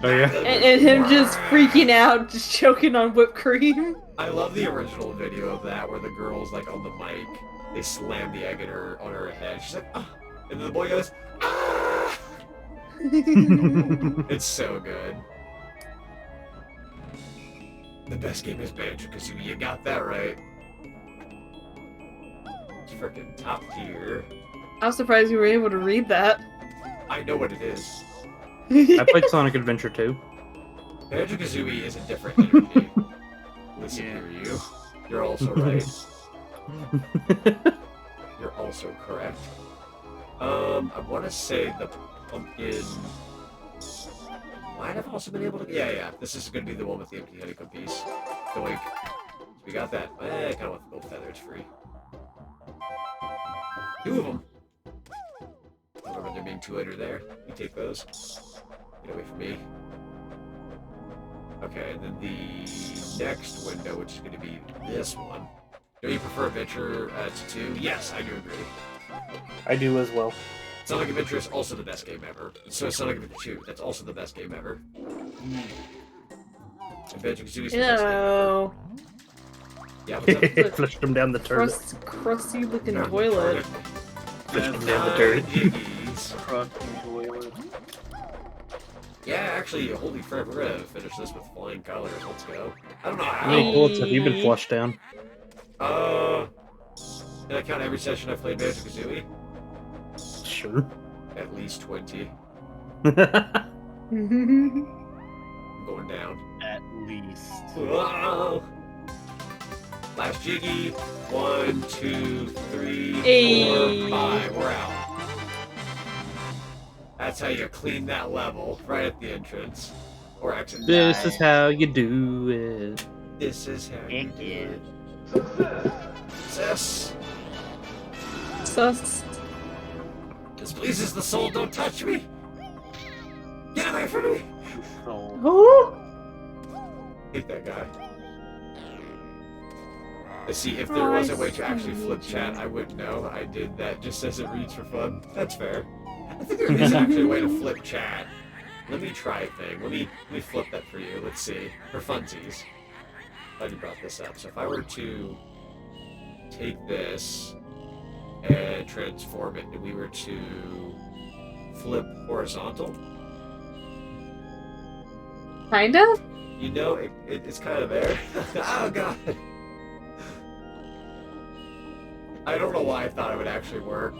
Oh, yeah? And him just freaking out, just choking on whipped cream. I love the original video of that where the girl's like on the mic, they slam the egg on her head. She's like, ah! And then the boy goes, ah! It's so good. The best game is Banjo-Kazooie. You got that right. It's freaking top tier. I was surprised you were able to read that. I know what it is. I played Sonic Adventure 2. Banjo-Kazooie is a different energy. Listen here, you. You're also right. You're also correct. I want to say the pumpkin might have also been able to... Yeah. This is going to be the one with the empty honeycomb piece. Doink. So we got that. I kind of want the gold feather. It's free. 2 of them. Remember there being 2 under there. You take those. Get away from me. Okay, and then the next window, which is going to be this one. Do you prefer Adventure to 2? Yes, I do agree. I do as well. Sonic Adventure is also the best game ever. So is Sonic Adventure 2. That's also the best game ever. And Banjo-Kazooie is the best game ever. Ew. Yeah, what's up? Flushed him down the turret. Crusty looking Down the toilet. Flushed him down the turret. Jiggies. crusty toilet. Yeah, actually, holy crap, we're gonna finish this with flying colors. Let's go. I don't know How many how. bullets have you been flushed down? Did I count every session I played Banjo-Kazooie? Sure. At least 20. Oh. I'm going down. At least. Whoa. Last jiggy. 1, 2, 3, 4, Hey. 5. We're out. That's how you clean that level, right at the entrance. Or exit. This is how you do it. This is how you Heck do yeah. it. Success. Sus. This pleases the soul. Don't touch me. Get away from me. So, Oh. Hate that guy. Let's see, if there was a way to actually flip chat, I wouldn't know. I did that just as it reads for fun. That's fair. I think there is actually a way to flip chat. Let me try a thing. Let me flip that for you. Let's see. For funsies. Glad you brought this up. So if I were to take this and transform it, and we were to flip horizontal, Kinda? you know, it's kind of there. Oh god! I don't know why I thought it would actually work.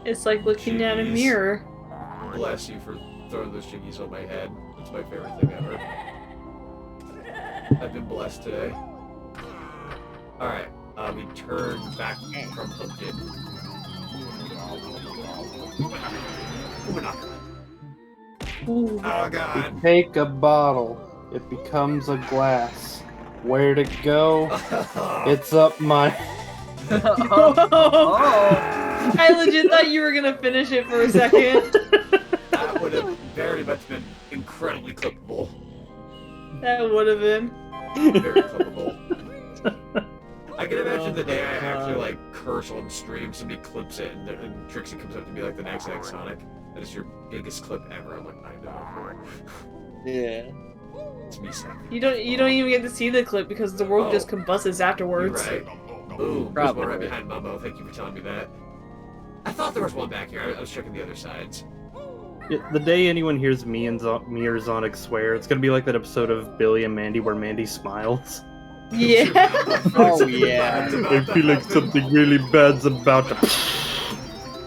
It's like looking at a Jeez. mirror. Bless you for throwing those jiggies on my head. It's my favorite thing ever. I've been blessed today. Alright, we turn back from pumpkin. Ooh. Oh god! Take a bottle. It becomes a glass. Where to go? It's up my. I legit thought you were gonna finish it for a second. That would have very much been incredibly clippable. That would have been. Very clippable. I can imagine the day I actually like curse on stream, somebody clips it, and Trixie comes up to me like the next Sonic. That is your biggest clip ever. I'm like, I know. Yeah. It's me saying. You don't even get to see the clip because the world just combusts afterwards. You're right. Boom. There's one right behind Mumbo. Thank you for telling me that. I thought there was one back here. I was checking the other sides. The day anyone hears me or Zonic swear, it's gonna be like that episode of Billy and Mandy where Mandy smiles. Yeah. Oh yeah. I feel like something really bad's about to.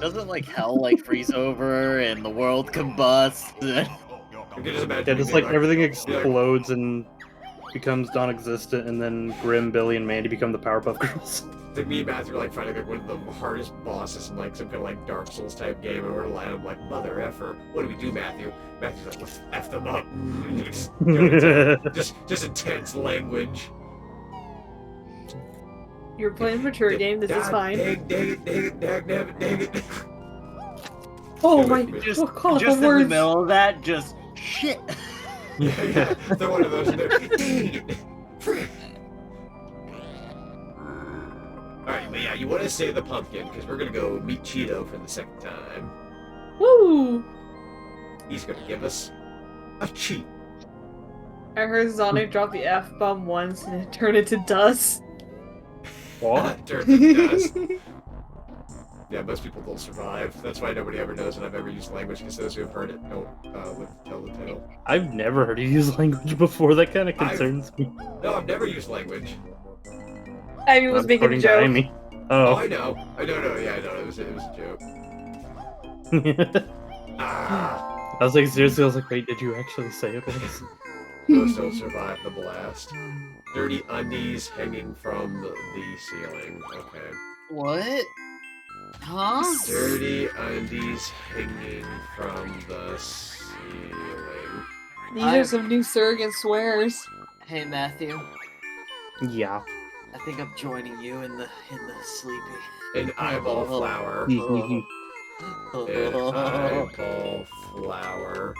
Doesn't like hell like freeze over and the world combusts? I can just imagine Yeah, just being like everything explodes and becomes non-existent, and then Grim, Billy, and Mandy become the Powerpuff Girls. Like me and Matthew are like fighting like one of the hardest bosses in like some kind of like Dark Souls type game, and we're like, I'm like, mother effer. What do we do, Matthew? Matthew's like, let's F them up. just intense language. You're playing mature game. This is fine. Dang it. Oh my! Just, oh, God, just in the words. middle of that, just shit. Yeah, throw one of those in there. Alright, but yeah, you want to save the pumpkin, because we're going to go meet Cheeto for the second time. Woo! He's going to give us a cheat. I heard Zonic drop the F-bomb once and it turned into dust. What? Turns into dust. Yeah, most people don't survive. That's why nobody ever knows that I've ever used language, because those who have heard it don't live to tell the tale. I've never heard you use language before. That kind of concerns me. No, I've never used language. Ivy was making a joke. Amy. Oh, Oh. I know. Yeah, I know. It was a joke. Ah, I was like, seriously, I was like, wait, did you actually say it was? most don't survive the blast. Dirty undies hanging from the ceiling. Okay. What? Huh? Dirty undies hanging from the ceiling. These are some new surrogate swears. Hey Matthew, Yeah. I think I'm joining you in the sleepy. An eyeball flower. An eyeball flower.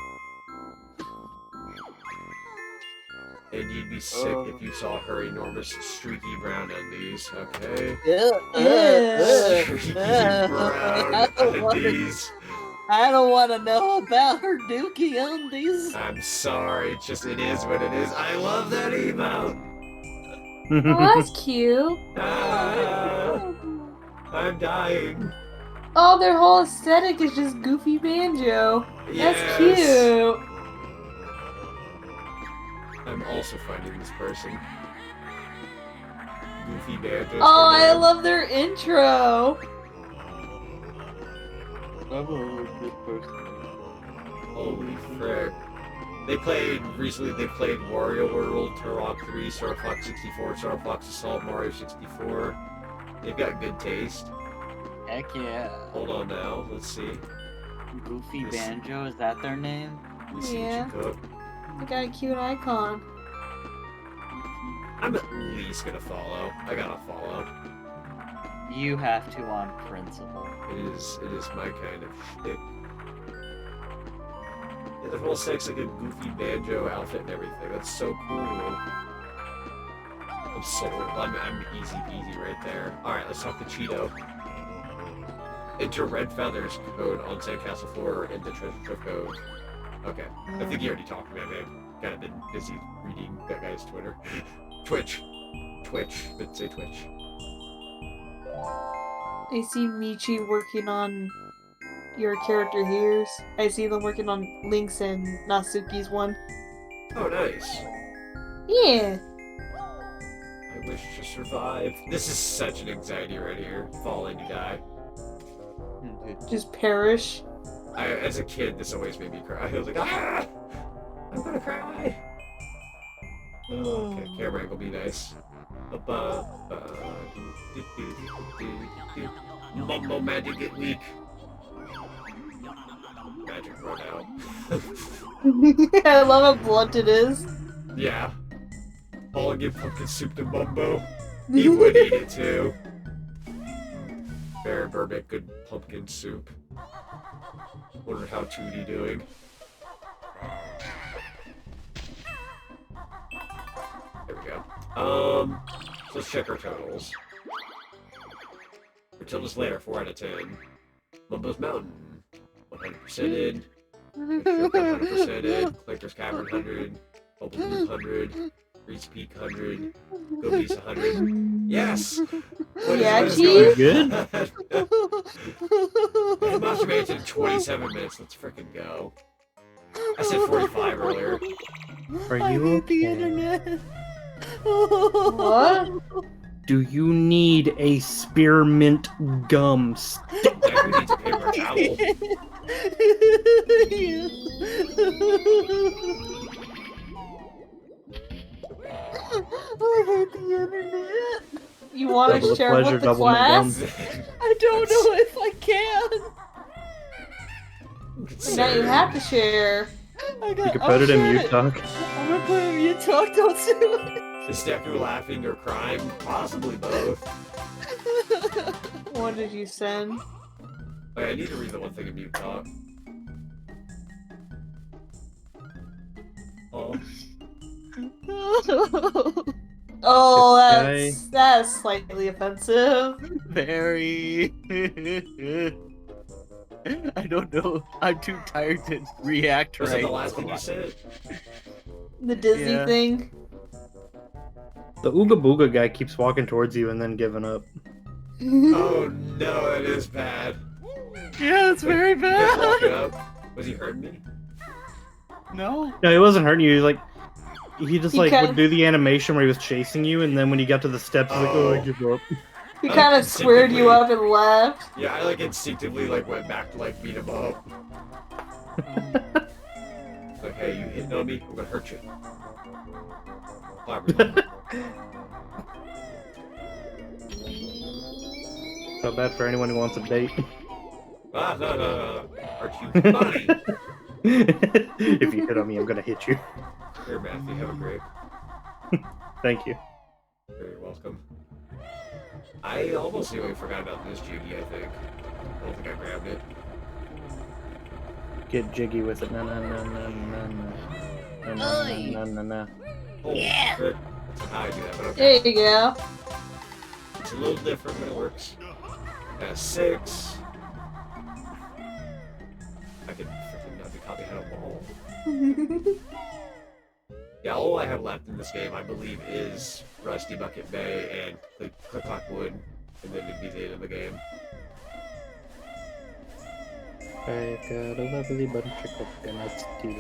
And you'd be sick if you saw her enormous streaky brown undies, okay? Streaky brown undies. I don't want to know about her dookie undies. I'm sorry, it is what it is. I love that emote! Oh, that's cute. Ah, I'm dying. Oh, their whole aesthetic is just goofy banjo. That's Yes. cute. I'm also finding this person. Goofy Banjo. Oh, I love their intro. I'm a good person. Holy frick. They played Wario World, Turok 3, Star Fox 64, Star Fox Assault, Mario 64. They've got good taste. Heck yeah. Hold on now, let's see. Goofy Banjo, is that their name? Let me see Yeah. what you cook. They got a cute icon. I'm at least gonna follow. I gotta follow. You have to on principle. It is my kind of shtick. Yeah, the whole set's like a goofy banjo outfit and everything. That's so cool. I'm sold. I'm easy peasy right there. Alright, let's talk to Cheeto. Enter Red Feathers code on Sandcastle floor into treasure trove code. Okay. I think he already talked to me. I may have kind of been busy reading that guy's Twitter. Twitch. Let's say Twitch. I see Michi working on your character here's. I see them working on Link's and Natsuki's one. Oh, nice. Yeah. I wish to survive. This is such an anxiety right here. Falling to die. Just perish. As a kid, this always made me cry. I was like, ah! I'm gonna cry! Oh, okay, camera angle be nice. Mumbo magic get weak. Magic run out. I love how blunt it is. Yeah. I'll give pumpkin soup to Mumbo. He would eat it too. Bear Burbick, good pumpkin soup. Wonder how Tootie doing. There we go. So let's check our totals. Matilda's Lair, 4 out of 10. Mumbo's Mountain, 100%ed. 100%ed. Clinker's Cavern, 100. Bubble Loop, 100. Reese Peak, 100. Gobies, 100. Yes! Yeah, Chief? Good? Monster Mansion, 27 minutes. Let's frickin' go. I said 45 earlier. Are you okay? What? Do you need a spearmint gum stick? Yeah, who needs a paper towel? I hate the internet. You want Double to the share pleasure, with the double the class? I don't know if I can. Now you have to share. I got, You can put it in mute talk. I'm gonna put it in mute talk, don't do it. Is Deku laughing or crying? Possibly both. What did you send? Okay, I need to read the one thing in mute talk. Oh. Oh, This that's slightly offensive. Very. I don't know. I'm too tired to react Was that right. the last thing you said? The Disney Yeah. thing. The Ooga Booga guy keeps walking towards you and then giving up. Oh no, that is bad. Yeah, it's very Kept walking bad. up. Was he hurting me? No. No, he wasn't hurting you. He just He like kinda- would do the animation where he was chasing you, and then when he got to the steps, he's like, "Oh, I give up." He kind of squared you up and left. Yeah, I like instinctively like went back to like beat him up. Like, hey, you hitting on me? I'm gonna hurt you. So bad for anyone who wants a date. Ah, no. Aren't you funny? If you hit on me, I'm gonna hit you. Here, Matthew, have a grape. Thank you. Very welcome. I almost nearly forgot about this Jiggy, I think. I don't think I grabbed it. Get jiggy with it. Na na na na na na na na na na. Oh, yeah. Shit. That's how I do that, but okay. There you go. It's a little different, but it works. Got a 6. I could freaking not be copy head a wall. Yeah, all I have left in this game, I believe, is Rusty Bucket Bay and Click Clock Wood, and then it'd be the end of the game. I've got a lovely bunch of coconuts. In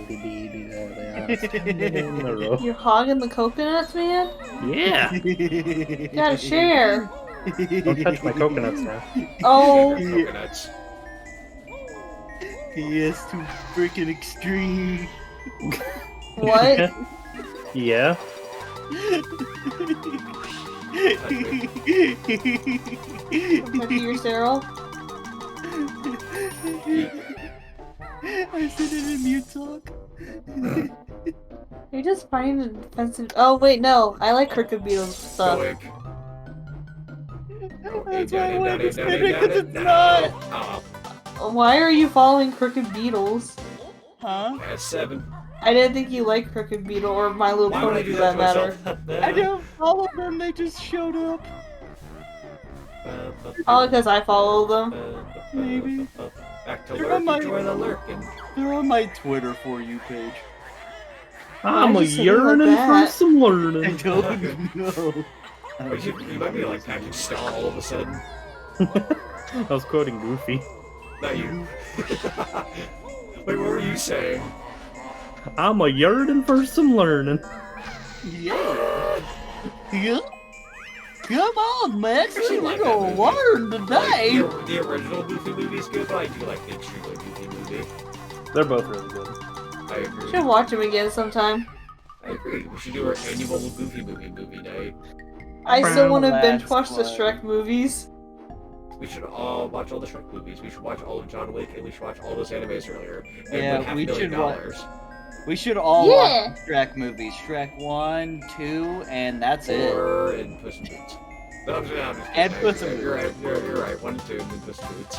a row. You're hogging the coconuts, man? Yeah! You gotta share. Don't touch my coconuts now. Oh, Coconuts. He is too freaking extreme. what? Yeah? Compared to your Cyril? I said it in mute talk. You're just finding it offensive. Oh, wait, no. I like Crooked Beetle's stuff. Stoic. That's why I down, wanted to down, spin it, down, 'cause down, it's down. not. Oh, Why are you following Crooked Beetles? Huh? that's 7. I didn't think you liked Crooked Beetle or My Little Why would I Pony do for that that to matter. myself? I don't follow them, they just showed up. All because I follow them. Maybe. Back to They're on my- lurk, enjoy the lurking. They're on my Twitter For You page. I'm Why a is it like yearning for that? some I learning. don't know. Wait, you might be like Patrick Star all of a sudden. I was quoting Goofy. Not you. Wait, what were you saying? I'm a yearning for some learning. Yeah. Yeah. Come on, Max. We're gonna learn today. The original Goofy movie's good, but I do like the extremely Goofy movie. They're both really good. I agree. Should watch him again sometime. I agree. We should do our annual Goofy movie night. I still want to Last binge watch the one. Shrek movies. We should all watch all the Shrek movies. We should watch all of John Wick, and we should watch all those animes earlier. And Yeah, win we $500,000. should watch- We should all Yeah. watch Shrek movies. Shrek 1, 2, and that's it. Or in Puss in Boots. No, I'm just And kidding. Puss in You're right. You're right. 1 and 2, and then Puss in Boots.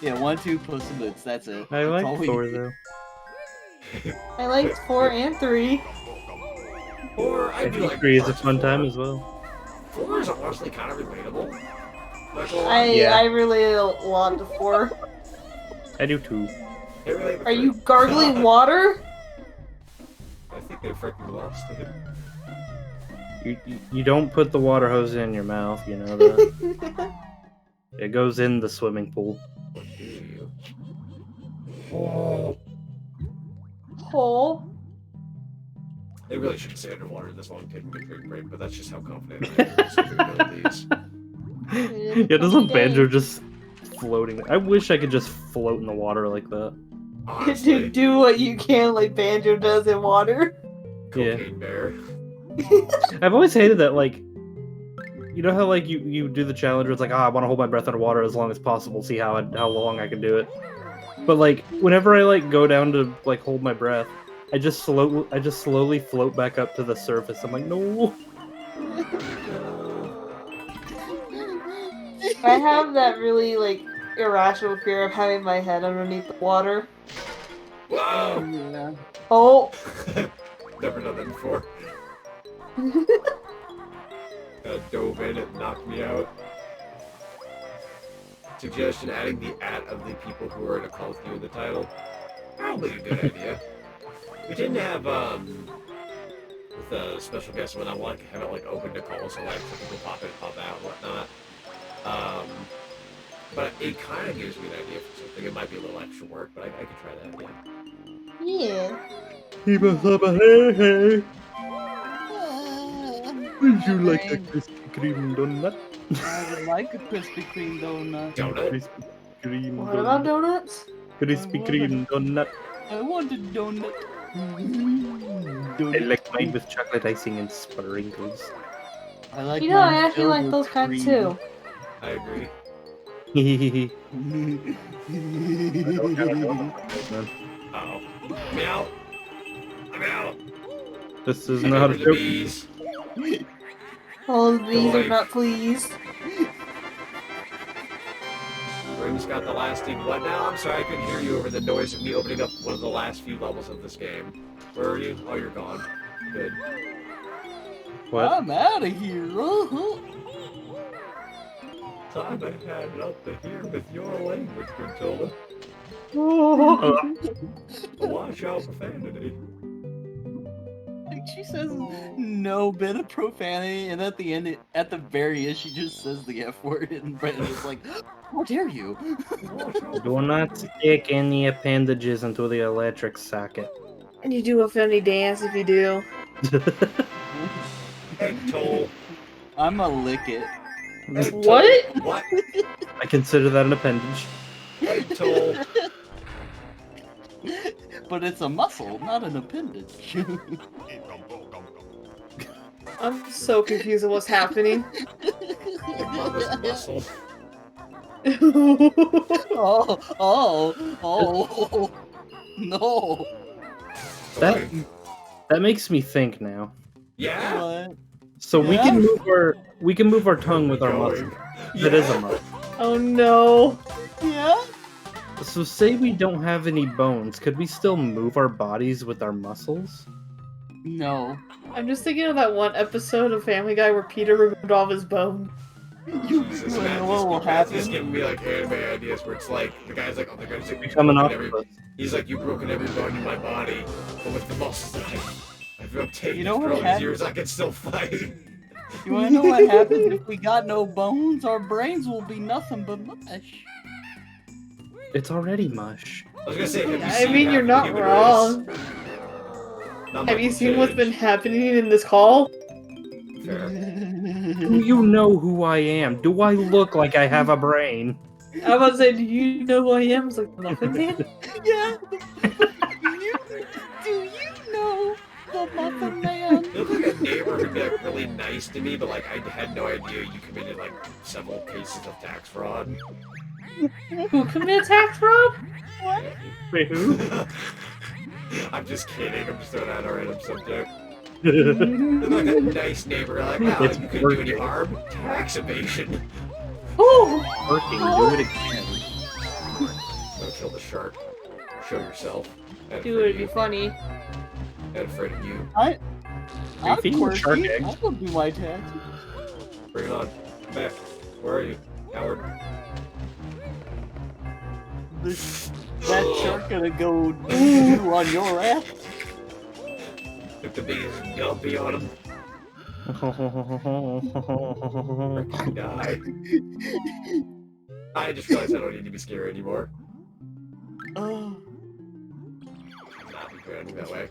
Yeah, 1, 2, Puss in Boots. That's it. I That's all like we Thor need. though. I liked 4 and 3. Or I do like 3 is a parts of fun time 4. as well. 4 is honestly kind of relatable. Like, Yeah. I relate a lot to 4. I do too. they relate with Are you three. gargling water? I think they freaking lost it. You don't put the water hose in your mouth, you know that. It goes in the swimming pool. What do you? Oh. Hole. They really should stay underwater this long, taking a drink break, but that's just how confident I am in their abilities. Yeah, doesn't Banjo just floating? I wish I could just float in the water like that. Honestly, Do what you can like Banjo does in water. cocaine bear. I've always hated that, like, you know how like you do the challenge where it's like, I want to hold my breath underwater as long as possible, see how long I can do it. But like, whenever I like go down to like hold my breath, I just slowly float back up to the surface. I'm like, no. I have that really like irrational fear of having my head underneath the water. Whoa! Yeah. Oh. Never done that before. Dove in and knocked me out. Suggestion: adding the @ of the people who are in a call with you in the title. Probably a good idea. We didn't have with a special guest when I want to have it like open to call, so like so people pop in, pop out, and whatnot. But it kind of gives me an idea for something. It might be a little extra work, but I could try that. Yeah. Yeah. Hey, hey. Would you like a Krispy Kreme donut? I would like a Krispy Kreme donut. Donut. Krispy Kreme What about donuts? Krispy Kreme donut. I want a donut. I like mine with chocolate icing and sprinkles. I like You know, I mine actually filled like with those kinds cream. too. I agree. Uh-oh. I'm out. I'm out. This is not a The joke. bees. All of these are Boy. not pleased. Rim's got the lasting what now? I'm sorry, I couldn't hear you over the noise of me opening up one of the last few levels of this game. Where are you? Oh, you're gone. Good. What? I'm out of here. Time I had enough to hear with your language, Matilda. Watch out, profanity. She says no bit of profanity, and at the end, at the very end, she just says the F word, and Brandon is like, "How dare you!" Do not stick any appendages into the electric socket. And you do a funny dance if you do. Hey, Toll. I'ma lick it. Hey, Toll. What? What? I consider that an appendage. Hey, Toll. But it's a muscle, not an appendage. I'm so confused at what's happening. Your mother's muscle. Oh, no. That makes me think now. Yeah? What? So Yeah? we can move our tongue with our muscle. That is a muscle. Oh no. Yeah? So say we don't have any bones, could we still move our bodies with our muscles? No. I'm just thinking of that one episode of Family Guy where Peter removed all of his bone. Jesus, wanna Matt, know what will Matt's happen? just giving me like anime ideas where it's like the guy's like, oh my god, he's like, Becoming he's like, you've broken every bone in my body, but with the muscles that I've obtained You know what for all these happened? years, I can still fight. You wanna know what happens if we got no bones? Our brains will be nothing but mush. It's already mush. I was gonna say, have you I seen mean, you're half not the human wrong. race? Not Have you Michael seen what's Cage. been happening in this call? Fair. Do you know who I am? Do I look like I have a brain? I was about to say, do you know who I am? It's like, Muffin Man? Yeah. Do you know the Muffin Man? You look like a neighbor who'd be like really nice to me, but like I had no idea you committed like several cases of tax fraud. Who committed tax fraud? Wait, who? I'm just kidding. I'm just throwing out a random subject. Look like a nice neighbor. Like, wow, It's you couldn't do any working. harm. Tax evasion. Oh! Working, do it again. Go kill the shark. Show yourself. I'm Dude, afraid it'd of be you. funny. I'm afraid of you. I'm feeding the shark quirky. eggs? I will do my taxes. Bring it on. Come back. Where are you? Coward. That shark gonna go do on your ass. Took the biggest gumpy on him. Freaking die. I just realized I don't need to be scary anymore. Oh. Not be grounding that way.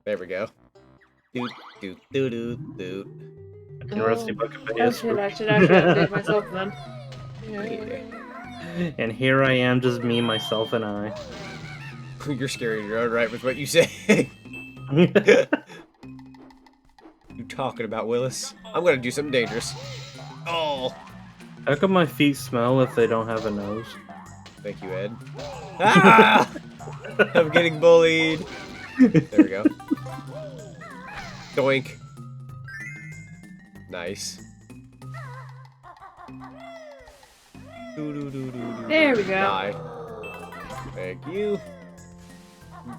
There we go. Doot, doot, doot, doot, doot. Interesting book of Oh videos. shit, I should actually update myself then. And here I am, just me, myself, and I. You're scaring your own right with what you say. You talking about, Willis? I'm gonna do something dangerous. Oh, How come my feet smell if they don't have a nose? thank you, Ed. Ah! I'm getting bullied. There we go. Doink. Nice. There we go. Die. Thank you.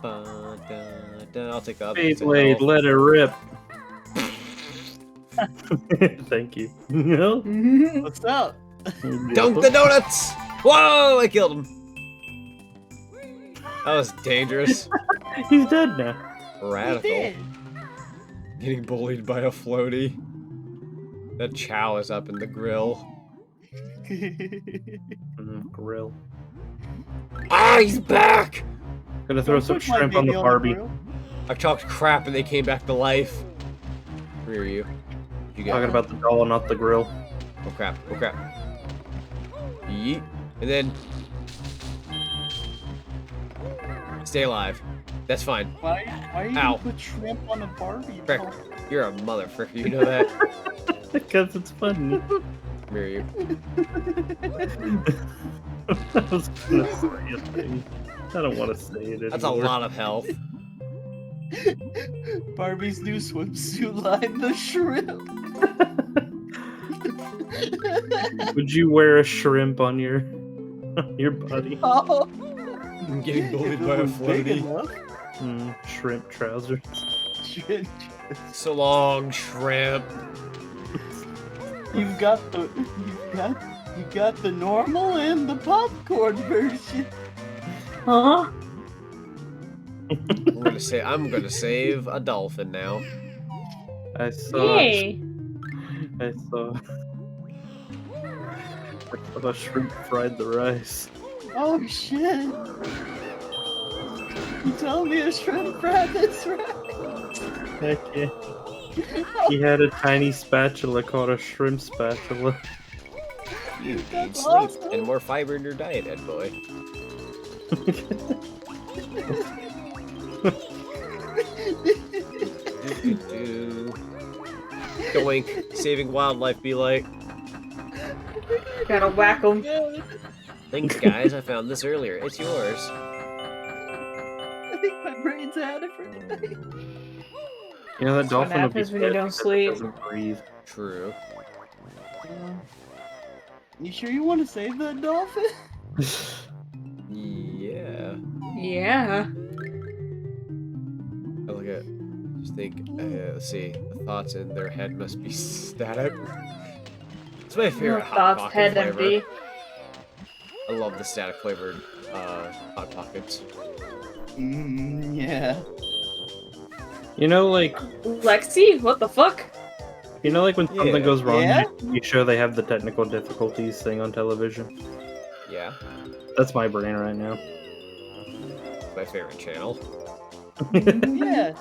Ba, da, da. I'll take the other Beyblade, let it rip. Thank you. No? What's up? Dunk the donuts! Whoa! I killed him. That was dangerous. He's dead now. Radical. Getting bullied by a floaty. That chow is up in the grill. Grill. Ah, he's back! Gonna throw some Put my shrimp on the baby Barbie. grill. I talked crap and they came back to life. Where are you? You got Talking about the doll, not the grill. Oh crap, oh crap. Yeet. And then... Stay alive. That's fine. Why are you Ow. gonna put shrimp on a Barbie? Frick. You're a motherfucker, you know that? Because it's funny. Come here, you. I was gonna say a thing. I don't want to say it anymore. That's a lot of health. Barbie's new swimsuit line, the shrimp. Would you wear a shrimp on your body? Oh, I'm getting bullied by a Big floaty. enough. Shrimp trousers. Shrimp. So long, shrimp. You got the normal and the popcorn version. Huh? I'm gonna save a dolphin now. I saw. Yay! I saw a shrimp fried the rice. Oh shit! You tell me a shrimp fried this right? Heck yeah. He had a tiny spatula called a shrimp spatula. You need That's sleep awesome. and more fiber in your diet, Ed boy. Do-do-do. Doink. Saving wildlife be like. Gotta whack 'em. Thanks, guys. I found this earlier. It's yours. I think my brain's had it for tonight. You know that That's what dolphin would be happens when you dead don't because it sleep. doesn't breathe. True. You sure you want to save that dolphin? Yeah. Yeah. Oh, look at. Just think, let's see, the thoughts in their head must be static. It's my favorite Hot Thoughts, Pocket head flavor. empty. I love the static flavored Hot Pockets. Yeah. You know, like Lexi, what the fuck? you know, like when something goes wrong, Yeah? you show they have the technical difficulties thing on television. Yeah, That's my brain right now. my favorite channel. Yeah.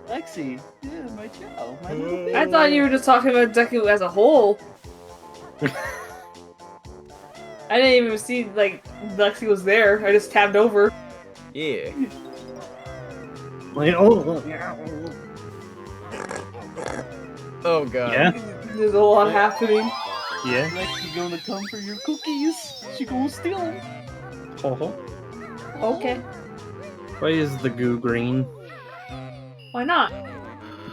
Lexi. Yeah, my child. My little baby. I thought you were just talking about Deku as a whole. I didn't even see, like, Lexi was there. I just tabbed over. Yeah. Like, oh, Oh god. yeah, There's a lot happening. yeah. Lexi gonna come for your cookies. She gonna steal them. Okay. Why is the goo green? Why not?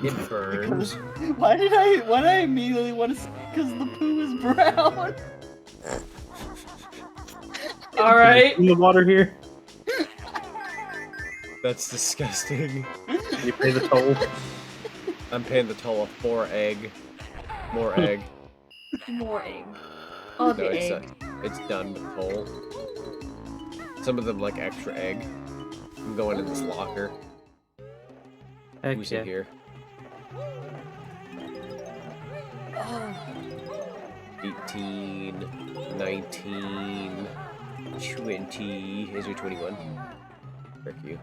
It burns. Why did I immediately want to say because the poo is brown? Alright. In the water here. That's disgusting. You pay the toll. I'm paying the toll of 4 egg. More egg. More egg. Oh, No, the it's, egg. it's done with toll. Some of them like extra egg. I'm going in this locker. Heck Who's yeah. in here? 18, 19, 20. Here's your 21. Frick you.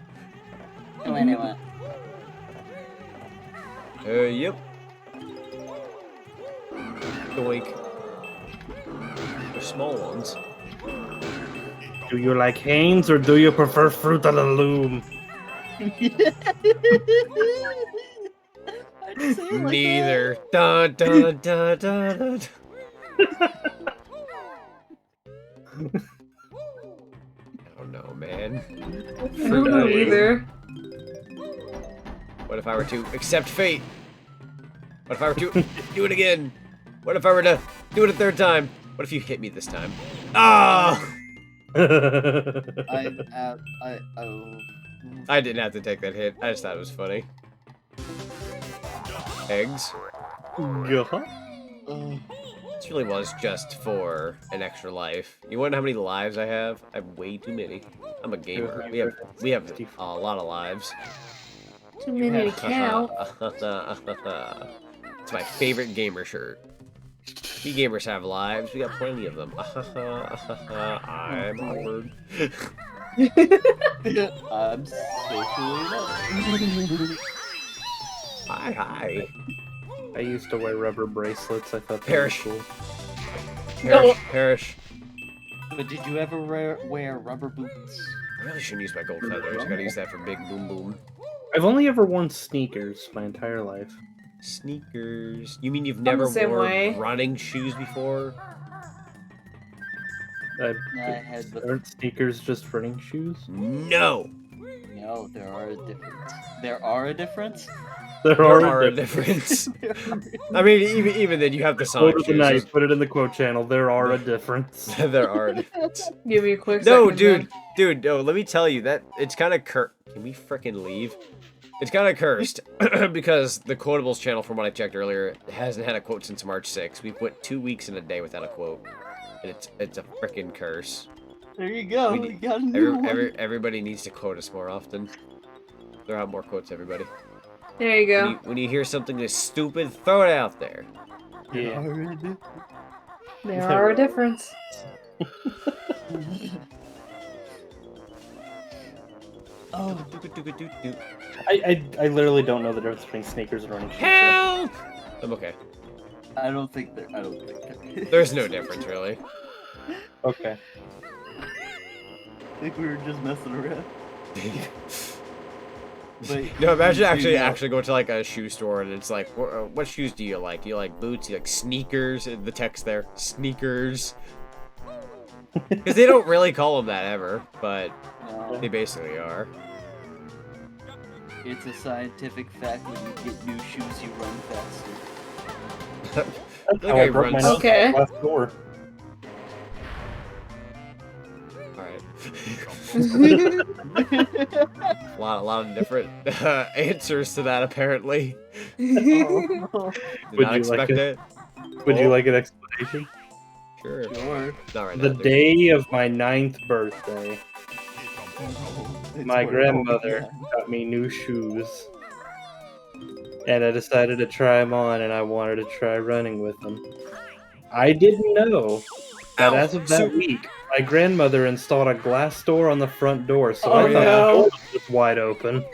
Yep. Doink. They're small ones. Do you like Hanes or do you prefer Fruit of the Loom? Neither. Dun dun dun dun dun. I don't know, man. I don't know either. What if I were to accept fate? What if I were to do it again? What if I were to do it a third time? What if you hit me this time? Ah! I didn't have to take that hit. I just thought it was funny. Eggs. Yeah. This really was just for an extra life. You wonder how many lives I have? I have way too many. I'm a gamer. We have a lot of lives. Too many to count. It's my favorite gamer shirt. We gamers have lives. We got plenty of them. I'm awkward. I'm socially Hi. I used to wear rubber bracelets. I thought that Perish. was cool. Perish. But did you ever wear rubber boots? I really shouldn't use my gold feathers. I gotta use that for big boom boom. I've only ever worn sneakers my entire life. Sneakers. You mean you've I'm never the same worn way. running shoes before? I had the... Aren't sneakers just running shoes? No. No, there are a difference. There are a difference? There are a difference. I mean, even then, you have the Sonic Quote of the shoes. night, put it in the quote channel. There are a difference. There are a difference. Give me a quick No, second, dude. then. Dude, no, let me tell you, that it's kind of Can we frickin' leave? It's kind of cursed, because the Quotables channel, from what I checked earlier, hasn't had a quote since March 6th. We've went 2 weeks and a day without a quote. And it's a frickin' curse. There you go. We We need- got a new one. Everybody needs to quote us more often. Throw out more quotes, everybody. There you go. When you hear something that's stupid, throw it out there. Yeah. There are a difference. Oh, I literally don't know the difference between sneakers and running shoes. Help! I'm okay. I don't think. There's no difference, really. Okay. I think we were just messing around. But No, imagine you know. actually going to like a shoe store and it's like, what shoes do you like? Do you like boots? Do you like sneakers? The text there, sneakers. Because they don't really call them that ever, but No, they basically are. it's a scientific fact when you get new shoes, you run faster. That's That how guy I broke my runs. nose Okay. last door. Alright. lot of different answers to that, apparently. Oh. Did Would not you expect like it. Would you Oh. like an explanation? Sure. Sure. Not right The now, dude. day of my 9th birthday, my It's grandmother horrible. got me new shoes. And I decided to try them on, and I wanted to try running with them. I didn't know that Ow. as of that week, my grandmother installed a glass door on the front door, so Oh, I thought no. the door was wide open.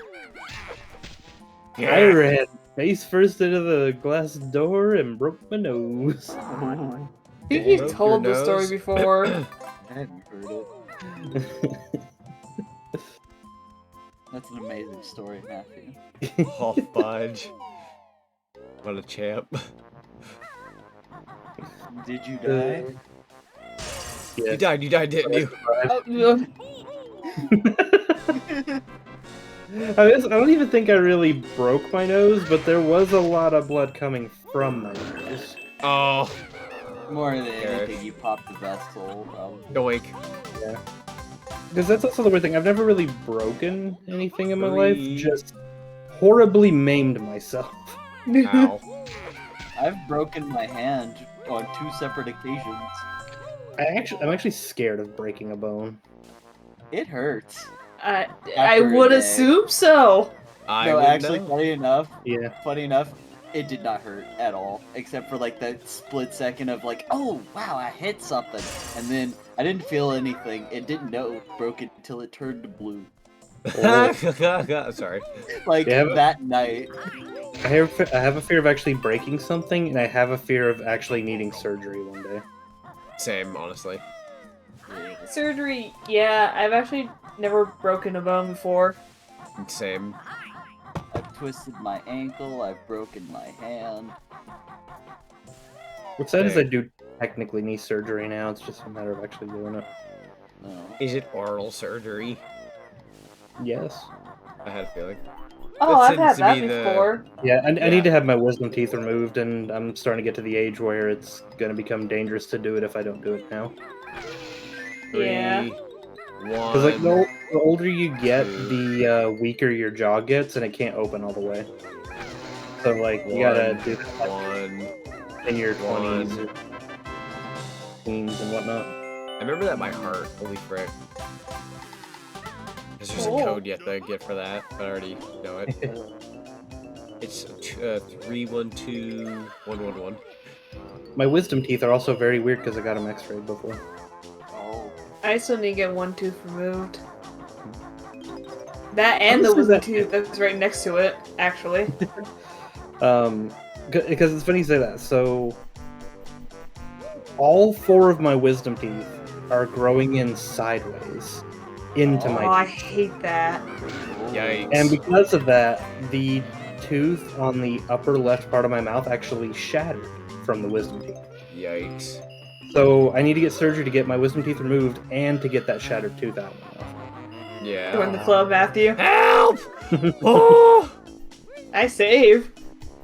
I ran face first into the glass door and broke my nose. I think you've Broke told your this story nose. before. I hadn't heard it. That's an amazing story, Matthew. Oh, fudge. What a champ. Did you die? You died, didn't you? Oh, I don't even think I really broke my nose, but there was a lot of blood coming from my nose. Oh, More than Okay. anything, you popped the vessel. yoink. Yeah. Because that's also the weird thing. I've never really broken anything in my life, just horribly maimed myself. Ow. I've broken my hand on 2 separate occasions. I'm actually scared of breaking a bone. It hurts. I After a would day. assume so. I No, wouldn't actually, know. funny enough, it did not hurt at all, except for like that split second of like, oh wow, I hit something, and then I didn't feel anything. It didn't know it broke it until it turned blue. Sorry. Like Yeah, but- that night. I have a fear of actually breaking something, and I have a fear of actually needing surgery one day. Same, honestly. Surgery, yeah, I've actually never broken a bone before. Same. I've twisted my ankle. I've broken my hand. What's sad is Okay. I do technically need surgery now. It's just a matter of actually doing it. No. Is it oral surgery? Yes. I had a feeling. Oh, That I've had seems to that be the- before. Yeah, I Yeah. need to have my wisdom teeth removed, and I'm starting to get to the age where it's going to become dangerous to do it if I don't do it now. Yeah. 3, 1. Because like the older you get, the weaker your jaw gets, and it can't open all the way. So like you gotta do that like, 1. in your One. 20s, or teens, and whatnot. I remember that by heart. Holy frick. Because there's a Oh. code yet to get for that, but I already know it. It's 312111. My wisdom teeth are also very weird because I got them x-rayed before. Oh. I still need to get one tooth removed. That and the Honestly, wisdom that- tooth that's right next to it, actually. Because it's funny you say that. So, all 4 of my wisdom teeth are growing in sideways into Oh, my I teeth. hate that. Yikes. And because of that, the tooth on the upper left part of my mouth actually shattered from the wisdom teeth. Yikes. So I need to get surgery to get my wisdom teeth removed and to get that shattered tooth out of my mouth. Yeah. Join the club, Matthew. Help! Oh! I save.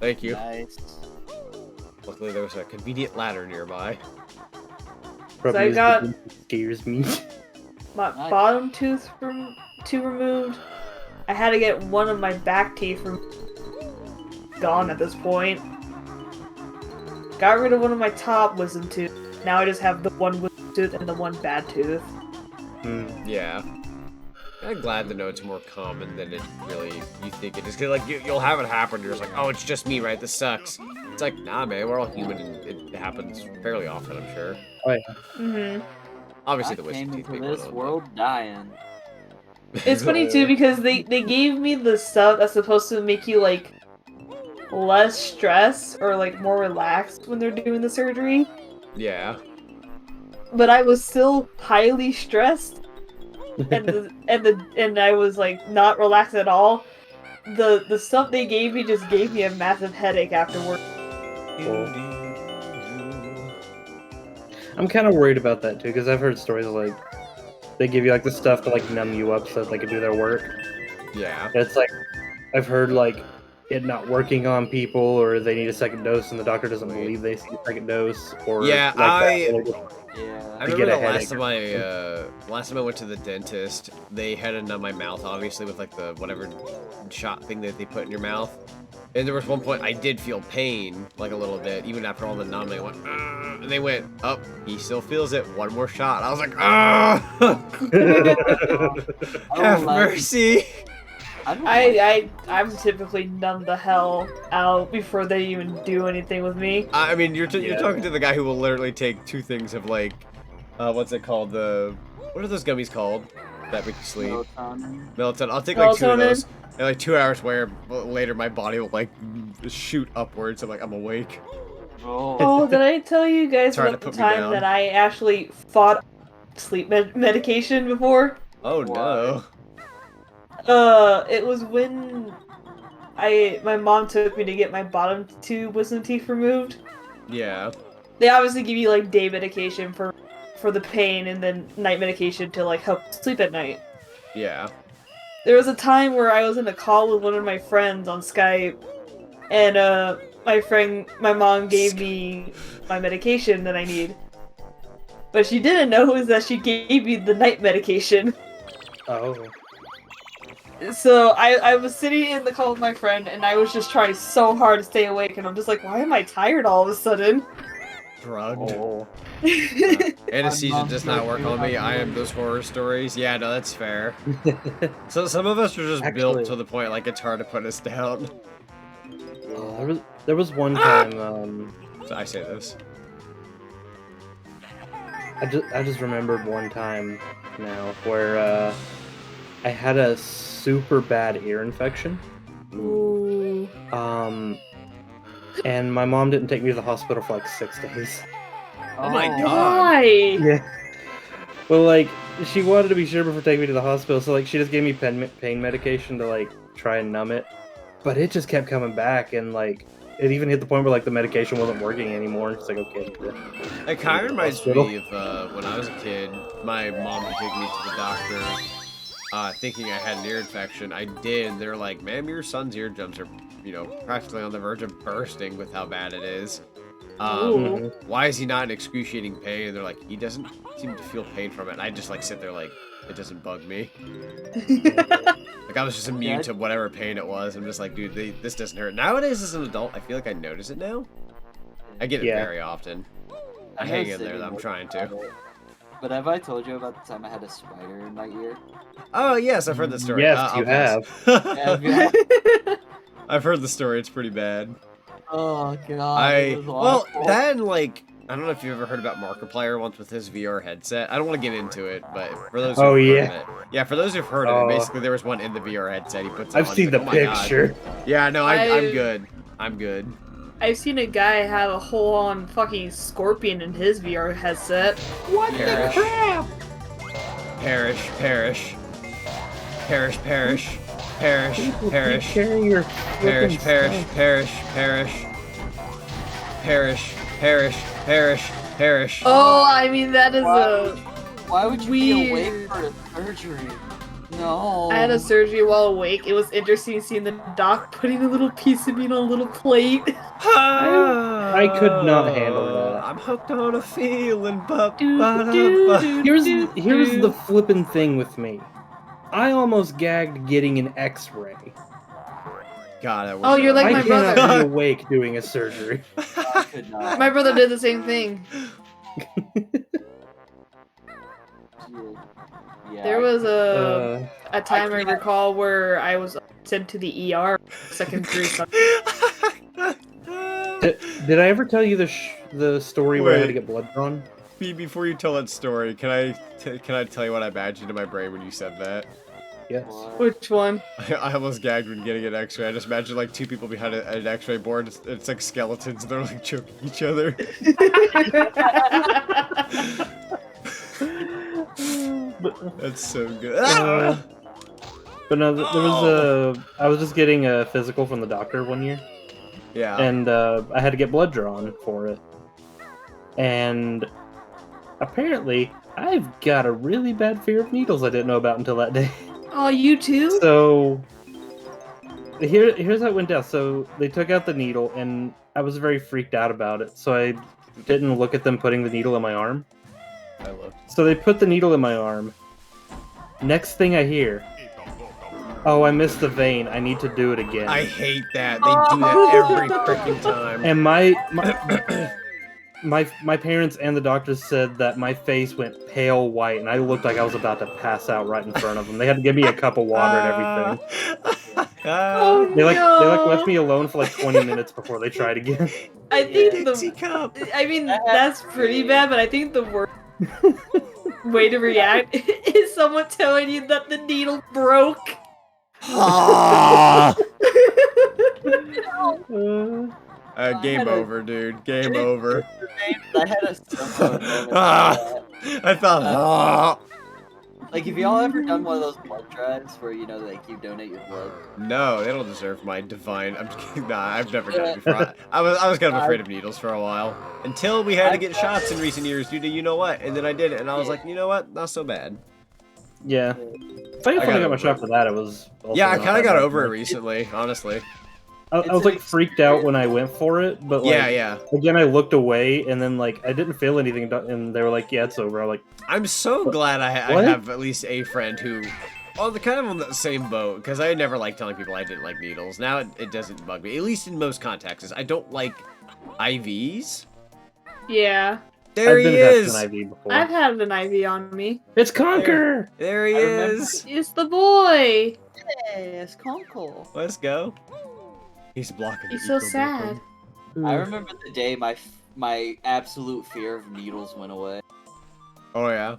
Thank you. Nice. Luckily, there was a convenient ladder nearby. Probably I is the got- thing that scares me. My Nice. bottom tooth removed. I had to get one of my back teeth gone at this point. Got rid of one of my top wisdom tooth. Now I just have the one wisdom tooth and the one bad tooth. Yeah. I'm glad to know it's more common than it really you think it is. Cause like you'll have it happen. You're just like, oh, it's just me, right? This sucks. It's like, nah, man. We're all human, and it happens fairly often. I'm sure. Oh yeah. Mm-hmm. Obviously, I the wisdom came teeth into being this one of world dying. them. It's funny too because they gave me the stuff that's supposed to make you like less stressed or like more relaxed when they're doing the surgery, Yeah. but I was still highly stressed and I was like not relaxed at all. The stuff they gave me just gave me a massive headache afterward. I'm kind of worried about that too because I've heard stories of, like they give you like the stuff to like numb you up so that they can do their work. Yeah. But it's like I've heard like it not working on people, or they need a second dose and the doctor doesn't believe they need a second dose, or Yeah, like I to remember get a the last headache. time I went to the dentist, they had it on my mouth, obviously, with like the whatever shot thing that they put in your mouth. And there was one point I did feel pain, like a little bit, even after all the numbing. I went, and they went, oh, he still feels it. One more shot. I was like, have mercy. I'm typically numb the hell out before they even do anything with me. I mean, you're talking to the guy who will literally take 2 things of like, what's it called? What are those gummies called that make you sleep? Melatonin. I'll take like 2 of those. And like 2 hours later, my body will like shoot upwards. I'm like, I'm awake. Oh, did I tell you guys about the time that I actually fought sleep medication before? Oh no. It was when my mom took me to get my bottom 2 wisdom teeth removed. Yeah. They obviously give you like day medication for the pain, and then night medication to like help sleep at night. Yeah. There was a time where I was in a call with one of my friends on Skype, and my mom gave me my medication that I need. But she didn't know is that she gave me the night medication. Oh. So I was sitting in the call with my friend, and I was just trying so hard to stay awake, and I'm just like, why am I tired all of a sudden? Drugged. Oh. Anesthesia does not work on me. I am those horror stories. Yeah, no, that's fair. So some of us are just built to the point like it's hard to put us down. There was one time. So I say this. I just remembered one time now where I had a super bad ear infection. Ooh. And my mom didn't take me to the hospital for like 6 days. Oh my god. Why? Yeah. Well, like, she wanted to be sure before taking me to the hospital, so like she just gave me pain medication to like try and numb it. But it just kept coming back, and like it even hit the point where like the medication wasn't working anymore. It's like, okay. It kind of reminds me of when I was a kid, my mom would take me to the doctor thinking I had an ear infection. I did. They're like, ma'am, your son's eardrums are, practically on the verge of bursting with how bad it is. Why is he not in excruciating pain? And they're like, he doesn't seem to feel pain from it. And I just like sit there like, it doesn't bug me. Like I was just immune to whatever pain it was. I'm just like, dude, this doesn't hurt. Nowadays as an adult, I feel like I notice it now. I get it very often. I hang in there though, I'm trying to. But have I told you about the time I had a spider in my ear? Oh yes, I've heard the story. Yes, you have. I've heard the story, it's pretty bad. Oh god. Well, then like I don't know if you've ever heard about Markiplier once with his VR headset. I don't want to get into it, but for those who've heard of it. Yeah, for those who've heard of it, basically there was one in the VR headset. He puts it on. I've seen the picture. God. Yeah, no, I'm good. I'm good. I've seen a guy have a whole-on fucking scorpion in his VR headset. What the crap? Perish, perish. Perish, perish. Perish, perish. Perish, perish, perish, perish. Perish, perish, perish, perish. Oh, I mean, that is Why would you be awake for a surgery? No. I had a surgery while awake. It was interesting seeing the doc putting a little piece of me on a little plate. I could not handle that. I'm hooked on a feeling. Here's the flippin' thing with me. I almost gagged getting an X-ray. God, I wish oh, you're like my brother. I cannot be awake doing a surgery. I could not. My brother did the same thing. Yeah. There was a time I recall where I was sent to the ER second degree. Did I ever tell you the story where I had to get blood drawn? Before you tell that story, can I tell you what I imagined in my brain when you said that? Yes. Which one? I almost gagged when getting an X-ray. I just imagined like 2 people behind an X-ray board. It's like skeletons. They're like choking each other. That's so good. But no, there was I was just getting a physical from the doctor one year. Yeah. And I had to get blood drawn for it. And apparently, I've got a really bad fear of needles I didn't know about until that day. Oh, you too? So, here's how it went down. So they took out the needle, and I was very freaked out about it. So I didn't look at them putting the needle in my arm. I looked. So they put the needle in my arm. Next thing I hear, oh, I missed the vein. I need to do it again. I hate that. They do that every freaking time. And my parents and the doctors said that my face went pale white, and I looked like I was about to pass out right in front of them. They had to give me a cup of water and everything. Oh, They no. left me alone for like 20 minutes before they tried again. I think Dixie cup. I mean, that's pretty bad, but I think the worst way to react is someone telling you that the needle broke. Game over, dude. Game over. I had a similar moment. I thought. Like, have y'all ever done one of those blood drives where, you know, like, you donate your blood? No, they don't deserve my divine. I'm just kidding. Nah, I've never done it before. I was kind of afraid of needles for a while until we had to get shots in recent years due to you know what, and then I did it, and I was like, you know what, not so bad. Yeah. If I finally got my shot for that, it was. Yeah, I kind of got over it recently, honestly. I was like freaked out when I went for it, but like, yeah. Again, I looked away, and then like I didn't feel anything, and they were like, "Yeah, it's over." I'm like, I'm so glad I have at least a friend who, kind of on the same boat, because I never liked telling people I didn't like needles. Now it doesn't bug me, at least in most contexts. I don't like IVs. Yeah. There he is. An IV before. I've had an IV on me. It's Conker. There he is. It's the boy. Hey, it's Conkle. Let's go. He's blocking. He's so sad. I remember the day my absolute fear of needles went away. Oh yeah.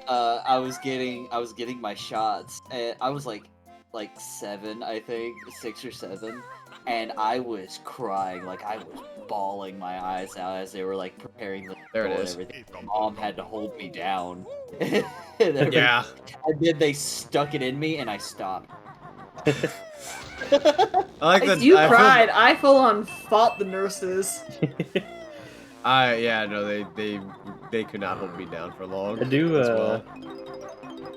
I was getting my shots, and I was like 7, I think, 6 or 7, and I was crying, like I was bawling my eyes out as they were like preparing the There it and is. everything. My mom had to hold me down. Yeah. And then they stuck it in me, and I stopped. I like that. You cried. I full on fought the nurses. Yeah, no, they could not hold me down for long. I do. As well.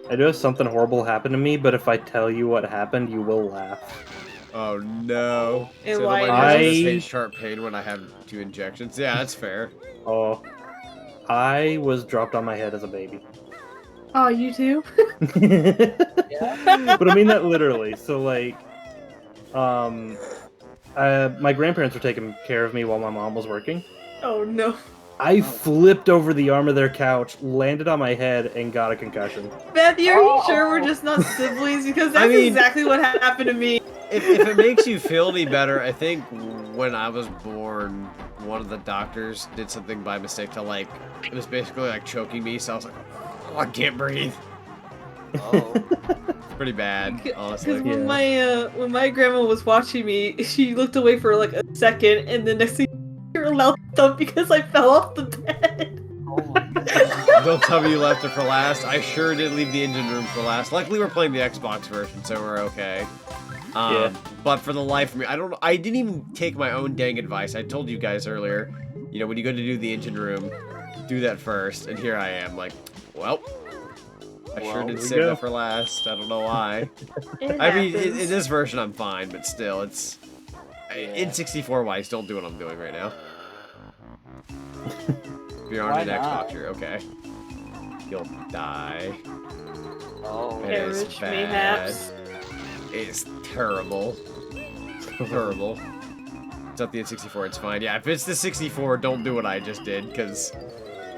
I do have something horrible happen to me, but if I tell you what happened, you will laugh. Oh no! And So why I is it? hate sharp pain when I have 2 injections. Yeah, that's fair. Oh, I was dropped on my head as a baby. Oh, you too? But I mean that literally. So like, my grandparents were taking care of me while my mom was working. Oh no. I flipped over the arm of their couch, landed on my head, and got a concussion. Matthew, are you sure we're just not siblings? Because that's exactly what happened to me. If it makes you feel any better, I think when I was born, one of the doctors did something by mistake to like, it was basically like choking me, so I was like, oh, I can't breathe. Oh. It's pretty bad, honestly. Because when my grandma was watching me, she looked away for like a second, and the next thing you're loud thump because I fell off the bed. Oh my God. Don't tell me you left it for last. I sure did leave the engine room for last. Luckily, we're playing the Xbox version, so we're okay. Yeah. But for the life of me, I didn't even take my own dang advice. I told you guys earlier, you know, when you go to do the engine room, do that first. And here I am, like, well, I sure did save that for last. I don't know why. I mean, in this version, I'm fine, but still, it's... In 64 wise, don't do what I'm doing right now. If you're on an Xbox, you're okay. You'll die. Oh. It is Perish, bad. mayhaps. It's terrible. Terrible. It's not the N64, it's fine. Yeah, if it's the 64, don't do what I just did, because...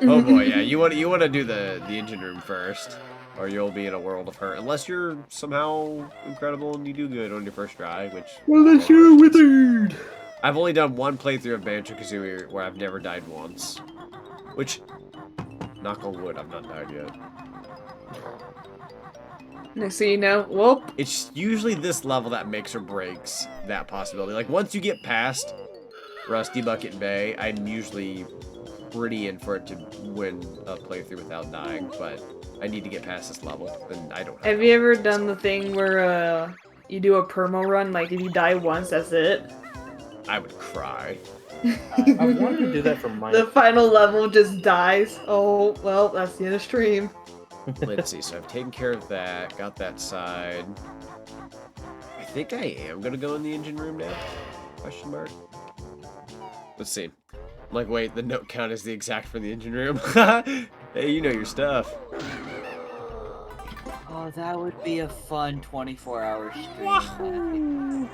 Oh boy, yeah, you want to do the engine room first, or you'll be in a world of hurt. Unless you're somehow incredible and you do good on your first try, which... Unless you're withered! I've only done one playthrough of Banjo-Kazooie where I've never died once. Which, knock on wood, I've not died yet. Next thing you know, whoop. It's usually this level that makes or breaks that possibility. Like, once you get past Rusty Bucket Bay, I'm usually pretty in for it to win a playthrough without dying, but I need to get past this level, and I don't have Have you ever done the thing where you do a perma run, like if you die once, that's it? I would cry. I wanted to do that for mine. The final level just dies. Oh, well, that's the end of stream. Let's see, so I've taken care of that, got that side. I think I am gonna go in the engine room now. Question mark. Let's see. I'm like, wait, the note count is the exact for the engine room. Hey, you know your stuff. Oh, that would be a fun 24-hour stream.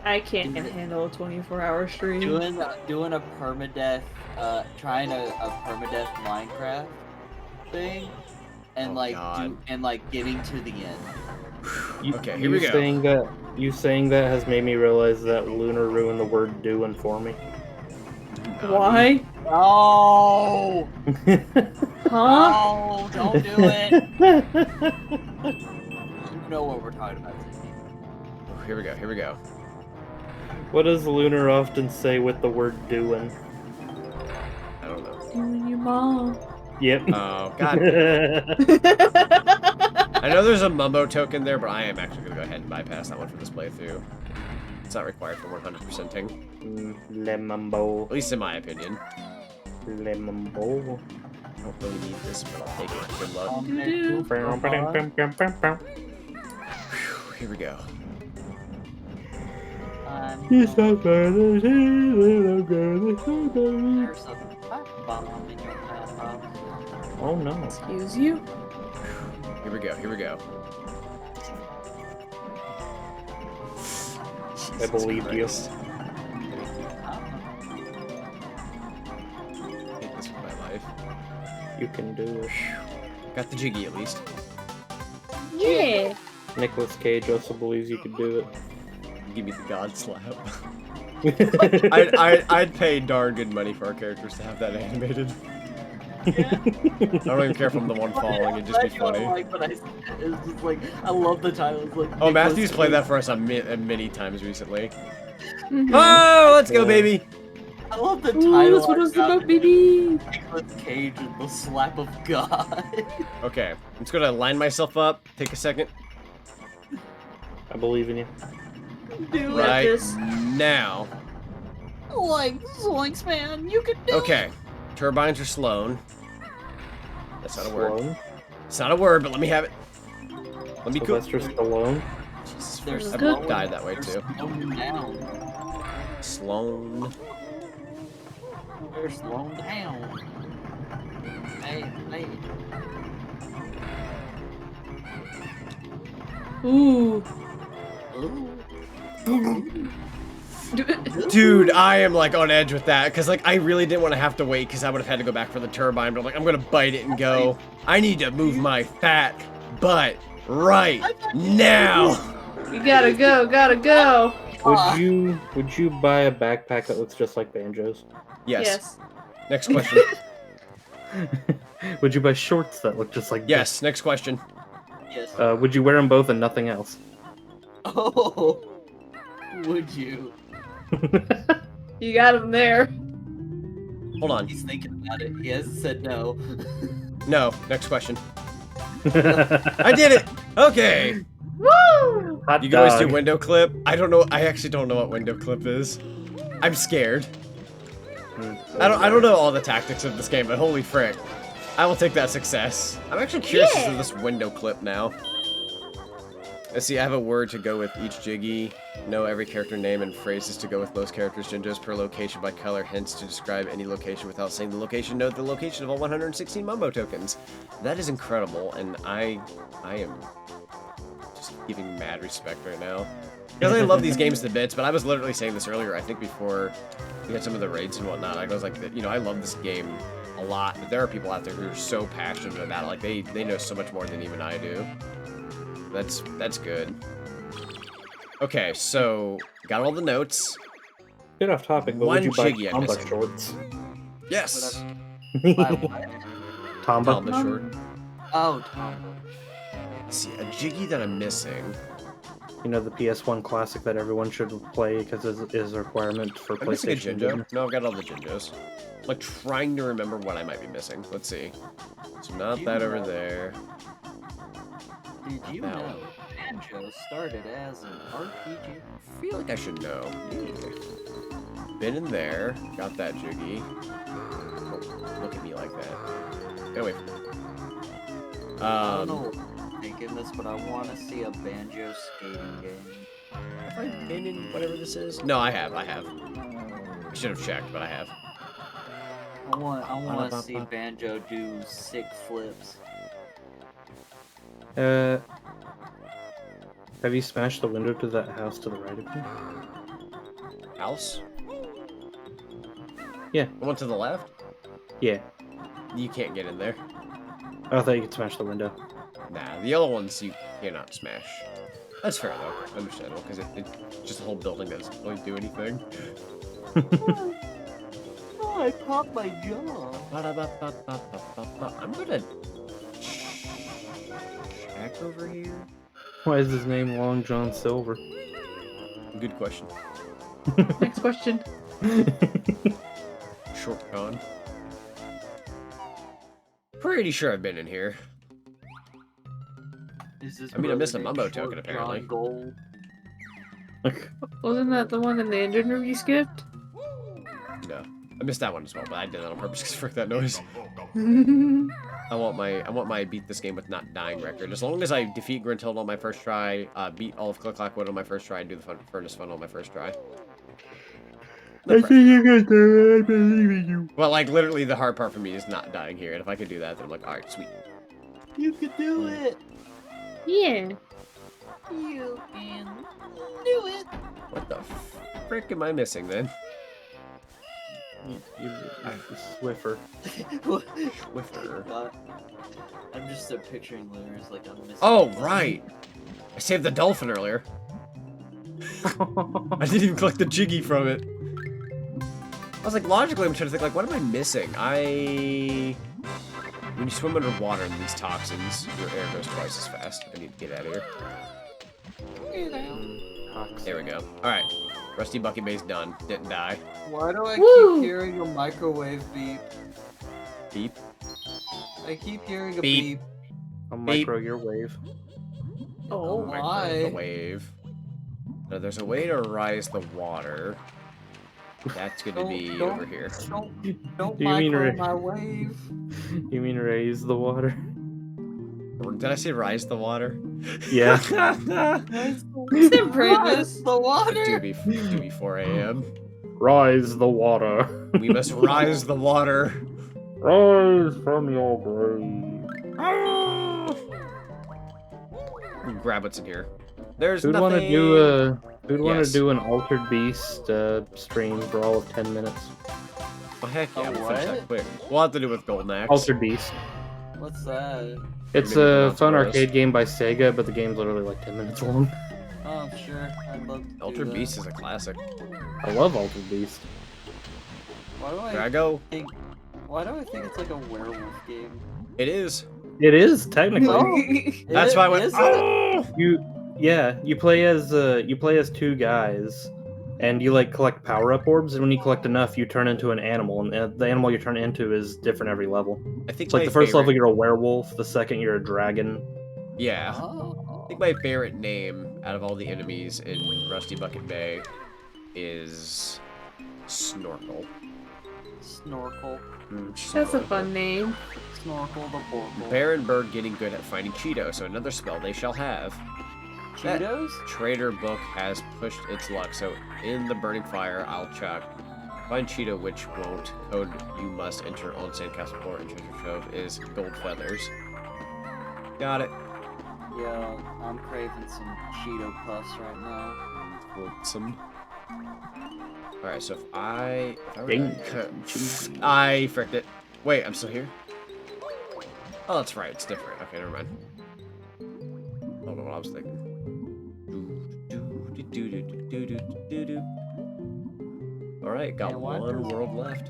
I can't handle a 24-hour stream. Doing a permadeath, trying a permadeath Minecraft thing, and getting to the end. Okay, here we go. You saying that has made me realize that Lunar ruined the word doing for me. Why? Oh! Huh? Oh, don't do it! You know what we're talking about. Oh, here we go, here we go. What does Lunar often say with the word doing? I don't know. You and your mom. Yep. Oh, God. I know there's a Mumbo token there, but I am actually going to go ahead and bypass that one for this playthrough. It's not required for 100%ing. Lemumbo. At least in my opinion. Lemumbo. I don't really need this, but I'll take it. Good luck. Here we go. He's so good. Oh no. Excuse you? Here we go, here we go. I believe you. I hate this for my life. You can do it. Got the jiggy at least. Yeah. Nicolas Cage also believes you could do it. Give me the god slap. I'd pay darn good money for our characters to have that animated. Yeah. I don't even care if I'm the one falling, it'd just be funny. It's just like, I love the title. It's like, Oh, Matthew's played that for us many times recently. Mhm. Oh, let's go, baby! I love the Ooh, title. that's what it was about, baby. Nicolas Cage and the slap of God. Okay, I'm just gonna line myself up, take a second. I believe in you. Do Right this. now. Like, Zoinks, man, you can do Okay, turbines are slown. That's not a word. Sloan? It's not a word, but let me have it. Let me go. Sylvester Stallone? Jesus, There's I good. died that way They're too. slowing down. Sloan. They're slowing down. Hey. Ooh. Ooh. Dude, I am like on edge with that because like I really didn't want to have to wait because I would have had to go back for the turbine, but I'm like I'm gonna bite it and go. I need to move my fat butt right now. You gotta go. Would you buy a backpack that looks just like Banjo's? Yes. Next question. Would you buy shorts that look just like Yes. Next question. Yes. Would you wear them both and nothing else? Oh. Would you? You got him there. Hold on. He's thinking about it. He hasn't said no. No. Next question. I did it. Okay. Woo! Hot You guys do dog. window clip? I don't know. I actually don't know what window clip is. I'm scared. I don't know all the tactics of this game, but holy frick. I will take that success. I'm actually curious as to this window clip now. Let's see, I have a word to go with each jiggy. Know every character name and phrases to go with most characters. Jinjos per location by color, hints to describe any location without saying the location. Note the location of all 116 Mumbo tokens. That is incredible, and I am just giving mad respect right now. Because I love these games to bits, but I was literally saying this earlier, I think before we had some of the raids and whatnot. I was like, you know, I love this game a lot, but there are people out there who are so passionate about it. Like, they know so much more than even I do. That's good. Okay, so got all the notes. Get off topic, but One would you buy jiggy I'm Tomba missing. shorts? Yes. By what? Tomba? Tomba short. Oh, Tom. Let's see, a jiggy that I'm missing. You know, the PS1 classic that everyone should play because it is a requirement for I'm missing a PlayStation. Jinjo. No, I've got all the Jinjos. I'm like trying to remember what I might be missing. Let's see. So not that over there. Did you That know one. Banjo started as an RPG? I feel like I should know. Yeah. Been in there. Got that jiggy. Don't look at me like that. Get away from me. I don't know what thinking this, but I want to see a banjo skating game. Have I been in whatever this is? No, I have. I should have checked, but I have. I want to see Banjo do sick flips. Have you smashed the window to that house to the right of you? House? Yeah. The one to the left? Yeah. You can't get in there. I thought you could smash the window. Nah, the other ones you cannot smash. That's fair though, understandable, because it's just a whole building that doesn't really do anything. Oh, I popped my jaw. I'm gonna check over here. Why is his name Long John Silver? Good question. Next question. Short con. Pretty sure I've been in here. Is this I mean, I missed a brother mumbo named token, Short apparently. John Gold? Wasn't that the one in the engine room you skipped? No. I missed that one as well, but I did that on purpose because frick that noise. I want my beat this game with not dying record. As long as I defeat Gruntilda on my first try, beat all of Click Clackwood on my first try, and do the Furnace Funnel on my first try. I think you can do it, I believe in you. Well, like, literally the hard part for me is not dying here, and if I could do that, then I'm like, alright, sweet. You could do it. Yeah. You can do it. What the frick am I missing, then? You Swiffer. Swiffer. I'm just picturing Lunar as like I'm missing. Oh, right! I saved the dolphin earlier. I didn't even collect the jiggy from it. I was like, logically, I'm trying to think, like, what am I missing? When you swim underwater in these toxins, your air goes twice as fast. I need to get out of here. There we go. Alright. Rusty Bucket Bay's done. Didn't die. Why do I Woo! keep hearing a microwave beep? Beep. I keep hearing a Beep. beep. I'll micro your wave. Oh The my. wave. Now, there's a way to rise the water. That's gonna be over here. Don't Do you micro mean my wave. You mean raise the water? Did I say rise the water? Yeah. You said Primus. The water. Do be 4 a.m. Rise the water. We must rise the water. Rise from your grave. Grab what's in here. There's Who'd nothing. want to do a? Who'd want Yes. to do an Altered Beast stream for all of 10 minutes? Oh heck yeah! A We'll finish that what? quick. We'll have to do with Golden Axe. Altered Beast. What's that? It's Maybe a not fun Bros. arcade game by Sega, but the game's literally like 10 minutes long. Oh sure, I'd love to do Altered that. Beast is a classic. I love Altered Beast. Why do There I I go. think? Why do I think it's like a werewolf game? It is. It is technically. No. That's why I went. Is it? Oh! You play as two guys, and you like collect power-up orbs, and when you collect enough, you turn into an animal, and the animal you turn into is different every level. I think It's like my the first favorite- level you're a werewolf, the second you're a dragon. Yeah. Oh. I think my favorite name out of all the enemies in Rusty Bucket Bay is Snorkel. Snorkel. That's a fun name. Snorkel the Borkle. Bear and Bird getting good at finding Cheeto, so another spell they shall have. That Cheetos? Trader book has pushed its luck, so in the burning fire, I'll chuck. Find Cheeto, which won't. Code you must enter on Sandcastle Port and Treasure Trove is gold feathers. Got it. Yeah, I'm craving some Cheeto puffs right now. Some. Alright, so if I were Dang. to- I fricked it. Wait, I'm still here? Oh, that's right, it's different. Okay, never mind. I don't know what I was thinking. Alright, got Man, why one does- world left.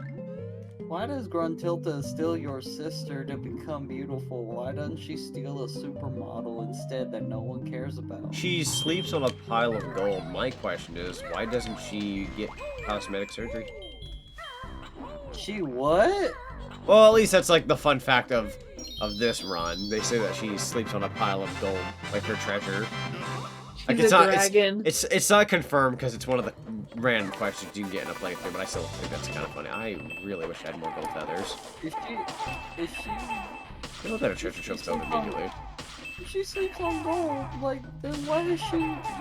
Why does Gruntilda steal your sister to become beautiful? Why doesn't she steal a supermodel instead that no one cares about? She sleeps on a pile of gold. My question is, why doesn't she get cosmetic surgery? She what? Well, at least that's like the fun fact of this run. They say that she sleeps on a pile of gold, like her treasure. Like, She's it's a not dragon. it's not confirmed because it's one of the random questions you can get in a playthrough, but I still think that's kind of funny. I really wish I had more gold feathers. Is she? You look at a treasure trove code immediately. she sleeps on gold. Like, then why does she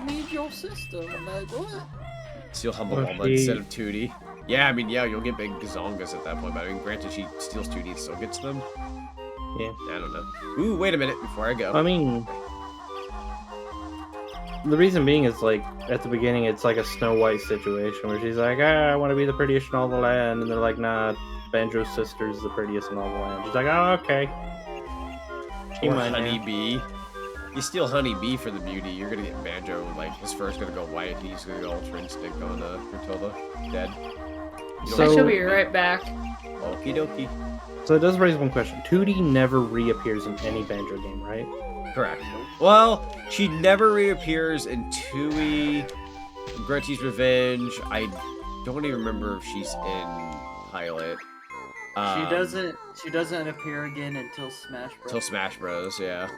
need your system? I'm like, what? Steal Humble Well, Bumble instead of Tootie. Yeah, I mean, yeah, you'll get big Gazongas at that point, but I mean, granted, she steals Tootie and still gets them. Yeah. I don't know. Ooh, wait a minute before I go. I mean, the reason being is like at the beginning, it's like a Snow White situation where she's like, I want to be the prettiest in all the land, and they're like, nah, Banjo's sister's the prettiest in all the land. She's like, oh, okay. She Or might now. Honeybee. You steal Honeybee for the beauty, you're gonna get Banjo, like, his fur's gonna go white, he's gonna go Ultra Instinct on Matilda. Dead. I So- shall be right back. Okie dokie. So it does raise one question. Tootie never reappears in any Banjo game, right? Correct. Well, she never reappears in Tooie, Grunty's Revenge. I don't even remember if she's in Pilot. She doesn't appear again until Smash Bros. Till Smash Bros, yeah.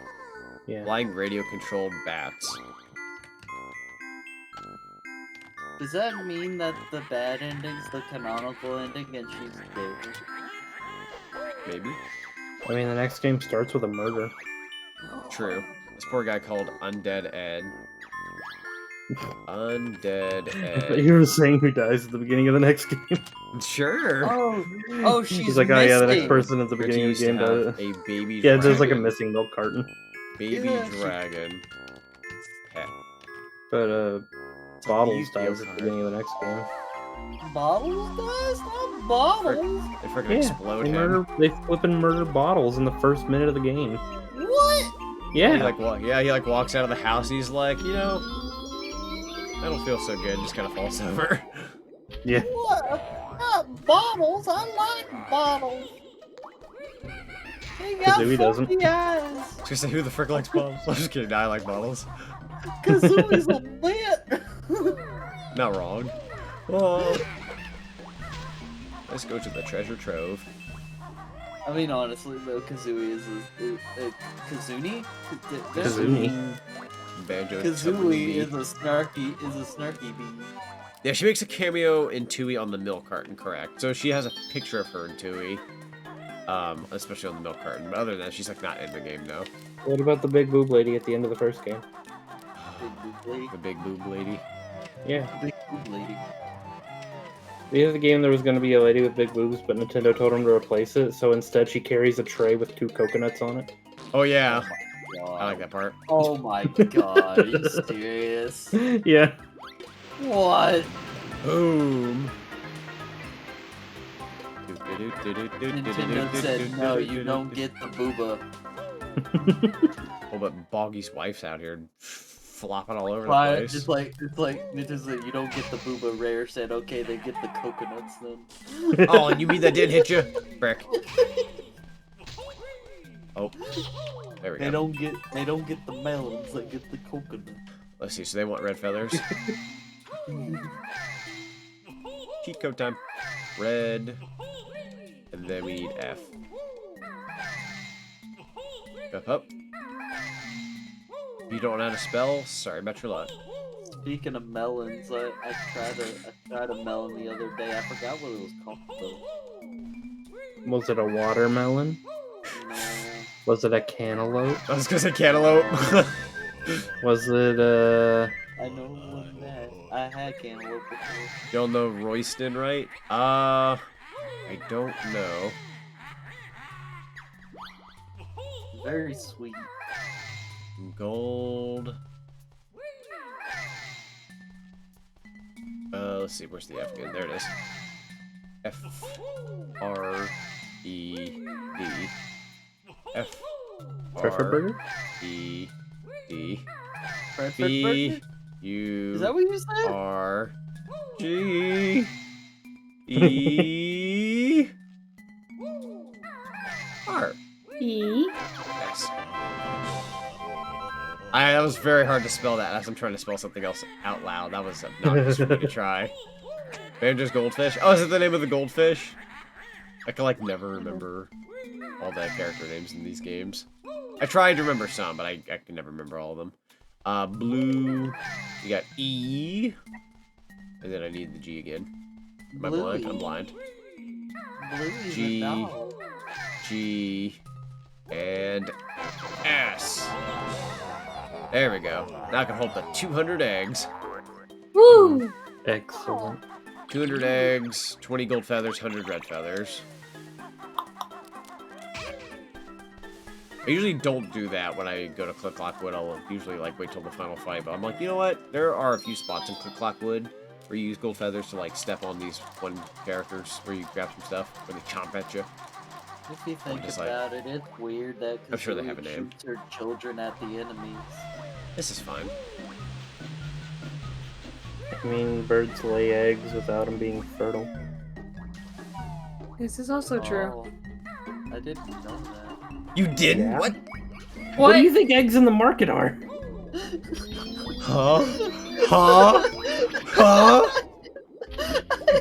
Yeah. Flying radio-controlled bats. Does that mean that the bad ending's the canonical ending and she's dead? Maybe. I mean, the next game starts with a murder. True. This poor guy called Undead Ed. Undead Ed. You were saying who dies at the beginning of the next game. Sure. Oh, she's He's like, oh yeah, the next missing. person at the beginning of used the to game have does it. a baby Yeah, dragon. there's like a missing milk carton. Baby Yeah. dragon. Pet. But It's Bottles a dies at the card. beginning of the next game. Bottles does? Not Bottles. They freaking Yeah, explode they him. they flipping murder Bottles in the first minute of the game. What? Yeah. He like walks out of the house and he's like, you know, I don't feel so good. Just kind of falls over. Yeah. What? Not Bottles. I like Bottles. He got Kazooie doesn't. funky eyes. I was gonna say, who the frick likes bottles? I'm just kidding. I like bottles. Kazooie's a lit. Not wrong. Oh. Let's go to the treasure trove. I mean, honestly, though, Kazooie is a Kazooie? Kazooie. Banjo. Kazooie is a snarky bee. Yeah, she makes a cameo in Tooie on the milk carton, correct. So she has a picture of her in Tooie. Especially on the milk carton. But other than that, she's like not in the game now. What about the big boob lady at the end of the first game? Big boob lady. The big boob lady. Yeah. Big boob lady. The end of the game, there was going to be a lady with big boobs, but Nintendo told him to replace it, so instead she carries a tray with 2 coconuts on it. Oh yeah. God. I like that part. Oh my god, are you serious? Yeah. What? Boom. Nintendo said, no, you don't get the booba. Oh, but Boggy's wife's out here flopping all over the Right, place. it's like Nintendo said, you don't get the booba. Rare said, okay, they get the coconuts then. Oh, and you mean that did hit you? Frick. Oh. There we They go. don't get the melons, they get the coconut. Let's see, so they want red feathers. Cheat code time. Red. And then we need F. Up. You don't know how to spell? Sorry about your luck. Speaking of melons, I tried a melon the other day. I forgot what it was called though. Was it a watermelon? No. Was it a cantaloupe? I was gonna say cantaloupe. Was it, I know one that I had cantaloupe before. Y'all know Royston, right? I don't know. Very sweet. Gold. Let's see, where's the F again? There it is. F R E D. F Treffer R Burger? E D Bradford B Burger? U Is that what you said? R G E R. Yes. That was very hard to spell that as I'm trying to spell something else out loud. That was not just for me to try. Banjo's goldfish. Oh, is it the name of the goldfish? I can like never remember all the character names in these games. I tried to remember some, but I can never remember all of them. Blue. You got E. And then I need the G again. Am I blind? I'm blind. Bluey's G. a doll. G. And S. There we go. Now I can hold the 200 eggs. Woo! Excellent. 200 eggs, 20 gold feathers, 100 red feathers. I usually don't do that when I go to Click Lockwood. I'll usually like wait till the final fight, but I'm like, you know what? There are a few spots in Click Lockwood where you use gold feathers to like step on these one characters where you grab some stuff, where they chomp at you. If you think just about it, it's weird that I'm sure they have a name. shoots their children at the enemies. This is fine. I mean, birds lay eggs without them being fertile. This is also true. Oh, I didn't know that. You didn't? Yeah. What? What do you think eggs in the market are? Huh? Huh? Huh?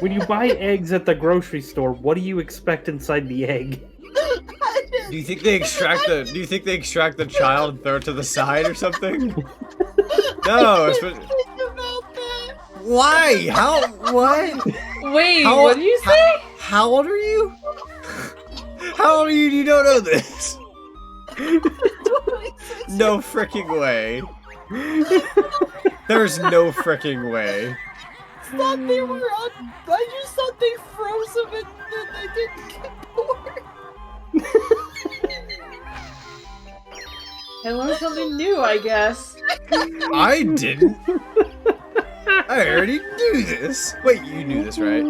When you buy eggs at the grocery store, what do you expect inside the egg? Do you think they extract the? Do you think they extract the child and throw it to the side or something? No. Why? How? What? Wait, How- what did you say? How old are you? How old are you? You don't know this? No freaking way. There's no freaking way. I thought they were on. I just thought they froze them and then they didn't get born. I learned something new, I guess. I didn't. I already knew this. Wait, you knew this, right?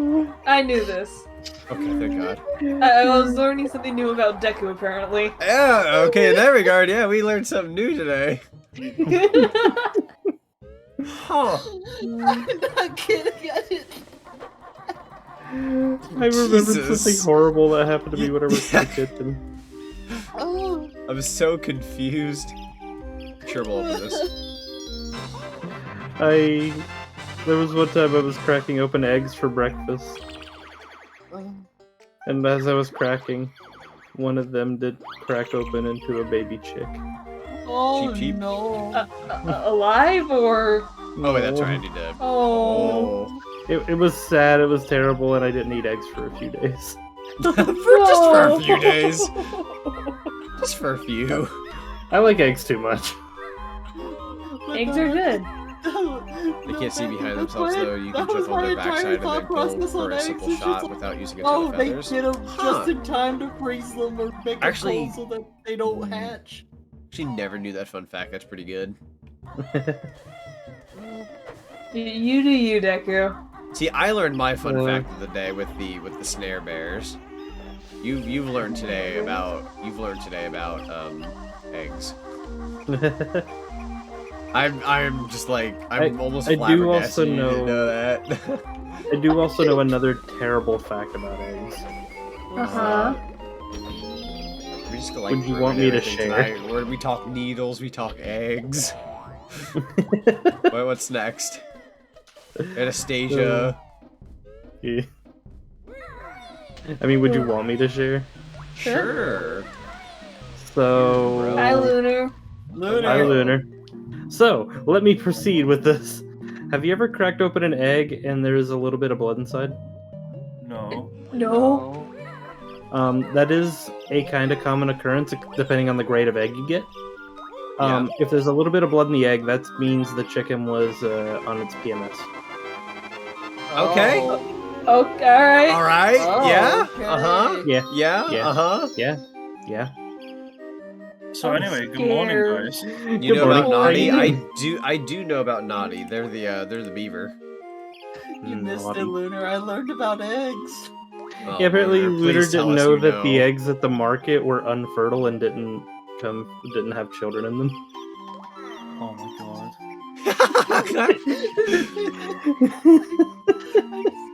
I knew this. Okay, thank God. I was learning something new about Deku, apparently. Yeah, okay, in that regard, yeah, we learned something new today. Huh. I'm not kidding. I didn't. I remembered Jesus. something horrible that happened to me when I was in the kitchen. Oh. I'm so confused. Sure, we'll open this. There was one time I was cracking open eggs for breakfast, and as I was cracking, one of them did crack open into a baby chick. Oh Cheep, cheep. no. Alive or? Oh, wait, that's right, I need to... Oh. It was sad, it was terrible, and I didn't eat eggs for a few days. Just for a few days. Just for a few. I like eggs too much. Eggs are good. They can't see behind themselves, though. You can jump on their backside and then go for a simple shot without using a ton Oh, of they feathers. get them Huh. just in time to freeze them or make Actually- them cold so that they don't hatch. She never knew that fun fact. That's pretty good. You do you, Deku. See, I learned my fun fact of the day with the snare bears. You've learned today about eggs. I'm just like I'm almost I do also flabbergasted you didn't know that. I do also know another terrible fact about eggs. Uh-huh. We just go, like, Would you ruin want me to everything share? tonight. Where we talk needles, we talk eggs. What's next? Anastasia. Yeah. I mean, would you want me to share? Sure. So... Hi, Lunar. Hi, Lunar. So, let me proceed with this. Have you ever cracked open an egg and there's a little bit of blood inside? No. No. That is a kind of common occurrence depending on the grade of egg you get. If there's a little bit of blood in the egg, that means the chicken was on its PMS. Okay. Okay, alright. All right. Oh, yeah. okay. Uh-huh. Yeah. Yeah. Yeah. Uh-huh. Yeah. Yeah. So I'm anyway, good morning, scared. guys. You know about morning. Naughty? I do know about Naughty. They're the beaver. You missed Naughty. it, Lunar. I learned about eggs. Oh, Yeah, apparently Lunar, Lunar please tell didn't us know you that the eggs at the market were unfertile and didn't have children in them. Oh my god.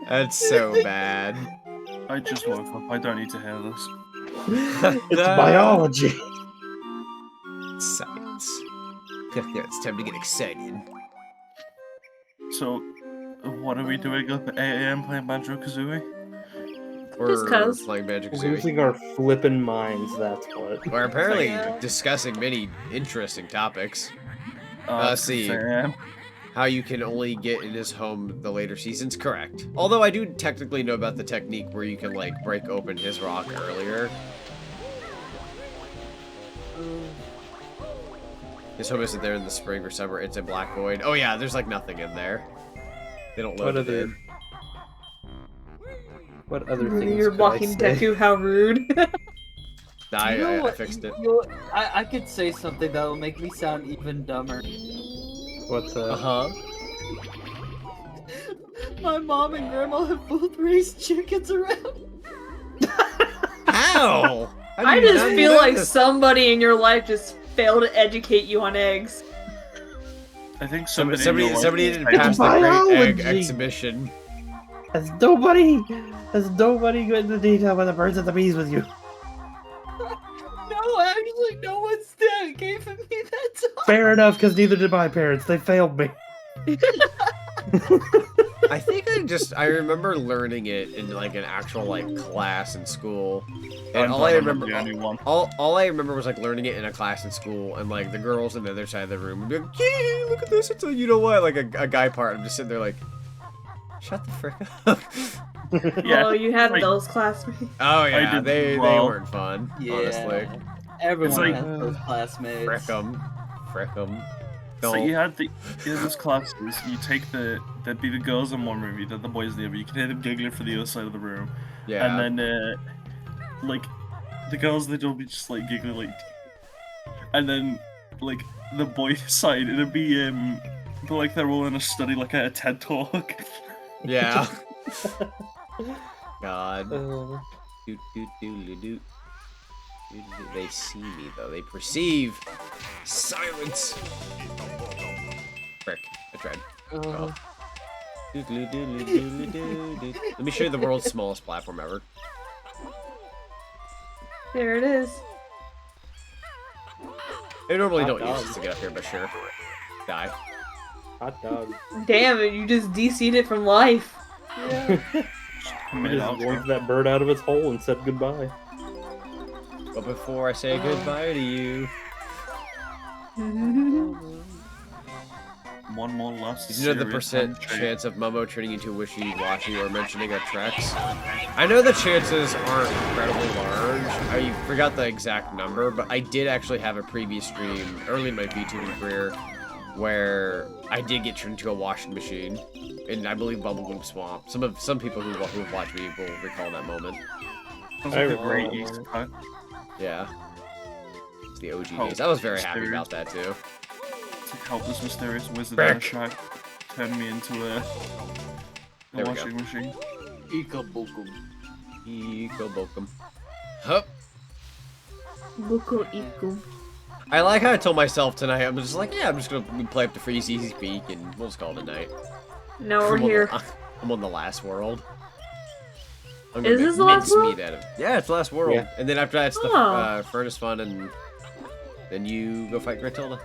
That's so bad. I just woke up. I don't need to hear this. It's biology. Science. It's time to get excited. So, what are we doing up at 8 AM playing Banjo-Kazooie? Just 'cause. We're playing Banjo-Kazooie. Losing our flippin' minds, that's what. We're apparently Yeah. discussing many interesting topics. See. 6 AM. How you can only get in his home the later seasons, correct. Although I do technically know about the technique where you can, like, break open his rock earlier. Just hope it's there in the spring or summer. It's a black void. Oh yeah, there's like nothing in there. They don't load it in. What other things? You're could blocking I say? Deku, how rude. Nah, You know I what? fixed it. I could say something that will make me sound even dumber. What's Uh-huh. My mom and grandma have both raised chickens around. How? I just feel like somebody in your life just failed to educate you on eggs. I think Somebody somebody didn't pass the great egg biology. exhibition. Has nobody go into detail about the birds and the bees with you? No, actually, no one's gave me that talk. Fair enough, because neither did my parents. They failed me. I think I remember learning it in like an actual like class in school. And all I remember all I remember was like learning it in a class in school and like the girls on the other side of the room would be like, "Yay, look at this, it's a you know what," like a guy part. I'm just sitting there like, shut the frick up. Yeah, Oh, you had like- those classmates. Oh I yeah, did they well. weren't fun, Yeah. honestly. Everyone like- has those classmates. Frick 'em. So you had those classes. You take that'd be the girls in one room, you did the boys in the other. You can hear them giggling for the other side of the room, Yeah. and then like the girls they'd all be just like giggling like, and then like the boys side it'd be like they're all in a study like at a TED talk. Yeah. God. Uh, Doot, doot, doodly doot. They see me though. They perceive. Silence. Frick. I tried. Oh. Doodly doodly doodly doo doo. Let me show you the world's smallest platform ever. There it is. I normally Hot don't use dog. this to get up here, but sure. Die. hot dog. Damn it, you just DC'd it from life. I just yanked that bird out of its hole and said goodbye. But before I say goodbye to you, One more last. did you know the serious percent handshake. chance of Momo turning into wishy-washy or mentioning a Trex? I know the chances aren't incredibly large. I forgot the exact number, but I did actually have a previous stream early in my VTubing career where I did get turned into a washing machine, and I believe Bubblegum Swamp. Some people who have watched me will recall that moment. Sounds like a great Easter cut. Yeah, it's the OG Oh, days. I was very happy mysterious. about that too. To help this mysterious wizard Back. on a track turn me into a There we washing machine. Ikabukum. Eco Bokum. Hup. Buko Iku. I like how I told myself tonight. I'm just like, yeah, I'm just gonna play up to Freeze Easy Peak and we'll just call it a night. Now we're I'm on here. I'm on the last world. I'm Is make this the last mincemeat out of it. Yeah, it's the last world. Yeah. And then after that, it's the Oh. furnace fun, and then you go fight Gretilda.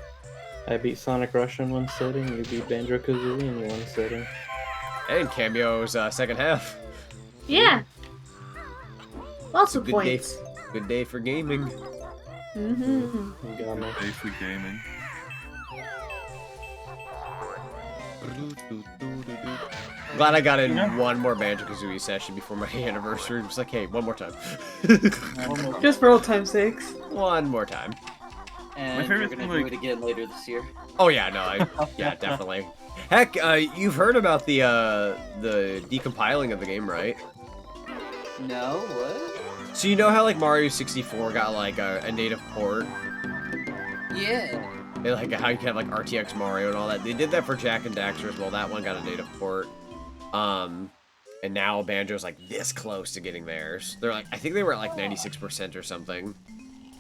I beat Sonic Rush in one sitting, you beat Banjo-Kazooie in one sitting. And Cameo's second half. Yeah. Lots of Good day. points. Good day for gaming. Mm-hmm. You got me. Day for gaming. Glad I got in one more Banjo-Kazooie session before my anniversary. It was like, hey, one more time. Just for old time's sakes. One more time. And favorite you're gonna thing, do like- it again later this year. Oh yeah, no, yeah, definitely. Heck, you've heard about the decompiling of the game, right? No, what? So you know how like Mario 64 got like a native port, Yeah. and like how you can have like RTX Mario and all that. They did that for Jack and Daxter as well. That one got a native port. And now Banjo's like this close to getting theirs. They're like, I think they were at like 96% or something.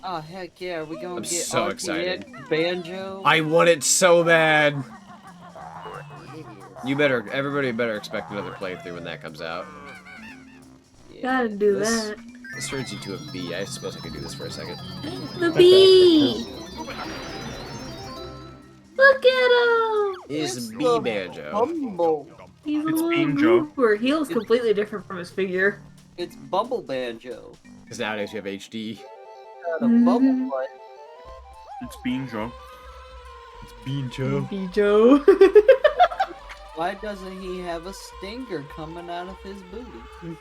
Oh heck yeah, are we gonna I'm get so RTX excited. Banjo? I want it so bad. Everybody better expect another playthrough when that comes out. Gotta do This- that. This turns you to a bee. I suppose I could do this for a second. The bee! Look at him! Is It's Bee the Banjo. Bumble. He's a It's little Banjo. goober. He looks completely different from his figure. It's Bumble Banjo. Because nowadays you have HD. Got a bubble Mhm. butt. It's Bean Joe. It's Bean Joe. Banjo. Why doesn't he have a stinger coming out of his booty?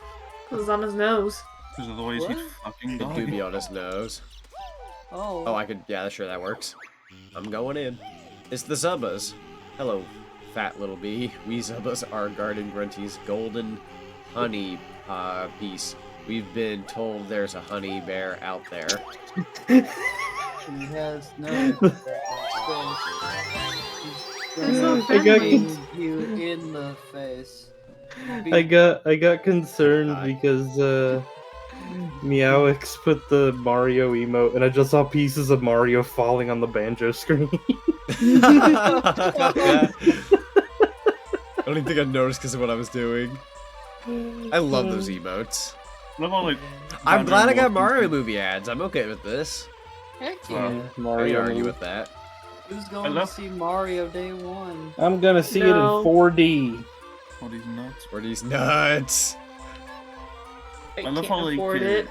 It was on his nose. Because otherwise he'd What? fucking The doobie die. on his nose. Oh, I could. Yeah, sure, that works. I'm going in. It's the Zubbas. Hello, fat little bee. We Zubbas are guarding Grunty's golden honey piece. We've been told there's a honey bear out there. He has no. I got you in the face. I got concerned because MAGIX put the Mario emote, and I just saw pieces of Mario falling on the banjo screen. I don't even think I noticed because of what I was doing. I love those emotes. I'm glad I got Mario movie ads. I'm okay with this. Heck yeah. I can't argue with that. Who's going to see Mario Day 1? I'm gonna see it in 4D. 4D's nuts. 4D's nuts. I love how afford it.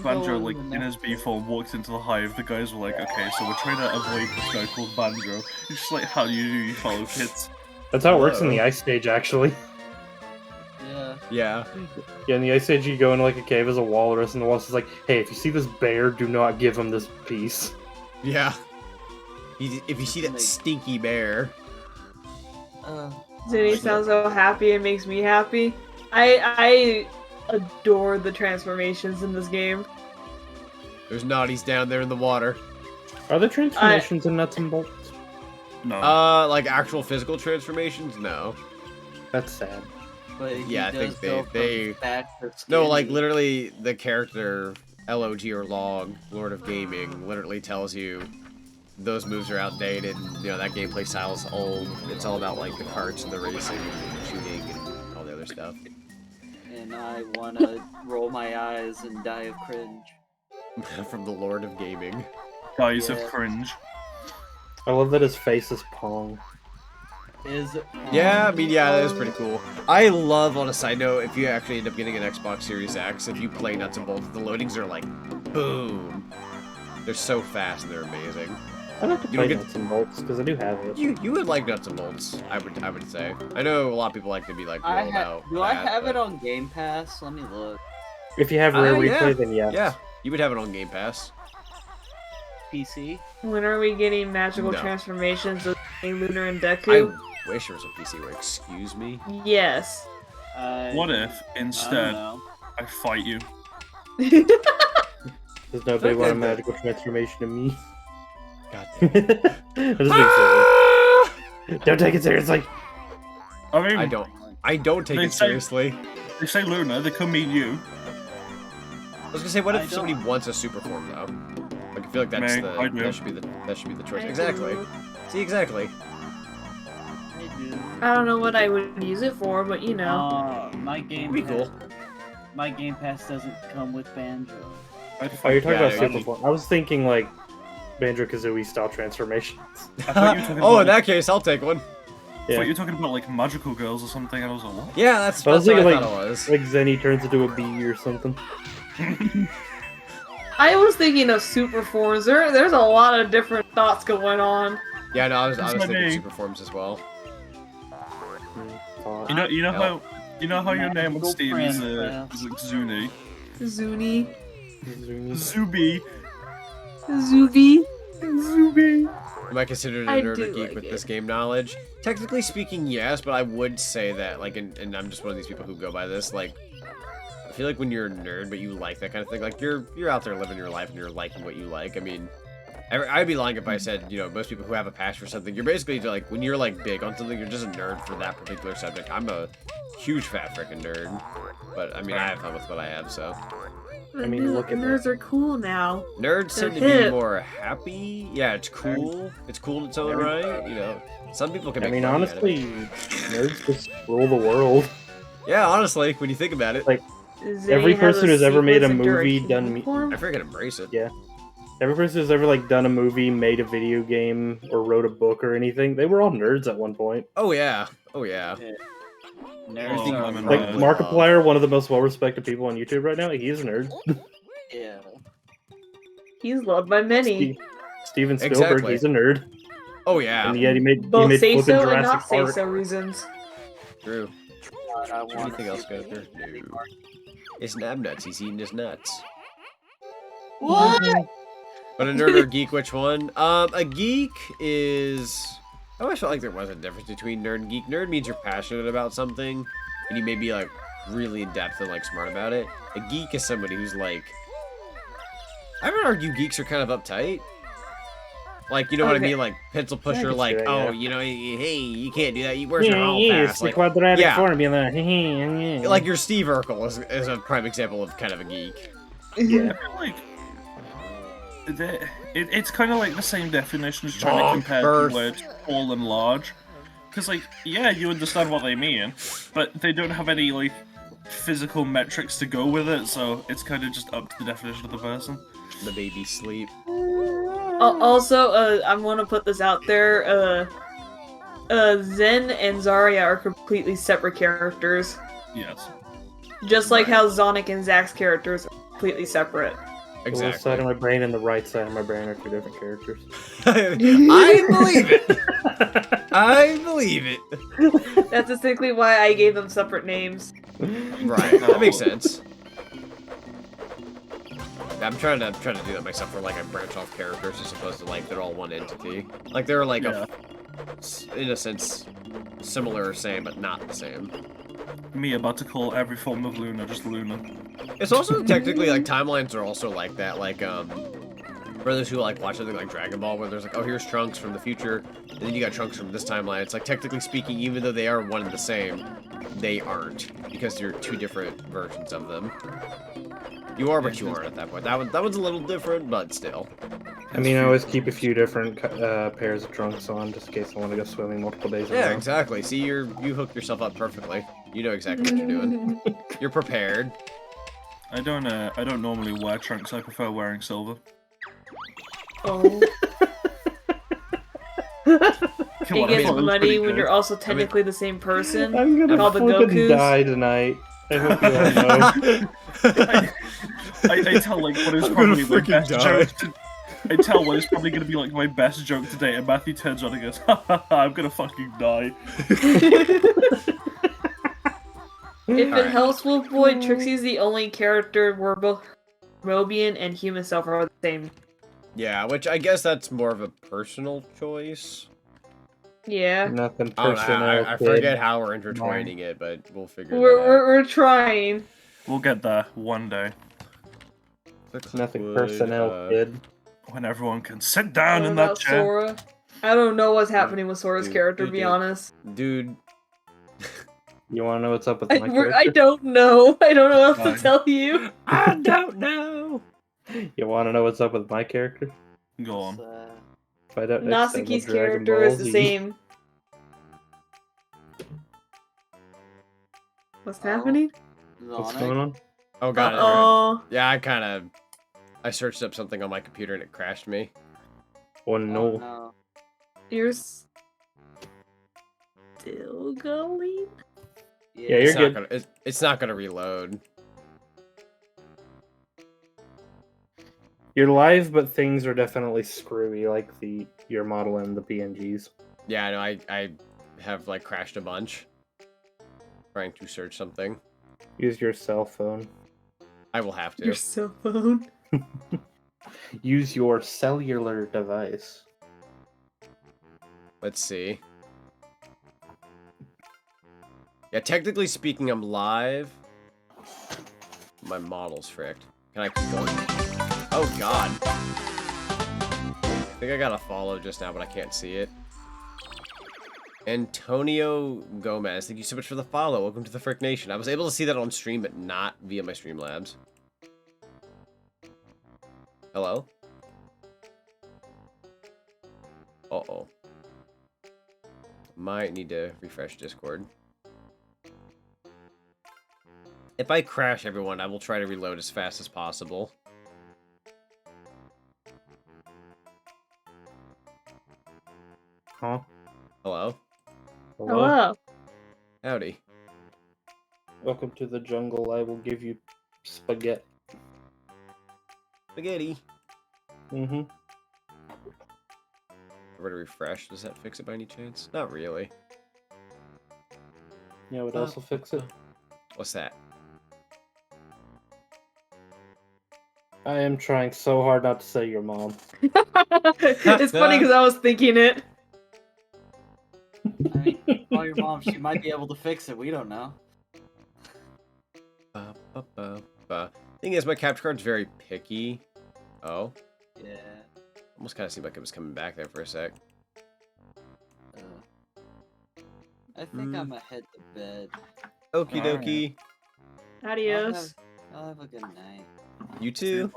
Banjo, like, in his B form, walked into the hive. The guys were like, okay, so we're trying to avoid this guy called Banjo. It's just like, how do you follow kids? That's how it works in the Ice Stage, actually. Yeah. Yeah. Yeah, in the Ice Stage, you go into like a cave as a walrus, and the walrus is like, hey, if you see this bear, do not give him this piece. Yeah. If you see that stinky bear. Zinni sounds so happy, it makes me happy. I adore the transformations in this game. There's naughties down there in the water. Are there transformations in Nuts and Bolts? No. Like actual physical transformations? No. That's sad. But yeah, I think they no, like literally the character LOG or Log, Lord of Gaming, literally tells you those moves are outdated, and, you know, that gameplay style is old. It's all about like the carts and the racing and shooting and all the other stuff. And I wanna roll my eyes and die of cringe. From the Lord of Gaming. Guys of cringe. I love that his face is Pong. Yeah, I mean, yeah, that is pretty cool. I love, on a side note, if you actually end up getting an Xbox Series X, if you play Nuts and Bolts, the loadings are like, boom. They're so fast and they're amazing. I like to play Nuts and Bolts because I do have it. You would like Nuts and Bolts, I would say. I know a lot of people like to be like, roll out. Do I have it on Game Pass? Let me look. If you have Rare Replay, yeah. then yes. Yeah, you would have it on Game Pass. PC? When are we getting magical transformations of Lunar and Deku? I wish there was a PC where, excuse me? Yes. What if, instead, I fight you? There's nobody want a magical transformation of me. God damn it. I'm just being silly. Don't take it seriously. I mean, I don't take it seriously. They say Luna, they come meet you. I was gonna say, what if somebody wants a super form though? Like, I feel like that should be the choice. Exactly. See, exactly. I don't know what I would use it for, but you know. My Game Pretty cool. My Game Pass doesn't come with Banjo. Oh, you're talking about super form. I was thinking like Banjo-Kazooie style transformations. Oh, in that case, I'll take one. I thought you were talking about like magical girls or something, and I was like, what? Yeah, that's I was thinking what I like, thought it was. like Zenny turns into a bee or something. I was thinking of super forms. There's a lot of different thoughts going on. Yeah, no, I was thinking super forms as well. You know how your name on Steam is like Zuni? Zuni. Zubi. Zubi. Am I considered a nerd or geek with this game knowledge? Technically speaking, yes, but I would say that, like, and I'm just one of these people who go by this, like, I feel like when you're a nerd, but you like that kind of thing, like, you're out there living your life and you're liking what you like. I mean, I'd be lying if I said, you know, most people who have a passion for something, you're basically, like, when you're, like, big on something, you're just a nerd for that particular subject. I'm a huge fat freaking nerd, but, I mean, I have fun with what I have, so. I mean, look at nerds are cool now. Nerds tend to be more happy. Yeah, it's cool. It's cool in its own right. You know, some people can make money honestly, out of it. nerds just rule the world. Yeah, honestly, when you think about it. Like, every person who's ever made a movie, I freaking embrace it. Yeah. Every person who's ever, like, done a movie, made a video game, or wrote a book or anything, they were all nerds at one point. Oh, yeah. Oh, yeah. Nerds like, Markiplier, one of the most well-respected people on YouTube right now, he's a nerd. Yeah. He's loved by many. Steven Spielberg, he's a nerd. Oh, yeah. And yet he made both say flipping so Jurassic and not Park. say so reasons. True. Anything else go through? No. It's Nabnuts. He's eating his nuts. What? But a nerd or a geek, which one? A geek is... I always felt like there was a difference between nerd and geek. Nerd means you're passionate about something, and you may be, like, really in-depth and, like, smart about it. A geek is somebody who's, like... I would argue geeks are kind of uptight. Like, you know what I mean? Like, pencil pusher, like, that, oh, yeah. you know, hey, you can't do that. Where's your hall pass? It's the Like, quadratic yeah. formula. Like, your Steve Urkel is a prime example of kind of a geek. Yeah. Like, it's kind of like the same definition as trying to compare the words tall and large. Because, like, yeah, you understand what they mean, but they don't have any, like, physical metrics to go with it, so it's kind of just up to the definition of the person. The baby sleep. Also, I want to put this out there. Zen and Zarya are completely separate characters. Yes. Just like how Zonic and Zack's characters are completely separate. The left Exactly. side of my brain and the right side of my brain are two different characters. I believe it. I believe it. That's distinctly why I gave them separate names. Right. That makes sense. I'm trying to do that myself, where like I branch off characters as opposed to like they're all one entity. Like they're like in a sense similar or same, but not the same. Me about to call every form of Luna just Luna. It's also technically like timelines are also like that. Like for those who like watch something like Dragon Ball, where there's like, oh, here's Trunks from the future, and then you got Trunks from this timeline. It's like technically speaking, even though they are one and the same, they aren't, because you're two different versions of them. You are, but you aren't at that point. That one's a little different, but still. I mean, I always keep a few different pairs of trunks on, just in case I want to go swimming multiple days in a Yeah, row. exactly. See, you hooked yourself up perfectly. You know exactly what you're doing. You're prepared. I don't normally wear trunks. I prefer wearing silver. Oh. Come It on, I gets thought it was muddy pretty when good. you're also technically the same person. I'm gonna Called the fucking Gokus. die tonight. I hope you all know. I tell like what is I'm probably gonna my best freaking die. joke. I tell what is probably gonna be like my best joke today, and Matthew turns on and goes, "Ha ha ha! I'm gonna fucking die." If Alright. it helps Wolf Boy, Trixie's the only character where both Mobian and human self are the same. Yeah, which I guess that's more of a personal choice. Yeah. Nothing I don't know, personal. I kid. forget how we're intertwining it, but we'll figure it out. We're trying. We'll get there one day Nothing personnel, kid. when everyone can sit I down don't in know that about chair. Sora. I don't know what's happening with Sora's character, to be honest. Dude. You want to know what's up with my I character? don't know. I don't know what else Fine. to tell you. I don't know. You want to know what's up with my character? Go on. If I don't next time, Nasuki's I'll Dragon character Ball is the Z. same. What's happening? What's going on? Oh god. Oh. Yeah, I searched up something on my computer and it crashed me. Oh no. You're still going? Yeah, you're good. It's not gonna reload. You're live, but things are definitely screwy, like your model and the PNGs. Yeah, I know. I have like crashed a bunch trying to search something. Use your cell phone. I will have to. Your cell phone. Use your cellular device. Let's see. Yeah, technically speaking, I'm live. My model's fricked. Can I keep going? Oh god. I think I got a follow just now, but I can't see it. Antonio Gomez, thank you so much for the follow. Welcome to the Frick Nation. I was able to see that on stream, but not via my Streamlabs. Hello? Uh-oh. Might need to refresh Discord. If I crash, everyone, I will try to reload as fast as possible. Huh? Hello? Hello. Howdy. Welcome to the jungle. I will give you spaghetti. Spaghetti. Mm-hmm. Were to refresh, does that fix it by any chance? Not really. Yeah, would also fix it. What's that? I am trying so hard not to say your mom. It's funny because I was thinking it. I mean, call your mom. She might be able to fix it. We don't know. Thing is, my capture card's very picky. Oh. Yeah. Almost kind of seemed like it was coming back there for a sec. I think I'm gonna head to bed. Okie dokie. Adios. I'll have a good night. You too.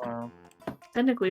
Technically.